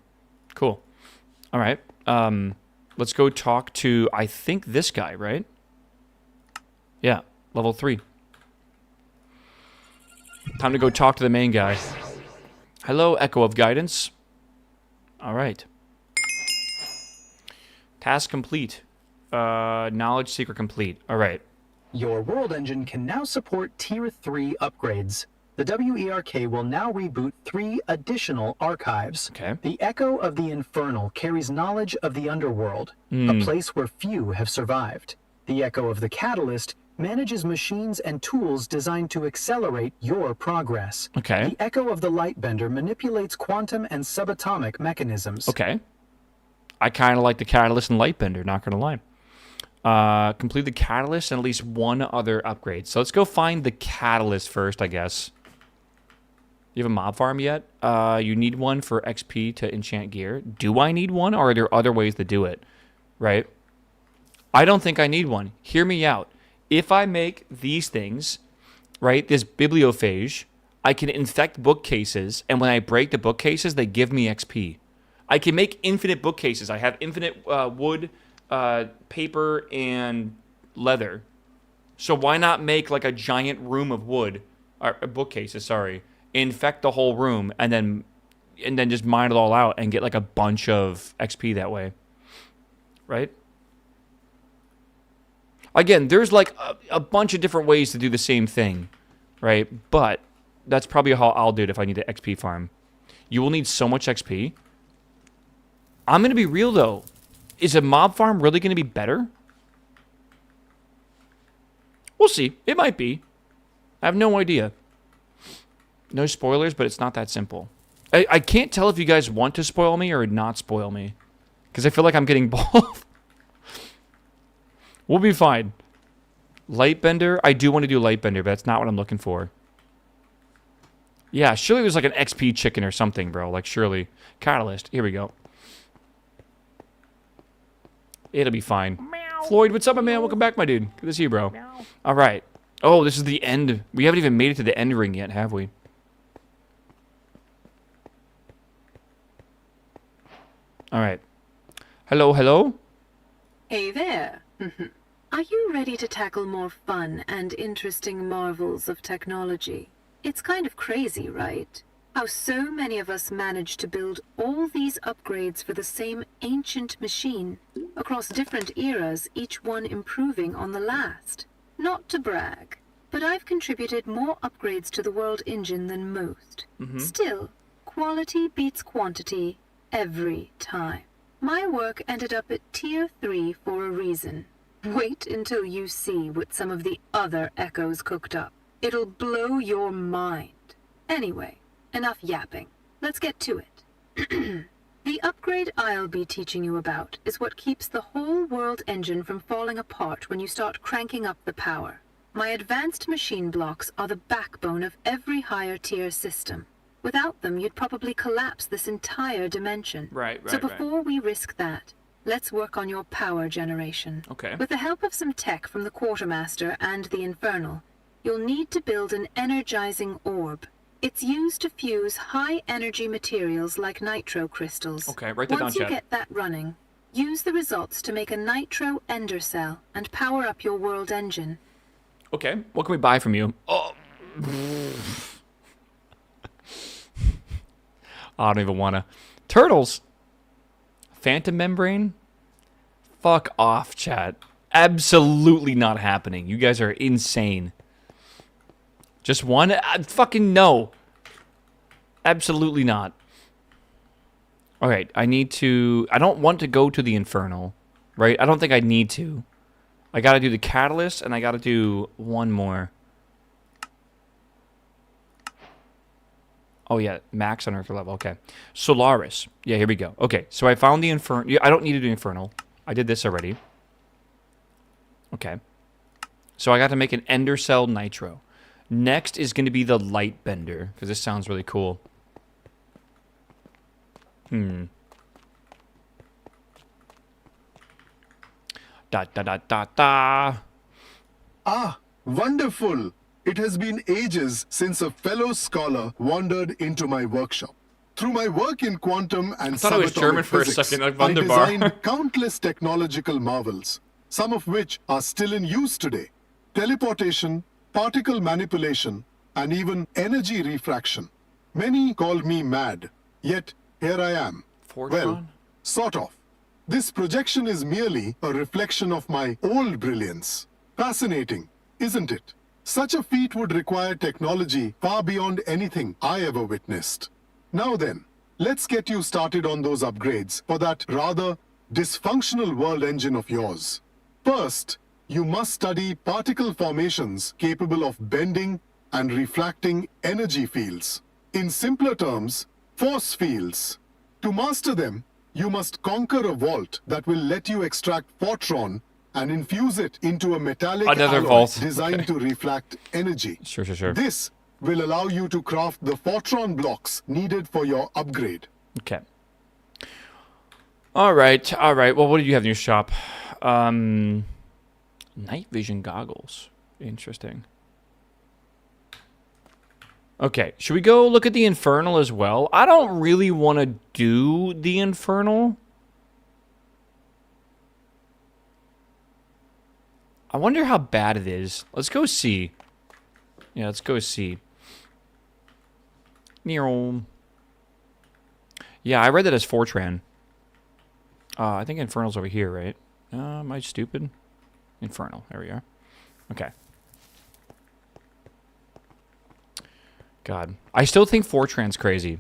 Cool. All right. Let's go talk to, I think, this guy, right? Yeah, level 3. Time to go talk to the main guy. Hello, Echo of Guidance. All right. Task complete. Knowledge seeker complete. All right. Your world engine can now support Tier 3 upgrades. The WERK will now reboot 3 additional archives. Okay. The Echo of the Infernal carries knowledge of the underworld, a place where few have survived. The Echo of the Catalyst manages machines and tools designed to accelerate your progress. Okay. The Echo of the Lightbender manipulates quantum and subatomic mechanisms. Okay. I kind of like the Catalyst and Lightbender, not going to lie. Complete the Catalyst and at least one other upgrade. So let's go find the Catalyst first, I guess. You have a mob farm yet? You need one for XP to enchant gear. Do I need one, or are there other ways to do it? Right? I don't think I need one. Hear me out. If I make these things, right, this bibliophage, I can infect bookcases, and when I break the bookcases, they give me XP. I can make infinite bookcases. I have infinite wood, paper, and leather. So why not make like a giant room of wood, or bookcases, sorry, infect the whole room, and then just mine it all out and get like a bunch of XP that way, right? Again, there's like a bunch of different ways to do the same thing, right? But that's probably how I'll do it if I need to XP farm. You will need so much XP. I'm going to be real, though. Is a mob farm really going to be better? We'll see. It might be. I have no idea. No spoilers, but it's not that simple. I can't tell if you guys want to spoil me or not spoil me. Because I feel like I'm getting both. We'll be fine. Lightbender. I do want to do Lightbender, but that's not what I'm looking for. Yeah, surely there's like an XP chicken or something, bro. Like, surely. Catalyst. Here we go. It'll be fine. Meow. Floyd, what's up, my man? Welcome back, my dude. Good to see you, bro. Meow. All right. Oh, this is the end. We haven't even made it to the end ring yet, have we? All right. Hello, hello? Hey there. Are you ready to tackle more fun and interesting marvels of technology? It's kind of crazy, right? How so many of us manage to build all these upgrades for the same ancient machine, across different eras, each one improving on the last. Not to brag, but I've contributed more upgrades to the world engine than most. Still, quality beats quantity every time. My work ended up at Tier 3 for a reason. Wait until you see what some of the other Echoes cooked up. It'll blow your mind. Anyway, enough yapping. Let's get to it. The upgrade I'll be teaching you about is what keeps the whole world engine from falling apart when you start cranking up the power. My advanced machine blocks are the backbone of every higher tier system. Without them, you'd probably collapse this entire dimension. Right. So before we risk that, let's work on your power generation. Okay. With the help of some tech from the Quartermaster and the Infernal, you'll need to build an energizing orb. It's used to fuse high-energy materials like nitro crystals. Okay, write that down, Once you chat. get that running, use the results to make a nitro ender cell and power up your world engine. Okay. What can we buy from you? Oh. I don't even want to. Turtles. Phantom membrane? Fuck off, chat. Absolutely not happening. You guys are insane. Just one? Fucking no. Absolutely not. Alright, I need to... I don't want to go to the Infernal. Right? I don't think I need to. I gotta do the Catalyst, and I gotta do one more. Oh, yeah. Max unearther level. Okay. Solaris. Yeah, here we go. Okay, so I found the Infernal. Yeah, I don't need to do Infernal. I did this already. Okay. So I got to make an Ender Cell Nitro. Next is going to be the light bender, because this sounds really cool. Da da da da da. Ah, wonderful! It has been ages since a fellow scholar wandered into my workshop. Through my work in quantum and thought it was subatomic German for a physics, second, like I Wunderbar. designed countless technological marvels, some of which are still in use today. Teleportation, particle manipulation, and even energy refraction. Many call me mad, yet here I am. Fortron? Well, sort of. This projection is merely a reflection of my old brilliance. Fascinating, isn't it? Such a feat would require technology far beyond anything I ever witnessed. Now then, let's get you started on those upgrades for that rather dysfunctional world engine of yours. First, you must study particle formations capable of bending and refracting energy fields. In simpler terms, force fields. To master them, you must conquer a vault that will let you extract Fortron and infuse it into a metallic Another alloy vault. designed Okay. to reflect energy. Sure. This will allow you to craft the Fortron blocks needed for your upgrade. Okay. All right. Well, what do you have in your shop? Night vision goggles. Interesting. Okay, should we go look at the Infernal as well? I don't really want to do the Infernal. I wonder how bad it is. Let's go see. Yeah, let's go see. Yeah, I read that as Fortran. I think Infernal's over here, right? Am I stupid? Infernal. There we are. Okay. God. I still think Fortran's crazy.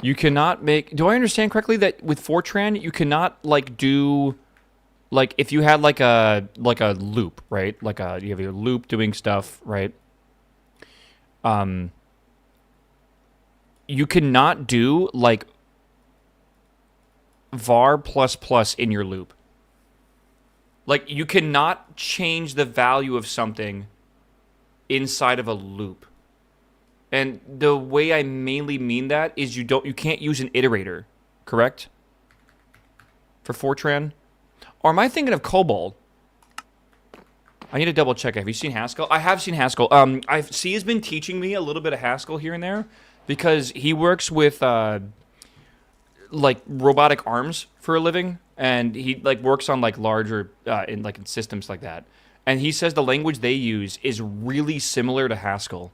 You cannot make... Do I understand correctly that with Fortran, you cannot, like, do... Like, if you had, like a loop, right? Like, you have your loop doing stuff, right? You cannot do, like, var++ in your loop. Like, you cannot change the value of something inside of a loop. And the way I mainly mean that is you can't use an iterator, correct? For Fortran? Or am I thinking of COBOL? I need to double check. Have you seen Haskell? I have seen Haskell. C has been teaching me a little bit of Haskell here and there because he works with like robotic arms for a living, and he like works on like larger in systems like that. And he says the language they use is really similar to Haskell.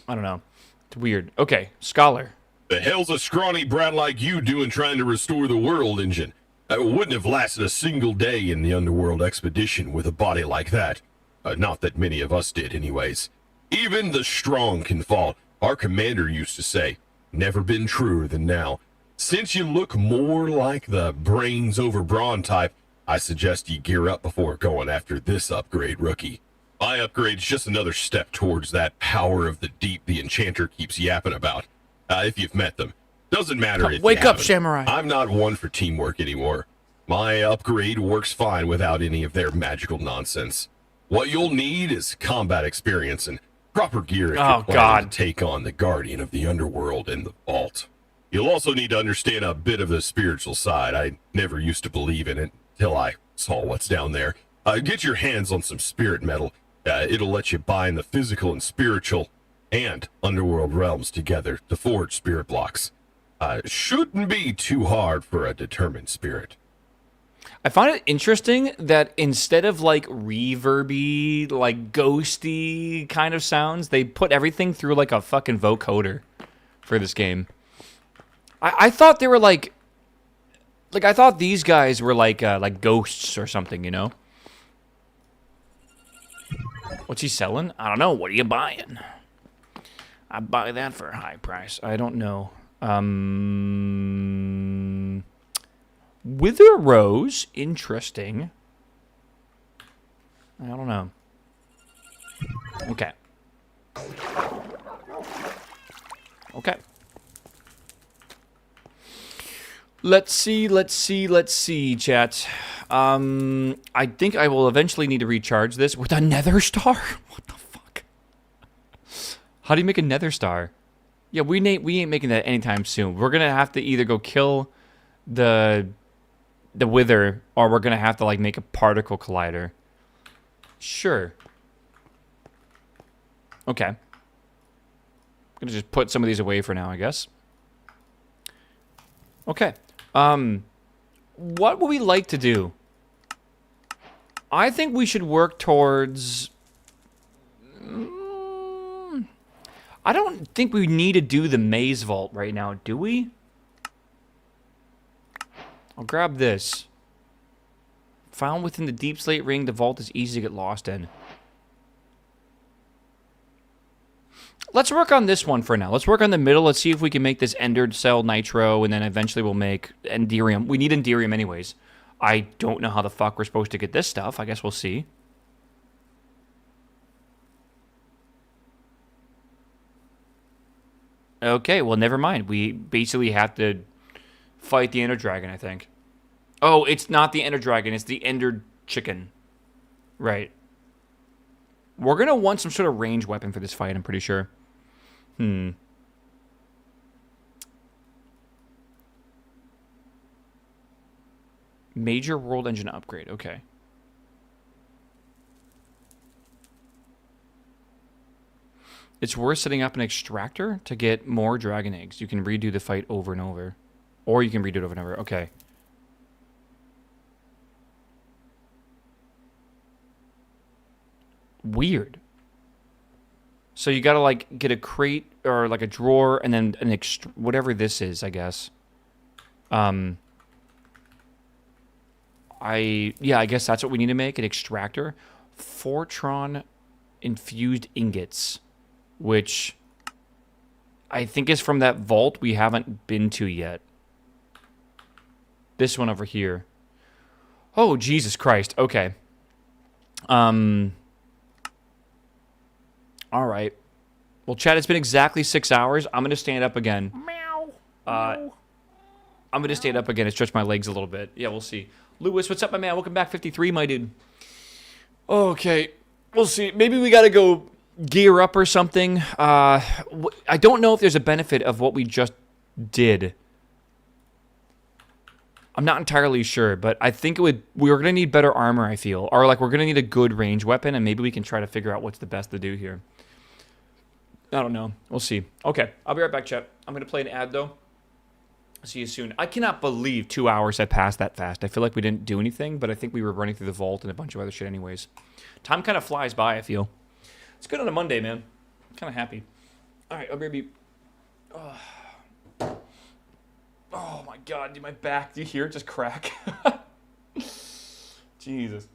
I don't know. It's weird. Okay, Scholar. The hell's a scrawny brat like you doing trying to restore the world engine? I wouldn't have lasted a single day in the underworld expedition with a body like that. Not that many of us did, anyways. Even the strong can fall, our commander used to say. Never been truer than now. Since you look more like the brains over brawn type, I suggest you gear up before going after this upgrade, rookie. My upgrade's just another step towards that power of the deep the enchanter keeps yapping about. If you've met them. Doesn't matter if Wake you up, haven't. Samurai. I'm not one for teamwork anymore. My upgrade works fine without any of their magical nonsense. What you'll need is combat experience and proper gear if you're planning to take on the Guardian of the Underworld and the Vault. You'll also need to understand a bit of the spiritual side. I never used to believe in it till I saw what's down there. Get your hands on some spirit metal. It'll let you bind the physical and spiritual and underworld realms together to forge spirit blocks. Shouldn't be too hard for a determined spirit. I find it interesting that instead of like reverby, like ghosty kind of sounds, they put everything through like a fucking vocoder for this game. I thought they were like I thought these guys were like ghosts or something, you know? What's he selling? I don't know. What are you buying? I buy that for a high price. I don't know. Wither Rose, interesting. I don't know. Okay. Okay. Let's see, chat. I think I will eventually need to recharge this with a nether star. What the fuck? How do you make a nether star? Yeah, we ain't making that anytime soon. We're gonna have to either go kill the wither, or we're gonna have to like make a particle collider. Sure. Okay. I'm gonna just put some of these away for now, I guess. Okay. What would we like to do? I think we should work towards... I don't think we need to do the maze vault right now, do we? I'll grab this. Found within the deep slate ring, the vault is easy to get lost in. Let's work on this one for now. Let's work on the middle. Let's see if we can make this ender cell nitro, and then eventually we'll make enderium. We need enderium anyways. I don't know how the fuck we're supposed to get this stuff. I guess we'll see. Okay, well, never mind. We basically have to fight the ender dragon, I think. Oh, it's not the ender dragon. It's the ender chicken. Right. We're going to want some sort of range weapon for this fight, I'm pretty sure. Major world engine upgrade. Okay. It's worth setting up an extractor to get more dragon eggs. You can redo the fight over and over. Or you can redo it over and over. Okay. Weird. So you gotta, like, get a crate or, like, a drawer and then an whatever this is, I guess. I guess that's what we need to make, an extractor. Fortron infused ingots, which I think is from that vault we haven't been to yet. This one over here. Oh, Jesus Christ. Okay. All right. Well, Chad, it's been exactly 6 hours. I'm going to stand up again. Meow. I'm going to stand up again and stretch my legs a little bit. Yeah, we'll see. Lewis, what's up, my man? Welcome back, 53, my dude. Okay. We'll see. Maybe we got to go gear up or something. I don't know if there's a benefit of what we just did. I'm not entirely sure, but I think we're going to need better armor, I feel. Or, like, we're going to need a good range weapon, and maybe we can try to figure out what's the best to do here. I don't know. We'll see. Okay, I'll be right back, chat. I'm going to play an ad, though. See you soon. I cannot believe 2 hours had passed that fast. I feel like we didn't do anything, but I think we were running through the vault and a bunch of other shit anyways. Time kind of flies by, I feel. It's good on a Monday, man. I'm kind of happy. All right, I'll be... Oh my God, dude, my back. Do you hear it just crack? Jesus.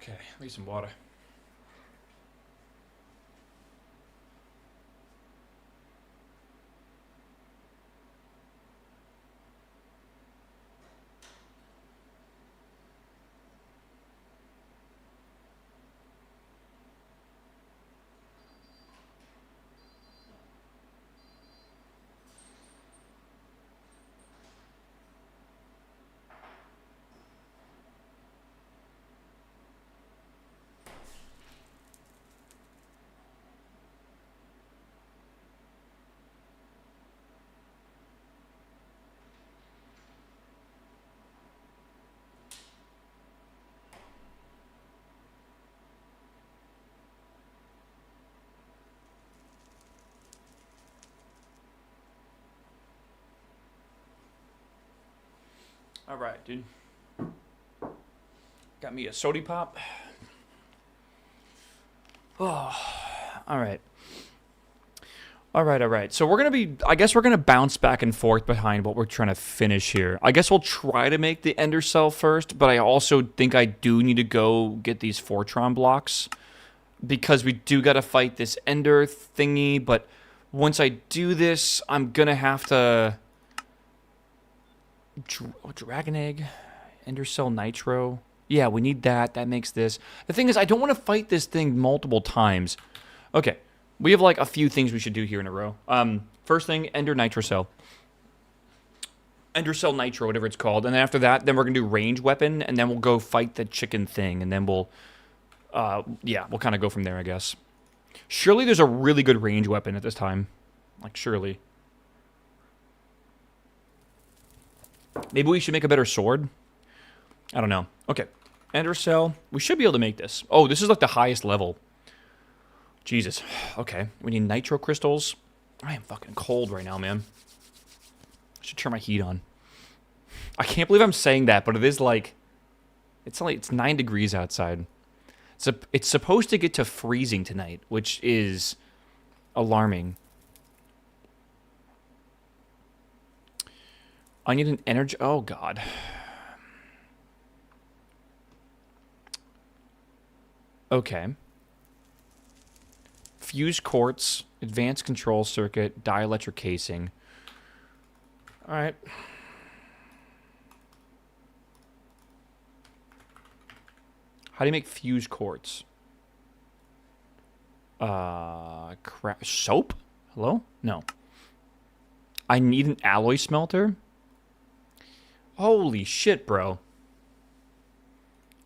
Okay, need some water. All right, dude. Got me a sody pop. Oh, all right. All right. So I guess we're going to bounce back and forth behind what we're trying to finish here. I guess we'll try to make the Ender Cell first, but I also think I do need to go get these Fortron blocks because we do got to fight this Ender thingy, but once I do this, I'm going to have to... Dragon Egg, Ender Cell Nitro. Yeah, we need that. That makes this. The thing is, I don't want to fight this thing multiple times. Okay, we have like a few things we should do here in a row. First thing, Ender Nitro Cell. Ender Cell Nitro, whatever it's called. And then after that, then we're going to do range weapon, and then we'll go fight the chicken thing, and then we'll kind of go from there, I guess. Surely there's a really good range weapon at this time. Like, surely. Maybe we should make a better sword? I don't know. Okay. Ender Cell. We should be able to make this. Oh, this is like the highest level. Jesus. Okay. We need nitro crystals. I am fucking cold right now, man. I should turn my heat on. I can't believe I'm saying that, but it is like... It's 9 degrees outside. It's supposed to get to freezing tonight, which is alarming. I need an energy... Oh, God. Okay. Fused quartz, advanced control circuit, dielectric casing. All right. How do you make fused quartz? Soap? Hello? No. I need an alloy smelter? Holy shit, bro.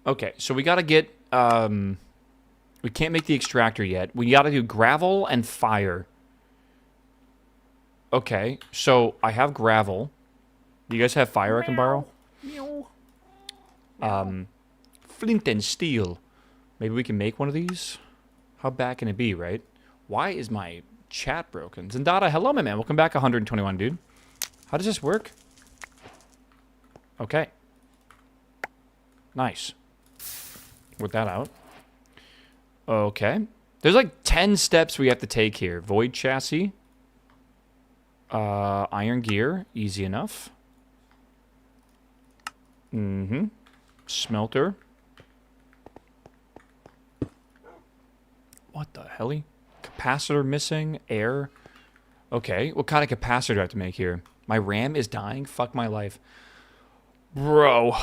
Okay, so we gotta get, we can't make the extractor yet. We gotta do gravel and fire. Okay, so I have gravel. Do you guys have fire I can borrow? Meow. Flint and steel. Maybe we can make one of these? How bad can it be, right? Why is my chat broken? Zendata, hello, my man. Welcome back, 121, dude. How does this work? Okay. Nice. Work that out. Okay. There's like 10 steps we have to take here. Void chassis. Iron gear. Easy enough. Mm-hmm. Smelter. What the hell? Capacitor missing. Air. Okay. What kind of capacitor do I have to make here? My RAM is dying? Fuck my life. Bro,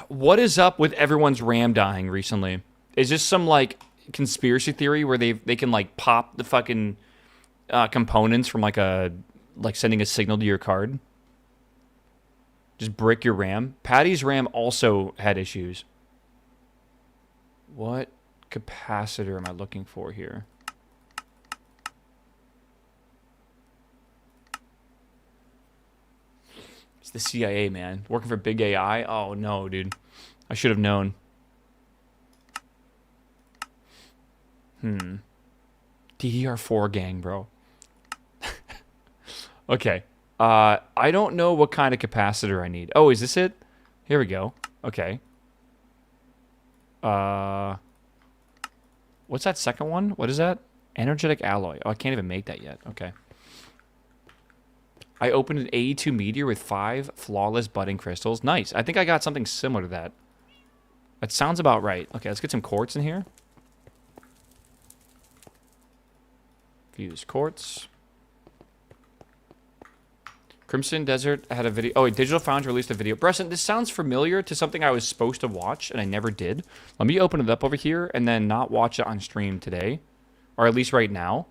what is up with everyone's RAM dying recently? Is this some, like, conspiracy theory where they can, like, pop the fucking components from, like, sending a signal to your card? Just brick your RAM? Patty's RAM also had issues. What capacitor am I looking for here? It's the CIA, man. Working for big AI? Oh, no, dude. I should have known. DDR4 gang, bro. Okay. I don't know what kind of capacitor I need. Oh, is this it? Here we go. Okay. What's that second one? What is that? Energetic alloy. Oh, I can't even make that yet. Okay. I opened an 82 meteor with 5 flawless budding crystals. Nice. I think I got something similar to that. That sounds about right. Okay, let's get some quartz in here. Fuse quartz. Crimson Desert had a video. Oh, wait, Digital Foundry released a video. Bresson, this sounds familiar to something I was supposed to watch, and I never did. Let me open it up over here and then not watch it on stream today. Or at least right now.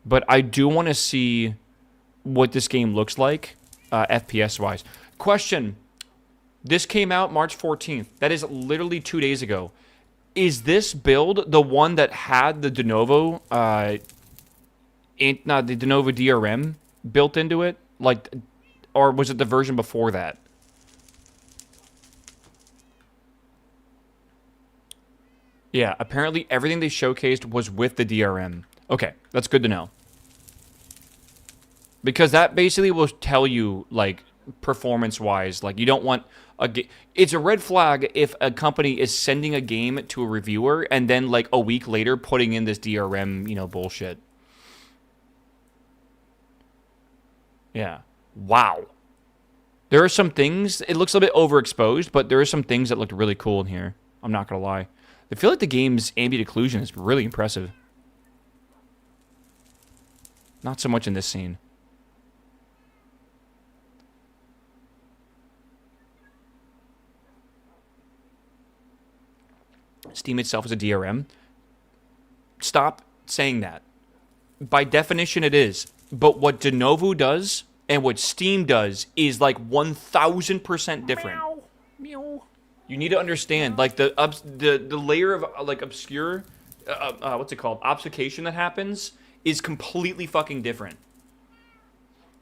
But I do want to see what this game looks like, FPS-wise. Question. This came out March 14th. That is literally 2 days ago. Is this build the one that had the de novo, the de novo DRM built into it? Like, or was it the version before that? Yeah, apparently everything they showcased was with the DRM. Okay, that's good to know. Because that basically will tell you, like, performance-wise, like, you don't want a game. It's a red flag if a company is sending a game to a reviewer and then, like, a week later putting in this DRM, you know, bullshit. Yeah. Wow. There are some things, it looks a bit overexposed, but there are some things that looked really cool in here. I'm not gonna lie. I feel like the game's ambient occlusion is really impressive. Not so much in this scene. Steam itself is a DRM. Stop saying that. By definition, it is. But what de novo does and what Steam does is like 1,000% different. Meow. Meow. You need to understand, like the layer of like obscure, what's it called, obfuscation that happens is completely fucking different.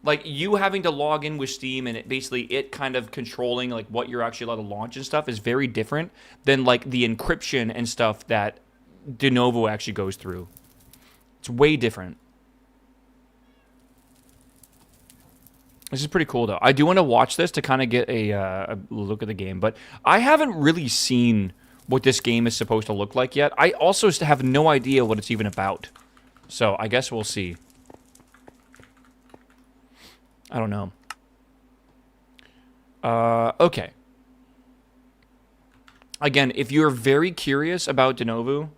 Like you having to log in with Steam and it kind of controlling like what you're actually allowed to launch and stuff is very different than like the encryption and stuff that de novo actually goes through. It's way different. This is pretty cool, though. I do want to watch this to kind of get a look at the game, but I haven't really seen what this game is supposed to look like yet. I also have no idea what it's even about. So I guess we'll see. I don't know. Okay. Again, if you're very curious about de novo,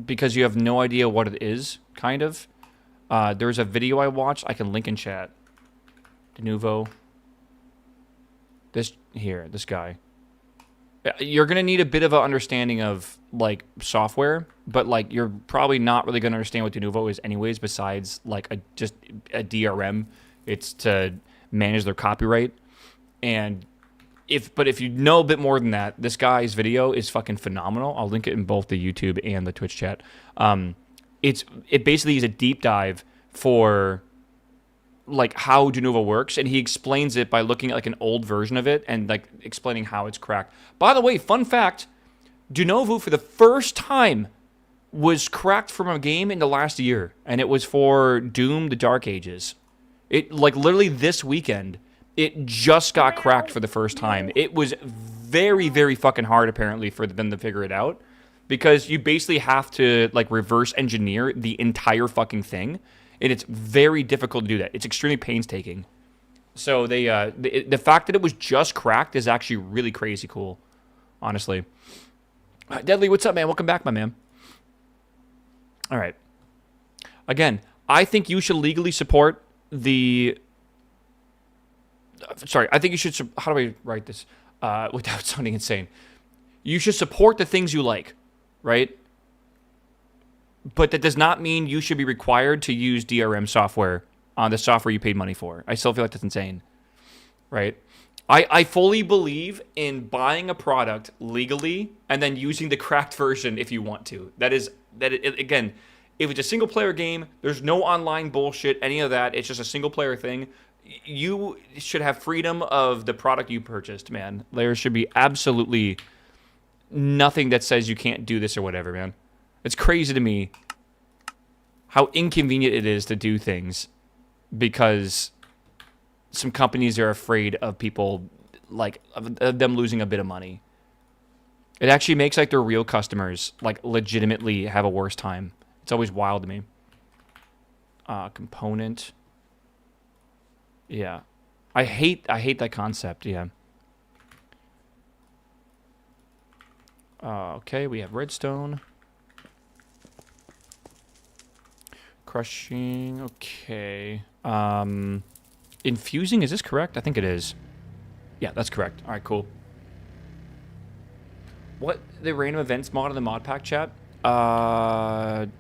because you have no idea what it is, kind of, there's a video I watched. I can link in chat. De novo. This guy. You're going to need a bit of an understanding of, like, software, but, like, you're probably not really going to understand what de novo is anyways, besides, like, just a DRM. It's to manage their copyright. And if you know a bit more than that, this guy's video is fucking phenomenal. I'll link it in both the YouTube and the Twitch chat. It basically is a deep dive for like how de novo works, and he explains it by looking at like an old version of it and like explaining how it's cracked. By the way, fun fact, de novo for the first time was cracked from a game in the last year, and it was for Doom: The Dark Ages. It like literally this weekend, it just got cracked for the first time. It was very, very fucking hard apparently for them to figure it out, because you basically have to like reverse engineer the entire fucking thing. And it's very difficult to do that. It's extremely painstaking. So the fact that it was just cracked is actually really crazy cool, honestly. Deadly, what's up, man? Welcome back, my man. All right. Again, I think you should legally support the... Sorry, I think you should... How do I write this without sounding insane? You should support the things you like, right? But that does not mean you should be required to use DRM software on the software you paid money for. I still feel like that's insane, right? I fully believe in buying a product legally and then using the cracked version if you want to. Again, if it's a single-player game, there's no online bullshit, any of that. It's just a single-player thing. You should have freedom of the product you purchased, man. There should be absolutely nothing that says you can't do this or whatever, man. It's crazy to me how inconvenient it is to do things because some companies are afraid of people, like, of them losing a bit of money. It actually makes, like, their real customers, like, legitimately have a worse time. It's always wild to me. Component. Yeah. I hate that concept, yeah. Okay, we have redstone. Crushing, okay. Infusing, is this correct? I think it is. Yeah, that's correct. All right, cool. What the random events mod in the mod pack chat? I'm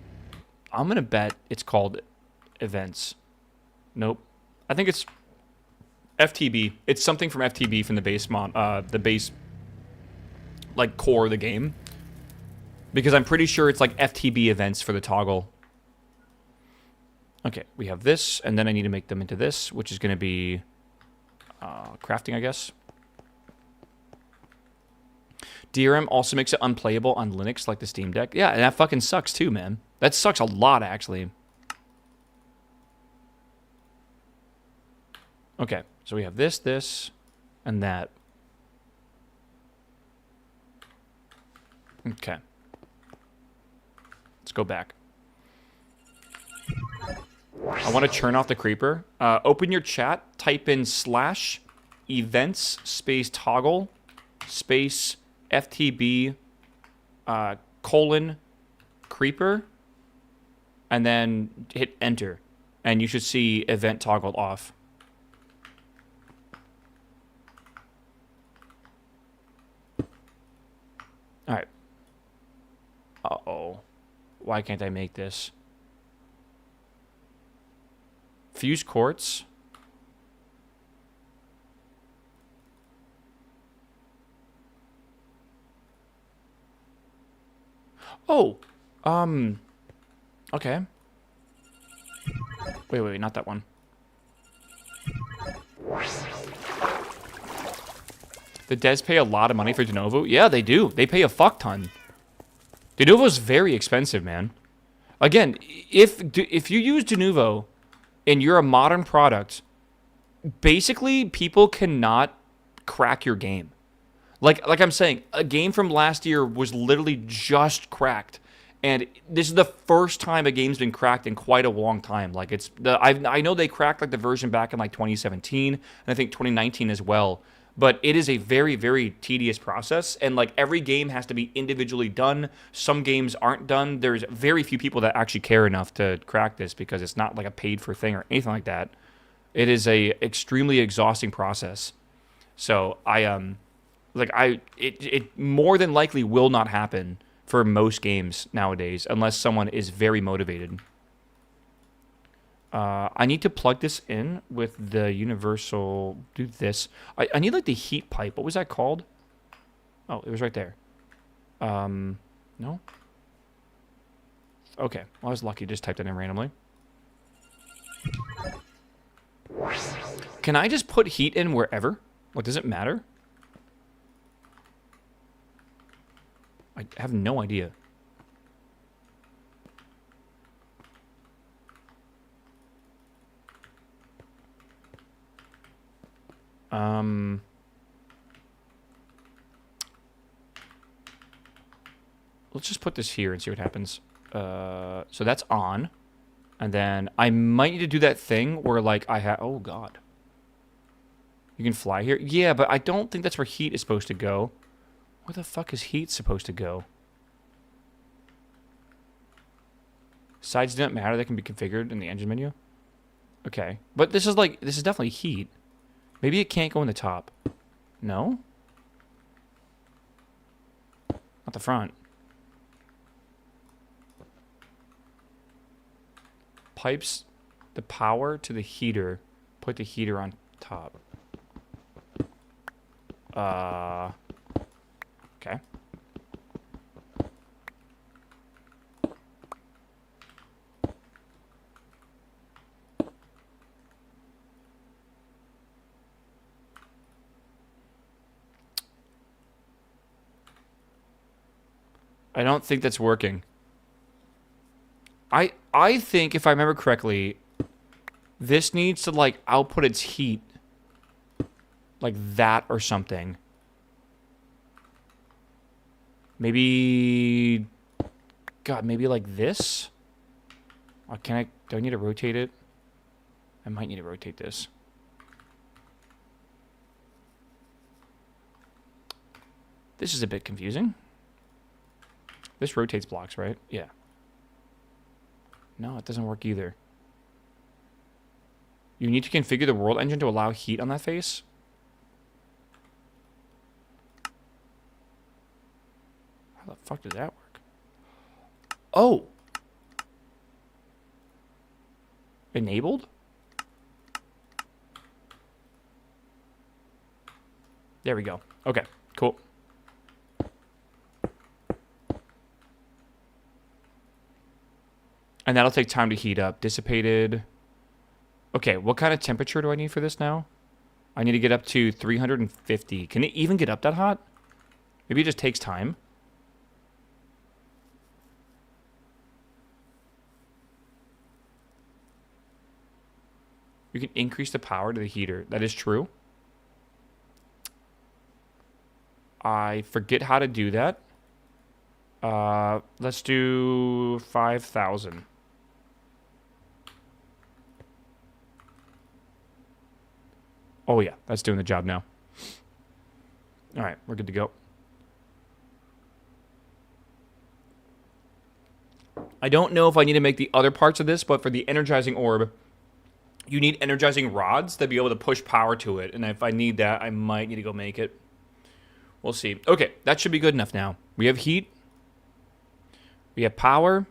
gonna bet it's called events. Nope. I think it's FTB. It's something from FTB from the base mod, the base like core of the game. Because I'm pretty sure it's like FTB events for the toggle. Okay, we have this, and then I need to make them into this, which is going to be crafting, I guess. DRM also makes it unplayable on Linux, like the Steam Deck. Yeah, and that fucking sucks too, man. That sucks a lot, actually. Okay, so we have this, and that. Okay. Let's go back. I want to churn off the creeper. Open your chat, type in /events space toggle space FTB :creeper, and then hit enter, and you should see event toggled off. All right. Uh-oh. Why can't I make this? Fuse quartz. Oh. Okay. Wait, not that one. The devs pay a lot of money for Denuvo? Yeah, they do. They pay a fuck ton. Denuvo's very expensive, man. Again, if you use Denuvo and you're a modern product, basically people cannot crack your game. Like I'm saying, a game from last year was literally just cracked, and this is the first time a game's been cracked in quite a long time. Like I know they cracked like the version back in like 2017 and I think 2019 as well. But it is a very, very tedious process, and like every game has to be individually done. Some games aren't done. There's very few people that actually care enough to crack this because it's not like a paid for thing or anything like that. It is a extremely exhausting process. So it more than likely will not happen for most games nowadays unless someone is very motivated. I need to plug this in with the universal. Do this. I need like the heat pipe. What was that called? Oh, it was right there. No. Okay. Well, I was lucky. Just typed it in randomly. Can I just put heat in wherever? What, does it matter? I have no idea. Let's just put this here and see what happens. So that's on. And then I might need to do that thing where like I have, oh God. You can fly here? Yeah, but I don't think that's where heat is supposed to go. Where the fuck is heat supposed to go? Sides don't matter, they can be configured in the engine menu. Okay. But this is definitely heat. Maybe it can't go in the top. No? Not the front. Pipes the power to the heater. Put the heater on top. Okay. I don't think that's working. I think, if I remember correctly, this needs to, like, output its heat. Like that or something. Maybe... God, maybe like this? Do I need to rotate it? I might need to rotate this. This is a bit confusing. This rotates blocks, right? Yeah. No, it doesn't work either. You need to configure the world engine to allow heat on that face? How the fuck does that work? Oh! Enabled? There we go. Okay, cool. And that'll take time to heat up. Dissipated. Okay, what kind of temperature do I need for this now? I need to get up to 350. Can it even get up that hot? Maybe it just takes time. You can increase the power to the heater. That is true. I forget how to do that. Let's do 5,000. Oh yeah, that's doing the job now. All right, we're good to go. I don't know if I need to make the other parts of this, but for the energizing orb, you need energizing rods to be able to push power to it. And if I need that, I might need to go make it. We'll see. Okay, that should be good enough now. We have heat. We have power.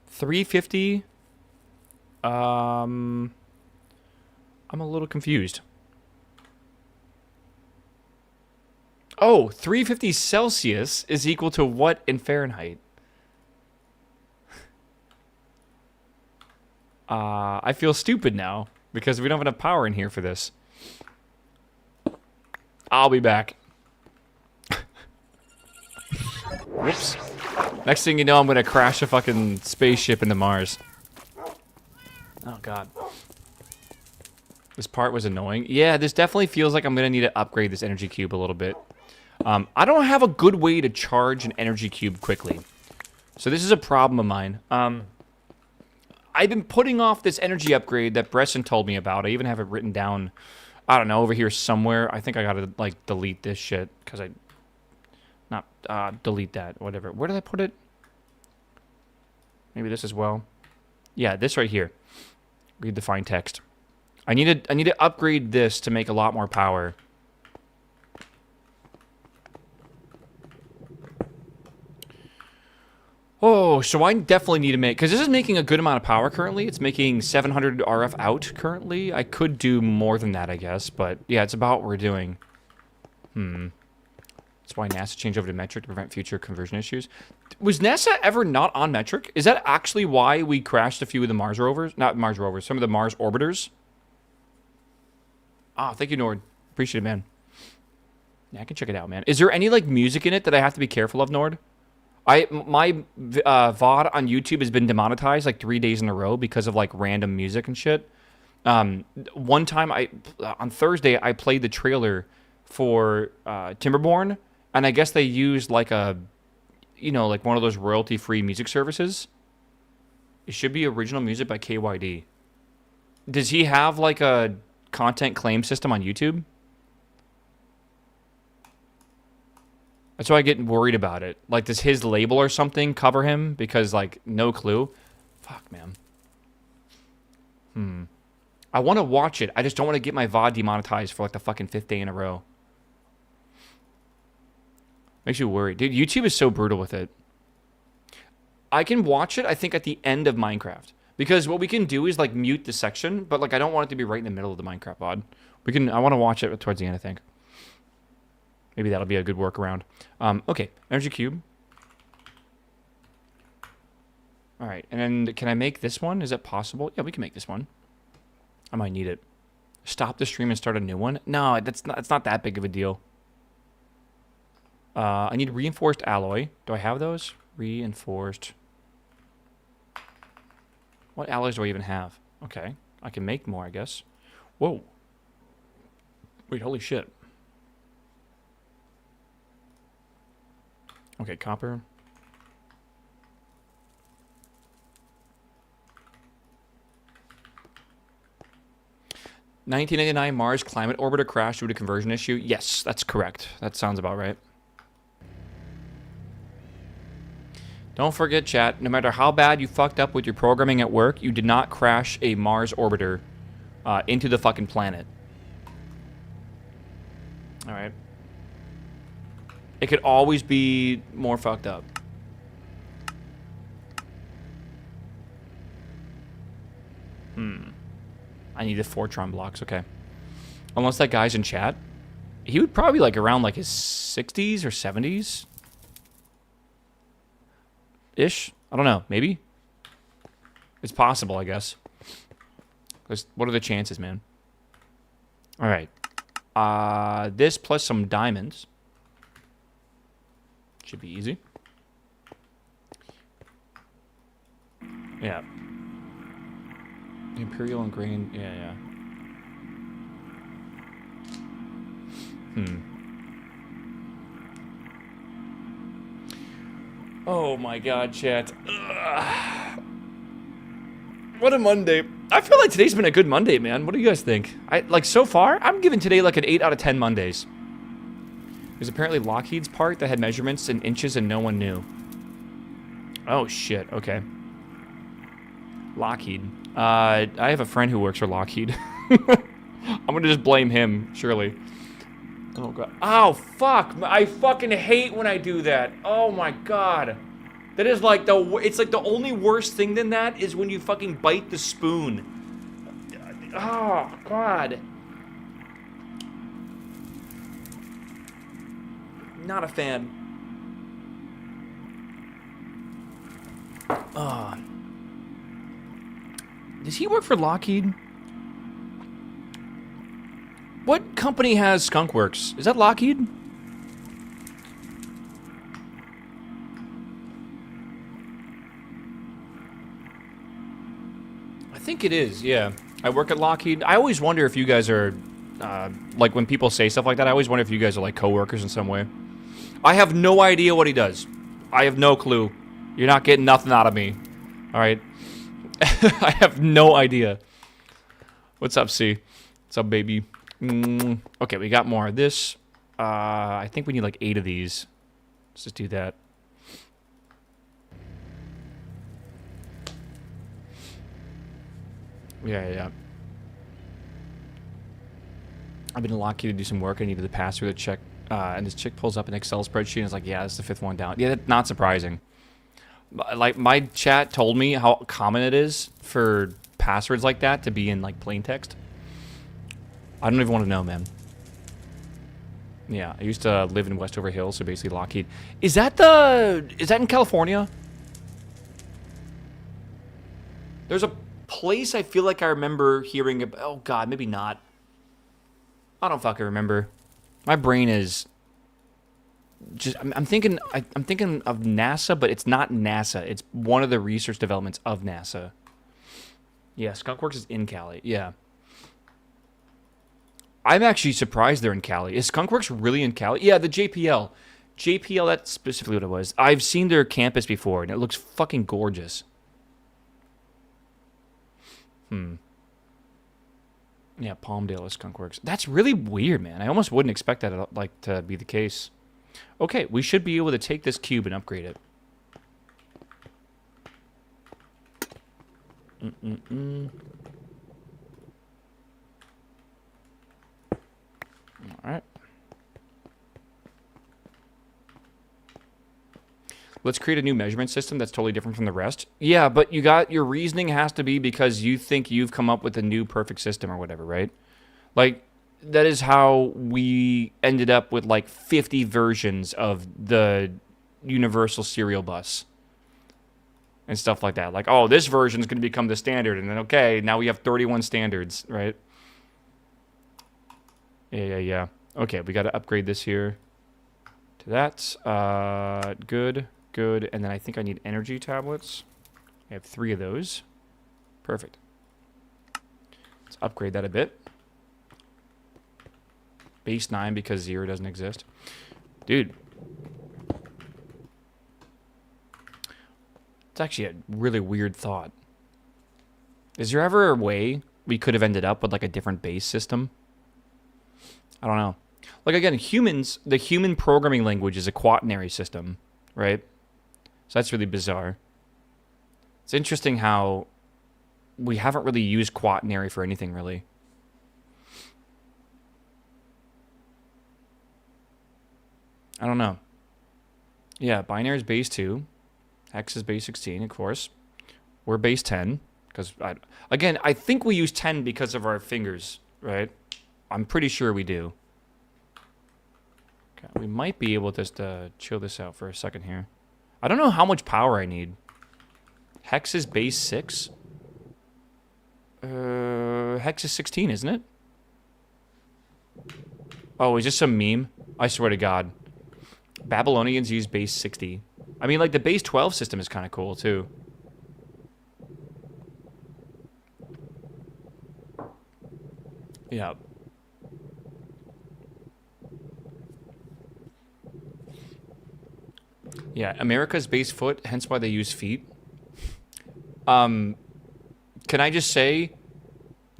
350. I'm a little confused. Oh, 350 Celsius is equal to what in Fahrenheit? I feel stupid now because we don't have enough power in here for this. I'll be back. Whoops. Next thing you know, I'm going to crash a fucking spaceship into Mars. Oh, God. This part was annoying. Yeah, this definitely feels like I'm going to need to upgrade this energy cube a little bit. I don't have a good way to charge an energy cube quickly. So this is a problem of mine. I've been putting off this energy upgrade that Bresson told me about. I even have it written down, I don't know, over here somewhere. I think I gotta, like, delete this shit, because I... Not, delete that, whatever. Where did I put it? Maybe this as well. Yeah, this right here. Read the fine text. I need to upgrade this to make a lot more power. Oh, so I definitely need to make... Because this is making a good amount of power currently. It's making 700 RF out currently. I could do more than that, I guess. But, yeah, it's about what we're doing. That's why NASA changed over to metric to prevent future conversion issues. Was NASA ever not on metric? Is that actually why we crashed a few of the Mars rovers? Not Mars rovers. Some of the Mars orbiters? Ah, thank you, Nord. Appreciate it, man. Yeah, I can check it out, man. Is there any, like, music in it that I have to be careful of, Nord? My VOD on YouTube has been demonetized like 3 days in a row because of like random music and shit. One time on Thursday I played the trailer for Timberborn, and I guess they used like a, you know, like one of those royalty-free music services. It should be original music by KYD. Does he have like a content claim system on YouTube? That's why I get worried about it. Like, does his label or something cover him? Because, like, no clue. Fuck, man. I want to watch it. I just don't want to get my VOD demonetized for, like, the fucking 5th day in a row. Makes you worried. Dude, YouTube is so brutal with it. I can watch it, I think, at the end of Minecraft. Because what we can do is, like, mute the section. But, like, I don't want it to be right in the middle of the Minecraft VOD. I want to watch it towards the end, I think. Maybe that'll be a good workaround. Okay, energy cube. All right, and then can I make this one? Is it possible? Yeah, we can make this one. I might need it. Stop the stream and start a new one? No, it's not that big of a deal. I need reinforced alloy. Do I have those? Reinforced. What alloys do I even have? Okay, I can make more, I guess. Whoa. Wait, holy shit. Okay, copper. (1999) Mars climate orbiter crashed due to conversion issue. Yes, that's correct. That sounds about right. Don't forget, chat, no matter how bad you fucked up with your programming at work, you did not crash a Mars orbiter into the fucking planet. Alright. It could always be more fucked up. I need the Fortron blocks, okay. Unless that guy's in chat. He would probably like around like his 60s or 70s. Ish? I don't know. Maybe? It's possible, I guess. What are the chances, man? Alright. This plus some diamonds. Should be easy. Yeah. Imperial and grain. Yeah. Oh my god, chat. Ugh. What a Monday. I feel like today's been a good Monday, man. What do you guys think? So far, I'm giving today like an 8 out of 10 Mondays. There's apparently Lockheed's part that had measurements in inches and no one knew. Oh shit, okay. Lockheed. I have a friend who works for Lockheed. I'm gonna just blame him, surely. Oh god. Oh fuck! I fucking hate when I do that. Oh my god. That is like it's like the only worst thing than that is when you fucking bite the spoon. Oh god. Not a fan. Does he work for Lockheed? What company has Skunkworks? Is that Lockheed? I think it is, yeah. I work at Lockheed. I always wonder if you guys are, like when people say stuff like that, I always wonder if you guys are like co-workers in some way. I have no idea what he does. I have no clue. You're not getting nothing out of me. Alright? I have no idea. What's up, C? What's up, baby? Okay, we got more of this. I think we need like 8 of these. Let's just do that. Yeah. I've been lucky to do some work. I needed to pass through the check. And this chick pulls up an Excel spreadsheet and is like, yeah, that's the 5th one down. Yeah, that's not surprising. Like, my chat told me how common it is for passwords like that to be in, like, plain text. I don't even want to know, man. Yeah, I used to live in Westover Hills, so basically Lockheed. Is that in California? There's a place I feel like I remember hearing about. Oh, God, maybe not. I don't fucking remember. My brain is just. I'm thinking of NASA, but it's not NASA. It's one of the research developments of NASA. Yeah, Skunkworks is in Cali. Yeah. I'm actually surprised they're in Cali. Is Skunkworks really in Cali? Yeah, the JPL. JPL, that's specifically what it was. I've seen their campus before, and it looks fucking gorgeous. Yeah, Palmdale is Skunkworks. That's really weird, man. I almost wouldn't expect that to be the case. Okay, we should be able to take this cube and upgrade it. Alright. Let's create a new measurement system that's totally different from the rest. Yeah, but your reasoning has to be because you think you've come up with a new perfect system or whatever, right? Like, that is how we ended up with like 50 versions of the universal serial bus. And stuff like that. Like, oh, this version is going to become the standard. And then, okay, now we have 31 standards, right? Yeah. Okay, we got to upgrade this here to that. Good. And then I think I need energy tablets. I have 3 of those. Perfect. Let's upgrade that a bit. Base 9 because 0 doesn't exist. Dude. It's actually a really weird thought. Is there ever a way we could have ended up with like a different base system? I don't know. Like again, the human programming language is a quaternary system, right? So that's really bizarre. It's interesting how we haven't really used quaternary for anything, really. I don't know. Yeah, binary is base 2. Hex is base 16, of course. We're base 10. Because, again, I think we use 10 because of our fingers, right? I'm pretty sure we do. Okay, we might be able to just chill this out for a second here. I don't know how much power I need. Hex is base 6. Hex is 16, isn't it? Oh, is this some meme? I swear to God. Babylonians use base 60. I mean, like, the base 12 system is kind of cool, too. Yeah. Yeah, America's base foot, hence why they use feet. Can I just say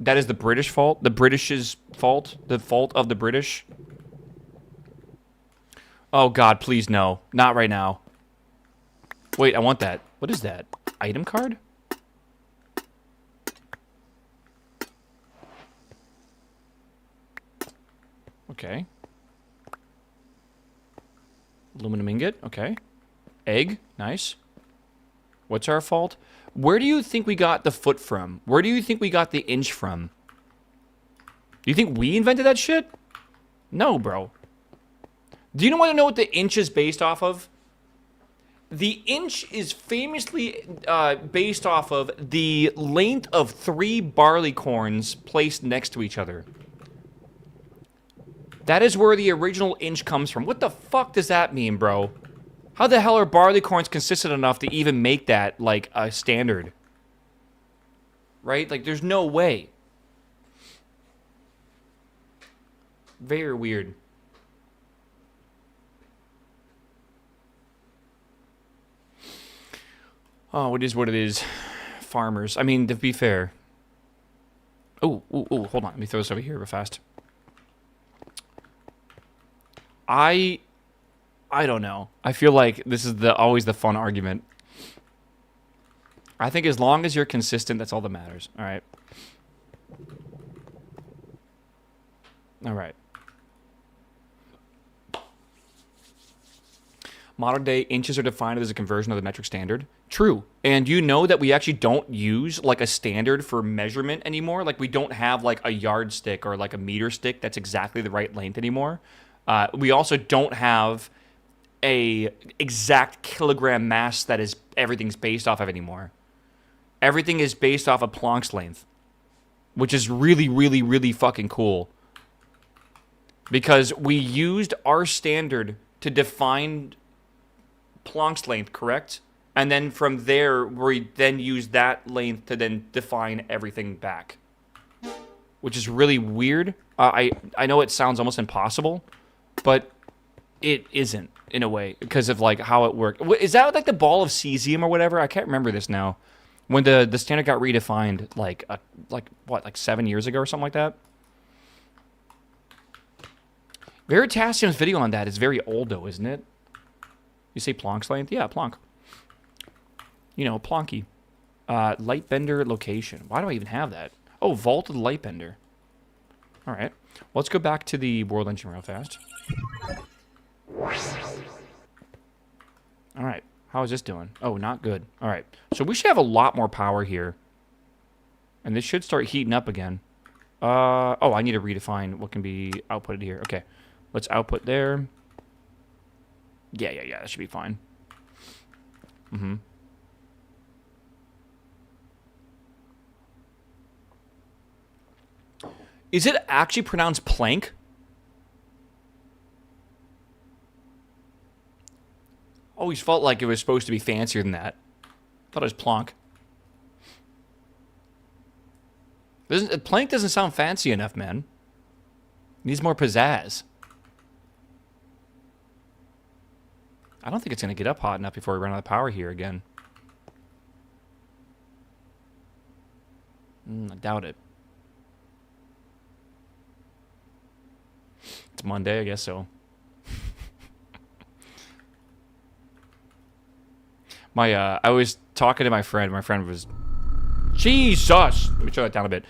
that is the British fault? The British's fault? The fault of the British? Oh God, please no. Not right now. Wait, I want that. What is that? Item card? Okay. Aluminum ingot, okay. Egg, nice. What's our fault? Where do you think we got the foot from? Where do you think we got the inch from? Do you think we invented that shit? No, bro. Do you want to know what the inch is based off of? The inch is famously based off of the length of 3 barley corns placed next to each other. That is where the original inch comes from. What the fuck does that mean, bro? How the hell are barley corns consistent enough to even make that, like, a standard? Right? Like, there's no way. Very weird. Oh, it is what it is. Farmers. I mean, to be fair. Oh, hold on. Let me throw this over here real fast. I don't know. I feel like this is always the fun argument. I think as long as you're consistent, that's all that matters. All right. All right. Modern day inches are defined as a conversion of the metric standard. True. And you know that we actually don't use like a standard for measurement anymore. Like we don't have like a yardstick or like a meter stick that's exactly the right length anymore. We also don't have a exact kilogram mass that is everything's based off of anymore. Everything is based off of Planck's length, which is really, really, really fucking cool. Because we used our standard to define Planck's length, correct? And then from there, we then use that length to then define everything back. Which is really weird. I know it sounds almost impossible, but it isn't, in a way, because of like how it worked. Is that like the ball of cesium or whatever? I can't remember this now. When the standard got redefined, like 7 years ago or something like that? Veritasium's video on that is very old, though, isn't it? You say Planck's length? Yeah, Planck. You know, Plancke. Lightbender location. Why do I even have that? Oh, vaulted lightbender. All right. Let's go back to the world engine real fast. All right. How is this doing? Oh, not good. All right. So we should have a lot more power here. And this should start heating up again. Oh, I need to redefine what can be outputted here. Okay. Let's output there. Yeah. That should be fine. Mm-hmm. Is it actually pronounced Planck? Always felt like it was supposed to be fancier than that. Thought it was Planck. Planck doesn't sound fancy enough, man. Needs more pizzazz. I don't think it's going to get up hot enough before we run out of power here again. I doubt it. It's Monday, I guess so. I was talking to my friend. My friend was, Jesus. Let me turn that down a bit.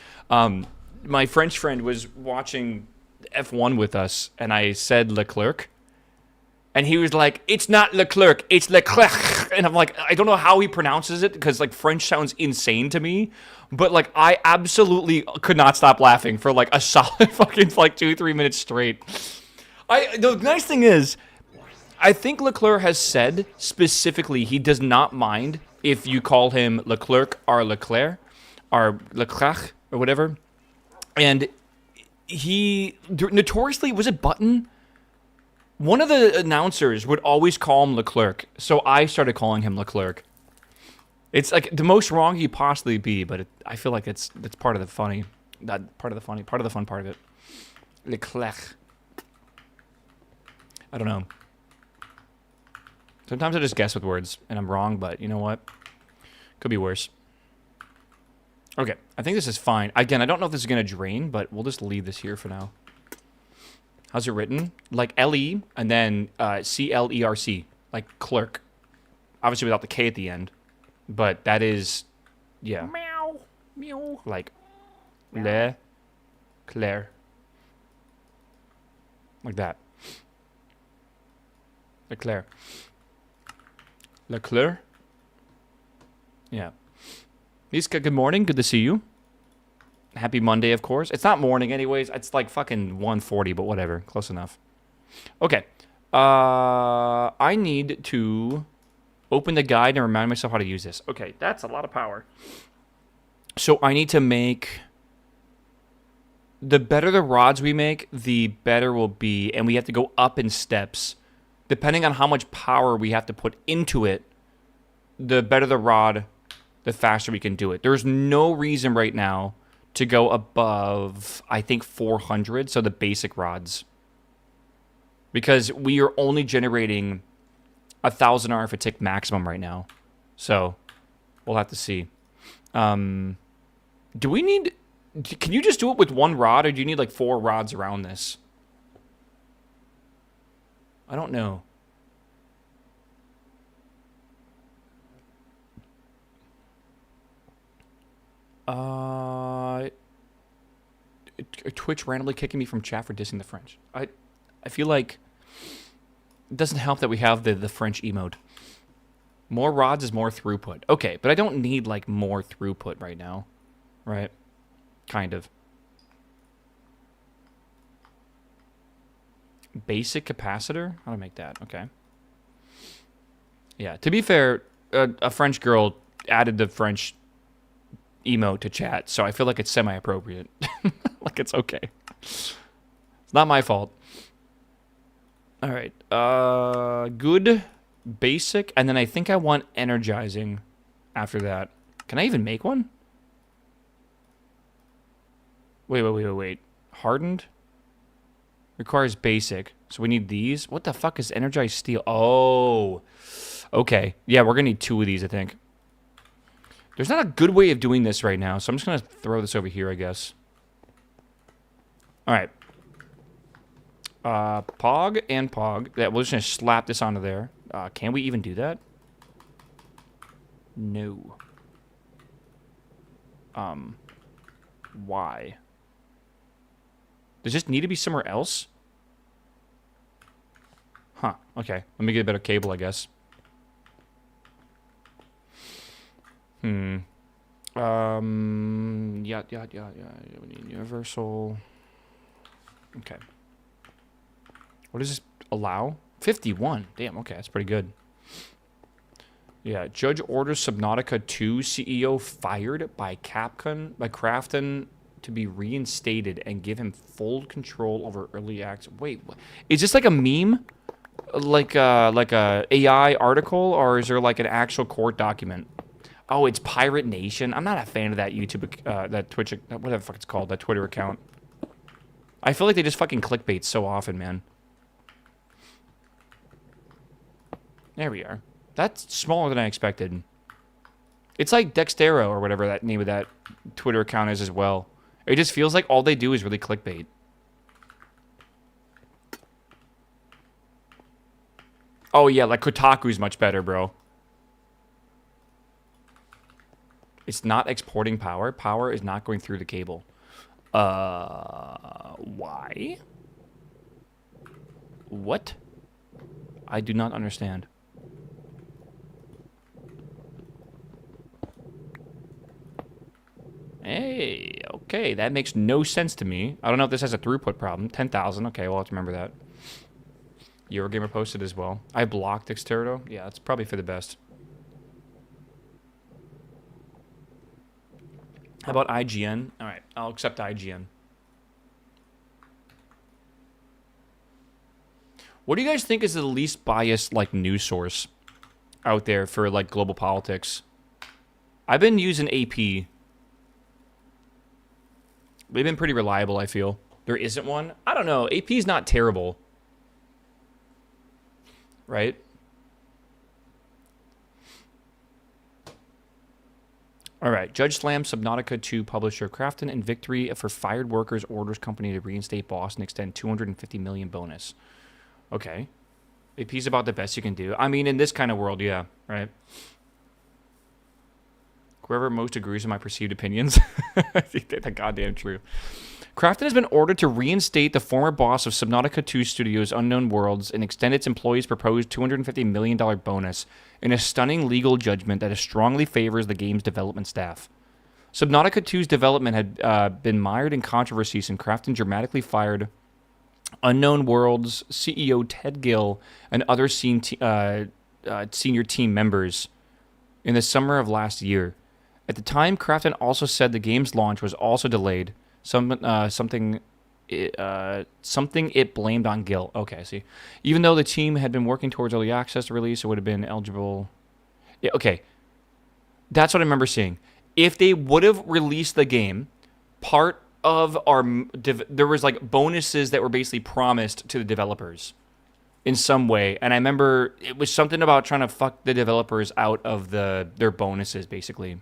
My French friend was watching F1 with us, and I said Leclerc, and he was like, "It's not Leclerc, it's Leclerc," and I'm like, I don't know how he pronounces it because like French sounds insane to me, but like I absolutely could not stop laughing for like a solid fucking like 2-3 minutes straight. The nice thing is, I think Leclerc has said specifically he does not mind if you call him Leclerc or Leclerc or Leclerc or whatever. And he notoriously, was it Button? One of the announcers would always call him Leclerc, so I started calling him Leclerc. It's like the most wrong you possibly be, but I feel like that's part of the funny, part of the fun part of it. Leclerc. I don't know. Sometimes I just guess with words, and I'm wrong, but you know what? Could be worse. Okay, I think this is fine. Again, I don't know if this is going to drain, but we'll just leave this here for now. How's it written? Like L-E, and then C-L-E-R-C, like clerk. Obviously without the K at the end, but that is, yeah. Meow. Meow. Like, Le, Claire. Like that. Leclerc. Leclerc? Yeah. Miska, good morning. Good to see you. Happy Monday, of course. It's not morning anyways. It's like fucking 1:40, but whatever. Close enough. Okay. I need to open the guide and remind myself how to use this. Okay, that's a lot of power. So I need to make... The better the rods we make, the better we'll be. And we have to go up in steps. Depending on how much power we have to put into it, the better the rod, the faster we can do it. There's no reason right now to go above, I think, 400, so the basic rods. Because we are only generating 1,000 RF tick maximum right now. So, we'll have to see. Do we need... Can you just do it with one rod, or do you need like 4 rods around this? I don't know. Twitch randomly kicking me from chat for dissing the French. I feel like it doesn't help that we have the French emote. More rods is more throughput. Okay, but I don't need like more throughput right now. Right? Kind of. Basic capacitor? How do I make that? Okay. Yeah, to be fair, a French girl added the French emote to chat, so I feel like it's semi-appropriate. Like it's okay. It's not my fault. All right. Good, basic, and then I think I want energizing after that. Can I even make one? Wait. Hardened? Requires basic. So we need these. What the fuck is energized steel? Oh. Okay. Yeah, we're going to need 2 of these, I think. There's not a good way of doing this right now, so I'm just going to throw this over here, I guess. All right. Pog and Pog. Yeah, we're just going to slap this onto there. Can we even do that? No. Why? Does this need to be somewhere else? Huh. Okay. Let me get a better cable, I guess. Yeah. We need universal. Okay. What does this allow? 51. Damn, okay, that's pretty good. Yeah, Judge orders Subnautica 2 CEO fired by Capcom, by Crafton to be reinstated and give him full control over early access. Wait, what? Is this like a meme? Like a AI article, or is there like an actual court document? Oh, it's Pirate Nation. I'm not a fan of that YouTube, that Twitch, whatever the fuck it's called, that Twitter account. I feel like they just fucking clickbait so often, man. There we are. That's smaller than I expected. It's like Dextero or whatever that name of that Twitter account is as well. It just feels like all they do is really clickbait. Oh yeah, like Kotaku's much better, bro. It's not exporting power. Power is not going through the cable. Why? What? I do not understand. Hey, okay, that makes no sense to me. I don't know if this has a throughput problem. 10,000, okay, well, let's remember that. Eurogamer posted as well. I blocked Exterdo. Yeah, it's probably for the best. How about IGN? All right, I'll accept IGN. What do you guys think is the least biased, like, news source out there for, like, global politics? I've been using AP. They've been pretty reliable, I feel. There isn't one? I don't know. AP's not terrible. Right? All right. Judge slams Subnautica 2 publisher Crafton in victory for fired workers orders company to reinstate boss and extend $250 million bonus. Okay. AP's about the best you can do. I mean, in this kind of world, yeah. Right? Whoever most agrees with my perceived opinions. I think that's goddamn true. Crafton has been ordered to reinstate the former boss of Subnautica 2 Studios' Unknown Worlds and extend its employees' proposed $250 million bonus in a stunning legal judgment that strongly favors the game's development staff. Subnautica 2's development had been mired in controversy since Crafton dramatically fired Unknown Worlds CEO Ted Gill and other senior team members in the summer of last year. At the time, Crafton also said the game's launch was also delayed. Something it blamed on Gill. Okay, I see. Even though the team had been working towards early access release, it would have been eligible. Yeah, okay. That's what I remember seeing. If they would have released the game, part of there was like bonuses that were basically promised to the developers in some way. And I remember it was something about trying to fuck the developers out of their bonuses, basically.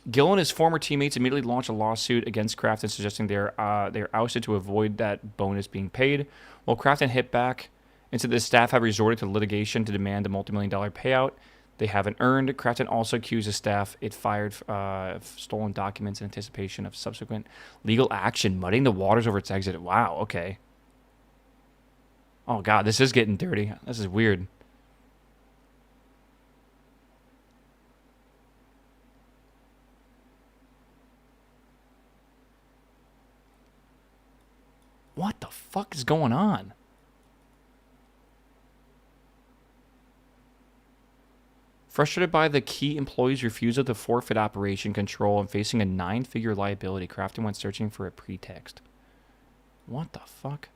Gill and his former teammates immediately launched a lawsuit against Crafton, suggesting they're ousted to avoid that bonus being paid. While Crafton hit back, and so the staff have resorted to litigation to demand the multi-million-dollar payout they haven't earned. Crafton also accused the staff it fired of stolen documents in anticipation of subsequent legal action, muddying the waters over its exit. Wow, okay. Oh, God, this is getting dirty. This is weird. What the fuck is going on? Frustrated by the key employee's refusal to forfeit operation control and facing a 9-figure liability, Crafton went searching for a pretext. What the fuck?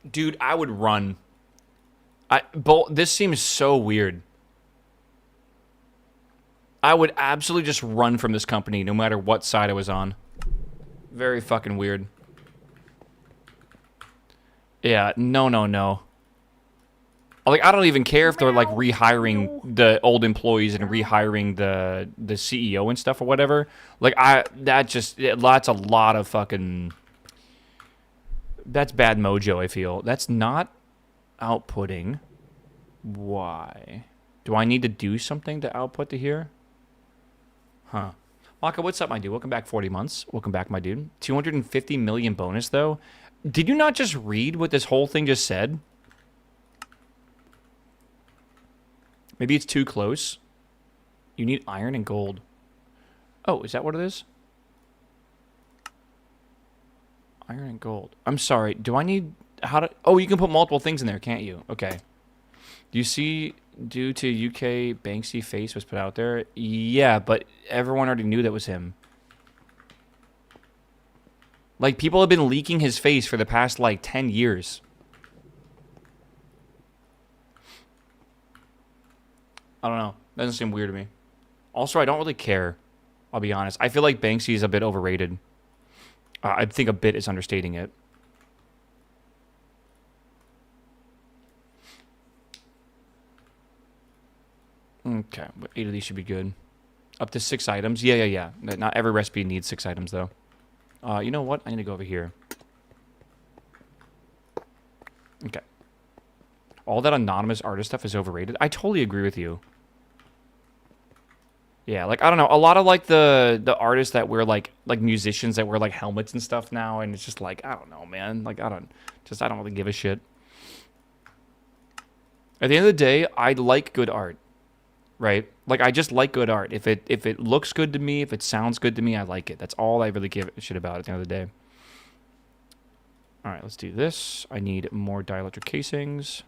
Dude, I would run. This seems so weird. I would absolutely just run from this company no matter what side I was on. Very fucking weird. Yeah, no. Like, I don't even care if they're, like, rehiring the old employees and rehiring the CEO and stuff or whatever. Like, that's a lot of fucking... That's bad mojo, I feel. That's not outputting. Why? Do I need to do something to output to here? Huh. Maka, what's up, my dude? Welcome back 40 months. Welcome back, my dude. 250 million bonus, though. Did you not just read what this whole thing just said? Maybe it's too close. You need iron and gold. Oh, is that what it is? Iron and gold. I'm sorry. Do I need... How to... Oh, you can put multiple things in there, can't you? Okay. Do you see... Due to UK Banksy face was put out there? Yeah, but everyone already knew that was him. Like, people have been leaking his face for the past, like, 10 years. I don't know. That doesn't seem weird to me. Also, I don't really care. I'll be honest. I feel like Banksy is a bit overrated. I think a bit is understating it. Okay, but 8 of these should be good. Up to 6 items. Yeah. Not every recipe needs 6 items, though. You know what? I need to go over here. Okay. All that anonymous artist stuff is overrated. I totally agree with you. Yeah, like, I don't know. A lot of, like, the artists that wear, like musicians that wear, like, helmets and stuff now, and it's just like, I don't know, man. Like, I don't really give a shit. At the end of the day, I like good art. Right? Like, I just like good art. If it looks good to me, if it sounds good to me, I like it. That's all I really give a shit about at the end of the day. All right, let's do this. I need more dielectric casings.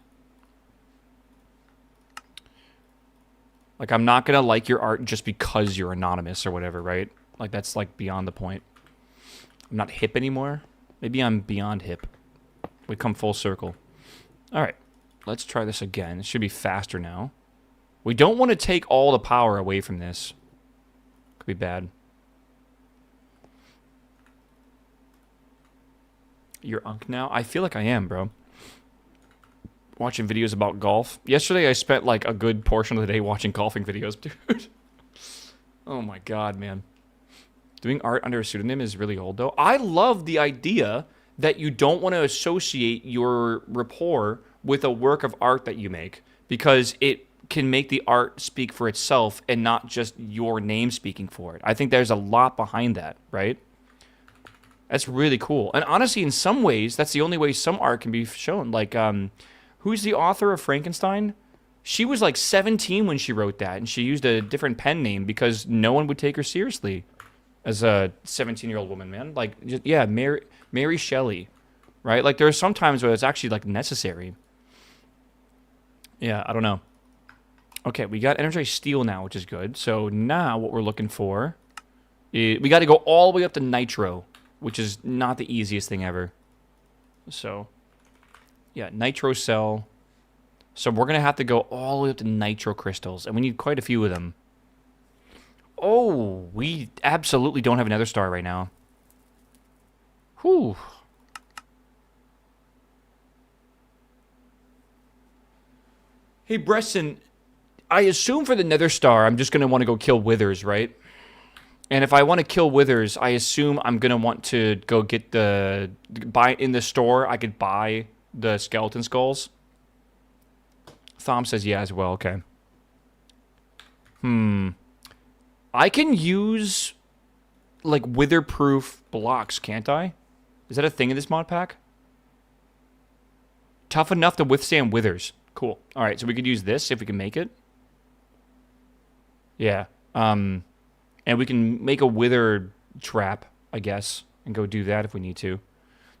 Like, I'm not going to like your art just because you're anonymous or whatever, right? Like, that's, like, beyond the point. I'm not hip anymore. Maybe I'm beyond hip. We come full circle. All right, let's try this again. It should be faster now. We don't want to take all the power away from this. Could be bad. You're unk now? I feel like I am, bro. Watching videos about golf. Yesterday I spent like a good portion of the day watching golfing videos, dude. Oh my god, man. Doing art under a pseudonym is really old, though. I love the idea that you don't want to associate your rapport with a work of art that you make, because it can make the art speak for itself and not just your name speaking for it. I think there's a lot behind that, right? That's really cool. And honestly, in some ways, that's the only way some art can be shown. Like, who's the author of Frankenstein? She was like 17 when she wrote that, and she used a different pen name because no one would take her seriously as a 17-year-old woman, man. Like, just, yeah, Mary Shelley, right? Like, there are some times where it's actually, like, necessary. Yeah, I don't know. Okay, we got energized steel now, which is good. So now what we're looking for is, we got to go all the way up to nitro, which is not the easiest thing ever. So, yeah, nitro cell. So we're going to have to go all the way up to nitro crystals, and we need quite a few of them. Oh, we absolutely don't have another star right now. Whew. Hey, Bresson, I assume for the Nether Star, I'm just going to want to go kill Withers, right? And if I want to kill Withers, I assume I'm going to want to go get buy in the store, I could buy the skeleton skulls. Thom says yeah as well, okay. I can use, like, wither-proof blocks, can't I? Is that a thing in this mod pack? Tough enough to withstand withers. Cool. All right, so we could use this if we can make it. Yeah. And we can make a wither trap, I guess, and go do that if we need to.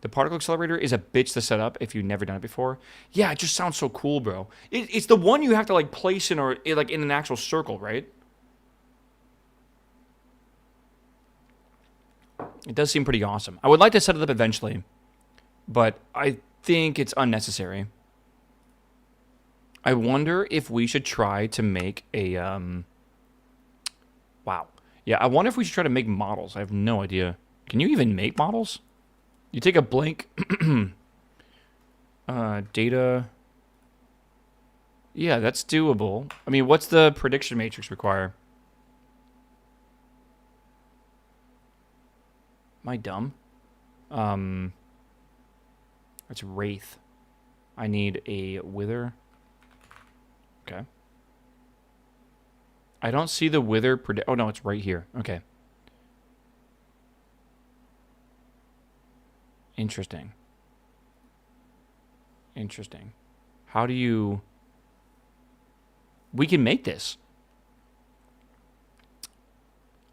The particle accelerator is a bitch to set up if you've never done it before. Yeah, it just sounds so cool, bro. It's the one you have to, like, place in, or like in an actual circle, right? It does seem pretty awesome. I would like to set it up eventually, but I think it's unnecessary. I wonder if we should try to make a, wow. Yeah, I wonder if we should try to make models. I have no idea. Can you even make models? You take a blank data. Yeah, that's doable. I mean, what's the prediction matrix require? Am I dumb? It's Wraith. I need a Wither. Okay. I don't see the Wither predict. Oh, no, it's right here. Okay. Interesting. Interesting. How do you... We can make this.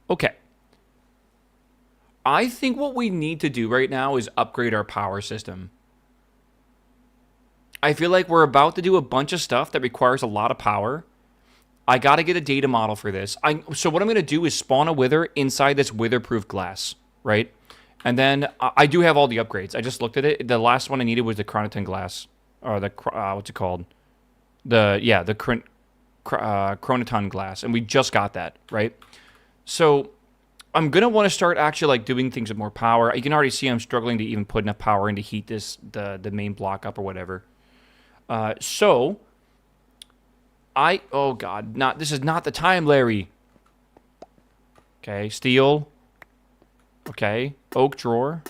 Okay. I think what we need to do right now is upgrade our power system. I feel like we're about to do a bunch of stuff that requires a lot of power. I got to get a data model for this. So what I'm going to do is spawn a wither inside this wither-proof glass, right? And then I do have all the upgrades. I just looked at it. The last one I needed was the chronoton glass, or the what's it called? The chronoton glass, and we just got that, right? So I'm going to want to start actually like doing things with more power. You can already see I'm struggling to even put enough power in to heat the main block up or whatever. Oh God, this is not the time, Larry. Okay, steel. Okay, oak drawer.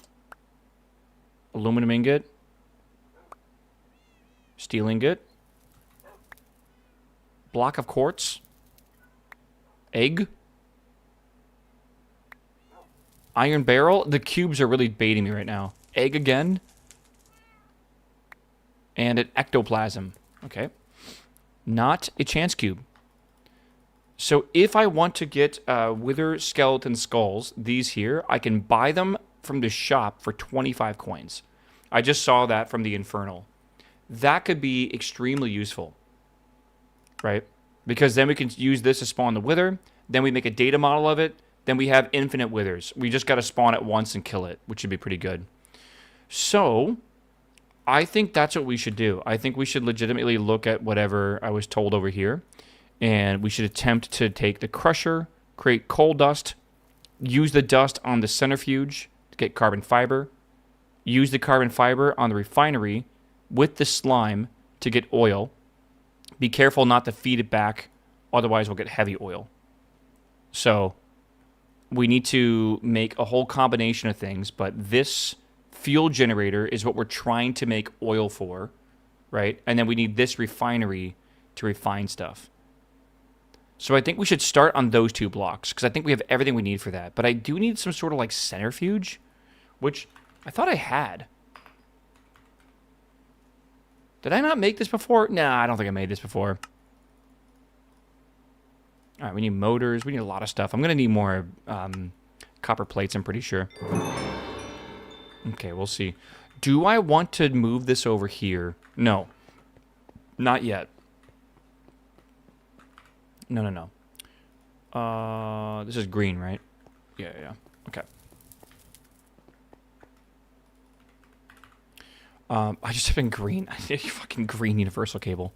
Aluminum ingot. Steel ingot. Block of quartz. Egg. Iron barrel. The cubes are really baiting me right now. Egg again. And an ectoplasm. Okay. Not a chance cube. So if I want to get wither skeleton skulls, these here, I can buy them from the shop for 25 coins. I just saw that from the Infernal. That could be extremely useful. Right? Because then we can use this to spawn the wither. Then we make a data model of it. Then we have infinite withers. We just got to spawn it once and kill it, which would be pretty good. So, I think that's what we should do. I think we should legitimately look at whatever I was told over here. And we should attempt to take the crusher, create coal dust, use the dust on the centrifuge to get carbon fiber, use the carbon fiber on the refinery with the slime to get oil. Be careful not to feed it back, otherwise we'll get heavy oil. So, we need to make a whole combination of things, but this fuel generator is what we're trying to make oil for, right? And then we need this refinery to refine stuff. So I think we should start on those two blocks, because I think we have everything we need for that. But I do need some sort of like centrifuge, which I thought I had. Did I not make this before? Nah, I don't think I made this before. All right, we need motors. We need a lot of stuff. I'm going to need more copper plates, I'm pretty sure. Okay, we'll see. Do I want to move this over here? No. Not yet. No. This is green, right? Yeah. Okay. I just have been green. I need a fucking green universal cable.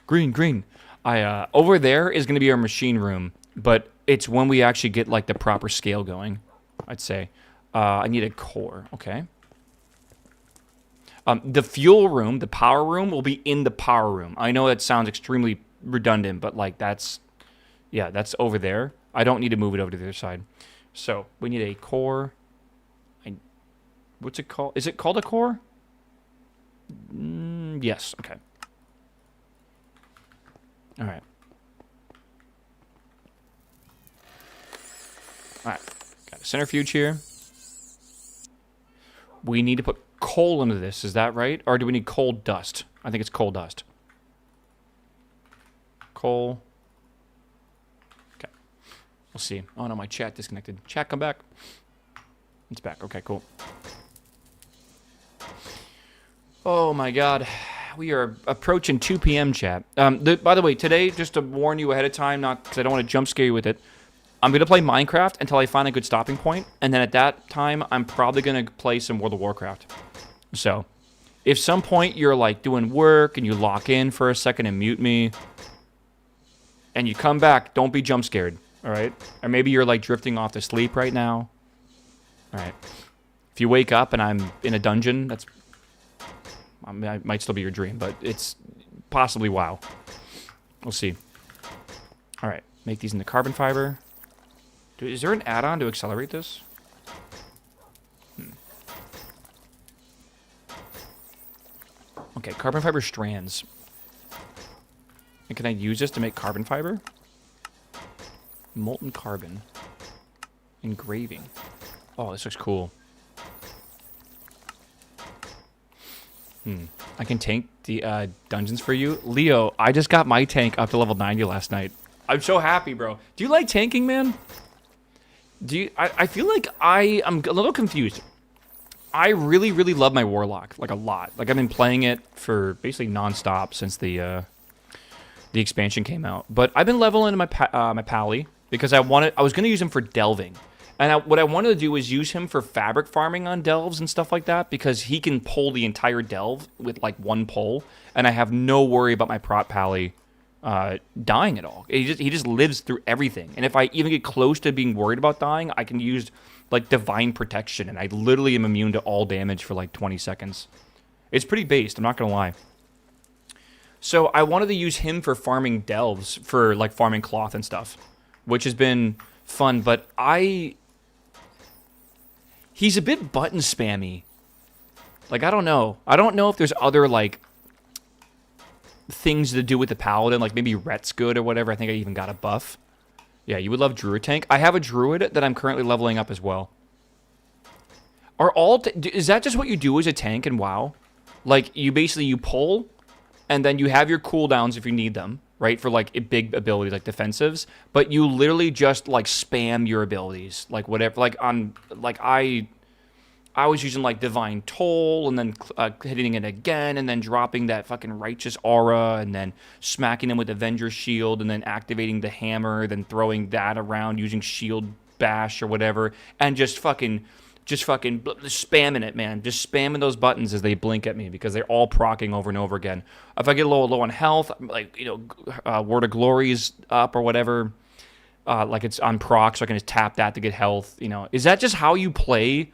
Green. Over there is going to be our machine room, but it's when we actually get, like, the proper scale going, I'd say. I need a core, okay. The fuel room, the power room, will be in the power room. I know that sounds extremely redundant, but, like, that's over there. I don't need to move it over to the other side. So, we need a core. What's it called? Is it called a core? Yes, okay. Alright. Alright. Got a centrifuge here. We need to put coal into this, is that right? Or do we need coal dust? I think it's coal dust. Coal. Okay. We'll see. Oh no, my chat disconnected. Chat, come back. It's back. Okay, cool. Oh my god. We are approaching 2 p.m. chat. By the way, today, just to warn you ahead of time, not because I don't want to jump scare you with it, I'm going to play Minecraft until I find a good stopping point, and then at that time, I'm probably going to play some World of Warcraft. So, if some point you're like doing work and you lock in for a second and mute me, and you come back, don't be jump scared, alright? Or maybe you're like drifting off to sleep right now. Alright. If you wake up and I'm in a dungeon, that's... I mean, it might still be your dream, but it's possibly WoW. We'll see. Alright, make these into carbon fiber. Dude, is there an add-on to accelerate this? Okay, carbon fiber strands. And can I use this to make carbon fiber? Molten carbon. Engraving. Oh, this looks cool. I can tank the dungeons for you. Leo, I just got my tank up to level 90 last night. I'm so happy, bro. Do you like tanking, man? I feel like I'm a little confused. I really, really love my Warlock, like a lot. Like I've been playing it for basically non-stop since the expansion came out. But I've been leveling my Pally because I was going to use him for delving. And what I wanted to do is use him for fabric farming on delves and stuff like that, because he can pull the entire delve with like one pull, and I have no worry about my prot pally dying at all. He just lives through everything. And if I even get close to being worried about dying, I can use like divine protection, and I literally am immune to all damage for like 20 seconds. It's pretty based, I'm not gonna lie. So I wanted to use him for farming delves, for like farming cloth and stuff, which has been fun, but he's a bit button spammy. Like, I don't know. I don't know if there's other, like, things to do with the paladin, like maybe Ret's good or whatever. I think I even got a buff. Yeah, you would love Druid Tank. I have a Druid that I'm currently leveling up as well. Is that just what you do as a tank in WoW? Like, you pull, and then you have your cooldowns if you need them, right? For, like, big abilities, like defensives. But you literally just, like, spam your abilities. Like, whatever. Like, I was using, like, Divine Toll, and then hitting it again, and then dropping that fucking Righteous Aura, and then smacking him with Avenger's Shield, and then activating the Hammer, then throwing that around, using Shield Bash or whatever, and just fucking spamming it, man. Just spamming those buttons as they blink at me, because they're all proccing over and over again. If I get low on health, like, you know, Word of Glory's up or whatever, like it's on proc, so I can just tap that to get health, you know. Is that just how you play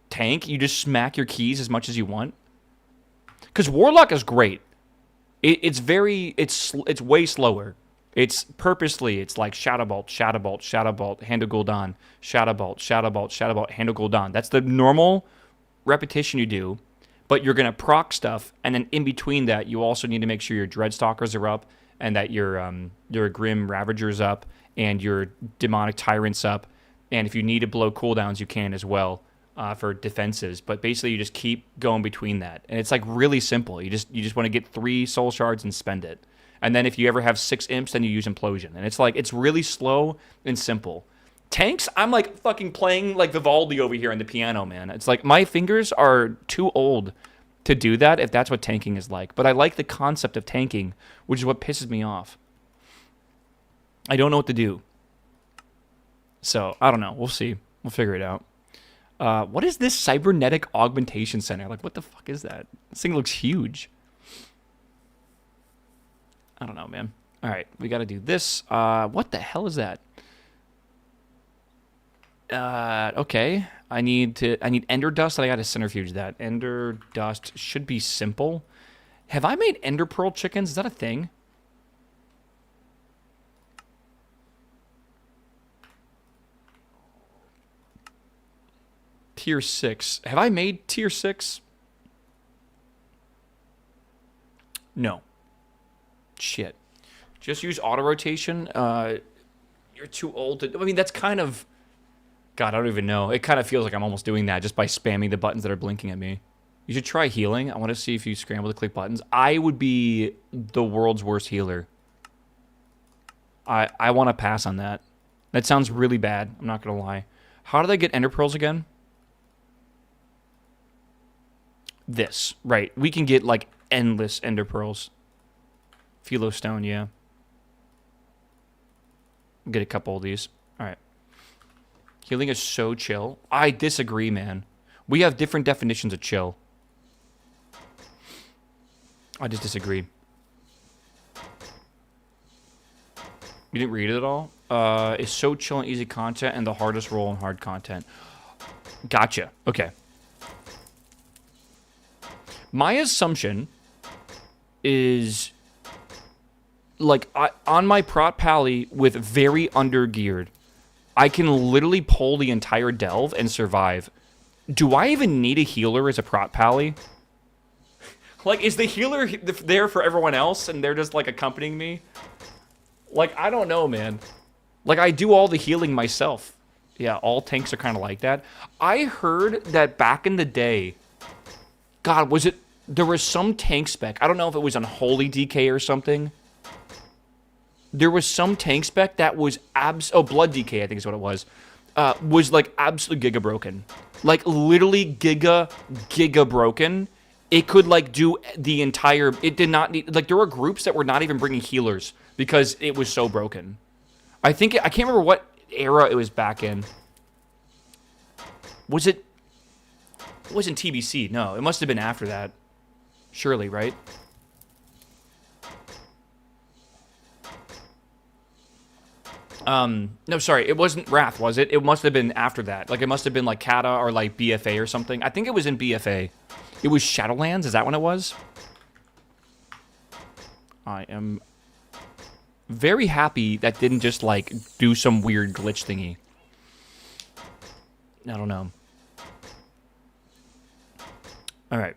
tank? You just smack your keys as much as you want? Because Warlock is great. It's way slower. It's like Shadow Bolt, Shadow Bolt, Shadow Bolt, Hand of Gul'dan, Shadow Bolt, Shadow Bolt, Shadow Bolt, Hand of Gul'dan. That's the normal repetition you do, but you're going to proc stuff, and then in between that, you also need to make sure your Dreadstalkers are up, and that your Grim Ravager's up, and your Demonic Tyrant's up, and if you need to blow cooldowns, you can as well. For defenses, but basically you just keep going between that, and it's like really simple. You just want to get 3 soul shards and spend it, and then if you ever have 6 imps, then you use implosion, and it's really slow and simple. Tanks, I'm like fucking playing like Vivaldi over here on the piano, man. It's like my fingers are too old to do that if that's what tanking is like, but I like the concept of tanking, which is what pisses me off. I don't know what to do, so I don't know. We'll see. We'll figure it out. What is this cybernetic augmentation center? Like, what the fuck is that? This thing looks huge. I don't know, man. All right, we got to do this. What the hell is that? Okay. I need Ender Dust, and I got to centrifuge that. Ender Dust should be simple. Have I made Ender Pearl chickens? Is that a thing? Tier 6. Have I made Tier 6? No. Shit. Just use auto-rotation. You're too old to... I mean, that's kind of... God, I don't even know. It kind of feels like I'm almost doing that just by spamming the buttons that are blinking at me. You should try healing. I want to see if you scramble to click buttons. I would be the world's worst healer. I want to pass on that. That sounds really bad. I'm not going to lie. How did I get Ender Pearls again? This. Right. We can get, like, endless Ender Pearls. Philo Stone, yeah. Get a couple of these. All right. Healing is so chill. I disagree, man. We have different definitions of chill. I just disagree. You didn't read it at all? It's so chill and easy content and the hardest role in hard content. Gotcha. Okay. My assumption is, like, on my Prot Pally with very under-geared, I can literally pull the entire delve and survive. Do I even need a healer as a Prot Pally? Like, is the healer there for everyone else and they're just, like, accompanying me? Like, I don't know, man. Like, I do all the healing myself. Yeah, all tanks are kind of like that. I heard that back in the day... God, was it... There was some tank spec. I don't know if it was Unholy DK or something. There was some tank spec that was Blood DK, I think is what it was. Was, like, absolutely giga broken. Like, literally giga broken. It could, like, do the entire... It did not need... Like, there were groups that were not even bringing healers because it was so broken. I can't remember what era it was back in. Was it... It wasn't TBC, no. It must have been after that. Surely, right? No, sorry, it wasn't Wrath, was it? It must have been after that. Like, it must have been like Kata or like BFA or something. I think it was in BFA. It was Shadowlands, is that when it was? I am very happy that didn't just, like, do some weird glitch thingy. I don't know. Alright.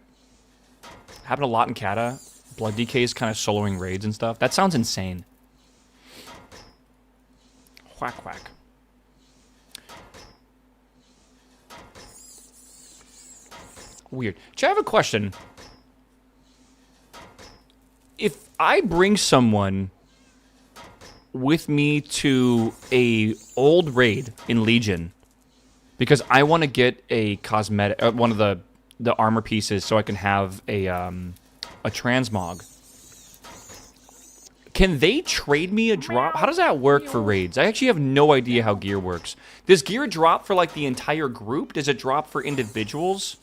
Happened a lot in Kata. Blood DK is kind of soloing raids and stuff. That sounds insane. Whack, whack. Weird. I have a question. If I bring someone with me to a old raid in Legion because I want to get a cosmetic, one of the armor pieces so I can have a transmog. Can they trade me a drop? How does that work for raids? I actually have no idea how gear works. Does gear drop for, like, the entire group? Does it drop for individuals?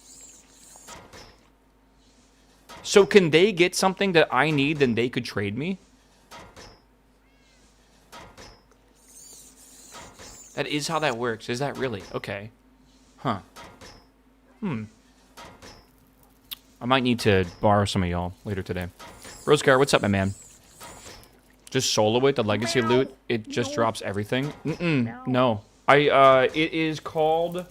So can they get something that I need, then they could trade me? That is how that works. Is that really? Okay. Huh. I might need to borrow some of y'all later today. Rosegar, what's up, my man? Just solo it, the legacy loot. It just drops everything. No. It is called...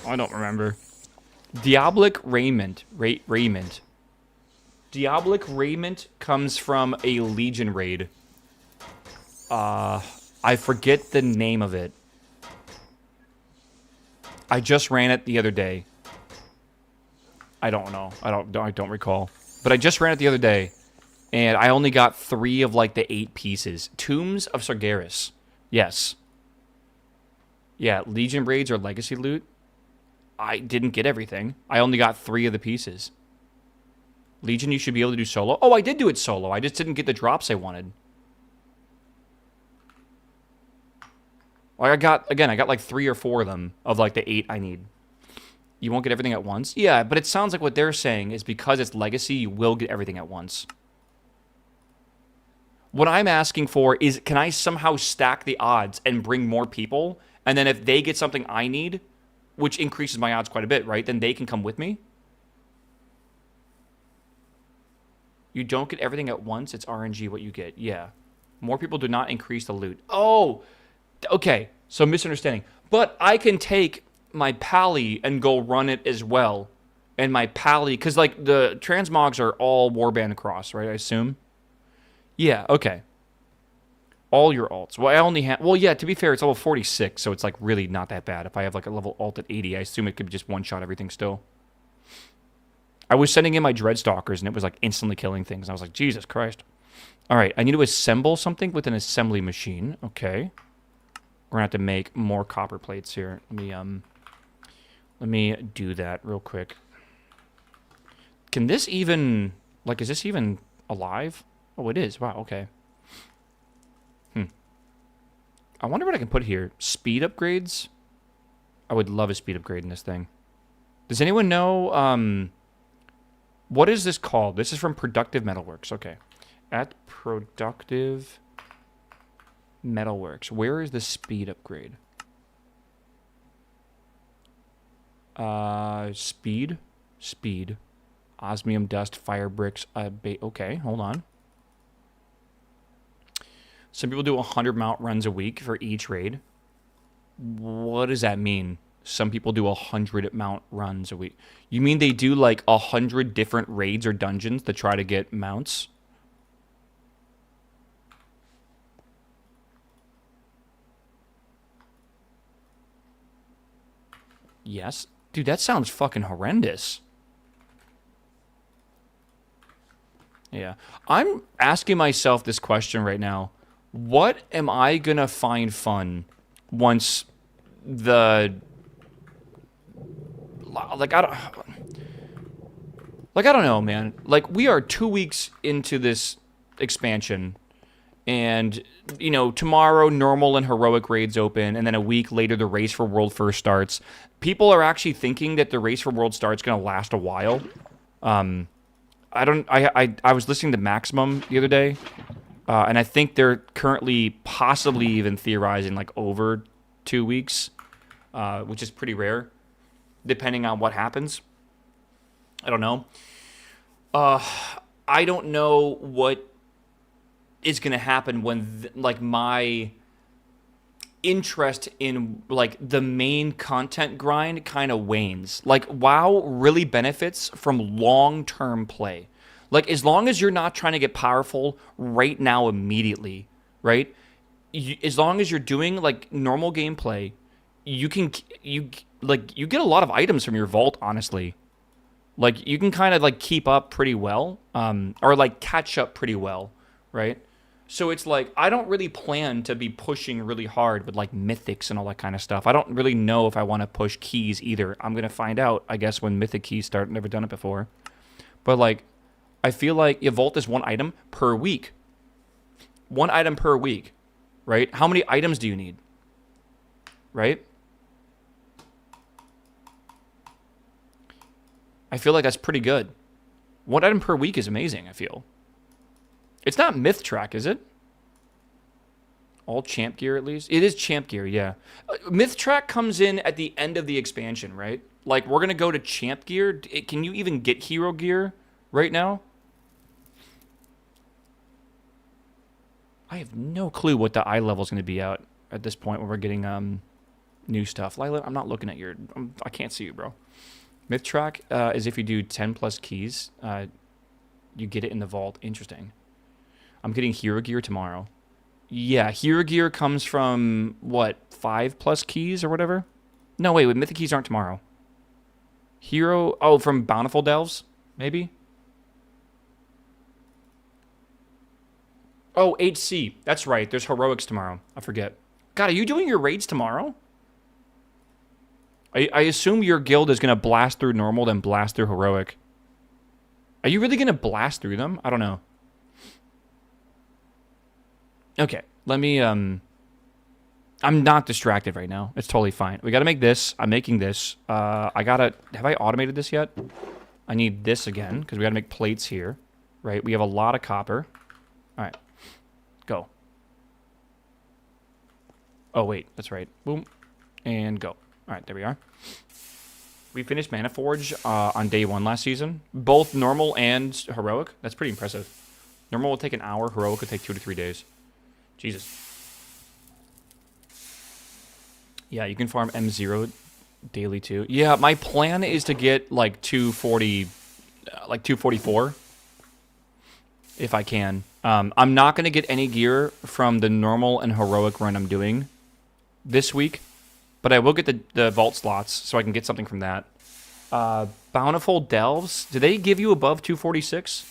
I don't remember. Diabolic Raiment. Raiment. Diabolic Raiment comes from a Legion raid. I forget the name of it. I just ran it the other day. I don't know. I don't recall. But I just ran it the other day. And I only got 3 of, like, the 8 pieces. Tombs of Sargeras. Yes. Yeah, Legion raids or legacy loot. I didn't get everything. I only got 3 of the pieces. Legion, you should be able to do solo. Oh, I did do it solo. I just didn't get the drops I wanted. Like, I got like 3 or 4 of them of, like, the 8 I need. You won't get everything at once? Yeah, but it sounds like what they're saying is because it's legacy, you will get everything at once. What I'm asking for is, can I somehow stack the odds and bring more people? And then if they get something I need, which increases my odds quite a bit, right? Then they can come with me. You don't get everything at once. It's RNG what you get. Yeah. More people do not increase the loot. Oh, okay. So misunderstanding. But I can take my pally and go run it as well. And my pally, because, like, the transmogs are all warband cross, right? I assume. Yeah, okay. All your alts. Well, I only have... Well, yeah, to be fair, it's level 46, so it's, like, really not that bad. If I have, like, a level alt at 80, I assume it could just one-shot everything still. I was sending in my Dreadstalkers, and it was, like, instantly killing things. I was like, Jesus Christ. All right, I need to assemble something with an assembly machine. Okay. We're going to have to make more copper plates here. Let me do that real quick. Can this even... Like, is this even alive? Oh, it is. Wow, okay. I wonder what I can put here. Speed upgrades? I would love a speed upgrade in this thing. Does anyone know... what is this called? This is from Productive Metalworks. Okay. At Productive Metalworks. Where is the speed upgrade? Speed. Speed. Osmium dust, fire bricks. Okay, hold on. Some people do 100 mount runs a week for each raid. What does that mean? Some people do 100 mount runs a week. You mean they do like 100 different raids or dungeons to try to get mounts? Yes. Dude, that sounds fucking horrendous. Yeah. I'm asking myself this question right now. What am I gonna find fun once the... Like, I don't know, man. Like, we are 2 weeks into this expansion. And, you know, tomorrow normal and heroic raids open. And then a week later, the race for world first starts. People are actually thinking that the race for world start's going to last a while. I was listening to Maximum the other day. And I think they're currently possibly even theorizing like over 2 weeks, which is pretty rare, depending on what happens. I don't know. I don't know what is going to happen when like my interest in like the main content grind kind of wanes. Like WoW really benefits from long-term play. Like as long as you're not trying to get powerful right now immediately, right? As long as you're doing like normal gameplay, you get a lot of items from your vault, honestly. Like you can kind of like keep up pretty well, or like catch up pretty well, right? So it's like I don't really plan to be pushing really hard with like mythics and all that kind of stuff. I don't really know if I want to push keys either. I'm gonna find out, I guess, when mythic keys start. Never done it before, but like I feel like your vault is one item per week. One item per week, right? How many items do you need, right? I feel like that's pretty good. One item per week is amazing, I feel. It's not myth track, is it? All champ gear, at least? It is champ gear, yeah. Myth track comes in at the end of the expansion, right? Like, we're going to go to champ gear. Can you even get hero gear right now? I have no clue what the eye level is going to be out at this point when we're getting new stuff. Lila, I'm not looking at your... I can't see you, bro. Myth track is if you do 10 plus keys, you get it in the vault. Interesting. I'm getting hero gear tomorrow. Yeah, hero gear comes from, what, 5 plus keys or whatever? No, wait, mythic keys aren't tomorrow. Hero, oh, from Bountiful Delves, maybe? Oh, HC, that's right, there's heroics tomorrow. I forget. God, are you doing your raids tomorrow? I assume your guild is going to blast through normal, then blast through heroic. Are you really going to blast through them? I don't know. Okay, let me, I'm not distracted right now. It's totally fine. We got to make this. I'm making this. Have I automated this yet? I need this again, because we got to make plates here, right? We have a lot of copper. All right, go. Oh, wait, that's right. Boom, and go. All right, there we are. We finished Mana Forge on day 1 last season. Both normal and heroic. That's pretty impressive. Normal will take an hour. Heroic will take 2 to 3 days. Jesus. Yeah, you can farm M0 daily too. Yeah, my plan is to get like 240, like 244, if I can. I'm not going to get any gear from the normal and heroic run I'm doing this week, but I will get the vault slots so I can get something from that. Bountiful Delves, do they give you above 246?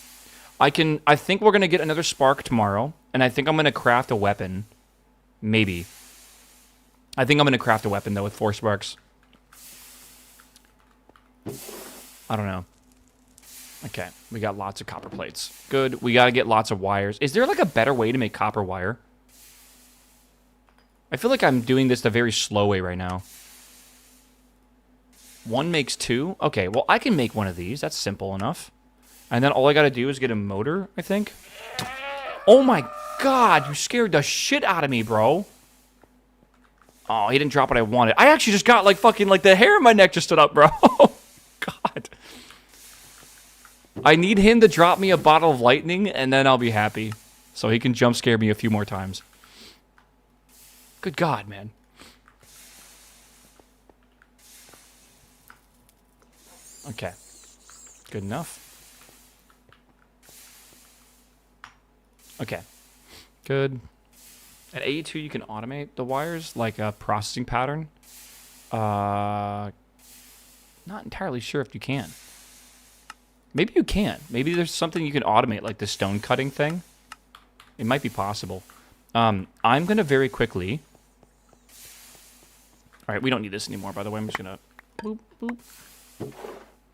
I think we're going to get another spark tomorrow, and I think I'm going to craft a weapon. Maybe. I think I'm going to craft a weapon, though, with 4 sparks. I don't know. Okay, we got lots of copper plates. Good. We got to get lots of wires. Is there, like, a better way to make copper wire? I feel like I'm doing this the very slow way right now. 1 makes 2? Okay, well, I can make one of these. That's simple enough. And then all I gotta do is get a motor, I think. Oh my god, you scared the shit out of me, bro. Oh, he didn't drop what I wanted. I actually just got, like, fucking, like, the hair on my neck just stood up, bro. God. I need him to drop me a bottle of lightning, and then I'll be happy. So he can jump scare me a few more times. Good God, man. Okay. Good enough. Okay. Good. At 82, you can automate the wires, like a processing pattern. Not entirely sure if you can. Maybe you can. Maybe there's something you can automate, like the stone cutting thing. It might be possible. I'm going to very quickly... Alright, we don't need this anymore, by the way. I'm just going to... Boop,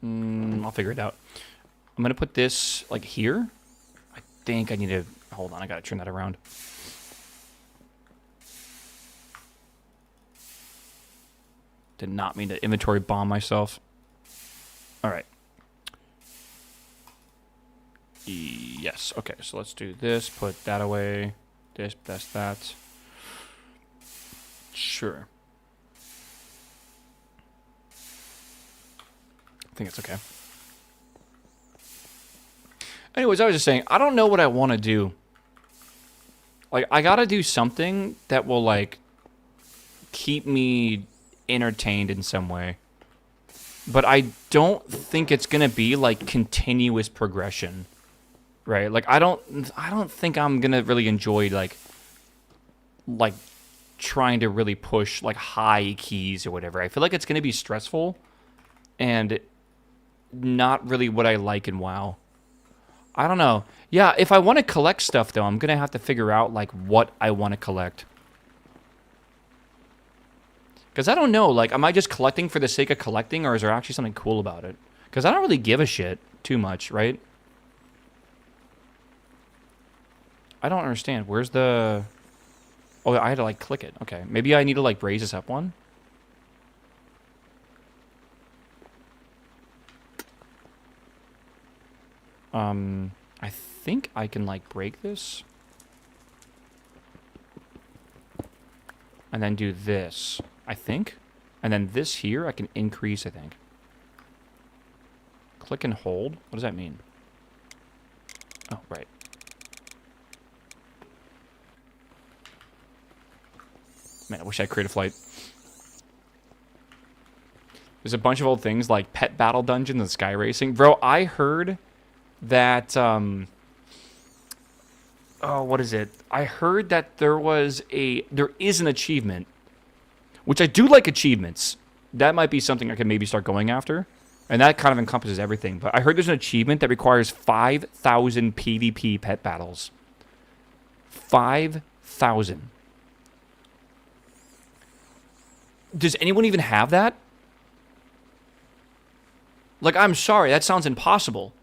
boop. I'll figure it out. I'm going to put this, like, here. I think I need to... Hold on, I got to turn that around. Did not mean to inventory bomb myself. Alright. Yes. Okay, so let's do this. Put that away. This, that's that. Sure. I think it's okay. Anyways, I was just saying, I don't know what I want to do. Like, I gotta do something that will, like, keep me entertained in some way. But I don't think it's gonna be, like, continuous progression. Right? Like, I don't think I'm gonna really enjoy, like, trying to really push, like, high keys or whatever. I feel like it's gonna be stressful and not really what I like in WoW. I don't know. Yeah, if I want to collect stuff, though, I'm going to have to figure out, like, what I want to collect. Because I don't know, like, am I just collecting for the sake of collecting, or is there actually something cool about it? Because I don't really give a shit too much, right? I don't understand. Where's the... Oh, I had to, like, click it. Okay. Maybe I need to, like, raise this up one. I think I can, like, break this. And then do this, I think. And then this here, I can increase, I think. Click and hold. What does that mean? Oh, right. Man, I wish I had creative flight. There's a bunch of old things like pet battle dungeons and sky racing. Bro, I heard that, oh, what is it? I heard that there is an achievement, which I do like achievements. That might be something I can maybe start going after. And that kind of encompasses everything. But I heard there's an achievement that requires 5,000 PvP pet battles. 5,000. Does anyone even have that? Like, I'm sorry, that sounds impossible.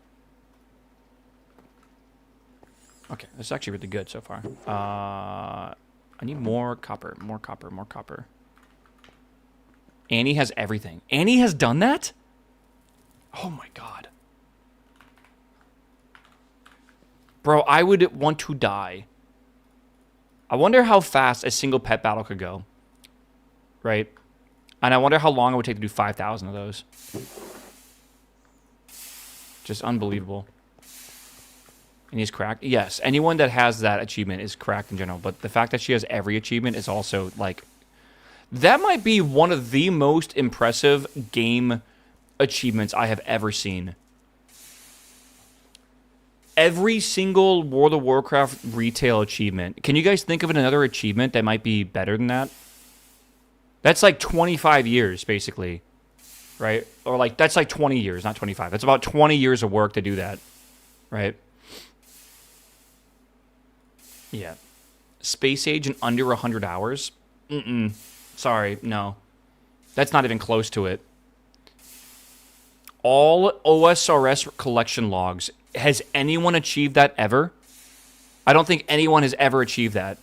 Okay, this is actually really good so far. I need more copper, more copper, more copper. Annie has everything. Annie has done that? Oh my god. Bro, I would want to die. I wonder how fast a single pet battle could go. Right? And I wonder how long it would take to do 5,000 of those. Just unbelievable. And he's cracked? Yes, anyone that has that achievement is cracked in general. But the fact that she has every achievement is also, like... That might be one of the most impressive game achievements I have ever seen. Every single World of Warcraft retail achievement. Can you guys think of another achievement that might be better than that? That's like 25 years, basically. Right? Or like, that's like 20 years, not 25. That's about 20 years of work to do that. Right? Yeah. Space Age in under 100 hours? Sorry, no. That's not even close to it. All OSRS collection logs. Has anyone achieved that ever? I don't think anyone has ever achieved that.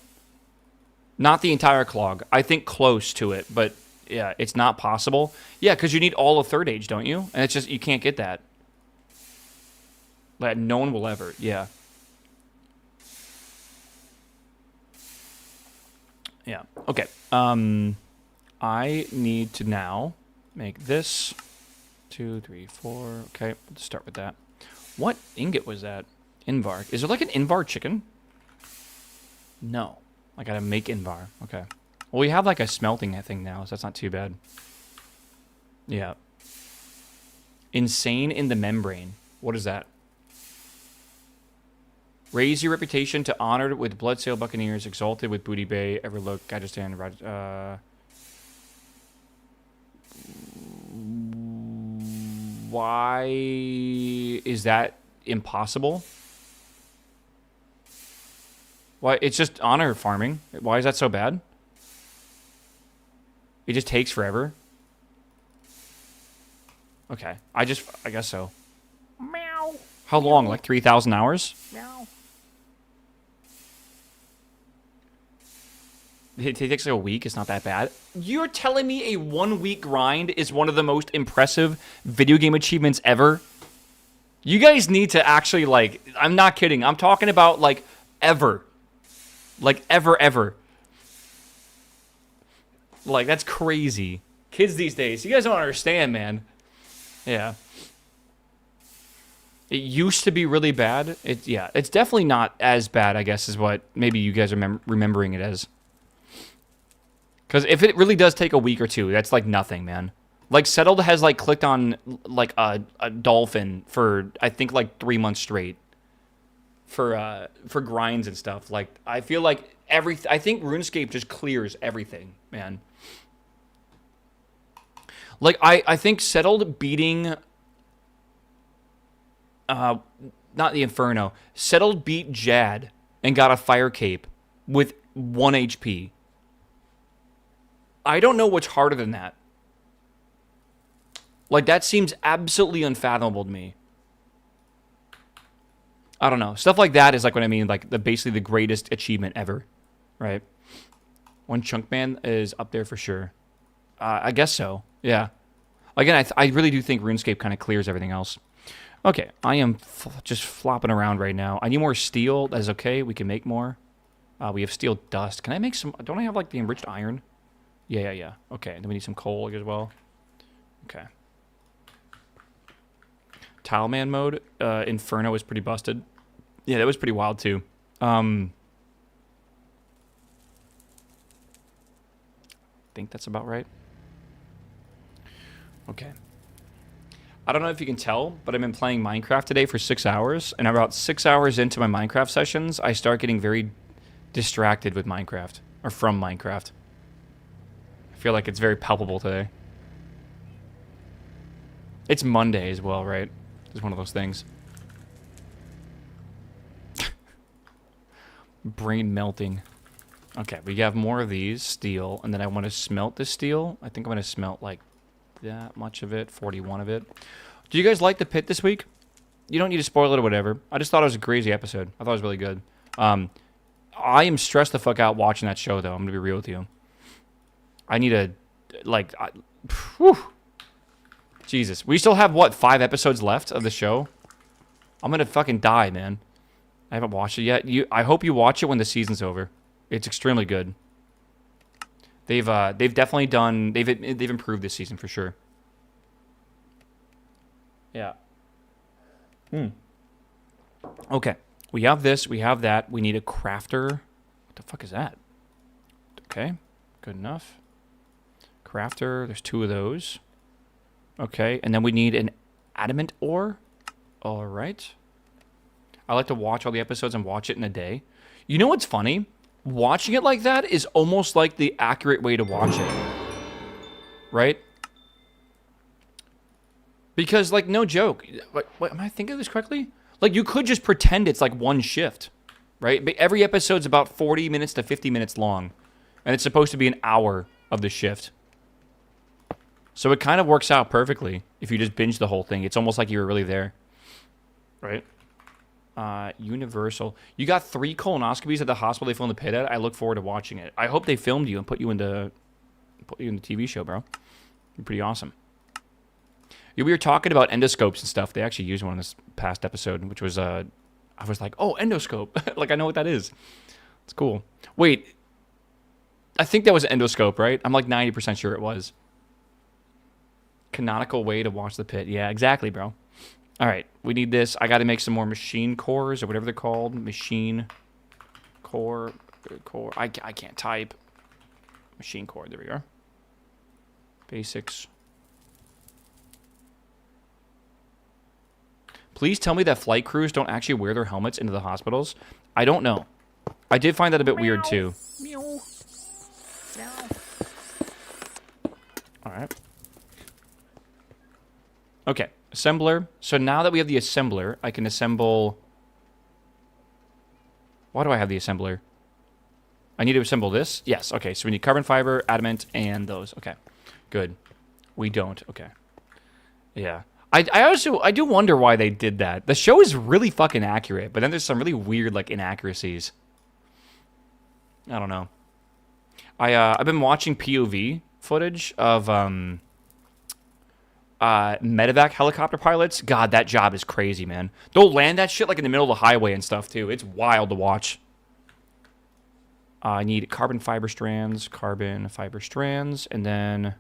Not the entire clog. I think close to it, but yeah, it's not possible. Yeah, because you need all of Third Age, don't you? And it's just, you can't get that. Like, no one will ever, yeah. Yeah, okay. I need to now make this 2, 3, 4. Okay, let's start with that. What ingot was that? Invar. Is there like an Invar chicken? No. I gotta make Invar. Okay. Well, we have like a smelting thing now, so that's not too bad. Yeah. Insane in the membrane. What is that? Raise your reputation to honored with Bloodsail Buccaneers, exalted with Booty Bay, Everlook, Gajistan, why is that impossible? Why? It's just honor farming. Why is that so bad? It just takes forever. Okay. I guess so. Meow. How long? Like 3,000 hours? Meow. It takes like a week. It's not that bad. You're telling me a 1 week grind is one of the most impressive video game achievements ever? You guys need to actually, like, I'm not kidding. I'm talking about, like, ever. Like, ever. Like, that's crazy. Kids these days, you guys don't understand, man. Yeah. It used to be really bad. It's definitely not as bad, I guess, is what maybe you guys are remembering it as. Because if it really does take a week or two, that's like nothing, man. Like, Settled has, like, clicked on, like, a dolphin for, I think, like, 3 months straight. For grinds and stuff. Like, I feel like I think RuneScape just clears everything, man. Like, I think Settled beating... not the Inferno. Settled beat Jad and got a fire cape with 1 HP. I don't know what's harder than that. Like, that seems absolutely unfathomable to me. I don't know. Stuff like that is like what I mean, like basically the greatest achievement ever, right? One Chunk Man is up there for sure. I guess so. Yeah. Again, I really do think RuneScape kind of clears everything else. Okay, I am just flopping around right now. I need more steel. That is okay. We can make more. We have steel dust. Can I make some? Don't I have like the enriched iron? Yeah. Okay, then we need some coal as well. Okay. Tileman mode, Inferno is pretty busted. Yeah, that was pretty wild too. I think that's about right. Okay. I don't know if you can tell, but I've been playing Minecraft today for 6 hours, and about 6 hours into my Minecraft sessions, I start getting very distracted with Minecraft, or from Minecraft. I feel like it's very palpable today. It's Monday as well, right? It's one of those things. Brain melting. Okay, we have more of these steel, and then I want to smelt this steel. I think I'm going to smelt like that much of it, 41 of it. Do you guys like the pit this week? You don't need to spoil it or whatever. I just thought it was a crazy episode. I thought it was really good. I am stressed the fuck out watching that show, though. I'm going to be real with you. I need to, like, whew. Jesus. We still have, what, 5 episodes left of the show? I'm going to fucking die, man. I haven't watched it yet. I hope you watch it when the season's over. It's extremely good. They've definitely done... They've improved this season for sure. Yeah. Okay. We have this. We have that. We need a crafter. What the fuck is that? Okay. Good enough. Crafter. There's 2 of those. Okay, and then we need an adamant ore. All right. I like to watch all the episodes and watch it in a day. You know what's funny? Watching it like that is almost like the accurate way to watch it. Right? Because, like, no joke. What, am I thinking of this correctly? Like, you could just pretend it's like one shift. Right? But every episode's about 40 minutes to 50 minutes long. And it's supposed to be an hour of the shift. So it kind of works out perfectly if you just binge the whole thing. It's almost like you were really there. Right? Universal. You got 3 colonoscopies at the hospital they filmed the pit at. I look forward to watching it. I hope they filmed you and put you in the TV show, bro. It'd be pretty awesome. Yeah, we were talking about endoscopes and stuff. They actually used one in this past episode, which was, I was like, oh, endoscope. Like, I know what that is. It's cool. Wait. I think that was an endoscope, right? I'm like 90% sure it was. Canonical way to watch the pit. Yeah, exactly, bro. All right, we need this. I got to make some more machine cores or whatever they're called. Machine core. I can't type. Machine core. There we are. Basics. Please tell me that flight crews don't actually wear their helmets into the hospitals. I don't know. I did find that a bit weird too. Meow. Meow. All right. Okay, assembler. So now that we have the assembler, I can assemble... Why do I have the assembler? I need to assemble this? Yes, okay. So we need carbon fiber, adamant, and those. Okay, good. We don't. Okay. Yeah. I do wonder why they did that. The show is really fucking accurate, but then there's some really weird, like, inaccuracies. I don't know. I've been watching POV footage of medevac helicopter pilots. God, that job is crazy, man. They'll land that shit like in the middle of the highway and stuff too. It's wild to watch. I need carbon fiber strands, and then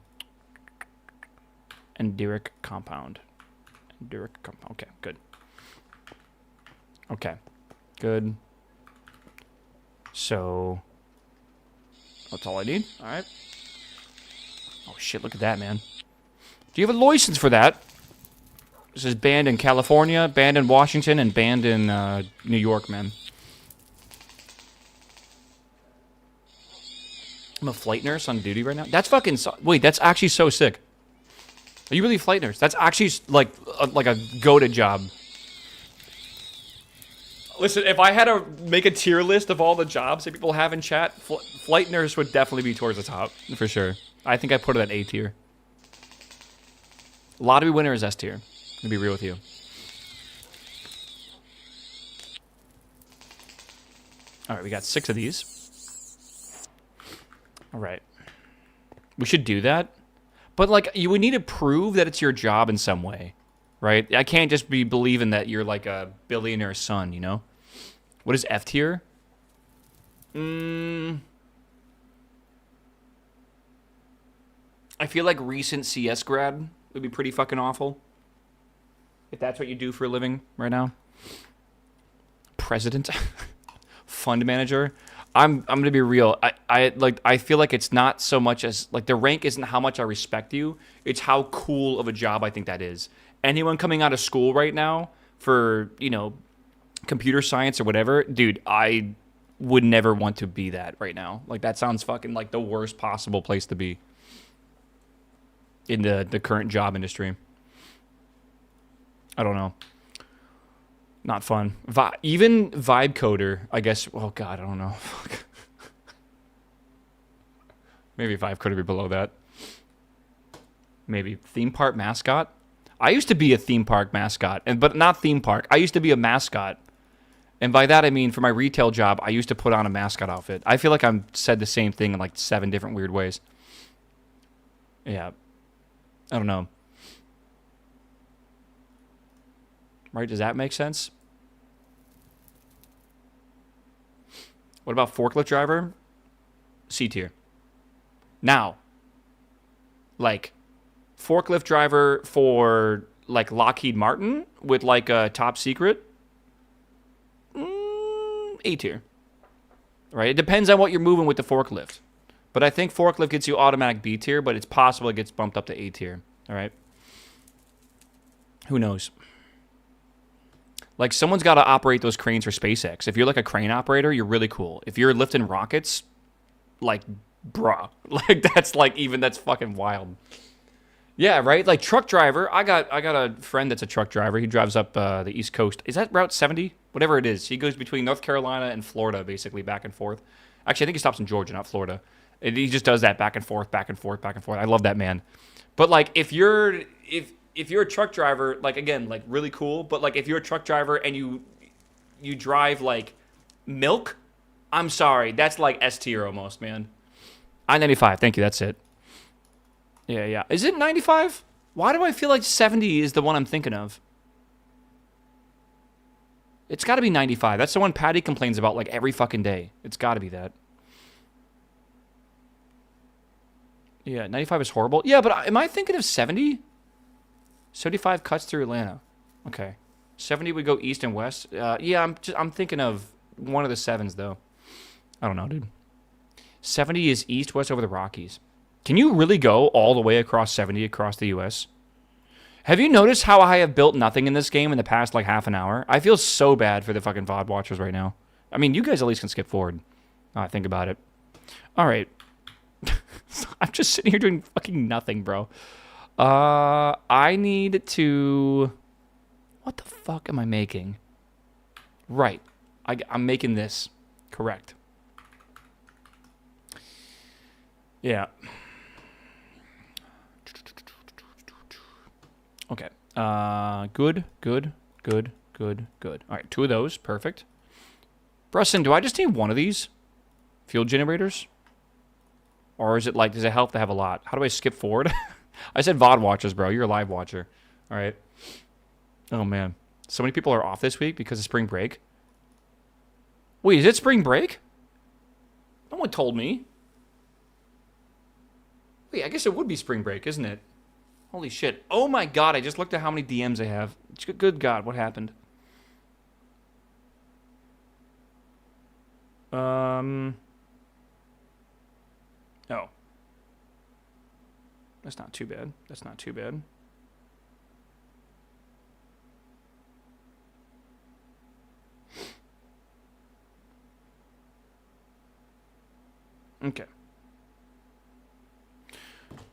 enderic compound. Okay, good. Okay, good. So that's all I need. All right. Oh shit! Look at that, man. Do you have a license for that? This is banned in California, banned in Washington, and banned in New York, man. I'm a flight nurse on duty right now. That's fucking... Wait, that's actually so sick. Are you really a flight nurse? That's actually like a goated job. Listen, if I had to make a tier list of all the jobs that people have in chat, flight nurse would definitely be towards the top, for sure. I think I put it at A tier. Lottery winner is S tier. To be real with you. Alright, we got 6 of these. Alright. We should do that. But, like, you would need to prove that it's your job in some way. Right? I can't just be believing that you're, like, a billionaire's son, you know? What is F tier? I feel like recent CS grad would be pretty fucking awful. If that's what you do for a living right now. President. Fund manager. I'm gonna be real. I feel like it's not so much as like the rank isn't how much I respect you. It's how cool of a job I think that is. Anyone coming out of school right now for, you know, computer science or whatever, dude, I would never want to be that right now. Like that sounds fucking like the worst possible place to be in the current job industry. I don't know. Not fun. Even vibe coder, I guess. Oh God, I don't know. Maybe vibe coder be below that. Maybe theme park mascot. I used to be a theme park mascot, but not theme park. I used to be a mascot, and by that I mean for my retail job, I used to put on a mascot outfit. I feel like I've said the same thing in like 7 different weird ways. Yeah, I don't know. Right? Does that make sense? What about forklift driver? C tier. Now, like, forklift driver for, like, Lockheed Martin with, like, a top secret? A tier. Right? It depends on what you're moving with the forklift. But I think forklift gets you automatic B tier, but it's possible it gets bumped up to A tier. All right? Who knows? Like, someone's got to operate those cranes for SpaceX. If you're, like, a crane operator, you're really cool. If you're lifting rockets, like, bruh. Like, that's fucking wild. Yeah, right? Like, truck driver. I got a friend that's a truck driver. He drives up the East Coast. Is that Route 70? Whatever it is. He goes between North Carolina and Florida, basically, back and forth. Actually, I think he stops in Georgia, not Florida. And he just does that back and forth, back and forth, back and forth. I love that man. But, like, if you're a truck driver, like, again, like, really cool, but, like, if you're a truck driver and you drive, like, milk, I'm sorry. That's, like, S tier almost, man. I-95. Thank you. That's it. Yeah. Is it 95? Why do I feel like 70 is the one I'm thinking of? It's got to be 95. That's the one Patty complains about, like, every fucking day. It's got to be that. Yeah, 95 is horrible. Yeah, but am I thinking of 70? 75 cuts through Atlanta. Okay. 70 would go east and west. Yeah, I'm thinking of one of the 7s, though. I don't know, dude. 70 is east-west over the Rockies. Can you really go all the way across 70 across the U.S.? Have you noticed how I have built nothing in this game in the past, like, half an hour? I feel so bad for the fucking VOD watchers right now. I mean, you guys at least can skip forward. Think about it. All right. I'm just sitting here doing fucking nothing, bro. I need to... What the fuck am I making? Right. I'm making this. Correct. Yeah. Okay. Good. All right, 2 of those. Perfect. Brusson, do I just need 1 of these? Fuel generators? Or is it like, does it help to have a lot? How do I skip forward? I said VOD watchers, bro. You're a live watcher. All right. Oh, man. So many people are off this week because of spring break. Wait, is it spring break? No one told me. Wait, I guess it would be spring break, isn't it? Holy shit. Oh, my God. I just looked at how many DMs I have. Good God. What happened? Oh. That's not too bad. That's not too bad. Okay.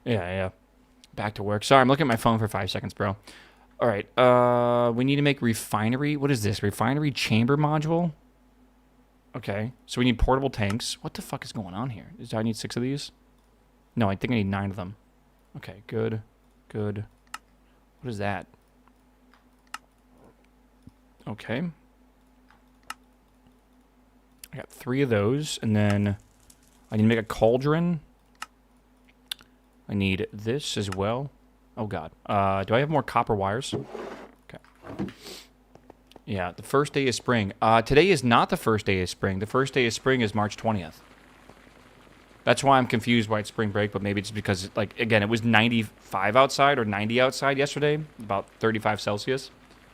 Yeah. Back to work. Sorry, I'm looking at my phone for 5 seconds, bro. All right. We need to make refinery. What is this? Refinery chamber module? Okay. So we need portable tanks. What the fuck is going on here? Do I need 6 of these? No, I think I need 9 of them. Okay, good. What is that? Okay. I got 3 of those, and then I need to make a cauldron. I need this as well. Oh, God. Do I have more copper wires? Okay. Yeah, the first day of spring. Today is not the first day of spring. The first day of spring is March 20th. That's why I'm confused why it's spring break, but maybe it's because, like, again, it was 95 outside or 90 outside yesterday, about 35 Celsius.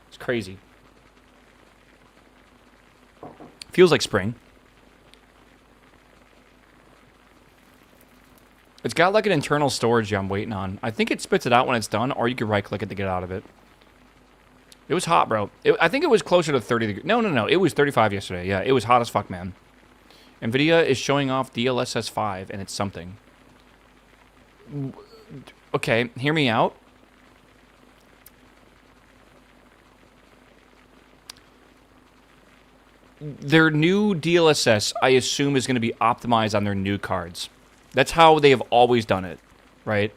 It's crazy. Feels like spring. It's got, like, an internal storage I'm waiting on. I think it spits it out when it's done, or you can right-click it to get out of it. It was hot, bro. I think it was closer to 30 degrees. No. It was 35 yesterday. Yeah, it was hot as fuck, man. NVIDIA is showing off DLSS 5, and it's something. Okay, hear me out. Their new DLSS, I assume, is going to be optimized on their new cards. That's how they have always done it, right?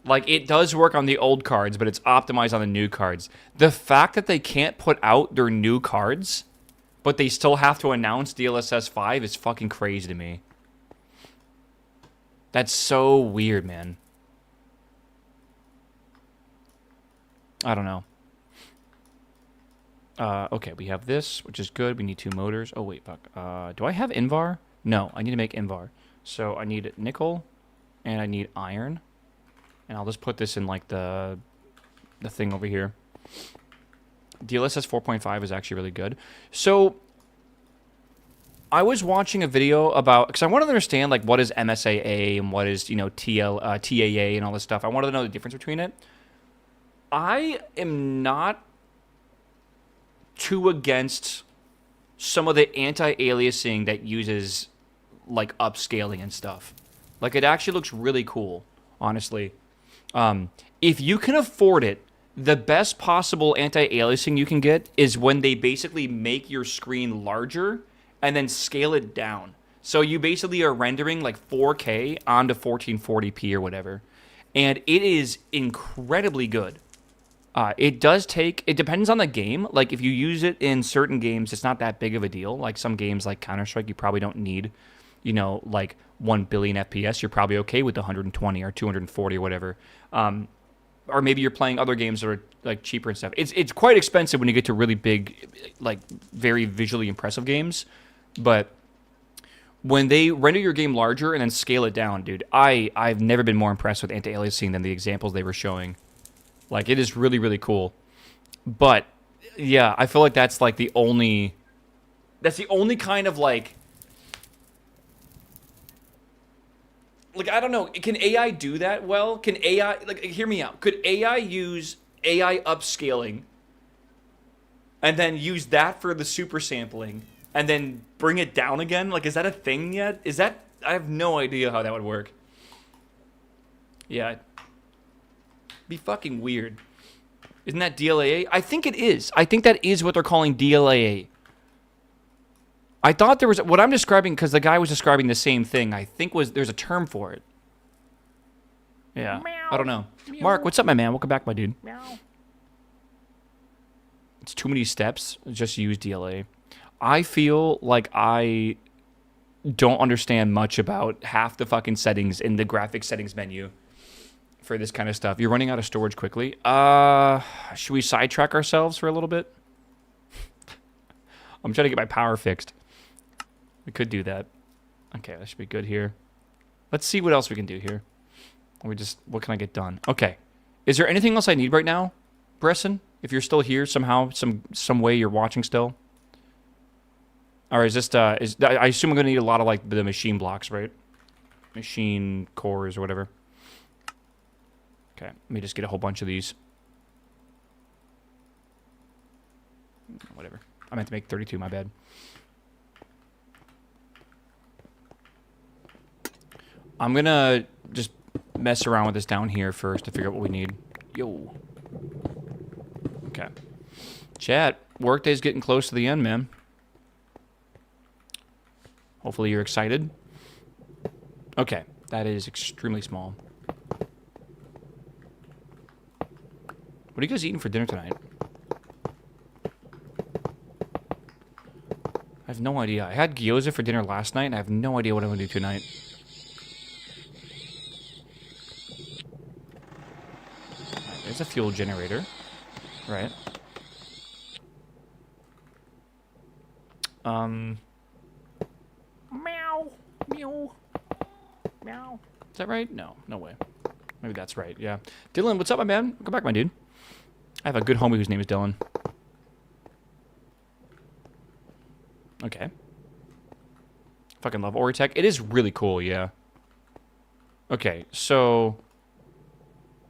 Like, it does work on the old cards, but it's optimized on the new cards. The fact that they can't put out their new cards, but they still have to announce DLSS 5 is fucking crazy to me. That's so weird, man. I don't know. Okay, we have this, which is good. We need 2 motors. Oh, wait, fuck. Do I have Invar? No, I need to make Invar. So I need nickel, and I need iron. And I'll just put this in, like, the thing over here. DLSS 4.5 is actually really good. So I was watching a video about, because I wanted to understand, like, what is MSAA and what is, you know, TAA and all this stuff. I wanted to know the difference between it. I am not too against some of the anti-aliasing that uses, like, upscaling and stuff. Like, it actually looks really cool, honestly. If you can afford it, the best possible anti-aliasing you can get is when they basically make your screen larger and then scale it down. So you basically are rendering like 4K onto 1440p or whatever. And it is incredibly good. It does take, it depends on the game. Like if you use it in certain games, it's not that big of a deal. Like some games like Counter-Strike, you probably don't need, you know, like 1 billion FPS. You're probably okay with 120 or 240 or whatever. Or maybe you're playing other games that are like cheaper and stuff. It's quite expensive when you get to really big, like very visually impressive games. But when they render your game larger and then scale it down, dude, I've never been more impressed with anti-aliasing than the examples they were showing. Like it is really, really cool. But yeah, I feel like that's like the only kind of like I don't know, can AI do that well? Can AI, like, hear me out. Could AI use AI upscaling and then use that for the super sampling and then bring it down again? Like, is that a thing yet? Is that, I have no idea how that would work. Yeah. Be fucking weird. Isn't that DLAA? I think it is. I think that is what they're calling DLAA. I thought there was, what I'm describing, because the guy was describing the same thing, I think there's a term for it. Yeah, meow. I don't know. Meow. Mark, what's up, my man? Welcome back, my dude. Meow. It's too many steps. Just use DLA. I feel like I don't understand much about half the fucking settings in the graphics settings menu. for this kind of stuff. You're running out of storage quickly. Should we sidetrack ourselves for a little bit? I'm trying to get my power fixed. We could do that. Okay, that should be good here. Let's see what else we can do here. What can I get done? Okay. Is there anything else I need right now, Bresson? If you're still here somehow, some way you're watching still? Or is this, I assume I'm going to need a lot of, like, the machine blocks, right? Machine cores or whatever. Okay, let me just get a whole bunch of these. Whatever. I meant to make 32, my bad. I'm going to just mess around with this down here first to figure out what we need. Yo. Okay. Chat, workday's getting close to the end, man. Hopefully you're excited. Okay, that is extremely small. What are you guys eating for dinner tonight? I have no idea. I had gyoza for dinner last night, and I have no idea what I'm going to do tonight. Right, there's a fuel generator. Right. Meow. Meow. Meow. Is that right? No. No way. Maybe that's right. Yeah. Dylan, what's up, my man? Welcome back, my dude. I have a good homie whose name is Dylan. Okay. Fucking love Oritech. It is really cool, yeah. Okay, so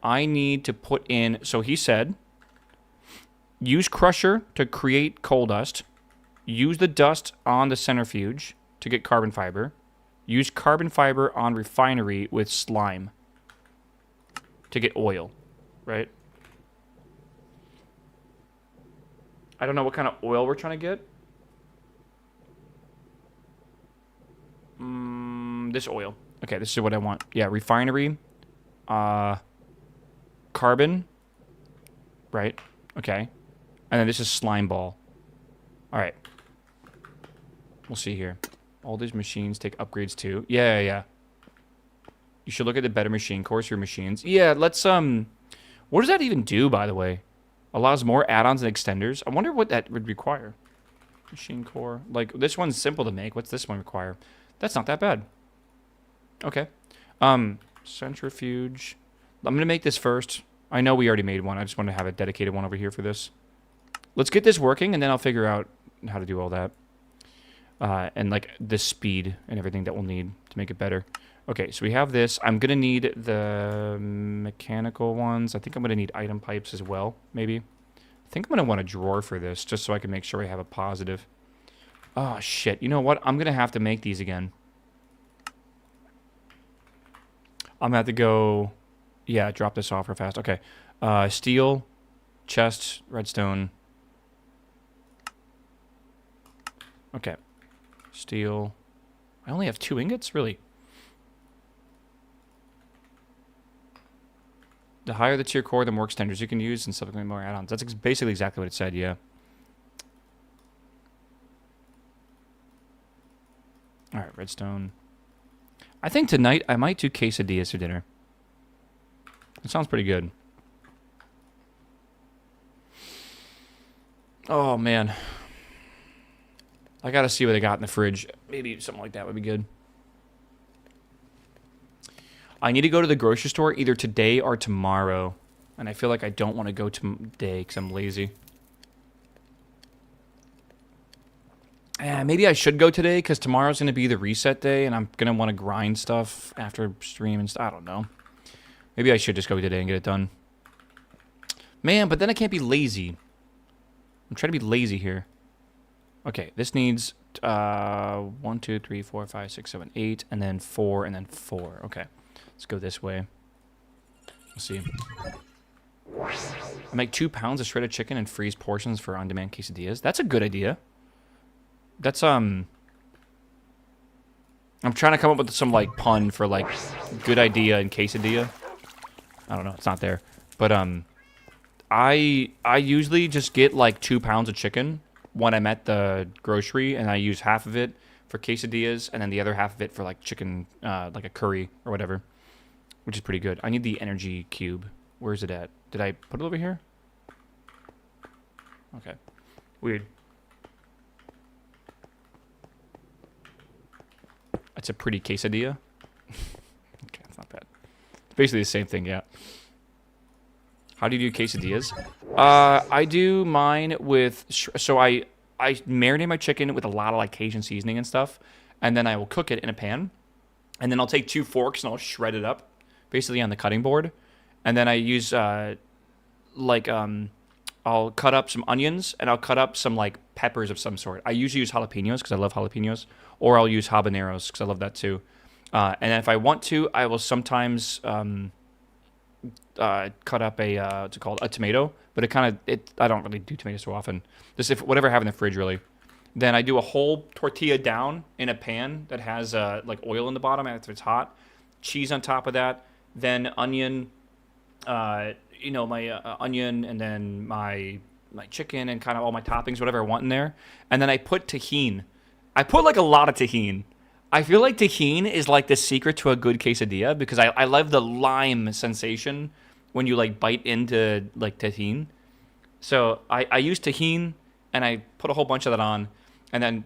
I need to put in... So he said, use Crusher to create coal dust. Use the dust on the centrifuge to get carbon fiber. Use carbon fiber on refinery with slime to get oil, right? I don't know what kind of oil we're trying to get. This oil. Okay, this is what I want. Yeah, refinery. Carbon. Right. Okay. And then this is slime ball. Alright. We'll see here. All these machines take upgrades too. Yeah. You should look at the better machine cores for your machines. Yeah, let's, what does that even do, by the way? Allows more add-ons and extenders. I wonder what that would require. Machine core. Like, this one's simple to make. What's this one require? That's not that bad. Okay. Centrifuge. I'm going to make this first. I know we already made one. I just want to have a dedicated one over here for this. Let's get this working, and then I'll figure out how to do all that. And, like, the speed and everything that we'll need to make it better. Okay, so we have this. I'm going to need the mechanical ones. I think I'm going to need item pipes as well, maybe. I think I'm going to want a drawer for this, just so I can make sure I have a positive. Oh, shit. You know what? I'm going to have to make these again. I'm going to have to go... Yeah, drop this off real fast. Okay. Steel, chest, redstone. Okay. Steel. I only have 2 ingots? Really? The higher the tier core, the more extenders you can use and subsequently more add-ons. That's basically exactly what it said, yeah. Alright, redstone. I think tonight I might do quesadillas for dinner. It sounds pretty good. Oh, man. I gotta see what I got in the fridge. Maybe something like that would be good. I need to go to the grocery store either today or tomorrow. And I feel like I don't want to go today because I'm lazy. Maybe I should go today because tomorrow's going to be the reset day and I'm going to want to grind stuff after stream and stuff. I don't know. Maybe I should just go today and get it done. Man, but then I can't be lazy. I'm trying to be lazy here. Okay, this needs 1, 2, 3, 4, 5, 6, 7, 8, and then 4, and then 4. Okay, let's go this way. Let's see. I make 2 pounds of shredded chicken and freeze portions for on-demand quesadillas. That's a good idea. That's, I'm trying to come up with some, like, pun for, like, good idea and quesadilla. I don't know, it's not there. But, I usually just get, like, 2 pounds of chicken when I'm at the grocery, and I use half of it for quesadillas, and then the other half of it for, like, chicken, like a curry or whatever. which is pretty good. I need the energy cube. Where is it at? Did I put it over here? Okay. Weird. That's a pretty quesadilla. Okay, that's not bad. It's basically the same thing, yeah. How do you do quesadillas? I do mine with... So I marinate my chicken with a lot of like Cajun seasoning and stuff. And then I will cook it in a pan. And then I'll take 2 forks and I'll shred it up. Basically on the cutting board. And then I use... I'll cut up some onions and I'll cut up some like peppers of some sort. I usually use jalapenos because I love jalapenos, or I'll use habaneros because I love that too. And then if I want to, I will sometimes cut up a what's it called, a tomato. But I don't really do tomatoes so often. Just if whatever I have in the fridge really. Then I do a whole tortilla down in a pan that has like oil in the bottom after it's hot, cheese on top of that, then onion. My onion and then my chicken and kind of all my toppings, whatever I want in there. And then I put tahini. I put like a lot of tahini. I feel like tahini is like the secret to a good quesadilla because I love the lime sensation when you like bite into like tahini. So I use tahini and I put a whole bunch of that on, and then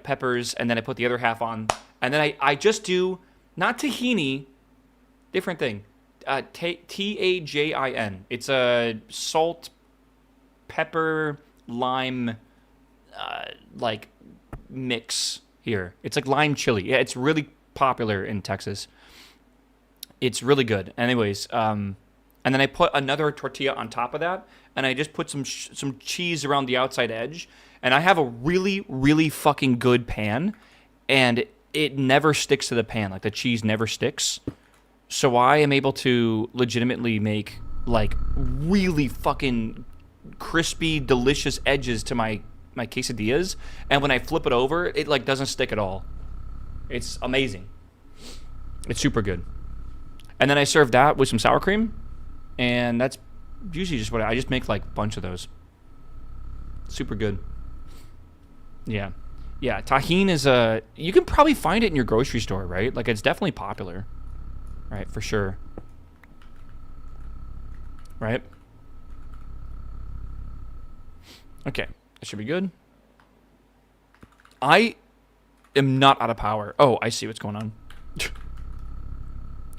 peppers, and then I put the other half on, and then I just do not tahini, different thing. Tajin. It's a salt, pepper, lime, like mix here. It's like lime chili. Yeah, it's really popular in Texas. It's really good. Anyways, and then I put another tortilla on top of that, and I just put some cheese around the outside edge, and I have a really, really fucking good pan, and it never sticks to the pan. Like the cheese never sticks. So I am able to legitimately make like really fucking crispy, delicious edges to my quesadillas, and when I flip it over, it like doesn't stick at all. It's amazing. It's super good. And then I serve that with some sour cream, and that's usually just what I just make like a bunch of those. Super good. Yeah. Yeah, tahini is you can probably find it in your grocery store, right? Like it's definitely popular. Right, for sure. Right? Okay, that should be good. I am not out of power. Oh, I see what's going on.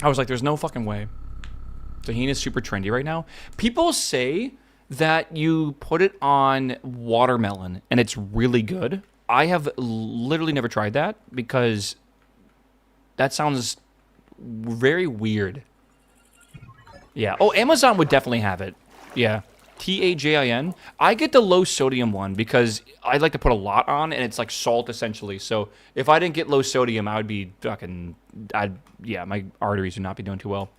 I was like, there's no fucking way. Tahini is super trendy right now. People say that you put it on watermelon and it's really good. I have literally never tried that because that sounds very weird. Yeah. Oh, Amazon would definitely have it. Yeah. Tajin. I get the low sodium one because I like to put a lot on, and it's like salt essentially. So if I didn't get low sodium, I would be fucking. My arteries would not be doing too well.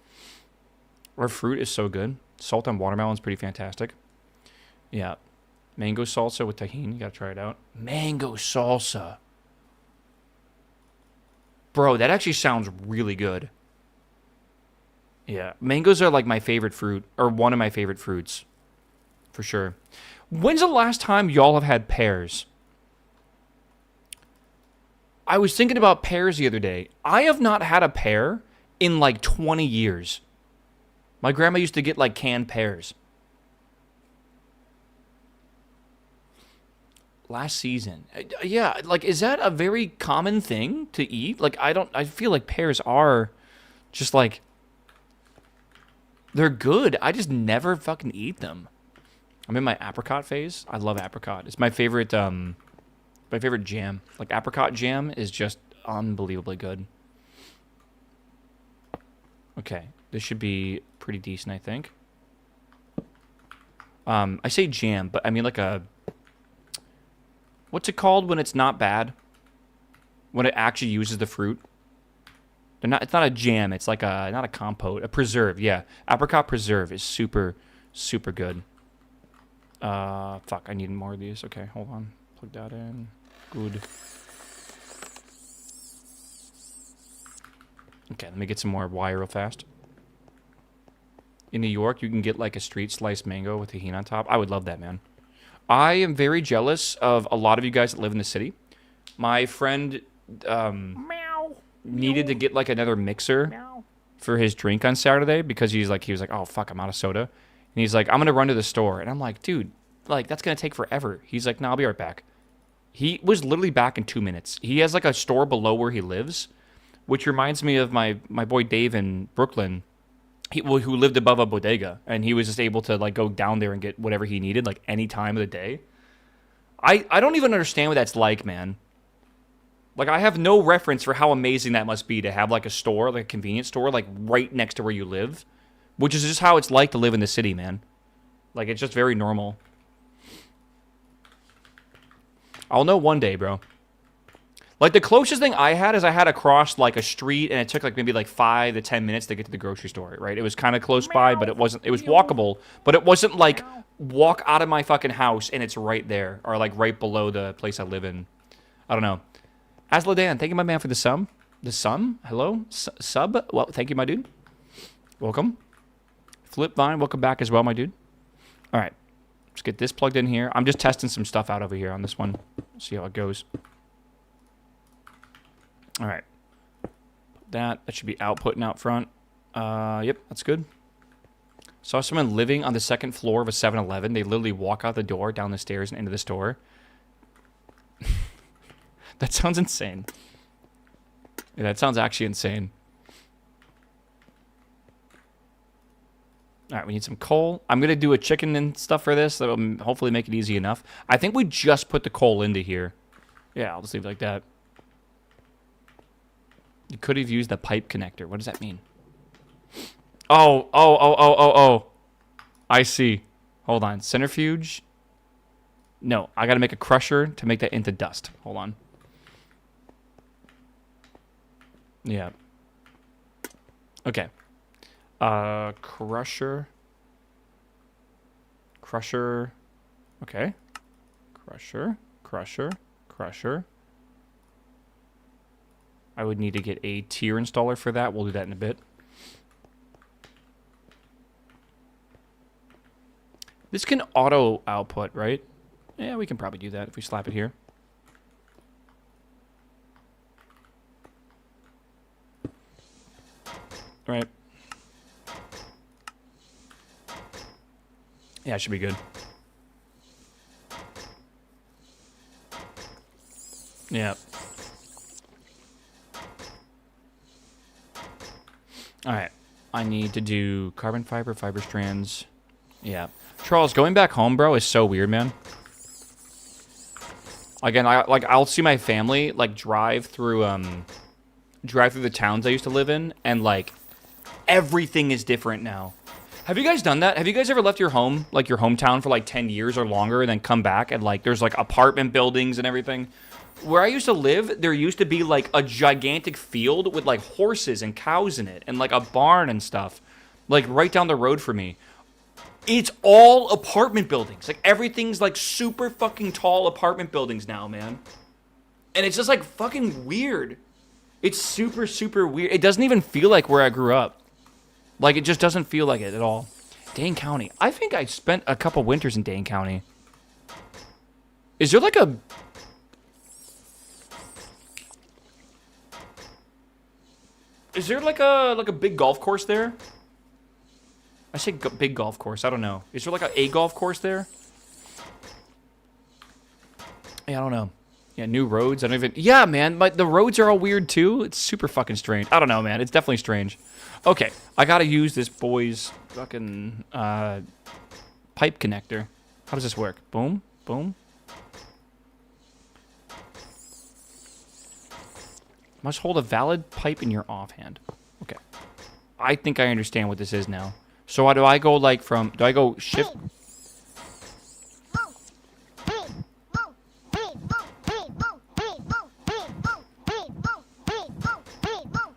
Our fruit is so good. Salt on watermelon is pretty fantastic. Yeah. Mango salsa with tahini. You gotta try it out. Mango salsa. Bro, that actually sounds really good. Yeah. Mangoes are like my favorite fruit, or one of my favorite fruits. For sure. When's the last time y'all have had pears? I was thinking about pears the other day. I have not had a pear in like 20 years. My grandma used to get like canned pears. Last season. Yeah, like, is that a very common thing to eat? Like, I feel like pears are just like, they're good. I just never fucking eat them. I'm in my apricot phase. I love apricot. It's my favorite jam. Like, apricot jam is just unbelievably good. Okay, this should be pretty decent, I think. I say jam, but I mean like a... What's it called when it's not bad? When it actually uses the fruit? It's not a jam. It's like not a compote. A preserve, yeah. Apricot preserve is super, super good. Fuck, I need more of these. Okay, hold on. Plug that in. Good. Okay, let me get some more wire real fast. In New York, you can get like a street sliced mango with tahini on top. I would love that, man. I am very jealous of a lot of you guys that live in the city. My friend needed to get like another mixer for his drink on Saturday because he was like, oh fuck, I'm out of soda, and he's like, I'm gonna run to the store, and I'm like, dude, like that's gonna take forever. He's like, no, I'll be right back. He was literally back in 2 minutes. He has like a store below where he lives, which reminds me of my boy Dave in Brooklyn, who lived above a bodega, and he was just able to like go down there and get whatever he needed like any time of the day. I don't even understand what that's like, man. Like, I have no reference for how amazing that must be to have, like, a store, like a convenience store, like, right next to where you live. Which is just how it's like to live in the city, man. Like, it's just very normal. I'll know one day, bro. Like, the closest thing I had is I had to cross, like, a street, and it took, like, maybe, like, 5 to 10 minutes to get to the grocery store, right? It was kind of close by, but it was walkable. But it wasn't, like, walk out of my fucking house, and it's right there. Or, like, right below the place I live in. I don't know. Aslodan, thank you, my man, for the sub. The sum? Hello? Sub? Well, thank you, my dude. Welcome. Flipvine, welcome back as well, my dude. All right. Let's get this plugged in here. I'm just testing some stuff out over here on this one. See how it goes. All right. That should be outputting out front. Yep, that's good. Saw someone living on the second floor of a 7-Eleven. They literally walk out the door, down the stairs, and into the store. That sounds insane. Yeah, that sounds actually insane. All right, we need some coal. I'm going to do a chicken and stuff for this. That will hopefully make it easy enough. I think we just put the coal into here. Yeah, I'll just leave it like that. You could have used the pipe connector. What does that mean? Oh. I see. Hold on. Centrifuge. No, I got to make a crusher to make that into dust. Hold on. Yeah. Okay. Crusher. Okay. Crusher. I would need to get a tier installer for that. We'll do that in a bit. This can auto output, right? Yeah, we can probably do that if we slap it here. Right. Yeah, it should be good. Yeah. Alright. I need to do carbon fiber, fiber strands. Yeah. Charles, going back home, bro, is so weird, man. Again, I'll see my family, like, drive through the towns I used to live in, and, like, everything is different now. Have you guys done that? Have you guys ever left your home, like your hometown, for like 10 years or longer and then come back and like there's like apartment buildings and everything? Where I used to live, there used to be like a gigantic field with like horses and cows in it and like a barn and stuff, like right down the road from me. It's all apartment buildings. Like everything's like super fucking tall apartment buildings now, man. And it's just like fucking weird. It's super, super weird. It doesn't even feel like where I grew up. Like, it just doesn't feel like it at all. Dane County. I think I spent a couple winters in Dane County. Is there like a... Is there like a big golf course there? I say big golf course. I don't know. Is there like a golf course there? Yeah, I don't know. Yeah, new roads. I don't even... Yeah, man. But the roads are all weird, too. It's super fucking strange. I don't know, man. It's definitely strange. Okay. I gotta use this boy's fucking pipe connector. How does this work? Boom. Boom. Must hold a valid pipe in your offhand. Okay. I think I understand what this is now. So why do I go, like, from... Do I go shift...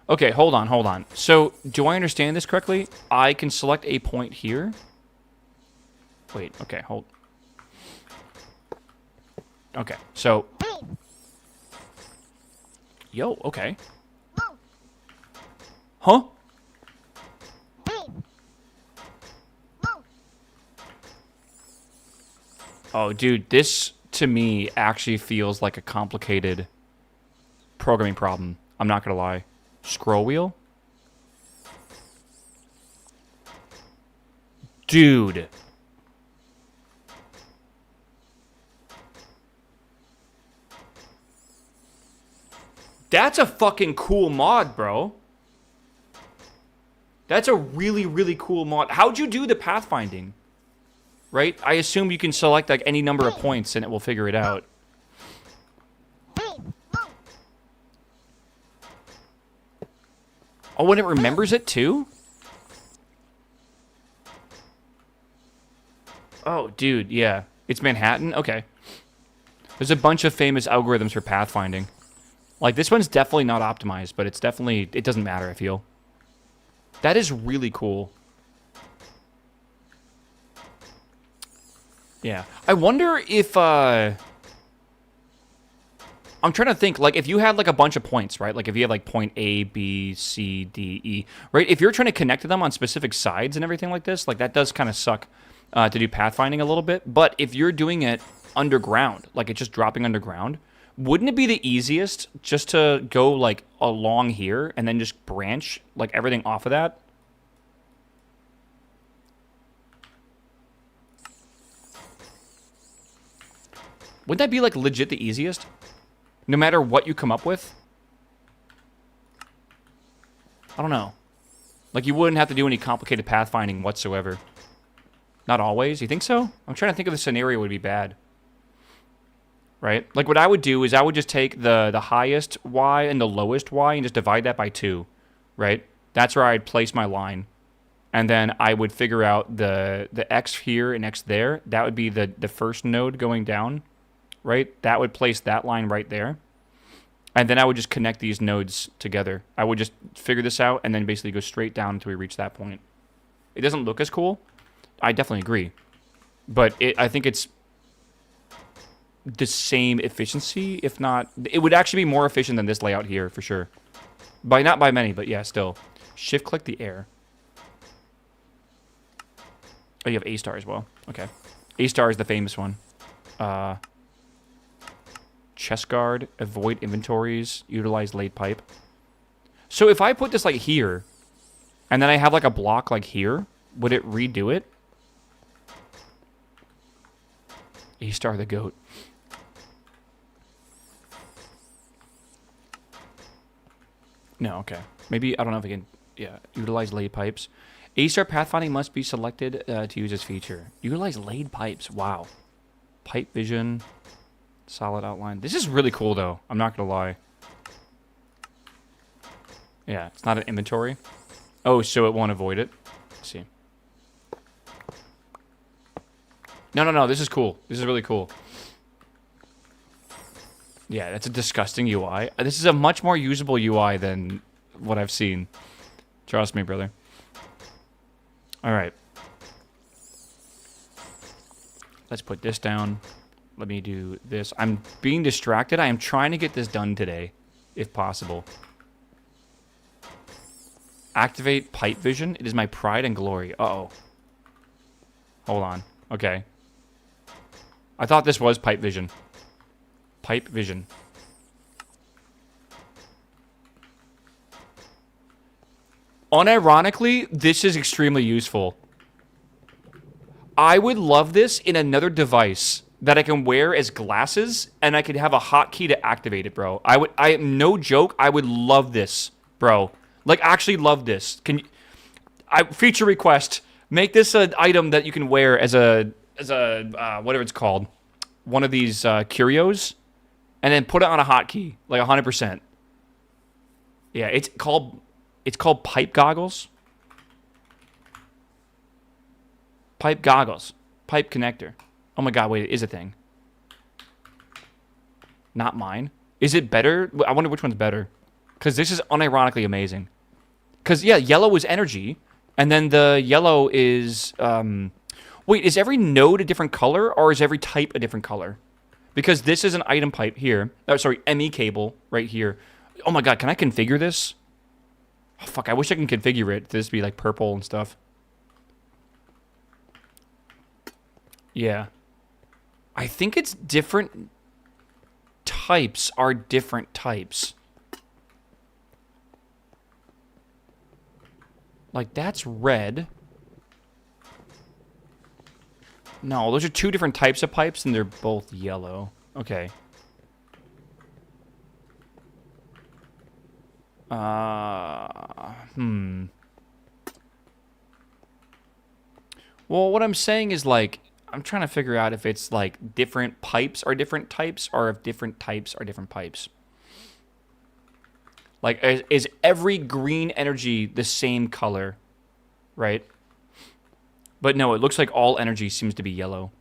Okay, hold on. So, do I understand this correctly? I can select a point here. Wait, okay, hold. Okay, so... Yo, okay. Huh? Oh, dude, this, to me, actually feels like a complicated programming problem. I'm not gonna lie. Scroll wheel? Dude. That's a fucking cool mod, bro. That's a really, really cool mod. How'd you do the pathfinding? Right? I assume you can select like any number of points and it will figure it out. Oh, and it remembers it too? Oh, dude, yeah. It's Manhattan? Okay. There's a bunch of famous algorithms for pathfinding. Like, this one's definitely not optimized, but it's definitely... It doesn't matter, I feel. That is really cool. Yeah. I wonder if, I'm trying to think, like, if you had, like, a bunch of points, right? Like, if you have, like, point A, B, C, D, E, right? If you're trying to connect to them on specific sides and everything like this, like, that does kind of suck to do pathfinding a little bit. But if you're doing it underground, like, it's just dropping underground, wouldn't it be the easiest just to go, like, along here and then just branch, like, everything off of that? Wouldn't that be, like, legit the easiest? No matter what you come up with? I don't know. Like, you wouldn't have to do any complicated pathfinding whatsoever. Not always? You think so? I'm trying to think of the scenario would be bad. Right? Like, what I would do is I would just take the highest Y and the lowest Y and just divide that by 2. Right? That's where I'd place my line. And then I would figure out the X here and X there. That would be the first node going down. Right? That would place that line right there. And then I would just connect these nodes together. I would just figure this out and then basically go straight down until we reach that point. It doesn't look as cool. I definitely agree. But I think it's the same efficiency, if not... It would actually be more efficient than this layout here, for sure. Not by many, but yeah, still. Shift-click the air. Oh, you have A-star as well. Okay. A-star is the famous one. Chest guard, avoid inventories, utilize laid pipe. So if I put this like here, and then I have like a block like here, would it redo it? A-star the goat. No, okay. Maybe, I don't know if I can, yeah, utilize laid pipes. A-star pathfinding must be selected to use this feature. Utilize laid pipes, wow. Pipe vision. Solid outline. This is really cool, though. I'm not going to lie. Yeah, it's not an inventory. Oh, so it won't avoid it. Let's see. No. This is cool. This is really cool. Yeah, that's a disgusting UI. This is a much more usable UI than what I've seen. Trust me, brother. All right. Let's put this down. Let me do this. I'm being distracted. I am trying to get this done today, if possible. Activate pipe vision. It is my pride and glory. Uh-oh. Hold on. Okay. I thought this was pipe vision. Pipe vision. Unironically, this is extremely useful. I would love this in another device that I can wear as glasses, and I could have a hotkey to activate it, bro. No joke, I would love this, bro. Like, actually love this. Feature request, make this an item that you can wear as a whatever it's called, one of these curios, and then put it on a hotkey, like 100%. Yeah, it's called pipe goggles. Pipe goggles. Pipe connector. Oh my god, wait, it is a thing. Not mine. Is it better? I wonder which one's better. Because this is unironically amazing. Because, yeah, yellow is energy. And then the yellow is... Wait, is every node a different color? Or is every type a different color? Because this is an item pipe here. Oh, sorry, ME cable right here. Oh my god, can I configure this? Oh, fuck, I wish I can configure it. This be like purple and stuff. Yeah. I think it's different types are different types. Like, that's red. No, those are two different types of pipes, and they're both yellow. Okay. Well, what I'm saying is, like, I'm trying to figure out if it's, like, different pipes are different types, or if different types are different pipes. Like, is every green energy the same color, right? But no, it looks like all energy seems to be yellow.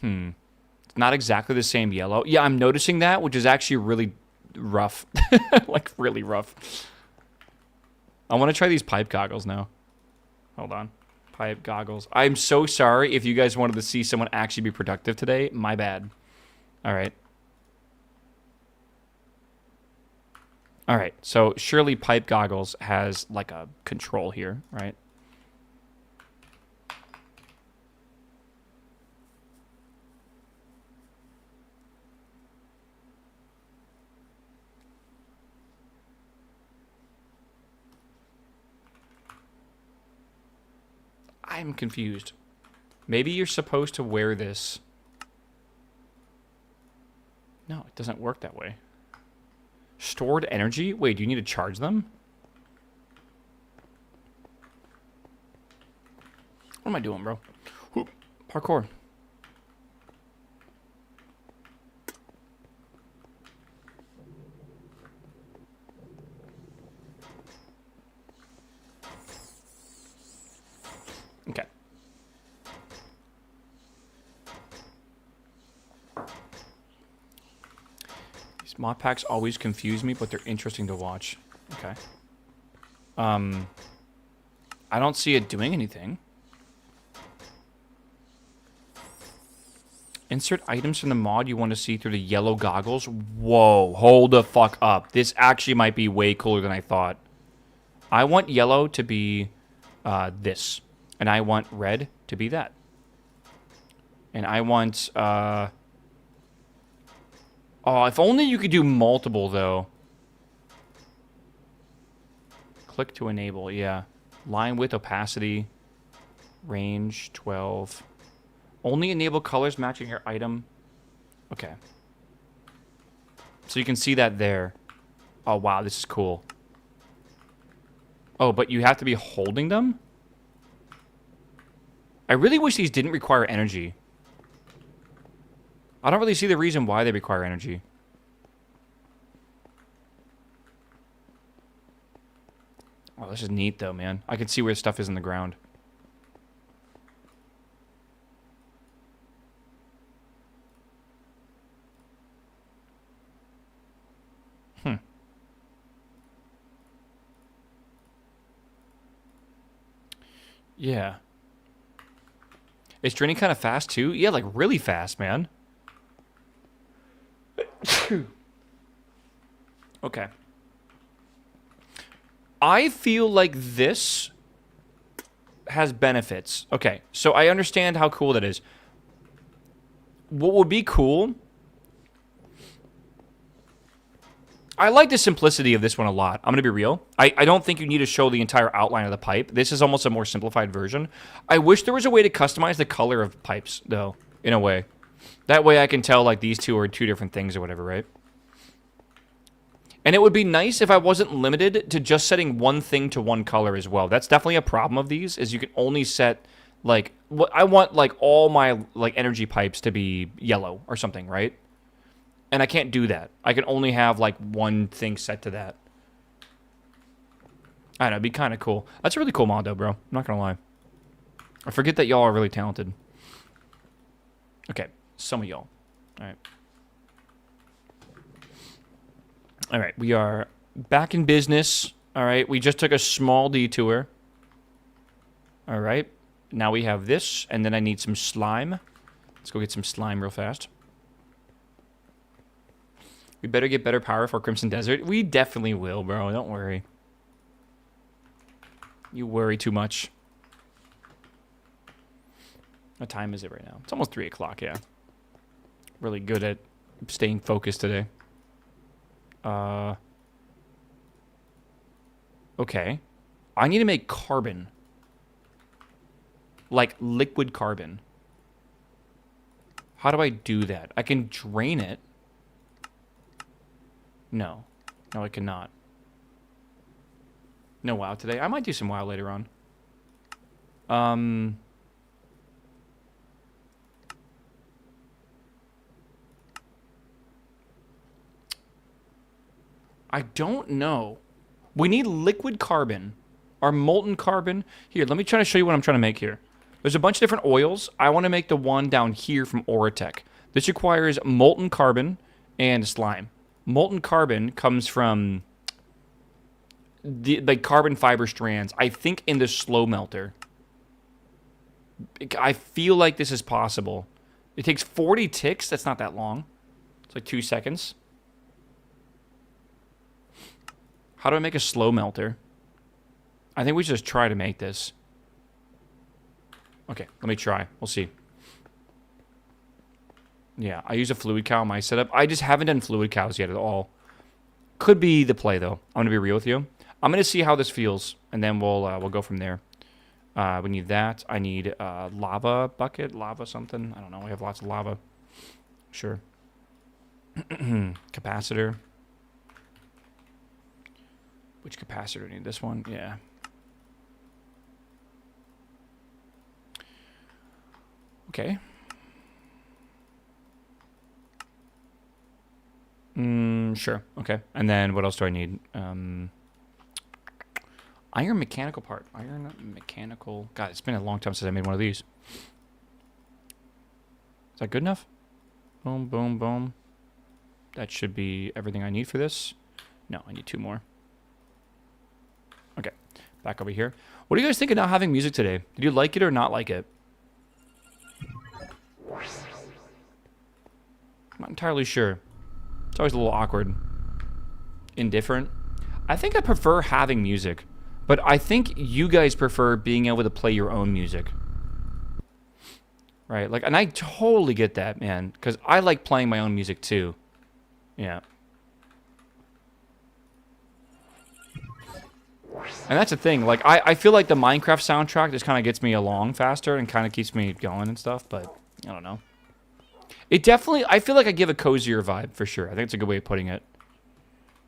It's not exactly the same yellow. Yeah, I'm noticing that, which is actually really rough. Like, really rough. I want to try these pipe goggles now. Hold on. Pipe goggles. I'm so sorry if you guys wanted to see someone actually be productive today. My bad. All right. All right. So surely pipe goggles has like a control here, right? I'm confused. Maybe you're supposed to wear this. No, it doesn't work that way. Stored energy? Wait, do you need to charge them? What am I doing, bro? Whoop. Parkour. Okay. These mod packs always confuse me, but they're interesting to watch. Okay. I don't see it doing anything. Insert items from the mod you want to see through the yellow goggles. Whoa, hold the fuck up. This actually might be way cooler than I thought. I want yellow to be this. And I want red to be that. And I want, oh, if only you could do multiple, though. Click to enable, yeah. Line width, opacity, range, 12. Only enable colors matching your item. Okay. So you can see that there. Oh, wow, this is cool. Oh, but you have to be holding them? I really wish these didn't require energy. I don't really see the reason why they require energy. Oh, this is neat, though, man. I can see where stuff is in the ground. Yeah. Is draining kind of fast, too? Yeah, like, really fast, man. Okay. I feel like this has benefits. Okay, so I understand how cool that is. What would be cool... I like the simplicity of this one a lot. I'm going to be real. I don't think you need to show the entire outline of the pipe. This is almost a more simplified version. I wish there was a way to customize the color of pipes, though, in a way. That way I can tell, like, these two are two different things or whatever, right? And it would be nice if I wasn't limited to just setting one thing to one color as well. That's definitely a problem of these, is you can only set, like... I want, like, all my, like, energy pipes to be yellow or something, right? And I can't do that. I can only have, like, one thing set to that. I don't know, it'd be kind of cool. That's a really cool mod, though, bro. I'm not gonna lie. I forget that y'all are really talented. Okay, some of y'all. Alright. Alright, we are back in business. Alright, we just took a small detour. Alright, now we have this, and then I need some slime. Let's go get some slime real fast. We better get better power for Crimson Desert. We definitely will, bro. Don't worry. You worry too much. What time is it right now? It's almost 3 o'clock, yeah. Really good at staying focused today. Okay. I need to make carbon. Like liquid carbon. How do I do that? I can drain it. No. No, I cannot. No WoW today. I might do some WoW later on. I don't know. We need liquid carbon. Or molten carbon. Here, let me try to show you what I'm trying to make here. There's a bunch of different oils. I want to make the one down here from Oratech. This requires molten carbon and slime. Molten carbon comes from the carbon fiber strands. I think in the slow melter. I feel like this is possible. It takes 40 ticks. That's not that long. It's like 2 seconds. How do I make a slow melter? I think we should just try to make this. Okay, let me try. We'll see. Yeah, I use a fluid cow in my setup. I just haven't done fluid cows yet at all. Could be the play, though. I'm going to be real with you. I'm going to see how this feels, and then we'll go from there. We need that. I need lava bucket, lava something. I don't know. We have lots of lava. Sure. Capacitor. Which capacitor do I need? This one? Yeah. Okay. Sure. Okay. And then what else do I need? Iron mechanical part. Iron mechanical. God, it's been a long time since I made one of these. Is that good enough? Boom, boom, boom. That should be everything I need for this. No, I need 2 more. Okay. Back over here. What do you guys think of not having music today? Did you like it or not like it? I'm not entirely sure. It's always a little awkward. Indifferent. I think I prefer having music. But I think you guys prefer being able to play your own music. Right? Like, and I totally get that, man. Because I like playing my own music, too. Yeah. And that's the thing. Like, I feel like the Minecraft soundtrack just kind of gets me along faster and kind of keeps me going and stuff. But, I don't know. It definitely, I feel like I give a cozier vibe, for sure. I think it's a good way of putting it.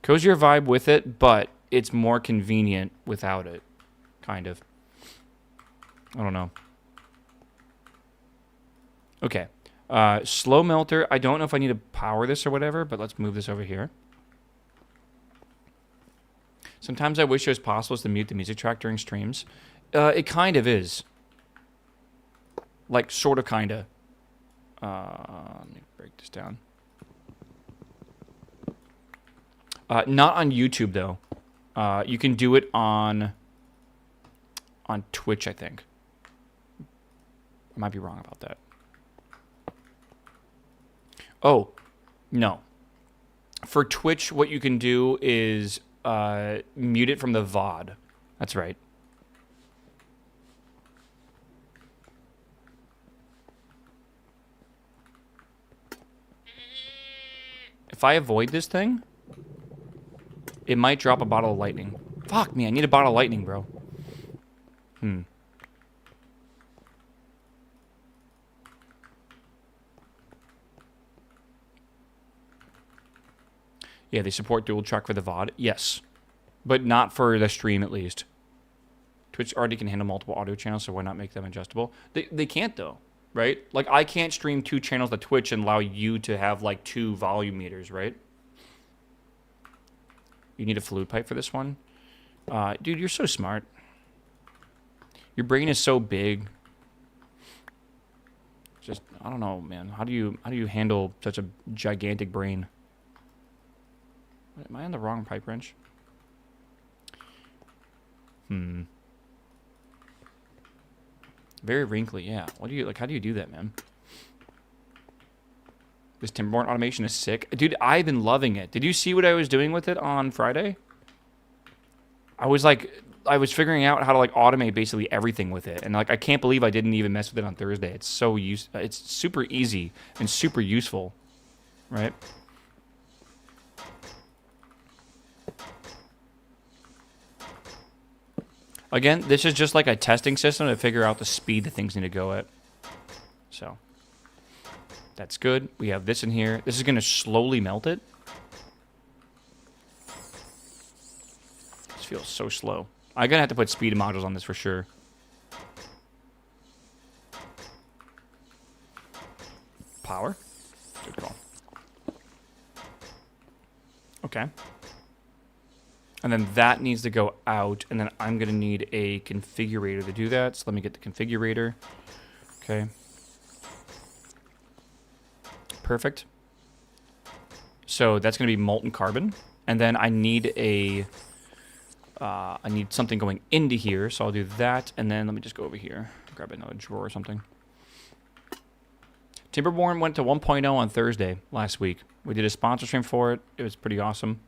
Cozier vibe with it, but it's more convenient without it. Kind of. I don't know. Okay. Slow melter. I don't know if I need to power this or whatever, but let's move this over here. Sometimes I wish it was possible to mute the music track during streams. It kind of is. Like, sort of, kind of. Let me break this down. Not on YouTube, though. You can do it on Twitch, I think. I might be wrong about that. Oh, no. For Twitch, what you can do is mute it from the VOD. That's right. If I avoid this thing, it might drop a bottle of lightning. Fuck me, I need a bottle of lightning, bro. Yeah, they support dual track for the VOD. Yes. But not for the stream, at least. Twitch already can handle multiple audio channels, so why not make them adjustable? They can't, though, right? Like, I can't stream 2 channels to Twitch and allow you to have, like, 2 volume meters, right? You need a fluid pipe for this one? Dude, you're so smart. Your brain is so big. Just, I don't know, man. How do you handle such a gigantic brain? Am I on the wrong pipe wrench? Very wrinkly, yeah. What do you, like, how do you do that, man? This Timberborn automation is sick. Dude, I've been loving it. Did you see what I was doing with it on Friday? I was figuring out how to, like, automate basically everything with it. And, like, I can't believe I didn't even mess with it on Thursday. It's it's super easy and super useful, right? Again, this is just like a testing system to figure out the speed that things need to go at. So, that's good. We have this in here. This is going to slowly melt it. This feels so slow. I'm going to have to put speed modules on this for sure. Power. Good call. Okay. And then that needs to go out, and then I'm going to need a configurator to do that. So let me get the configurator. Okay. Perfect. So that's going to be molten carbon. And then I need a... I need something going into here, so I'll do that. And then let me just go over here. Grab another drawer or something. Timberborn went to 1.0 on Thursday last week. We did a sponsor stream for it. It was pretty awesome.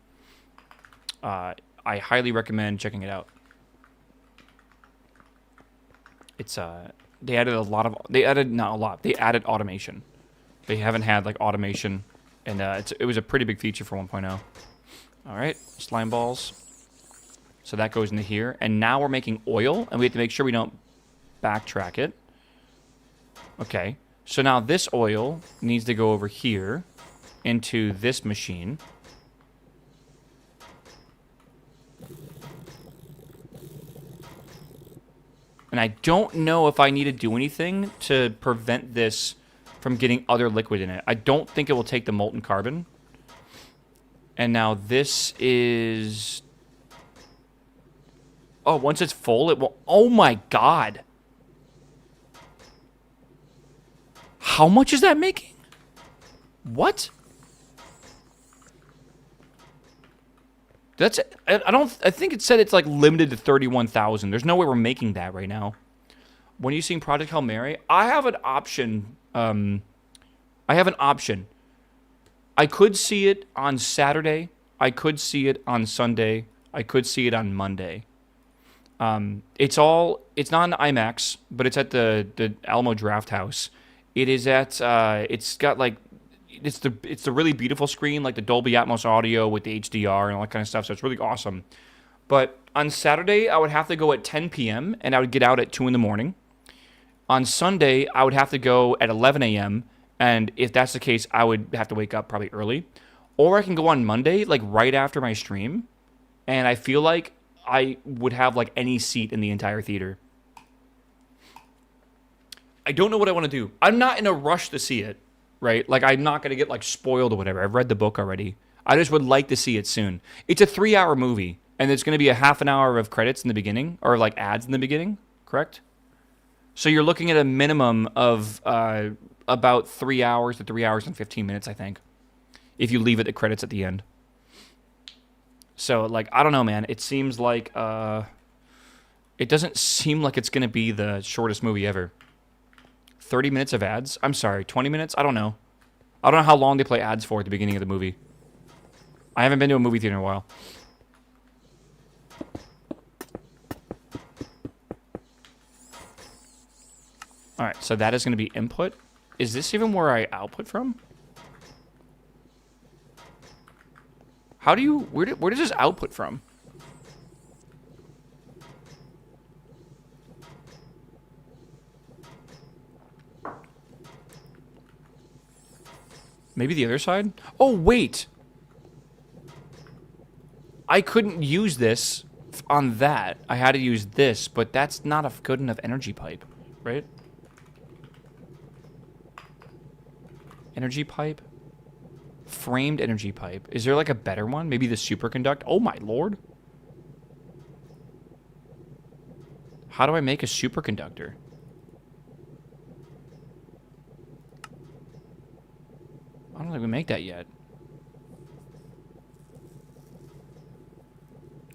I highly recommend checking it out. It's they added a lot of not a lot. They added automation. They haven't had like automation, and it was a pretty big feature for 1.0. All right, slime balls. So that goes into here, and now we're making oil, and we have to make sure we don't backtrack it. Okay, so now this oil needs to go over here into this machine. And I don't know if I need to do anything to prevent this from getting other liquid in it. I don't think it will take the molten carbon. And now this is... Oh, once it's full, it will... Oh my god! How much is that making? What? That's... I think it said it's like limited to 31,000. There's no way we're making that right now. When are you seeing Project Hail Mary? I have an option. I could see it on Saturday. I could see it on Sunday. I could see it on Monday. It's not an IMAX, but it's at the Alamo Draft House. It is at, it's got like, it's the really beautiful screen, like the Dolby Atmos audio with the HDR and all that kind of stuff, so it's really awesome. But on Saturday, I would have to go at 10 p.m., and I would get out at 2 in the morning. On Sunday, I would have to go at 11 a.m., and if that's the case, I would have to wake up probably early. Or I can go on Monday, like right after my stream, and I feel like I would have like any seat in the entire theater. I don't know what I want to do. I'm not in a rush to see it, right? Like, I'm not going to get like spoiled or whatever. I've read the book already. I just would like to see it soon. It's a 3-hour movie, and it's going to be a half an hour of credits in the beginning, or like ads in the beginning, correct? So you're looking at a minimum of about 3 hours to 3 hours and 15 minutes, I think, if you leave it at credits at the end. So, like, I don't know, man. It seems like, it doesn't seem like it's going to be the shortest movie ever. 30 minutes of ads? I'm sorry, 20 minutes? I don't know. I don't know how long they play ads for at the beginning of the movie. I haven't been to a movie theater in a while. Alright, so that is going to be input. Is this even where I output from? How do you... Where does this output from? Maybe the other side? Oh, wait! I couldn't use this on that. I had to use this, but that's not a good enough energy pipe, right? Energy pipe? Framed energy pipe. Is there like a better one? Maybe the superconductor? Oh my lord. How do I make a superconductor? I don't think we make that yet.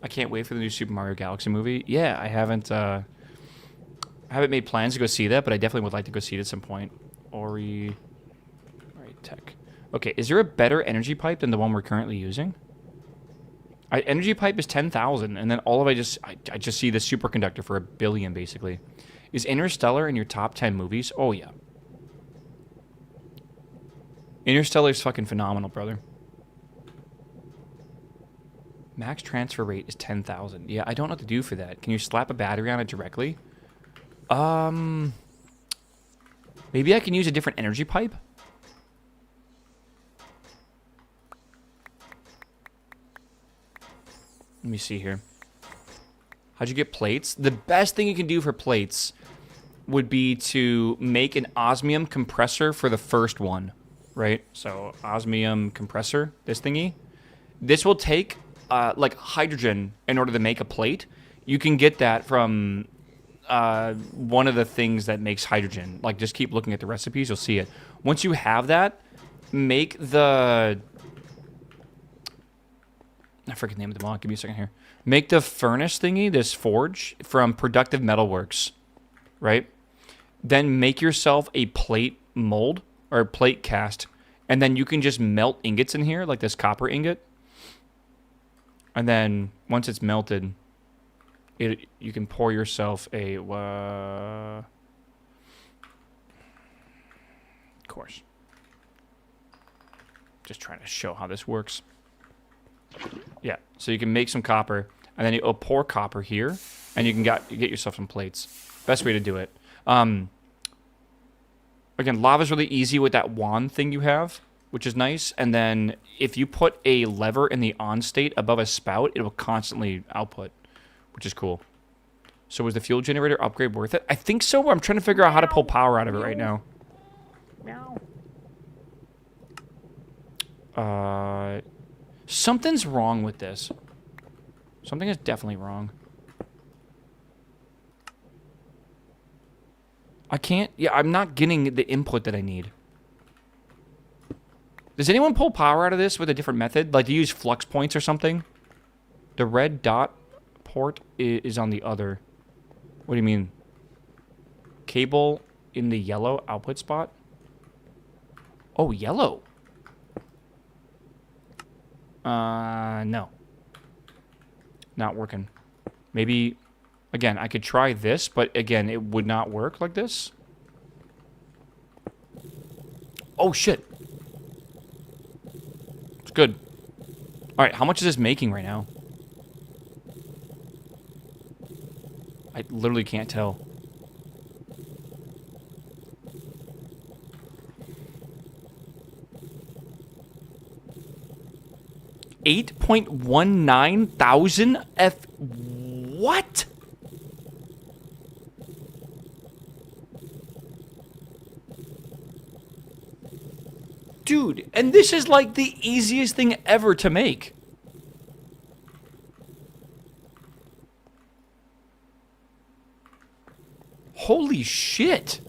I can't wait for the new Super Mario Galaxy movie. Yeah, I haven't made plans to go see that, but I definitely would like to go see it at some point. Ori Tech. Okay, is there a better energy pipe than the one we're currently using? Energy pipe is 10,000, and then all of I just see the superconductor for 1 billion, basically. Is Interstellar in your top 10 movies? Oh, yeah. Interstellar is fucking phenomenal, brother. Max transfer rate is 10,000. Yeah, I don't know what to do for that. Can you slap a battery on it directly? Maybe I can use a different energy pipe? Let me see here. How'd you get plates? The best thing you can do for plates would be to make an osmium compressor for the first one, right? So osmium compressor, this thingy. This will take like hydrogen in order to make a plate. You can get that from one of the things that makes hydrogen. Like, just keep looking at the recipes, you'll see it. Once you have that, make the... I forget the name of the mod. Give me a second here. Make the furnace thingy, this forge, from Productive Metalworks, right? Then make yourself a plate mold, or a plate cast, and then you can just melt ingots in here, like this copper ingot. And then, once it's melted, you can pour yourself a... of course. Just trying to show how this works. Yeah, so you can make some copper, and then you'll pour copper here, and you can get yourself some plates. Best way to do it. Again, lava's really easy with that wand thing you have, which is nice. And then if you put a lever in the on state above a spout, it will constantly output, which is cool. So was the fuel generator upgrade worth it? I think so. I'm trying to figure out how to pull power out of it right now. Something's wrong with this. Something is definitely wrong. I can't... Yeah, I'm not getting the input that I need. Does anyone pull power out of this with a different method? Like, to use flux points or something? The red dot port is on the other. What do you mean? Cable in the yellow output spot? Oh, yellow. No. Not working. Maybe, again, I could try this, but again, it would not work like this. Oh, shit. It's good. All right, how much is this making right now? I literally can't tell. $8.19 F... What? Dude, and this is like the easiest thing ever to make. Holy shit.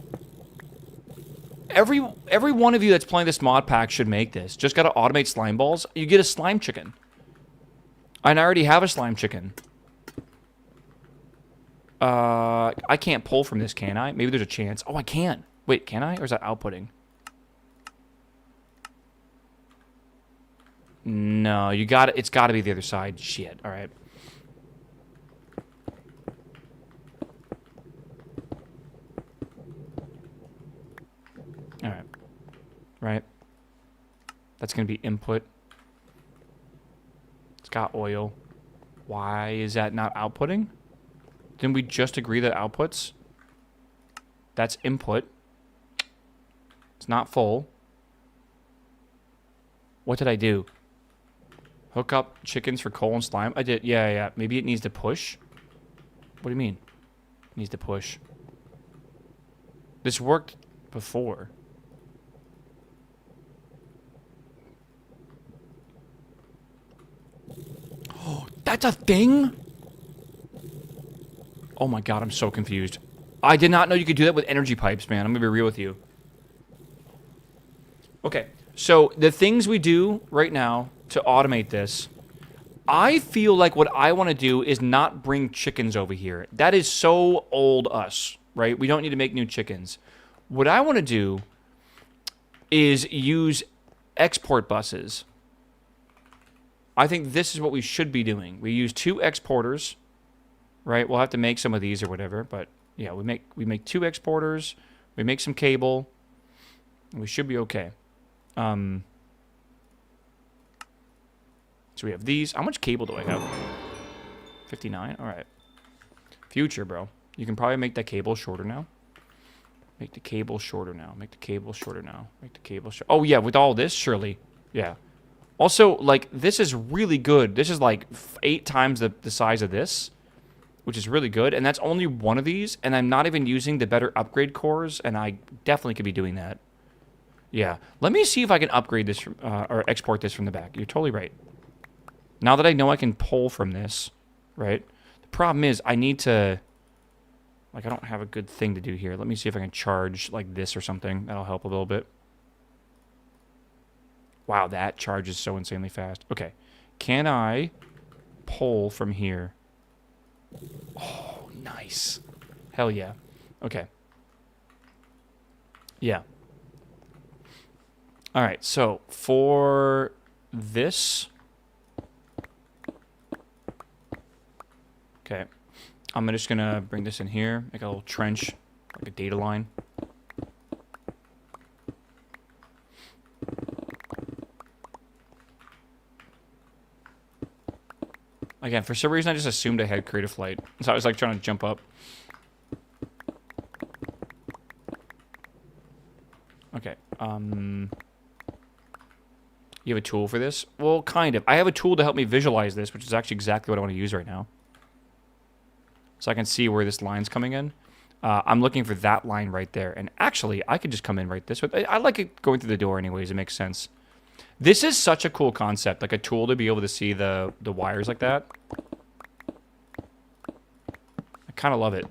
Every one of you that's playing this mod pack should make this. Just gotta automate slime balls. You get a slime chicken. And I already have a slime chicken. I can't pull from this, can I? Maybe there's a chance. Oh, I can. Wait, can I? Or is that outputting? No, you got it. It's got to be the other side. Shit. All right. All right. Right. That's going to be input. It's got oil. Why is that not outputting? Didn't we just agree that outputs? That's input. It's not full. What did I do? Hook up chickens for coal and slime? I did. Yeah. Maybe it needs to push. What do you mean? It needs to push. This worked before. Oh, that's a thing? Oh my god, I'm so confused. I did not know you could do that with energy pipes, man. I'm gonna be real with you. Okay, so the things we do right now to automate this, I feel like what I want to do is not bring chickens over here. That is so old us, right? We don't need to make new chickens. What I want to do is use export buses. I think this is what we should be doing. We use 2 exporters, right? We'll have to make some of these or whatever, but yeah, we make 2 exporters, we make some cable, and we should be okay. So we have these. How much cable do I have? 59? All right. Future, bro. You can probably make that cable shorter now. Make the cable shorter now. Make the cable shorter now. Make the cable shorter. Oh, yeah, with all this, surely. Yeah. Also, like, this is really good. This is, like, 8 times the size of this, which is really good. And that's only one of these, and I'm not even using the better upgrade cores, and I definitely could be doing that. Yeah. Let me see if I can upgrade this from, or export this from the back. You're totally right. Now that I know I can pull from this, right? The problem is I need to... Like, I don't have a good thing to do here. Let me see if I can charge, like, this or something. That'll help a little bit. Wow, that charges so insanely fast. Okay. Can I pull from here? Oh, nice. Hell yeah. Okay. Yeah. All right, so for this... Okay. I'm just gonna bring this in here, make a little trench, like a data line. Again, for some reason I just assumed I had creative flight, so I was like trying to jump up. Okay, you have a tool for this? Well, kind of. I have a tool to help me visualize this, which is actually exactly what I want to use right now. So I can see where this line's coming in. I'm looking for that line right there. And actually, I could just come in right this way. I like it going through the door anyways. It makes sense. This is such a cool concept. Like a tool to be able to see the wires like that. I kind of love it.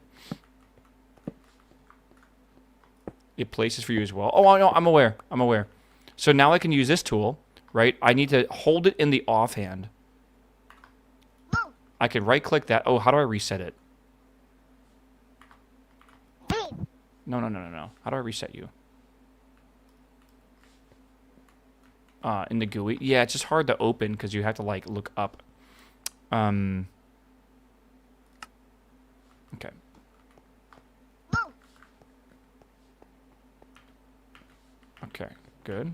It places for you as well. Oh, no, I'm aware. I'm aware. So now I can use this tool, right? I need to hold it in the offhand. I can right-click that. Oh, how do I reset it? No. How do I reset you? In the GUI? Yeah, it's just hard to open because you have to, like, look up. Okay. Okay, good.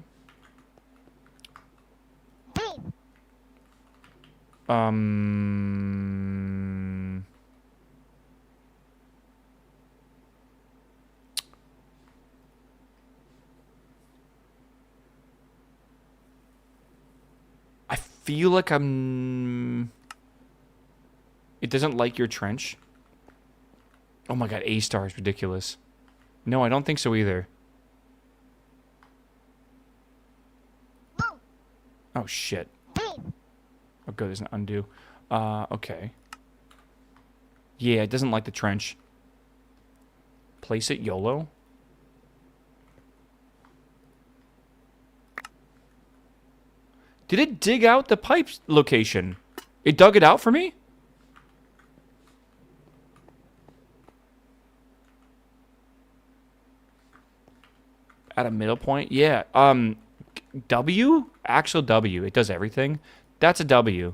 I feel like I'm... It doesn't like your trench. Oh my god, A-star is ridiculous. No, I don't think so either. Oh, shit. Oh, good, there's an undo. Okay. Yeah, it doesn't like the trench. Place it YOLO. Did it dig out the pipe location? It dug it out for me? At a middle point? Yeah. W? Actual W. It does everything. That's a W.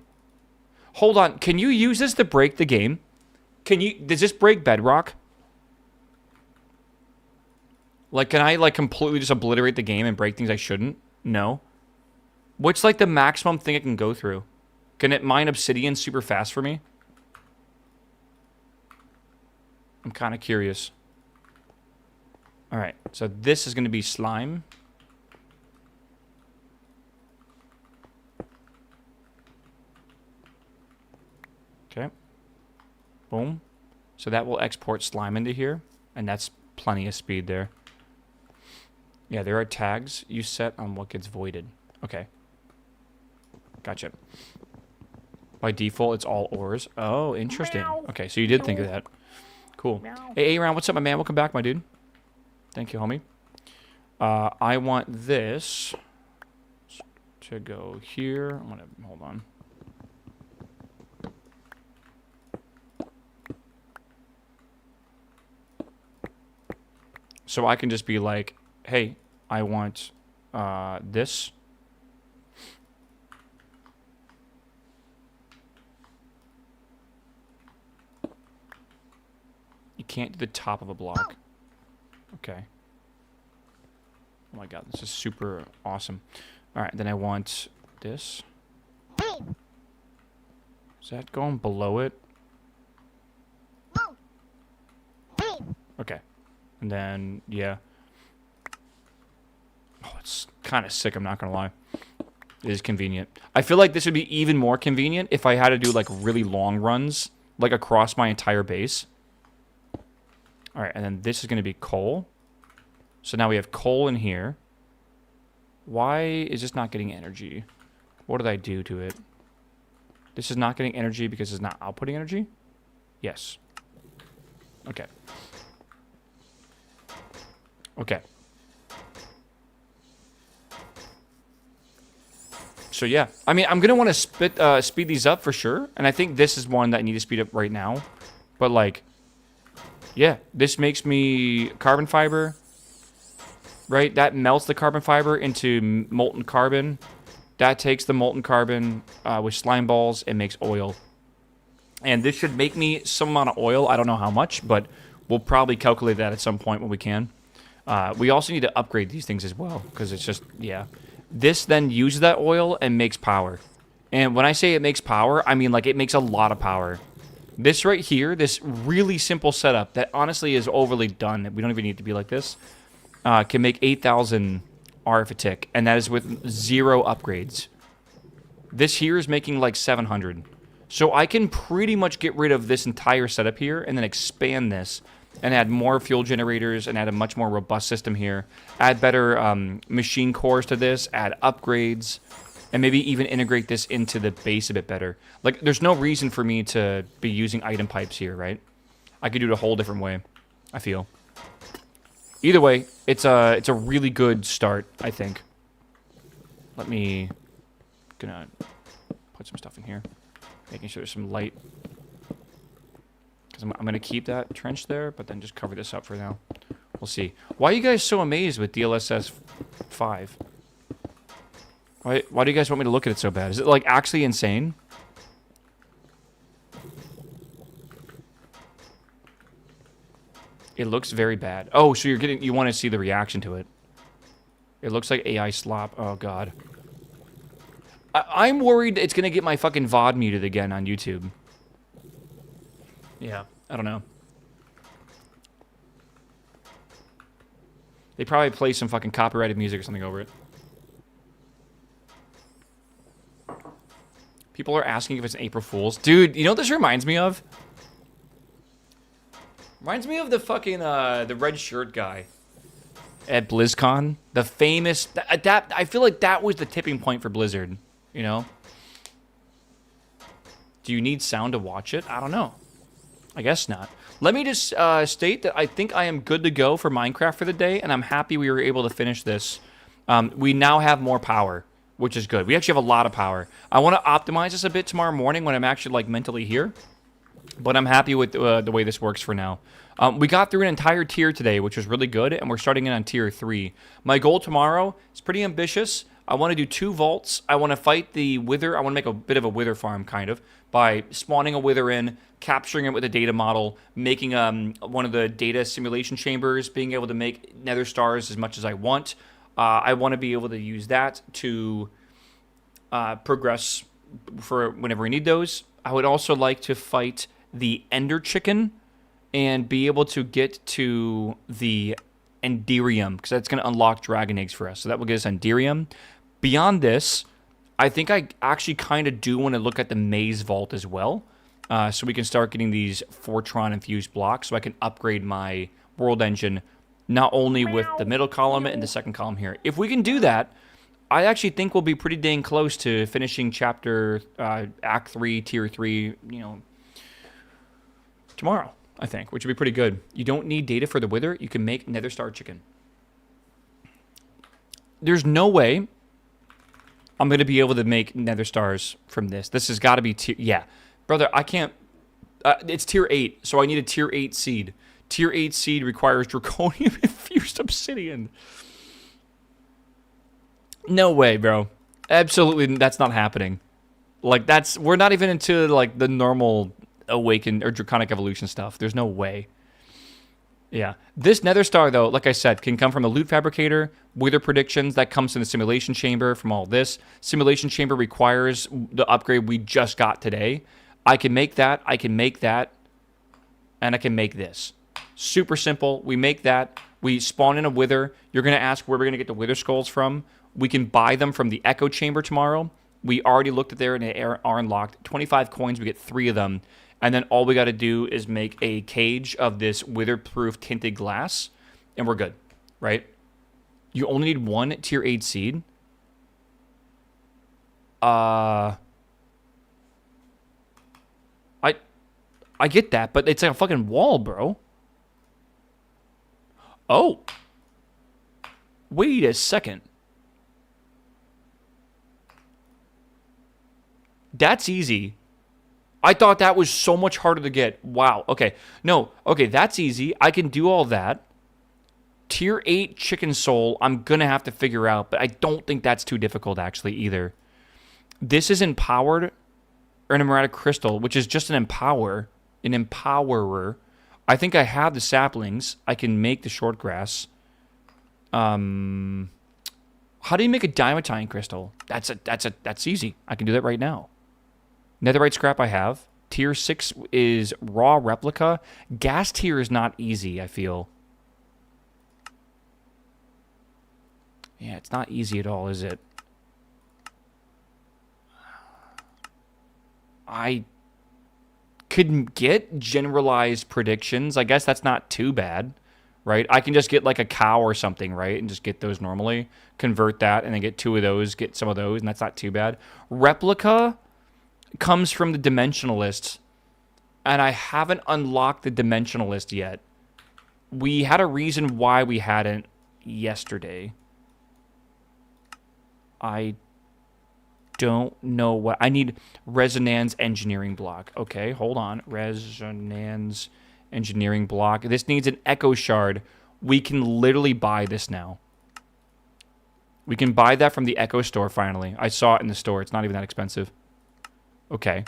Hold on. Can you use this to break the game? Can you... Does this break Bedrock? Like, can I, like, completely just obliterate the game and break things I shouldn't? No. What's, like, the maximum thing it can go through? Can it mine obsidian super fast for me? I'm kind of curious. Alright, so this is going to be slime. Okay. Boom. So that will export slime into here. And that's plenty of speed there. Yeah, there are tags you set on what gets voided. Okay. Gotcha. By default, it's all ores. Oh, interesting. Okay, so you did think of that. Cool. Hey, A-Round, what's up, my man? Welcome back, my dude. Thank you, homie. I want this to go here. I'm gonna... Hold on. So I can just be like, hey, I want this. You can't do the top of a block. Okay. Oh my god, this is super awesome. Alright, then I want this. Is that going below it? Okay. And then, yeah. Oh, it's kind of sick, I'm not going to lie. It is convenient. I feel like this would be even more convenient if I had to do, like, really long runs, like, across my entire base. All right, and then this is going to be coal. So now we have coal in here. Why is this not getting energy? What did I do to it? This is not getting energy because it's not outputting energy? Yes. Okay. Okay. So yeah, I mean, I'm gonna want to speed these up for sure, and I think this is one that I need to speed up right now. But like, yeah, this makes me carbon fiber, right? That melts the carbon fiber into molten carbon. That takes the molten carbon with slime balls and makes oil. And this should make me some amount of oil. I don't know how much, but we'll probably calculate that at some point when we can. We also need to upgrade these things as well, because it's just, yeah. This then uses that oil and makes power. And when I say it makes power, I mean like it makes a lot of power. This right here, this really simple setup that honestly is overly done, we don't even need to be like this, can make 8,000 RF a tick, and that is with 0 upgrades. This here is making like 700. So I can pretty much get rid of this entire setup here and then expand this and add more fuel generators and add a much more robust system here. Add better machine cores to this, add upgrades, and maybe even integrate this into the base a bit better. Like, there's no reason for me to be using item pipes here, right? I could do it a whole different way, I feel. Either way, it's a really good start, I think. Let me... gonna put some stuff in here. Making sure there's some light. Because I'm going to keep that trench there, but then just cover this up for now. We'll see. Why are you guys so amazed with DLSS 5? Why do you guys want me to look at it so bad? Is it, like, actually insane? It looks very bad. Oh, so you want to see the reaction to it. It looks like AI slop. Oh, God. I'm worried it's going to get my fucking VOD muted again on YouTube. Yeah, I don't know. They probably play some fucking copyrighted music or something over it. People are asking if it's an April Fool's. Dude, you know what this reminds me of? Reminds me of the fucking, the red shirt guy at BlizzCon. The famous... I feel like that was the tipping point for Blizzard, you know? Do you need sound to watch it? I don't know. I guess not. Let me just state that I think I am good to go for Minecraft for the day, and I'm happy we were able to finish this. We now have more power, which is good. We actually have a lot of power. I want to optimize this a bit tomorrow morning when I'm actually, like, mentally here. But I'm happy with the way this works for now. We got through an entire tier today, which was really good, and we're starting in on tier 3. My goal tomorrow is pretty ambitious. I want to do 2 vaults. I want to fight the wither. I want to make a bit of a wither farm, kind of, by spawning a wither in, capturing it with a data model, making one of the data simulation chambers, being able to make nether stars as much as I want. I want to be able to use that to progress for whenever we need those. I would also like to fight the ender chicken and be able to get to the enderium, because that's going to unlock dragon eggs for us. So that will get us enderium. Beyond this, I think I actually kind of do want to look at the maze vault as well, so we can start getting these Fortron infused blocks, so I can upgrade my world engine not only with the middle column and the second column here. If we can do that, I actually think we'll be pretty dang close to finishing chapter Act 3, Tier 3, you know, tomorrow, I think, which would be pretty good. You don't need data for the wither. You can make nether star chicken. There's no way I'm going to be able to make nether stars from this. This has got to be tier... Yeah. Brother, I can't... it's tier 8, so I need a tier 8 seed. Tier 8 seed requires draconium-infused obsidian. No way, bro. Absolutely, that's not happening. Like, that's... We're not even into, like, the normal awakened or draconic evolution stuff. There's no way. Yeah. This nether star, though, like I said, can come from the loot fabricator, wither predictions, that comes from the simulation chamber from all this. Simulation chamber requires the upgrade we just got today. I can make that, I can make that, and I can make this. Super simple. We make that. We spawn in a wither. You're going to ask where we're going to get the wither skulls from. We can buy them from the echo chamber tomorrow. We already looked at there and they are unlocked. 25 coins, we get 3 of them. And then all we got to do is make a cage of this wither-proof tinted glass, and we're good, right? You only need 1 tier 8 seed. I get that, but it's like a fucking wall, bro. Oh. Wait a second. That's easy. I thought that was so much harder to get. Wow. Okay. No. Okay, that's easy. I can do all that. Tier 8 chicken soul, I'm going to have to figure out, but I don't think that's too difficult actually either. This is empowered or an emerald crystal, which is just an empowerer. I think I have the saplings. I can make the short grass. How do you make a diamantine crystal? That's easy. I can do that right now. Netherite scrap I have. Tier 6 is raw replica. Gas tier is not easy, I feel. Yeah, it's not easy at all, is it? I could get generalized predictions. I guess that's not too bad, right? I can just get like a cow or something, right? And just get those normally. Convert that and then get 2 of those, get some of those, and that's not too bad. Replica comes from the dimensionalist, and I haven't unlocked the dimensionalist yet. We had a reason why we hadn't yesterday. I don't know what... I need resonance engineering block. Okay, hold on. Resonance engineering block. This needs an echo shard. We can literally buy this now. We can buy that from the echo store finally. I saw it in the store. It's not even that expensive. Okay.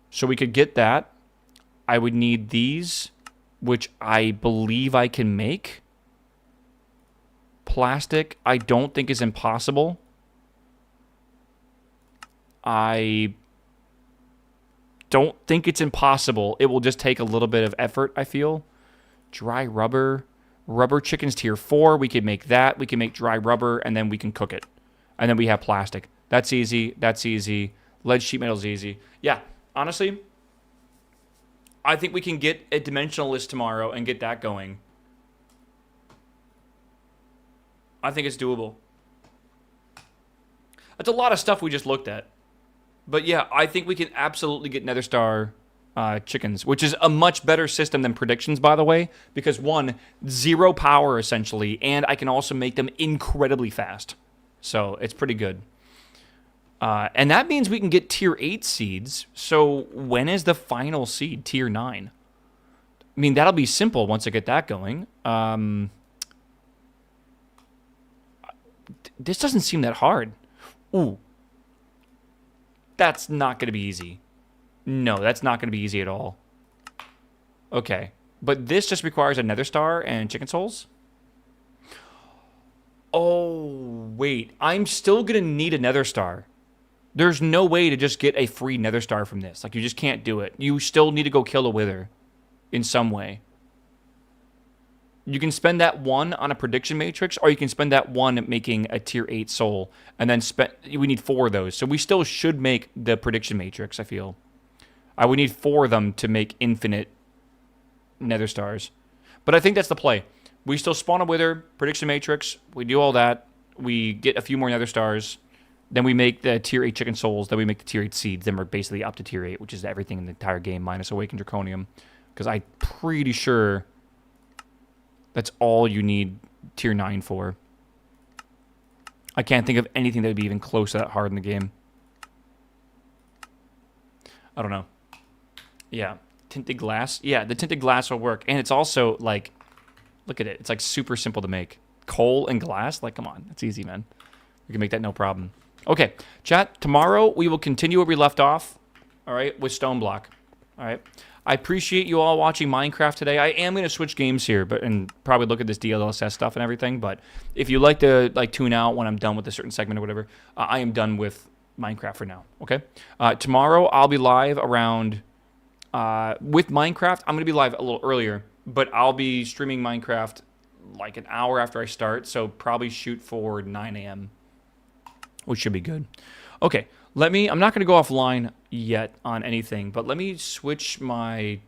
So we could get that. I would need these, which I believe I can make. Plastic, I don't think is impossible. I don't think it's impossible. It will just take a little bit of effort, I feel. Dry rubber. Rubber chicken's tier 4. We can make that. We can make dry rubber, and then we can cook it. And then we have plastic. That's easy. That's easy. Lead sheet metal's easy. Yeah, honestly, I think we can get a dimensionalist tomorrow and get that going. I think it's doable. That's a lot of stuff we just looked at. But yeah, I think we can absolutely get Nether Star chickens, which is a much better system than predictions, by the way, because 1, 0 power essentially, and I can also make them incredibly fast. So it's pretty good. And that means we can get tier 8 seeds. So when is the final seed? Tier 9. I mean, that'll be simple once I get that going. This doesn't seem that hard. Ooh. That's not going to be easy. No, that's not going to be easy at all. Okay. But this just requires a nether star and chicken souls? Oh, wait. I'm still going to need a nether star. There's no way to just get a free nether star from this. Like, you just can't do it. You still need to go kill a wither in some way. You can spend that 1 on a prediction matrix, or you can spend that 1 making a tier 8 soul, and then we need 4 of those. So we still should make the prediction matrix, I feel. I would need 4 of them to make infinite nether stars. But I think that's the play. We still spawn a wither, prediction matrix, we do all that, we get a few more nether stars, then we make the tier 8 chicken souls, then we make the tier 8 seeds, then we're basically up to tier 8, which is everything in the entire game, minus Awakened Draconium. Because I'm pretty sure that's all you need tier 9 for. I can't think of anything that would be even close to that hard in the game. I don't know. Yeah. Tinted glass. Yeah, the tinted glass will work. And it's also, like, look at it. It's, like, super simple to make. Coal and glass? Like, come on. It's easy, man. We can make that no problem. Okay. Chat, tomorrow we will continue where we left off. All right, with Stoneblock. All right. I appreciate you all watching Minecraft today. I am going to switch games here, and probably look at this DLSS stuff and everything. But if you like to tune out when I'm done with a certain segment or whatever, I am done with Minecraft for now, okay? Tomorrow, I'll be live around... with Minecraft, I'm going to be live a little earlier, but I'll be streaming Minecraft like an hour after I start, so probably shoot for 9 a.m., which should be good. Okay, I'm not going to go offline yet on anything, but let me switch my